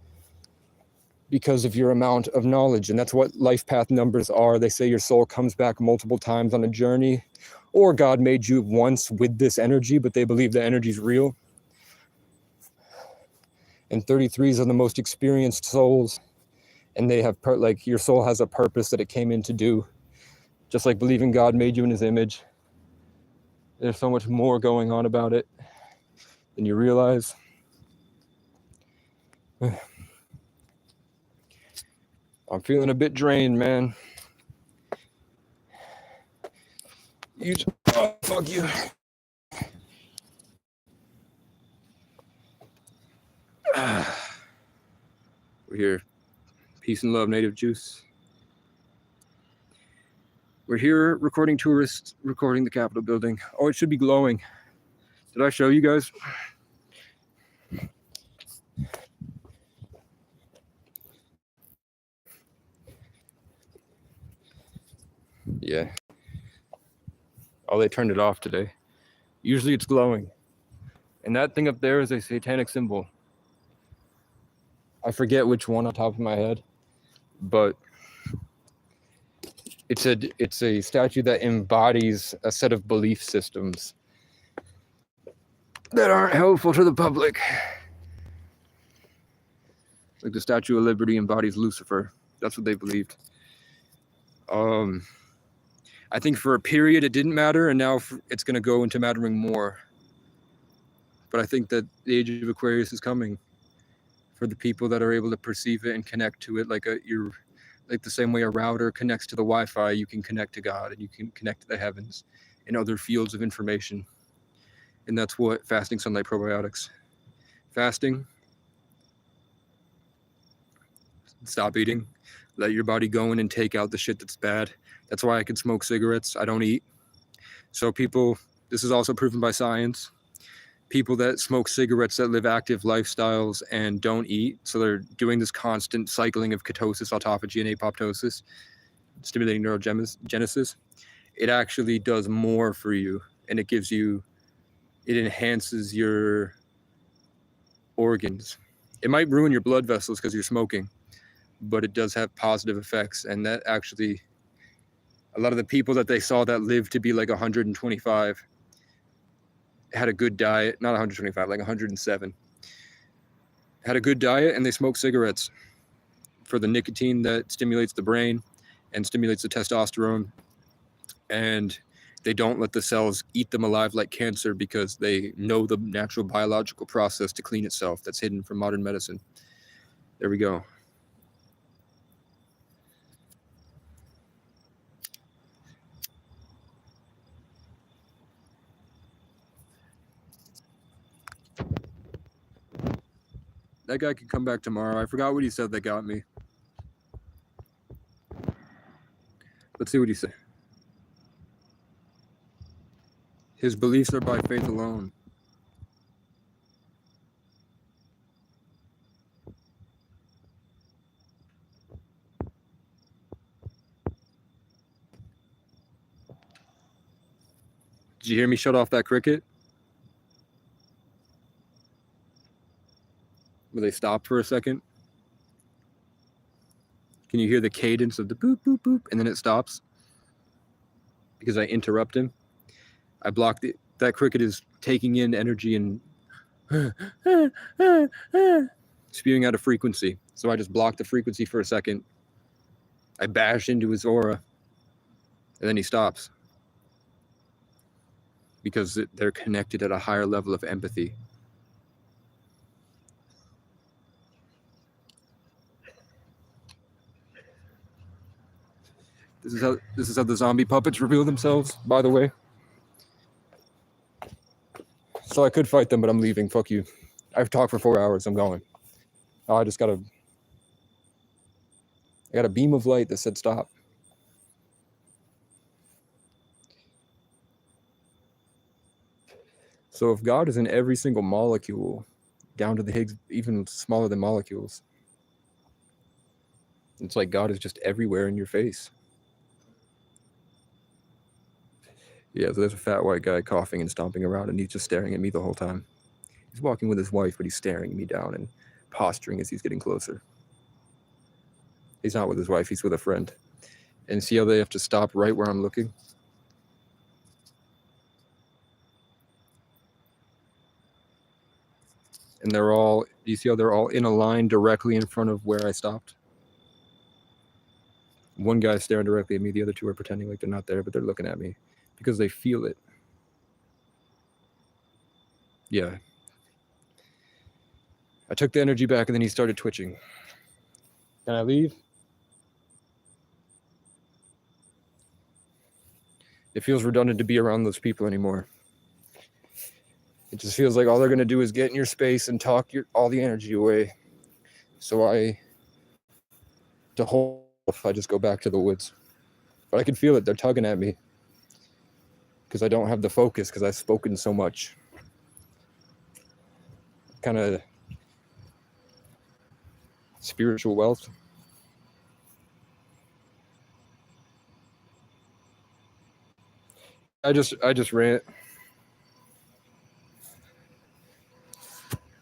because of your amount of knowledge. And that's what life path numbers are. They say your soul comes back multiple times on a journey, or God made you once with this energy, but they believe the energy is real. And 33s are the most experienced souls, and they have your soul has a purpose that it came in to do. Just like believing God made you in his image. There's so much more going on about it than you realize. I'm feeling a bit drained, man. Oh, fuck you. We're here. Peace and love, Native Juice. We're here recording tourists, recording the Capitol building. Oh, it should be glowing. Did I show you guys? Yeah. Oh, they turned it off today. Usually it's glowing. And that thing up there is a satanic symbol. I forget which one on top of my head, but it's a statue that embodies a set of belief systems that aren't helpful to the public. Like the Statue of Liberty embodies Lucifer. That's what they believed. I think for a period it didn't matter, and now it's going to go into mattering more. But I think that the age of Aquarius is coming for the people that are able to perceive it and connect to it like the same way a router connects to the Wi-Fi, you can connect to God and you can connect to the heavens and other fields of information. And that's what fasting sunlight probiotics. Fasting, stop eating, let your body go in and take out the shit that's bad. That's why I can smoke cigarettes. I don't eat. So this is also proven by science. People that smoke cigarettes that live active lifestyles and don't eat, so they're doing this constant cycling of ketosis, autophagy, and apoptosis, stimulating neurogenesis, it actually does more for you, and it enhances your organs. It might ruin your blood vessels because you're smoking, but it does have positive effects. And that actually, a lot of the people that they saw that lived to be like 125 had a good diet, not 125, like 107, had a good diet, and they smoked cigarettes for the nicotine that stimulates the brain and stimulates the testosterone, and they don't let the cells eat them alive like cancer because they know the natural biological process to clean itself that's hidden from modern medicine. There we go. That guy could come back tomorrow. I forgot what he said that got me. Let's see what he said. His beliefs are by faith alone. Did you hear me shut off that cricket? Where they stopped for a second? Can you hear the cadence of the boop, boop, boop, and then it stops? Because I interrupt him. I blocked it. That cricket is taking in energy and spewing out a frequency. So I just blocked the frequency for a second. I bash into his aura, and then he stops. Because they're connected at a higher level of empathy. This is how the zombie puppets reveal themselves, by the way. So I could fight them, but I'm leaving. Fuck you. I've talked for 4 hours. I'm going. Oh, I got a beam of light that said stop. So if God is in every single molecule, down to the Higgs, even smaller than molecules, it's like God is just everywhere in your face. Yeah, so there's a fat white guy coughing and stomping around, and he's just staring at me the whole time. He's walking with his wife, but he's staring me down and posturing as he's getting closer. He's not with his wife, he's with a friend. And see how they have to stop right where I'm looking? And they're all, do you see how they're all in a line directly in front of where I stopped? One guy's staring directly at me, the other two are pretending like they're not there, but they're looking at me because they feel it. Yeah. I took the energy back and then he started twitching. Can I leave? It feels redundant to be around those people anymore. It just feels like all they're going to do is get in your space and talk all the energy away. So I just go back to the woods. But I can feel it. They're tugging at me. Because I don't have the focus because I've spoken so much. Kind of spiritual wealth. I just rant.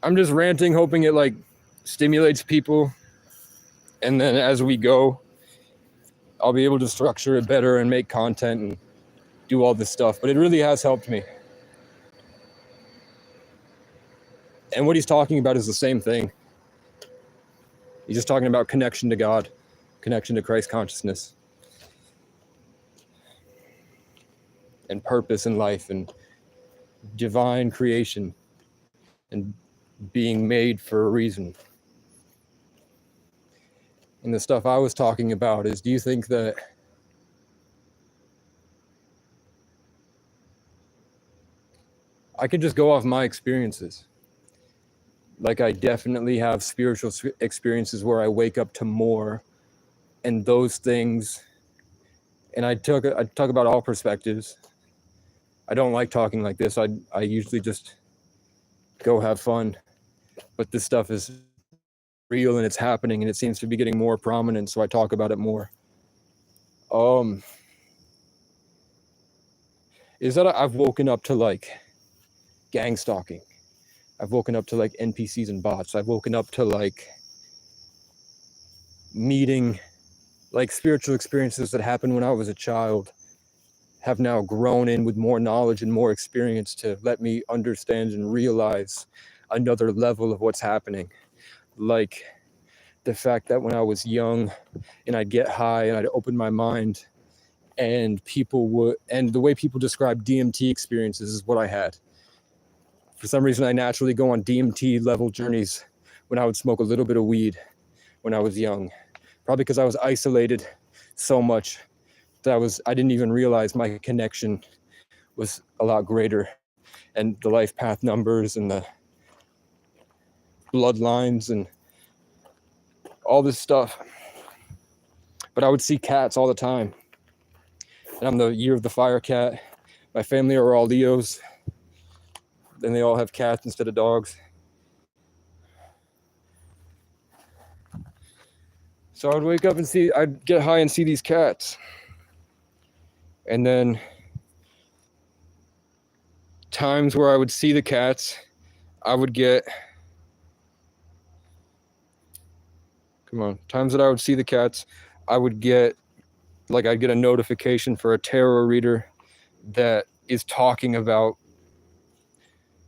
I'm just ranting, hoping it like stimulates people. And then as we go, I'll be able to structure it better and make content and do all this stuff. But it really has helped me. And what he's talking about is the same thing. He's just talking about connection to God, connection to Christ consciousness, and purpose in life, and divine creation, and being made for a reason. And the stuff I was talking about is, do you think that I could just go off my experiences? Like, I definitely have spiritual experiences where I wake up to more, and those things, and I talk about all perspectives. I don't like talking like this. I usually just go have fun, but this stuff is real and it's happening, and it seems to be getting more prominent, so I talk about it more. Is that I've woken up to like gang stalking. I've woken up to like NPCs and bots. I've woken up to like meeting like spiritual experiences that happened when I was a child have now grown in with more knowledge and more experience to let me understand and realize another level of what's happening. Like the fact that when I was young and I'd get high and I'd open my mind, and the way people describe DMT experiences is what I had. For some reason, I naturally go on DMT level journeys when I would smoke a little bit of weed when I was young. Probably because I was isolated so much that I didn't even realize my connection was a lot greater. And the life path numbers and the bloodlines and all this stuff. But I would see cats all the time. And I'm the year of the fire cat. My family are all Leos. And they all have cats instead of dogs. So I'd wake up and I'd get high and see these cats. And then times where I would see the cats, times that I would see the cats, I'd get a notification for a tarot reader that is talking about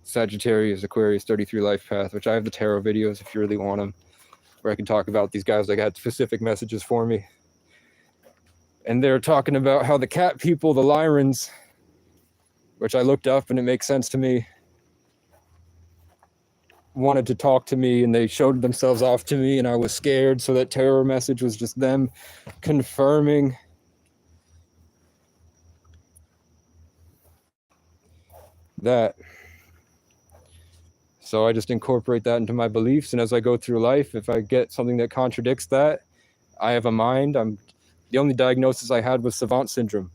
Sagittarius, Aquarius, 33 life path, which I have the tarot videos if you really want them, where I can talk about these guys that had specific messages for me. And they're talking about how the cat people, the Lyrans, which I looked up and it makes sense to me, wanted to talk to me, and they showed themselves off to me, and I was scared. So that terror message was just them confirming that. So I just incorporate that into my beliefs, and as I go through life, if I get something that contradicts that, I have a mind. The only diagnosis I had was savant syndrome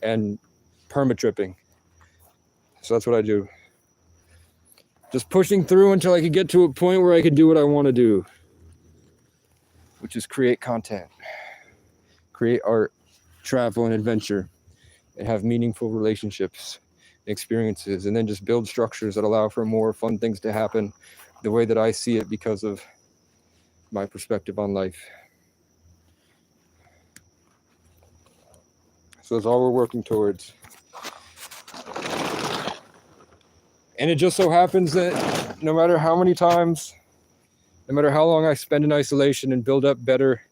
and perma-tripping. So that's what I do. Just pushing through until I could get to a point where I could do what I want to do, which is create content, create art, travel and adventure, and have meaningful relationships, experiences, and then just build structures that allow for more fun things to happen the way that I see it because of my perspective on life. So that's all we're working towards. And it just so happens that no matter how many times, no matter how long I spend in isolation and build up better,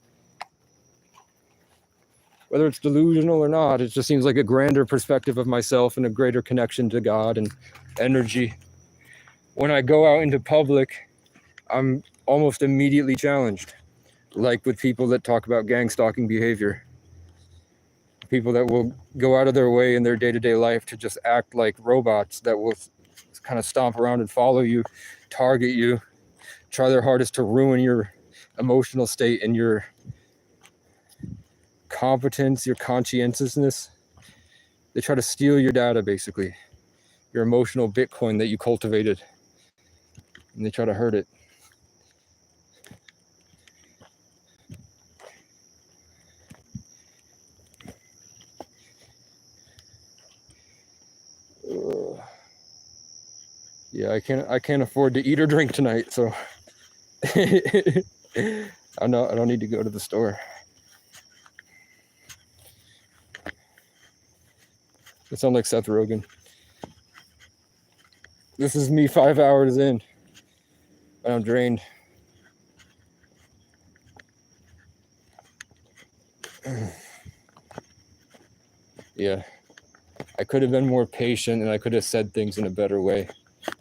whether it's delusional or not, it just seems like a grander perspective of myself and a greater connection to God and energy. When I go out into public, I'm almost immediately challenged, like with people that talk about gang stalking behavior. People that will go out of their way in their day-to-day life to just act like robots that will kind of stomp around and follow you, target you, try their hardest to ruin your emotional state and your competence, your conscientiousness. They try to steal your data, basically, your emotional Bitcoin that you cultivated, and they try to hurt it. Yeah, I can't afford to eat or drink tonight, so I don't need to go to the store. I sound like Seth Rogen. This is me 5 hours in, and I'm drained. Yeah, I could have been more patient, and I could have said things in a better way.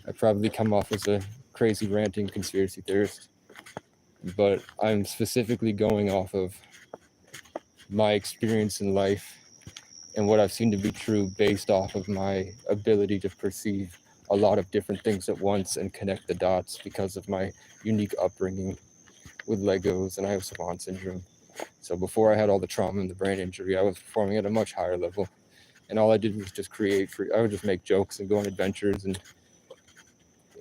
I probably come off as a crazy ranting conspiracy theorist, but I'm specifically going off of my experience in life and what I've seen to be true based off of my ability to perceive a lot of different things at once and connect the dots because of my unique upbringing with Legos, and I have savant syndrome. So before I had all the trauma and the brain injury, I was performing at a much higher level, and all I did was just I would just make jokes and go on adventures and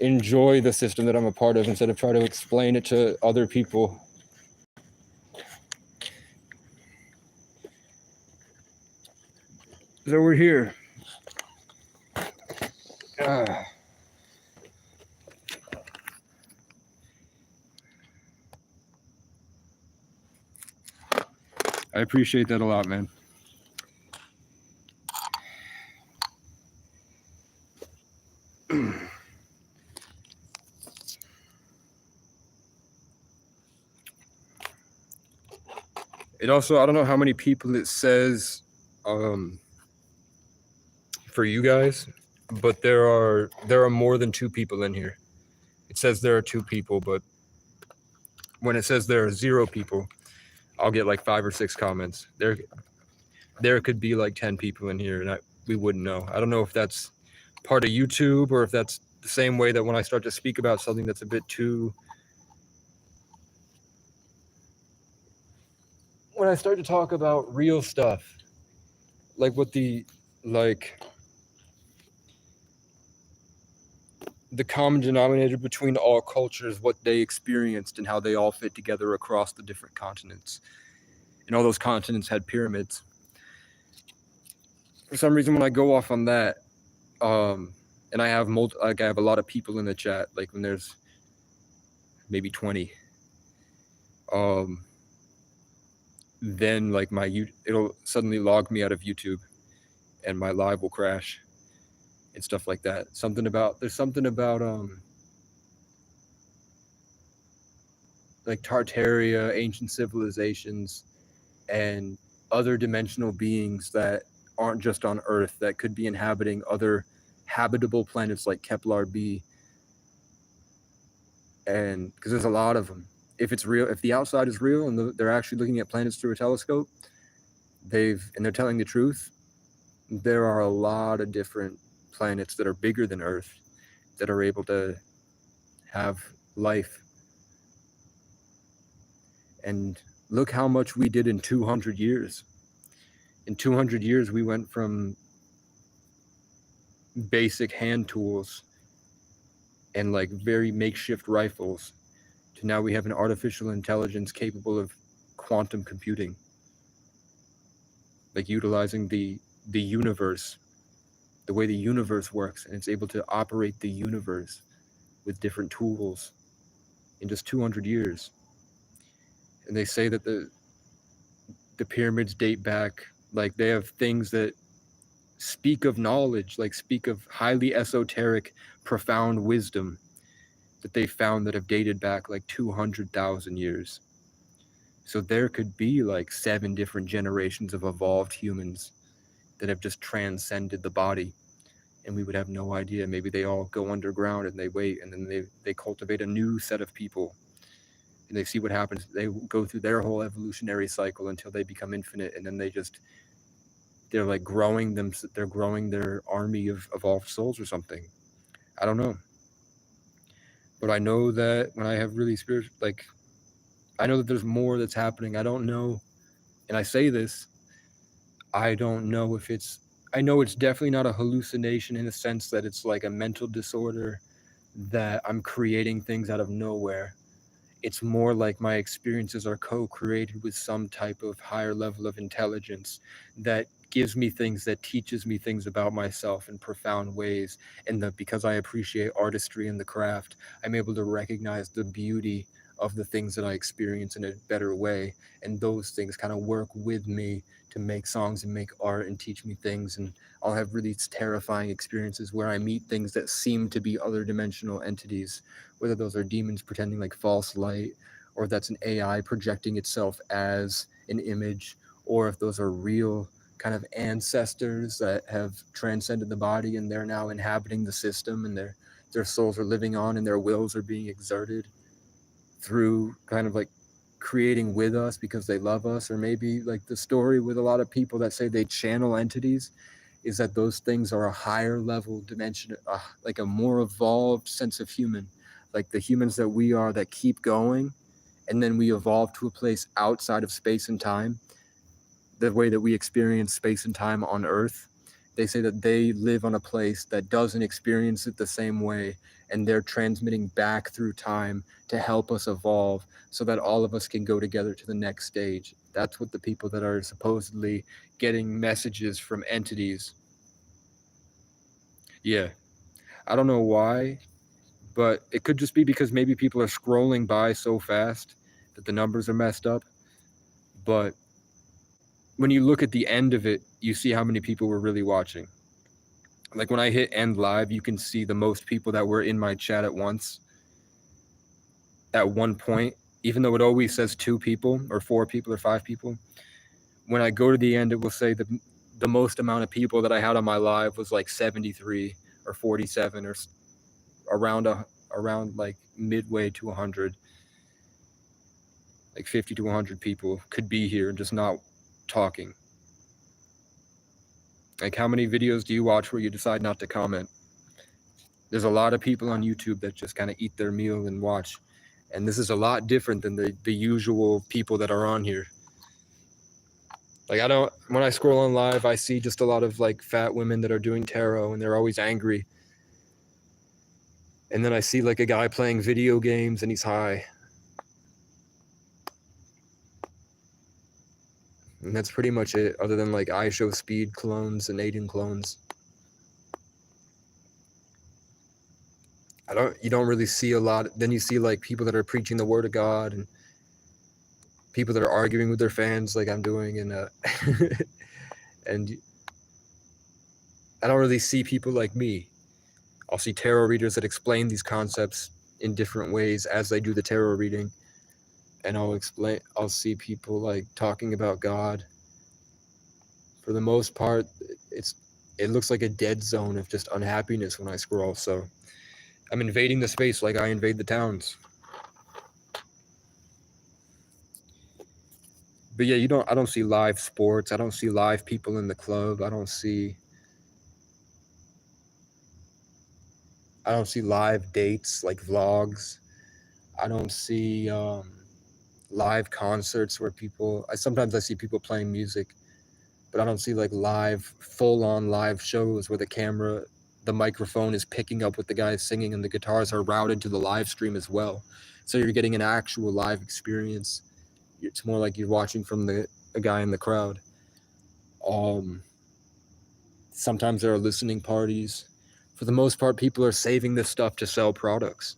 enjoy the system that I'm a part of instead of try to explain it to other people. So we're here. I appreciate that a lot, man. It also, I don't know how many people it says for you guys, but there are more than 2 people in here. It says there are 2 people, but when it says there are 0 people, I'll get like 5 or 6 comments. There could be like 10 people in here, and we wouldn't know. I don't know if that's part of YouTube or if that's the same way that when I start to speak about something that's a bit too... When I start to talk about real stuff, like what the... like... the common denominator between all cultures, what they experienced and how they all fit together across the different continents. And all those continents had pyramids. For some reason, when I go off on that, and I have I have a lot of people in the chat, like when there's maybe 20, then like it'll suddenly log me out of YouTube, and my live will crash, and stuff like that. There's something about like Tartaria, ancient civilizations, and other dimensional beings that aren't just on Earth, that could be inhabiting other habitable planets like Kepler B. And because there's a lot of them. If it's real, if the outside is real and they're actually looking at planets through a telescope, and they're telling the truth, there are a lot of different planets that are bigger than Earth that are able to have life. And look how much we did in 200 years. In 200 years, we went from basic hand tools and like very makeshift rifles to now we have an artificial intelligence capable of quantum computing, like utilizing the universe, the way the universe works, and it's able to operate the universe with different tools in just 200 years. And they say that the pyramids date back, like they have things that speak of knowledge, like speak of highly esoteric, profound wisdom that they found that have dated back like 200,000 years. So there could be like 7 different generations of evolved humans that have just transcended the body, and we would have no idea. Maybe they all go underground and they wait, and then they cultivate a new set of people, and they see what happens. They go through their whole evolutionary cycle until they become infinite, and then they're like growing them. They're growing their army of evolved souls or something. I don't know. But I know that when I have really spiritual, like, I know that there's more that's happening. I don't know. And I say this, I don't know if I know it's definitely not a hallucination in the sense that it's like a mental disorder, that I'm creating things out of nowhere. It's more like my experiences are co-created with some type of higher level of intelligence that gives me things, that teaches me things about myself in profound ways. And that because I appreciate artistry and the craft, I'm able to recognize the beauty of the things that I experience in a better way. And those things kind of work with me to make songs and make art and teach me things. And I'll have really terrifying experiences where I meet things that seem to be other dimensional entities, whether those are demons pretending like false light, or that's an AI projecting itself as an image, or if those are real kind of ancestors that have transcended the body and they're now inhabiting the system, and their souls are living on and their wills are being exerted through kind of like creating with us because they love us. Or maybe like the story with a lot of people that say they channel entities is that those things are a higher level dimension, like a more evolved sense of human, like the humans that we are that keep going, and then we evolve to a place outside of space and time, the way that we experience space and time on Earth. They say that they live on a place that doesn't experience it the same way, and they're transmitting back through time to help us evolve so that all of us can go together to the next stage. That's what the people that are supposedly getting messages from entities. Yeah, I don't know why, but it could just be because maybe people are scrolling by so fast that the numbers are messed up. But when you look at the end of it, you see how many people were really watching. Like when I hit end live, you can see the most people that were in my chat at once. At one point, even though it always says 2 people or 4 people or 5 people, when I go to the end, it will say the most amount of people that I had on my live was like 73 or 47 or around like midway to 100. Like 50 to 100 people could be here and just not talking. Like, how many videos do you watch where you decide not to comment? There's a lot of people on YouTube that just kind of eat their meal and watch. And this is a lot different than the usual people that are on here. Like, when I scroll on live, I see just a lot of like fat women that are doing tarot, and they're always angry. And then I see like a guy playing video games and he's high. And that's pretty much it, other than like IShowSpeed clones and Aiden clones. You don't really see a lot. Then you see like people that are preaching the word of God and people that are arguing with their fans like I'm doing, and and I don't really see people like me. I'll see tarot readers that explain these concepts in different ways as they do the tarot reading, and I'll see people like talking about God. For the most part, it looks like a dead zone of just unhappiness when I scroll, so I'm invading the space like I invade the towns. But yeah, I don't see live sports. I don't see live people in the club. I don't see live dates like vlogs. I don't see live concerts where sometimes I see people playing music, but I don't see like full-on live shows where the microphone is picking up what the guy is singing and the guitars are routed to the live stream as well. So you're getting an actual live experience. It's more like you're watching from a guy in the crowd. Sometimes there are listening parties. For the most part, people are saving this stuff to sell products.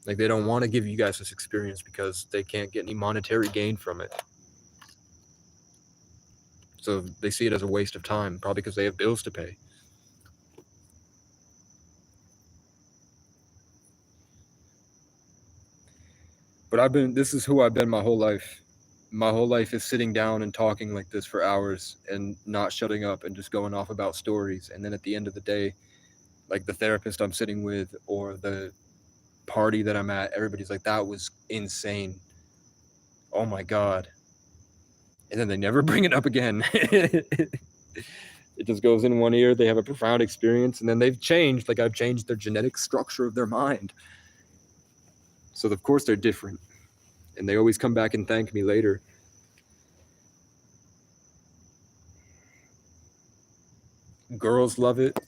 Like they don't want to give you guys this experience because they can't get any monetary gain from it. So they see it as a waste of time, probably because they have bills to pay. But this is who I've been my whole life. My whole life is sitting down and talking like this for hours and not shutting up and just going off about stories. And then at the end of the day, like the therapist I'm sitting with or the party that I'm at, everybody's like, that was insane. Oh my God. And then they never bring it up again. It just goes in one ear. They have a profound experience and then they've changed. Like I've changed their genetic structure of their mind. So of course they're different. And they always come back and thank me later. Girls love it.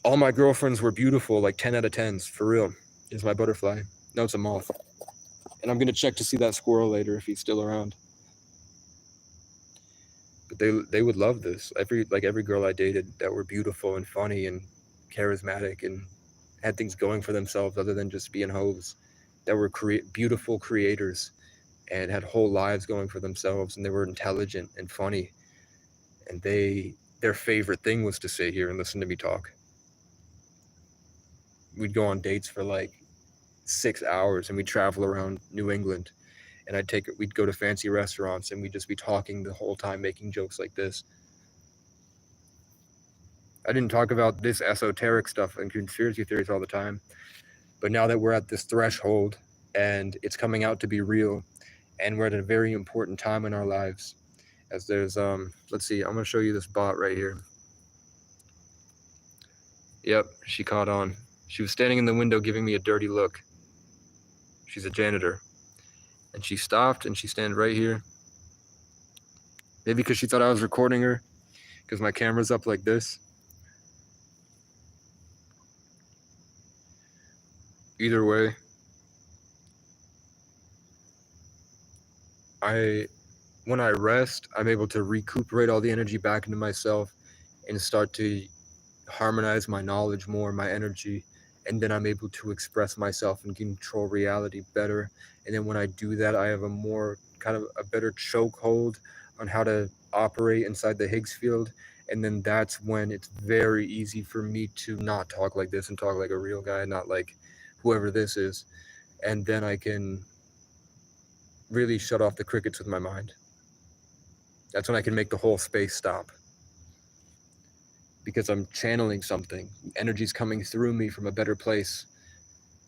All my girlfriends were beautiful, like 10 out of 10s, for real. Here's my butterfly. No, it's a moth. And I'm going to check to see that squirrel later if he's still around. But they would love this. Every girl I dated that were beautiful and funny and charismatic and had things going for themselves other than just being hoes, that were beautiful creators and had whole lives going for themselves, and they were intelligent and funny. And their favorite thing was to sit here and listen to me talk. We'd go on dates for like 6 hours and we'd travel around New England, and we'd go to fancy restaurants and we'd just be talking the whole time, making jokes like this. I didn't talk about this esoteric stuff and conspiracy theories all the time, but now that we're at this threshold and it's coming out to be real, and we're at a very important time in our lives, as there's let's see, I'm gonna show you this bot right here. Yep, she caught on. She was standing in the window giving me a dirty look. She's a janitor. And she stopped and she stands right here. Maybe because she thought I was recording her, because my camera's up like this. Either way, when I rest, I'm able to recuperate all the energy back into myself and start to harmonize my knowledge more, my energy, and then I'm able to express myself and control reality better. And then when I do that, I have a better chokehold on how to operate inside the Higgs field. And then that's when it's very easy for me to not talk like this and talk like a real guy, not like whoever this is. And then I can really shut off the crickets with my mind. That's when I can make the whole space stop. Because I'm channeling something. Energy's coming through me from a better place.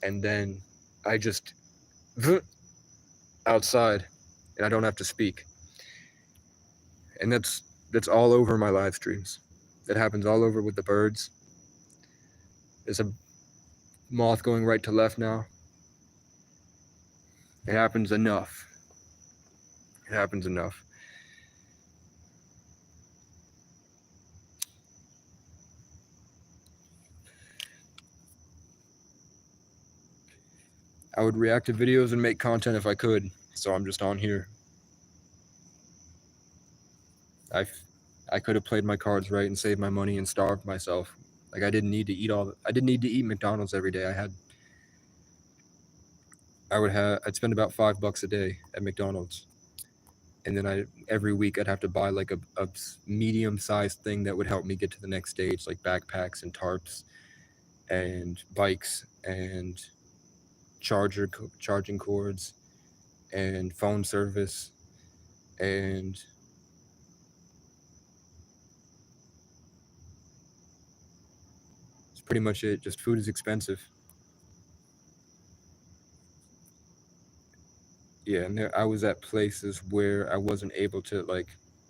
And then I just outside and I don't have to speak. And that's all over my live streams. That happens all over with the birds. There's a moth going right to left now. It happens enough. It happens enough. I would react to videos and make content if I could. So I'm just on here. I could have played my cards right and saved my money and starved myself. Like I didn't need to eat McDonald's every day. I'd spend about $5 a day at McDonald's. And then every week I'd have to buy like a medium-sized thing that would help me get to the next stage, like backpacks and tarps and bikes and charging cords and phone service, and it's pretty much it. Just food is expensive. Yeah, and I was at places where I wasn't able to, like,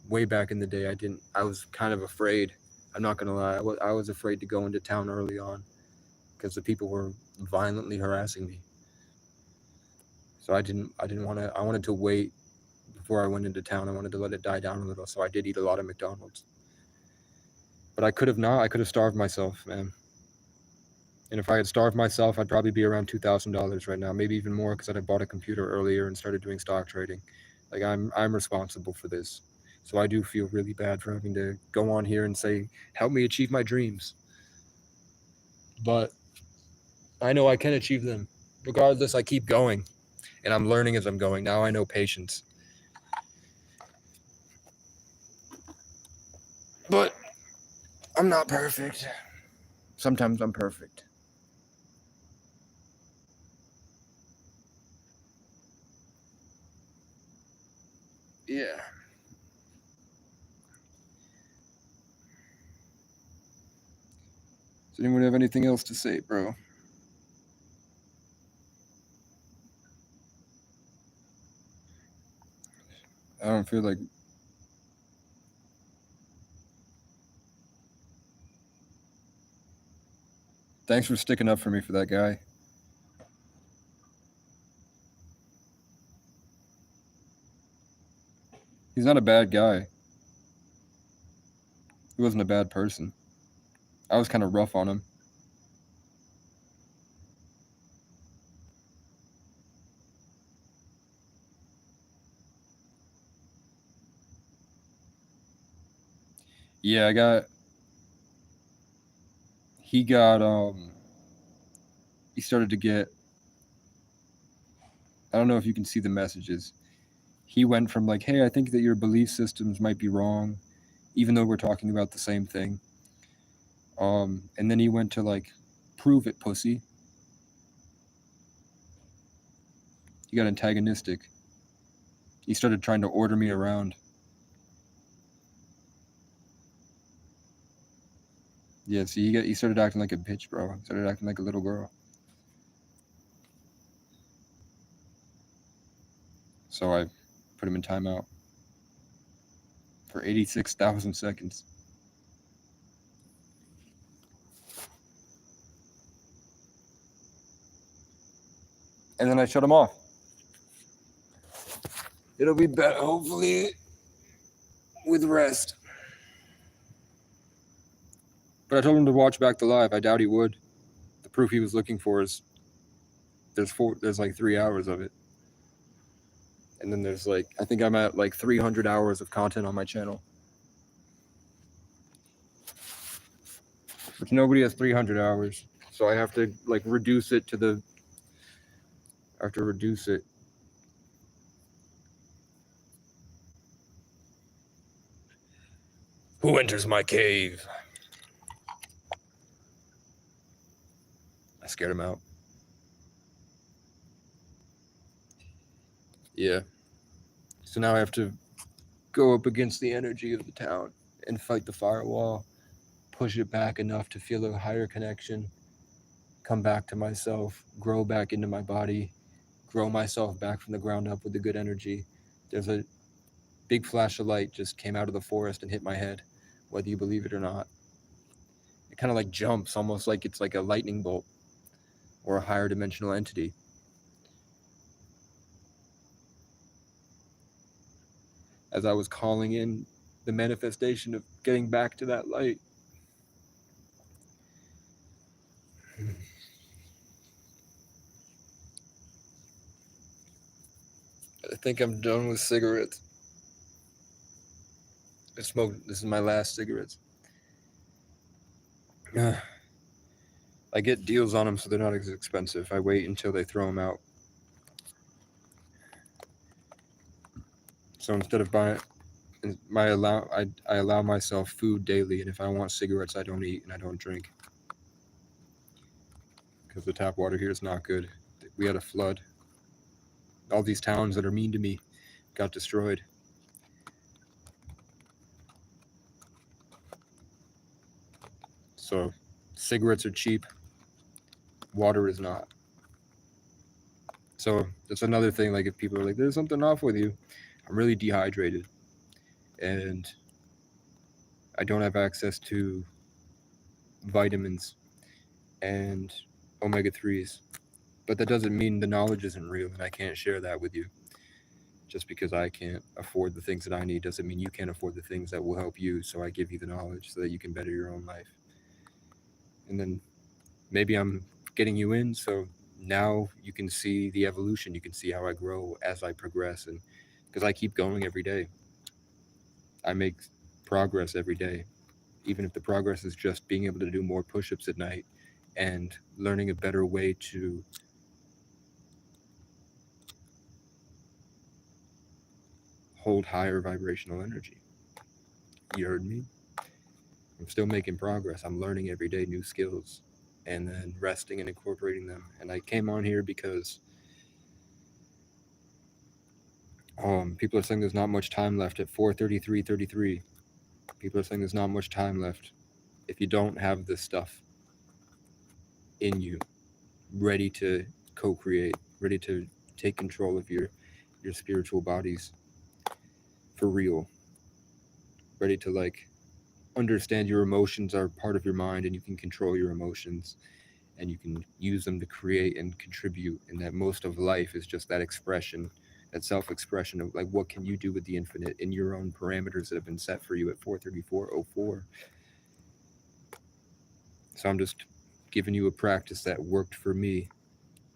way back in the day, I was kind of afraid. I'm not gonna lie, I was afraid to go into town early on because the people were violently harassing me. So I wanted to wait before I went into town. I wanted to let it die down a little, so I did eat a lot of McDonald's. But I could have starved myself, man. And if I had starved myself, I'd probably be around $2,000 right now, maybe even more, because I'd have bought a computer earlier and started doing stock trading. Like I'm responsible for this. So I do feel really bad for having to go on here and say, help me achieve my dreams. But I know I can achieve them. Regardless, I keep going. And I'm learning as I'm going. Now I know patience. But I'm not perfect. Sometimes I'm perfect. Yeah. Does anyone have anything else to say, bro? I don't feel like... Thanks for sticking up for me for that guy. He's not a bad guy. He wasn't a bad person. I was kind of rough on him. Yeah, he started to get, I don't know if you can see the messages. He went from like, hey, I think that your belief systems might be wrong, even though we're talking about the same thing. And then he went to like, prove it, pussy. He got antagonistic. He started trying to order me around. Yeah, see, he started acting like a bitch, bro. He started acting like a little girl. So I put him in timeout for 86,000 seconds. And then I shut him off. It'll be better, hopefully, with rest. But I told him to watch back the live. I doubt he would. The proof he was looking for is there's like 3 hours of it. And then there's like, I think I'm at like 300 hours of content on my channel. But nobody has 300 hours. So I have to like reduce it to I have to reduce it. Who enters my cave? I scared him out. Yeah. So now I have to go up against the energy of the town and fight the firewall, push it back enough to feel a higher connection, come back to myself, grow back into my body, grow myself back from the ground up with the good energy. There's a big flash of light just came out of the forest and hit my head, whether you believe it or not. It kind of like jumps, almost like it's like a lightning bolt or a higher dimensional entity. As I was calling in the manifestation of getting back to that light. I think I'm done with cigarettes. This is my last cigarettes. I get deals on them so they're not as expensive. I wait until they throw them out. So instead of buying, I allow myself food daily, and if I want cigarettes, I don't eat and I don't drink. Because the tap water here is not good. We had a flood. All these towns that are mean to me got destroyed. So cigarettes are cheap. Water is not. So that's another thing. Like if people are like, there's something off with you, I'm really dehydrated. And I don't have access to vitamins and omega-3s. But that doesn't mean the knowledge isn't real and I can't share that with you. Just because I can't afford the things that I need doesn't mean you can't afford the things that will help you. So I give you the knowledge so that you can better your own life. And then maybe I'm getting you in, so now you can see the evolution. You can see how I grow as I progress. And because I keep going every day, I make progress every day. Even if the progress is just being able to do more push-ups at night and learning a better way to hold higher vibrational energy. You heard me? I'm still making progress. I'm learning every day new skills and then resting and incorporating them. And I came on here because people are saying there's not much time left at 4:33:33. People are saying there's not much time left. If you don't have this stuff in you, ready to co-create, ready to take control of your spiritual bodies for real, ready to like understand your emotions are part of your mind and you can control your emotions and you can use them to create and contribute, and that most of life is just that expression, that self-expression of like what can you do with the infinite in your own parameters that have been set for you at 4:34:04. So I'm just giving you a practice that worked for me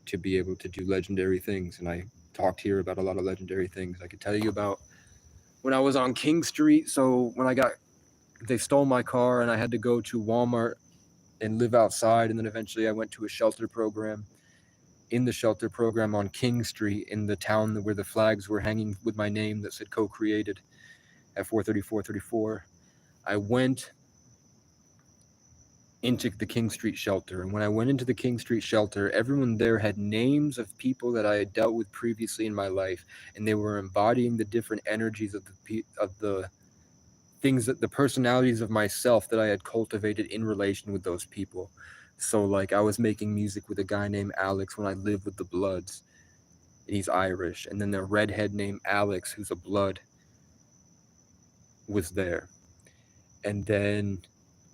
to be able to do legendary things. And I talked here about a lot of legendary things. I could tell you about when I was on King Street. So when they stole my car and I had to go to Walmart and live outside. And then eventually I went to a shelter program. In the shelter program on King Street in the town where the flags were hanging with my name that said co-created at 4:34:34, I went into the King Street shelter. And when I went into the King Street shelter, everyone there had names of people that I had dealt with previously in my life, and they were embodying the different energies of the things, that the personalities of myself that I had cultivated in relation with those people. So like I was making music with a guy named Alex when I lived with the Bloods, and he's Irish. And then the redhead named Alex, who's a Blood, was there. And then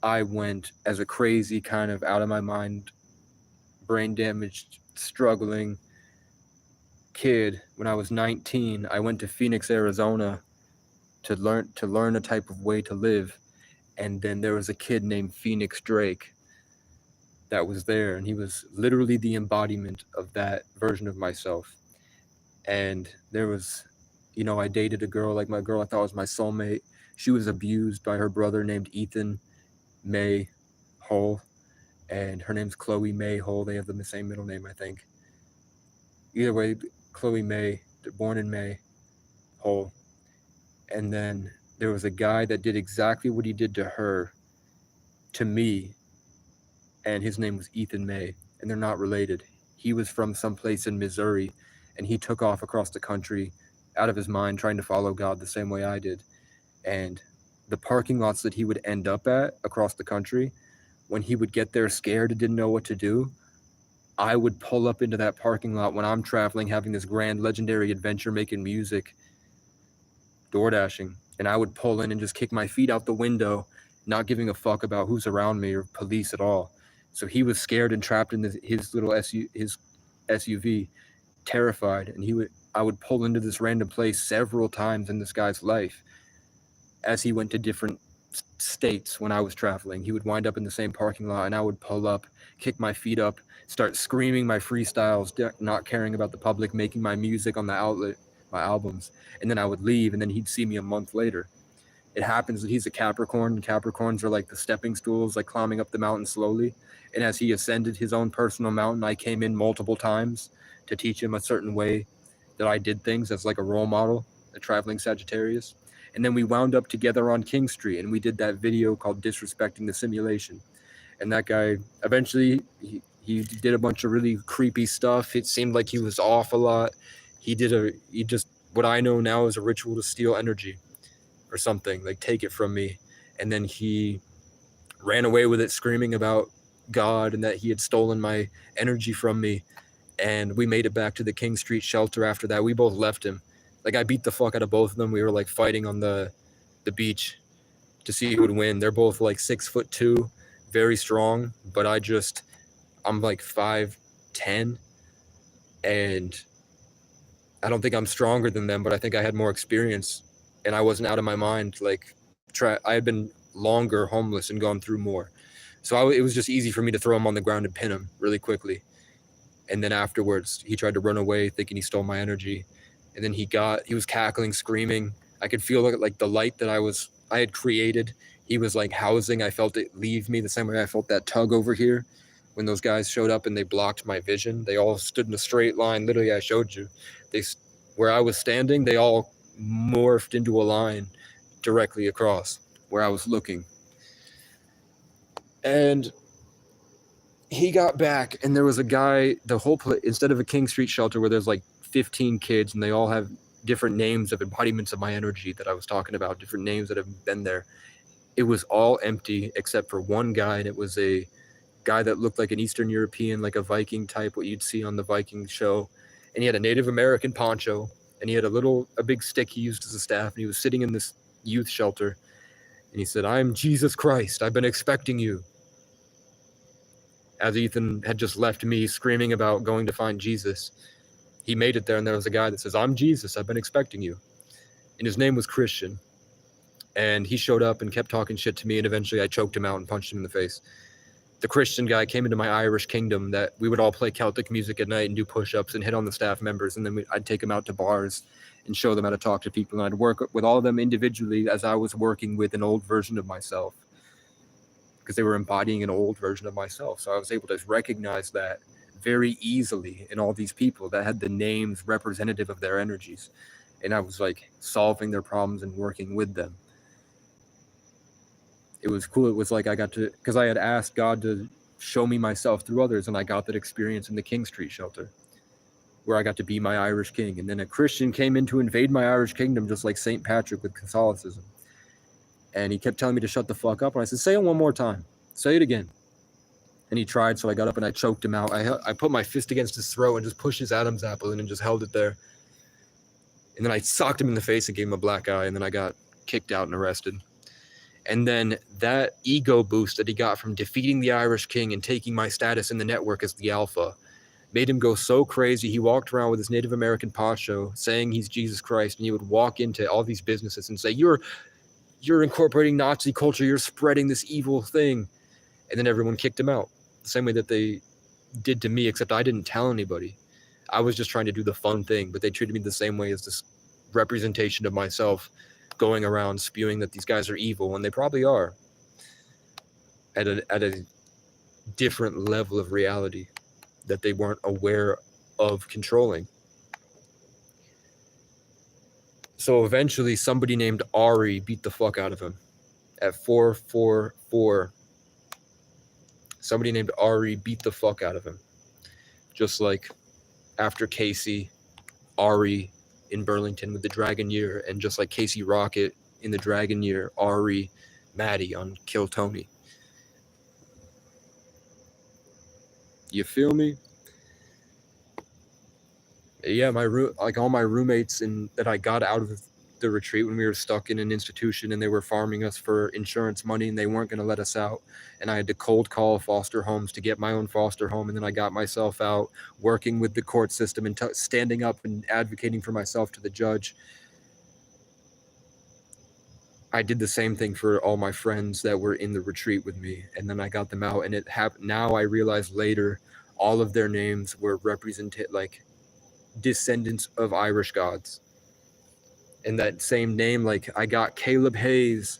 I went as a crazy kind of out of my mind, brain damaged, struggling kid. When I was 19, I went to Phoenix, Arizona to learn a type of way to live. And then there was a kid named Phoenix Drake that was there, and he was literally the embodiment of that version of myself. And there was, I dated a girl, like my girl I thought was my soulmate. She was abused by her brother named Ethan May Hull, and her name's Chloe May Hull. They have the same middle name, I think. Either way, Chloe May, born in May Hull. And then there was a guy that did exactly what he did to her, to me, and his name was Ethan May, and they're not related. He was from someplace in Missouri, and he took off across the country out of his mind trying to follow God the same way I did. And the parking lots that he would end up at across the country, when he would get there scared and didn't know what to do, I would pull up into that parking lot when I'm traveling, having this grand legendary adventure, making music, door dashing, and I would pull in and just kick my feet out the window, not giving a fuck about who's around me or police at all. So he was scared and trapped in his little SUV, terrified, and I would pull into this random place several times in this guy's life as he went to different states. When I was traveling, he would wind up in the same parking lot, and I would pull up, kick my feet up, start screaming my freestyles, not caring about the public, making my music on the outlet my albums, and then I would leave, and then he'd see me a month later. It happens that he's a Capricorn, and Capricorns are like the stepping stools, like climbing up the mountain slowly. And as he ascended his own personal mountain, I came in multiple times to teach him a certain way that I did things as like a role model, a traveling Sagittarius. And then we wound up together on King Street, and we did that video called Disrespecting the Simulation. And that guy, eventually, he did a bunch of really creepy stuff. It seemed like he was off a lot. He just, what I know now is a ritual to steal energy or something, like take it from me. And then he ran away with it, screaming about God and that he had stolen my energy from me. And we made it back to the King Street shelter after that. We both left him. Like, I beat the fuck out of both of them. We were like fighting on the beach to see who would win. They're both like 6'2", very strong, but I'm like 5'10", and I don't think I'm stronger than them, but I think I had more experience, and I wasn't out of my mind. Like, I had been longer homeless and gone through more. So it was just easy for me to throw him on the ground and pin him really quickly. And then afterwards, he tried to run away thinking he stole my energy. And then he was cackling, screaming. I could feel like the light that I had created, he was like housing. I felt it leave me the same way I felt that tug over here when those guys showed up and they blocked my vision. They all stood in a straight line. Literally, I showed you. Where I was standing, they all morphed into a line directly across where I was looking. And he got back, and there was a guy, instead of a King Street shelter where there's like 15 kids and they all have different names of embodiments of my energy that I was talking about, different names that have been there. It was all empty except for one guy, and it was a guy that looked like an Eastern European, like a Viking type, what you'd see on the Viking show. And he had a Native American poncho, and he had a big stick he used as a staff, and he was sitting in this youth shelter. And he said, "I'm Jesus Christ. I've been expecting you." As Ethan had just left me screaming about going to find Jesus, he made it there, and there was a guy that says, "I'm Jesus. I've been expecting you." And his name was Christian. And he showed up and kept talking shit to me, and eventually I choked him out and punched him in the face. The Christian guy came into my Irish kingdom that we would all play Celtic music at night and do push-ups and hit on the staff members, and then I'd take them out to bars and show them how to talk to people, and I'd work with all of them individually as I was working with an old version of myself, because they were embodying an old version of myself. So I was able to recognize that very easily in all these people that had the names representative of their energies. And I was like solving their problems and working with them. It was cool. It was like because I had asked God to show me myself through others, and I got that experience in the King Street shelter, where I got to be my Irish king. And then a Christian came in to invade my Irish kingdom, just like St. Patrick with Catholicism. And he kept telling me to shut the fuck up. And I said, "Say it one more time. Say it again." And he tried, so I got up and I choked him out. I put my fist against his throat and just pushed his Adam's apple in and just held it there. And then I socked him in the face and gave him a black eye, and then I got kicked out and arrested. And then that ego boost that he got from defeating the Irish king and taking my status in the network as the alpha made him go so crazy. He walked around with his Native American poncho saying he's Jesus Christ, and he would walk into all these businesses and say, you're incorporating Nazi culture, you're spreading this evil thing. And then everyone kicked him out, the same way that they did to me, except I didn't tell anybody. I was just trying to do the fun thing, but they treated me the same way as this representation of myself, going around spewing that these guys are evil, and they probably are, at a different level of reality that they weren't aware of controlling. So eventually somebody named Ari beat the fuck out of him at 444. Somebody named Ari beat the fuck out of him. Just like after Casey, Ari in Burlington with the Dragon Year, and just like Casey Rocket in the Dragon Year, Ari Maddie on Kill Tony. You feel me? Yeah, all my roommates that I got out of the retreat when we were stuck in an institution and they were farming us for insurance money and they weren't going to let us out. And I had to cold call foster homes to get my own foster home. And then I got myself out working with the court system and standing up and advocating for myself to the judge. I did the same thing for all my friends that were in the retreat with me. And then I got them out, and it happened. Now I realize later, all of their names were represented like descendants of Irish gods. in that same name, like I got Caleb Hayes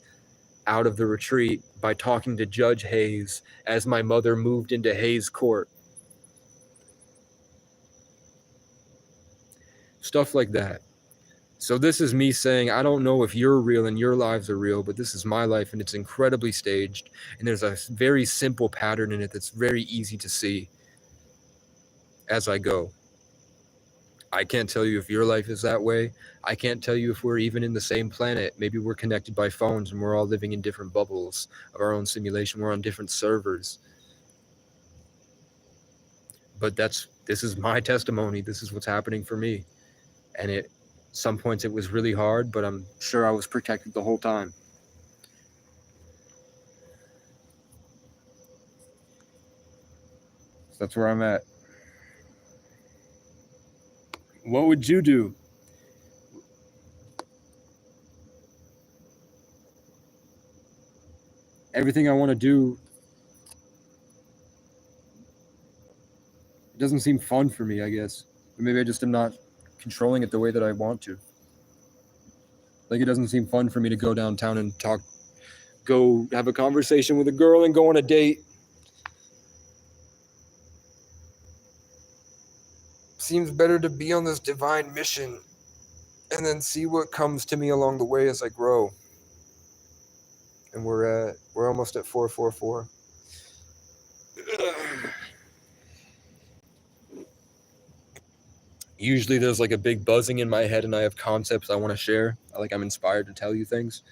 out of the retreat by talking to Judge Hayes as my mother moved into Hayes Court. Stuff like that. So this is me saying, I don't know if you're real and your lives are real, but this is my life and it's incredibly staged. And there's a very simple pattern in it that's very easy to see as I go. I can't tell you if your life is that way. I can't tell you if we're even in the same planet. Maybe we're connected by phones and we're all living in different bubbles of our own simulation. We're on different servers. But this is my testimony. This is what's happening for me. And some points it was really hard, but I'm sure I was protected the whole time. So that's where I'm at. What would you do? Everything I want to do, it doesn't seem fun for me, I guess. Or maybe I just am not controlling it the way that I want to. Like, it doesn't seem fun for me to go downtown and go have a conversation with a girl and go on a date. Seems better to be on this divine mission and then see what comes to me along the way as I grow. And we're almost at 444. Usually there's like a big buzzing in my head and I have concepts I want to share. I'm inspired to tell you things.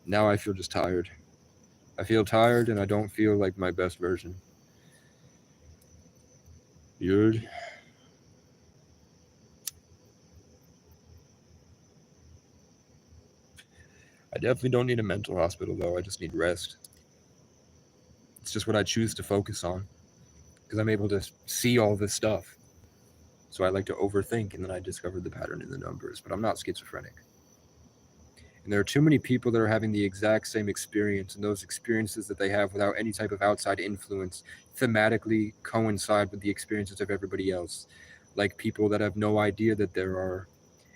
Now I feel just tired. I feel tired and I don't feel like my best version. Weird. I definitely don't need a mental hospital though. I just need rest. It's just what I choose to focus on because I'm able to see all this stuff. So I like to overthink, and then I discovered the pattern in the numbers, but I'm not schizophrenic. And there are too many people that are having the exact same experience, and those experiences that they have without any type of outside influence thematically coincide with the experiences of everybody else. Like people that have no idea that there are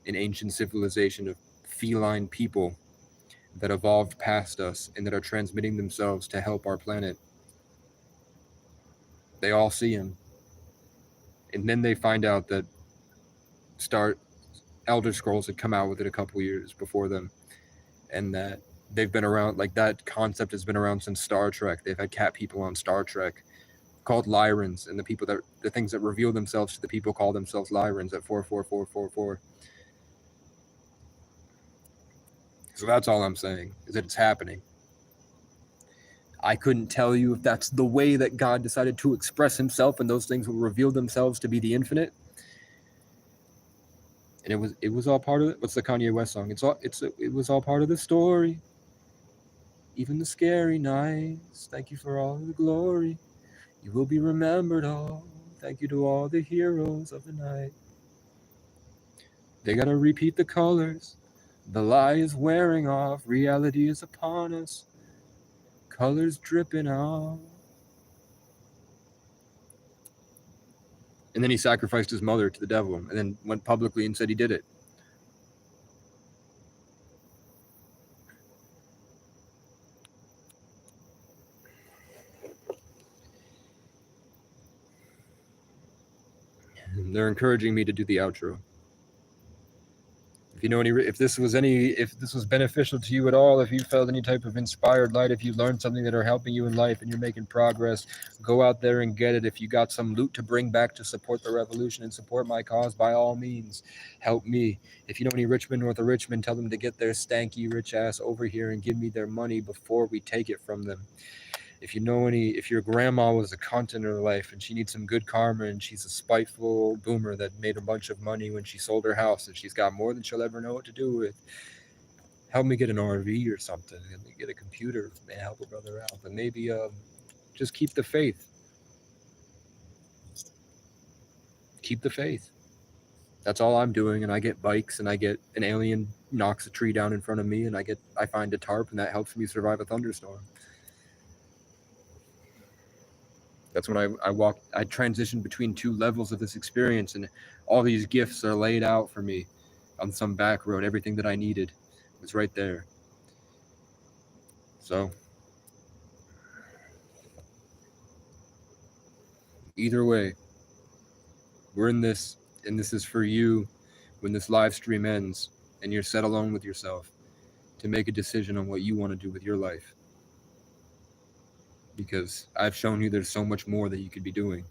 an ancient civilization of feline people that evolved past us and that are transmitting themselves to help our planet. They all see him. And then they find out that Elder Scrolls had come out with it a couple years before them. And that they've been around, like that concept has been around since Star Trek. They've had cat people on Star Trek called Lyrans. And the things that reveal themselves to the people call themselves Lyrans at 44444. So that's all I'm saying, is that it's happening. I couldn't tell you if that's the way that God decided to express himself and those things will reveal themselves to be the infinite. And it was all part of it. What's the Kanye West song? It was all part of the story. Even the scary nights. Thank you for all the glory. You will be remembered all. Thank you to all the heroes of the night. They gotta repeat the colors. The lie is wearing off. Reality is upon us. Colors dripping out. And then he sacrificed his mother to the devil and then went publicly and said he did it. And they're encouraging me to do the outro. If you know if this was beneficial to you at all, if you felt any type of inspired light, if you learned something that are helping you in life and you're making progress, go out there and get it. If you got some loot to bring back to support the revolution and support my cause, by all means, help me. If you know any rich men north of Richmond, tell them to get their stanky rich ass over here and give me their money before we take it from them. If your grandma was a cunt in her life and she needs some good karma and she's a spiteful old boomer that made a bunch of money when she sold her house and she's got more than she'll ever know what to do with, help me get an RV or something. Help me get a computer and help a brother out. But maybe just keep the faith. Keep the faith. That's all I'm doing. And I get bikes and I get an alien knocks a tree down in front of me and I find a tarp and that helps me survive a thunderstorm. That's when I transitioned between two levels of this experience and all these gifts are laid out for me. on some back road. Everything that I needed was right there. So either way, we're in this, and this is for you when this live stream ends and you're set alone with yourself to make a decision on what you want to do with your life. Because I've shown you there's so much more that you could be doing.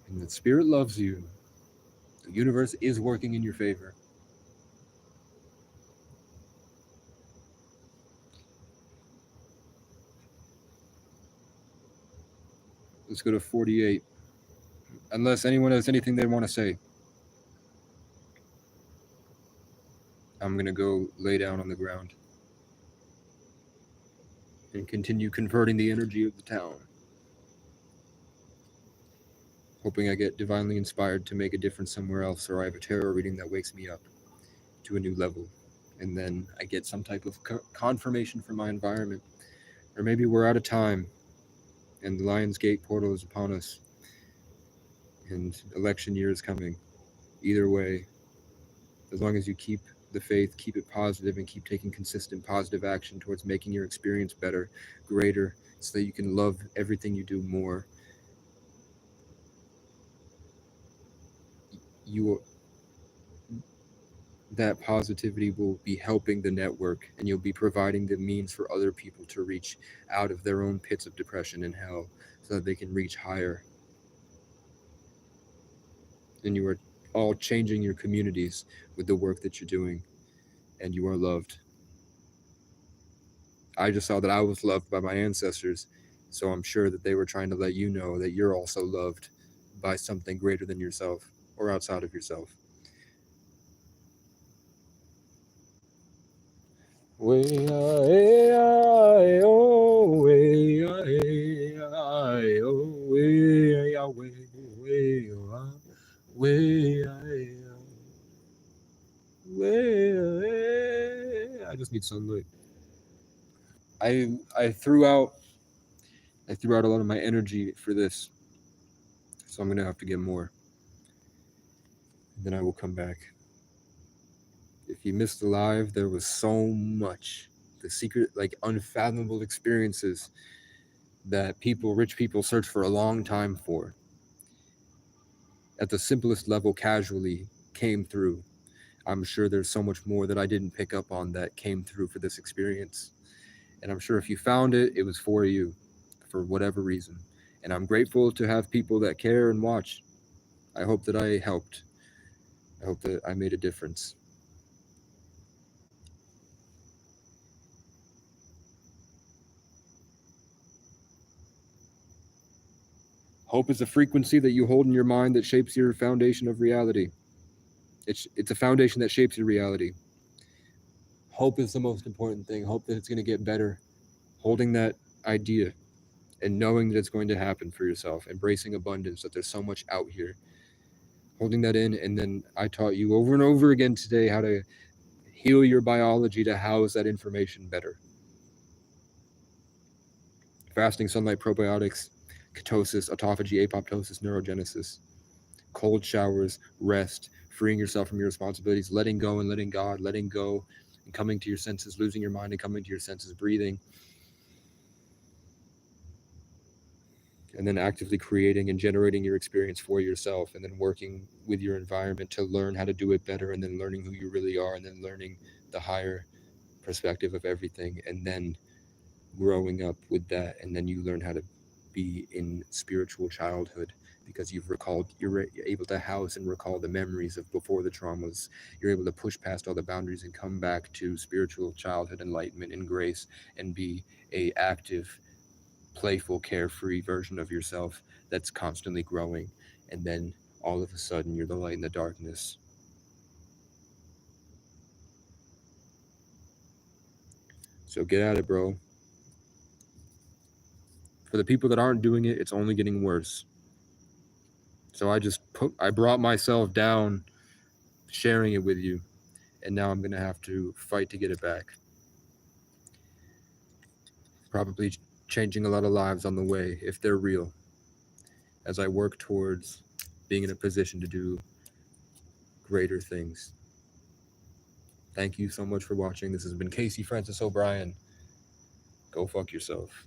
And the spirit loves you. The universe is working in your favor. Let's go to 48. Unless anyone has anything they want to say. I'm going to go lay down on the ground and continue converting the energy of the town. Hoping I get divinely inspired to make a difference somewhere else, or I have a tarot reading that wakes me up to a new level. And then I get some type of confirmation from my environment. Or maybe we're out of time and the Lion's Gate portal is upon us and election year is coming. Either way, as long as you keep the faith, keep it positive, and keep taking consistent positive action towards making your experience better, greater, so that you can love everything you do more, that positivity will be helping the network, and you'll be providing the means for other people to reach out of their own pits of depression and hell so that they can reach higher. And you are all changing your communities with the work that you're doing, and you are loved. I just saw that I was loved by my ancestors, so I'm sure that they were trying to let you know that you're also loved by something greater than yourself or outside of yourself. I just need sunlight. I threw out a lot of my energy for this, so I'm gonna have to get more. Then I will come back. If you missed the live, there was so much. The secret, like unfathomable experiences that rich people search for a long time for. At the simplest level, casually came through. I'm sure there's so much more that I didn't pick up on that came through for this experience. And I'm sure if you found it, it was for you, for whatever reason. And I'm grateful to have people that care and watch. I hope that I helped. I hope that I made a difference. Hope is a frequency that you hold in your mind that shapes your foundation of reality. It's a foundation that shapes your reality. Hope is the most important thing. Hope that it's going to get better. Holding that idea and knowing that it's going to happen for yourself. Embracing abundance, that there's so much out here. Holding that in, and then I taught you over and over again today how to heal your biology to house that information better. Fasting, sunlight, probiotics, ketosis, autophagy, apoptosis, neurogenesis, cold showers, rest, freeing yourself from your responsibilities, letting go and letting God, letting go and coming to your senses, losing your mind and coming to your senses, breathing, and then actively creating and generating your experience for yourself, and then working with your environment to learn how to do it better, and then learning who you really are, and then learning the higher perspective of everything, and then growing up with that, and then you learn how to be in spiritual childhood because you're able to house and recall the memories of before the traumas. You're able to push past all the boundaries and come back to spiritual childhood enlightenment and grace and be a active, playful, carefree version of yourself that's constantly growing. And then all of a sudden you're the light in the darkness. So get at it, bro. For the people that aren't doing it, it's only getting worse. So I brought myself down sharing it with you, and now I'm going to have to fight to get it back. Probably changing a lot of lives on the way, if they're real, as I work towards being in a position to do greater things. Thank you so much for watching. This has been Casey Francis O'Brien. Go fuck yourself.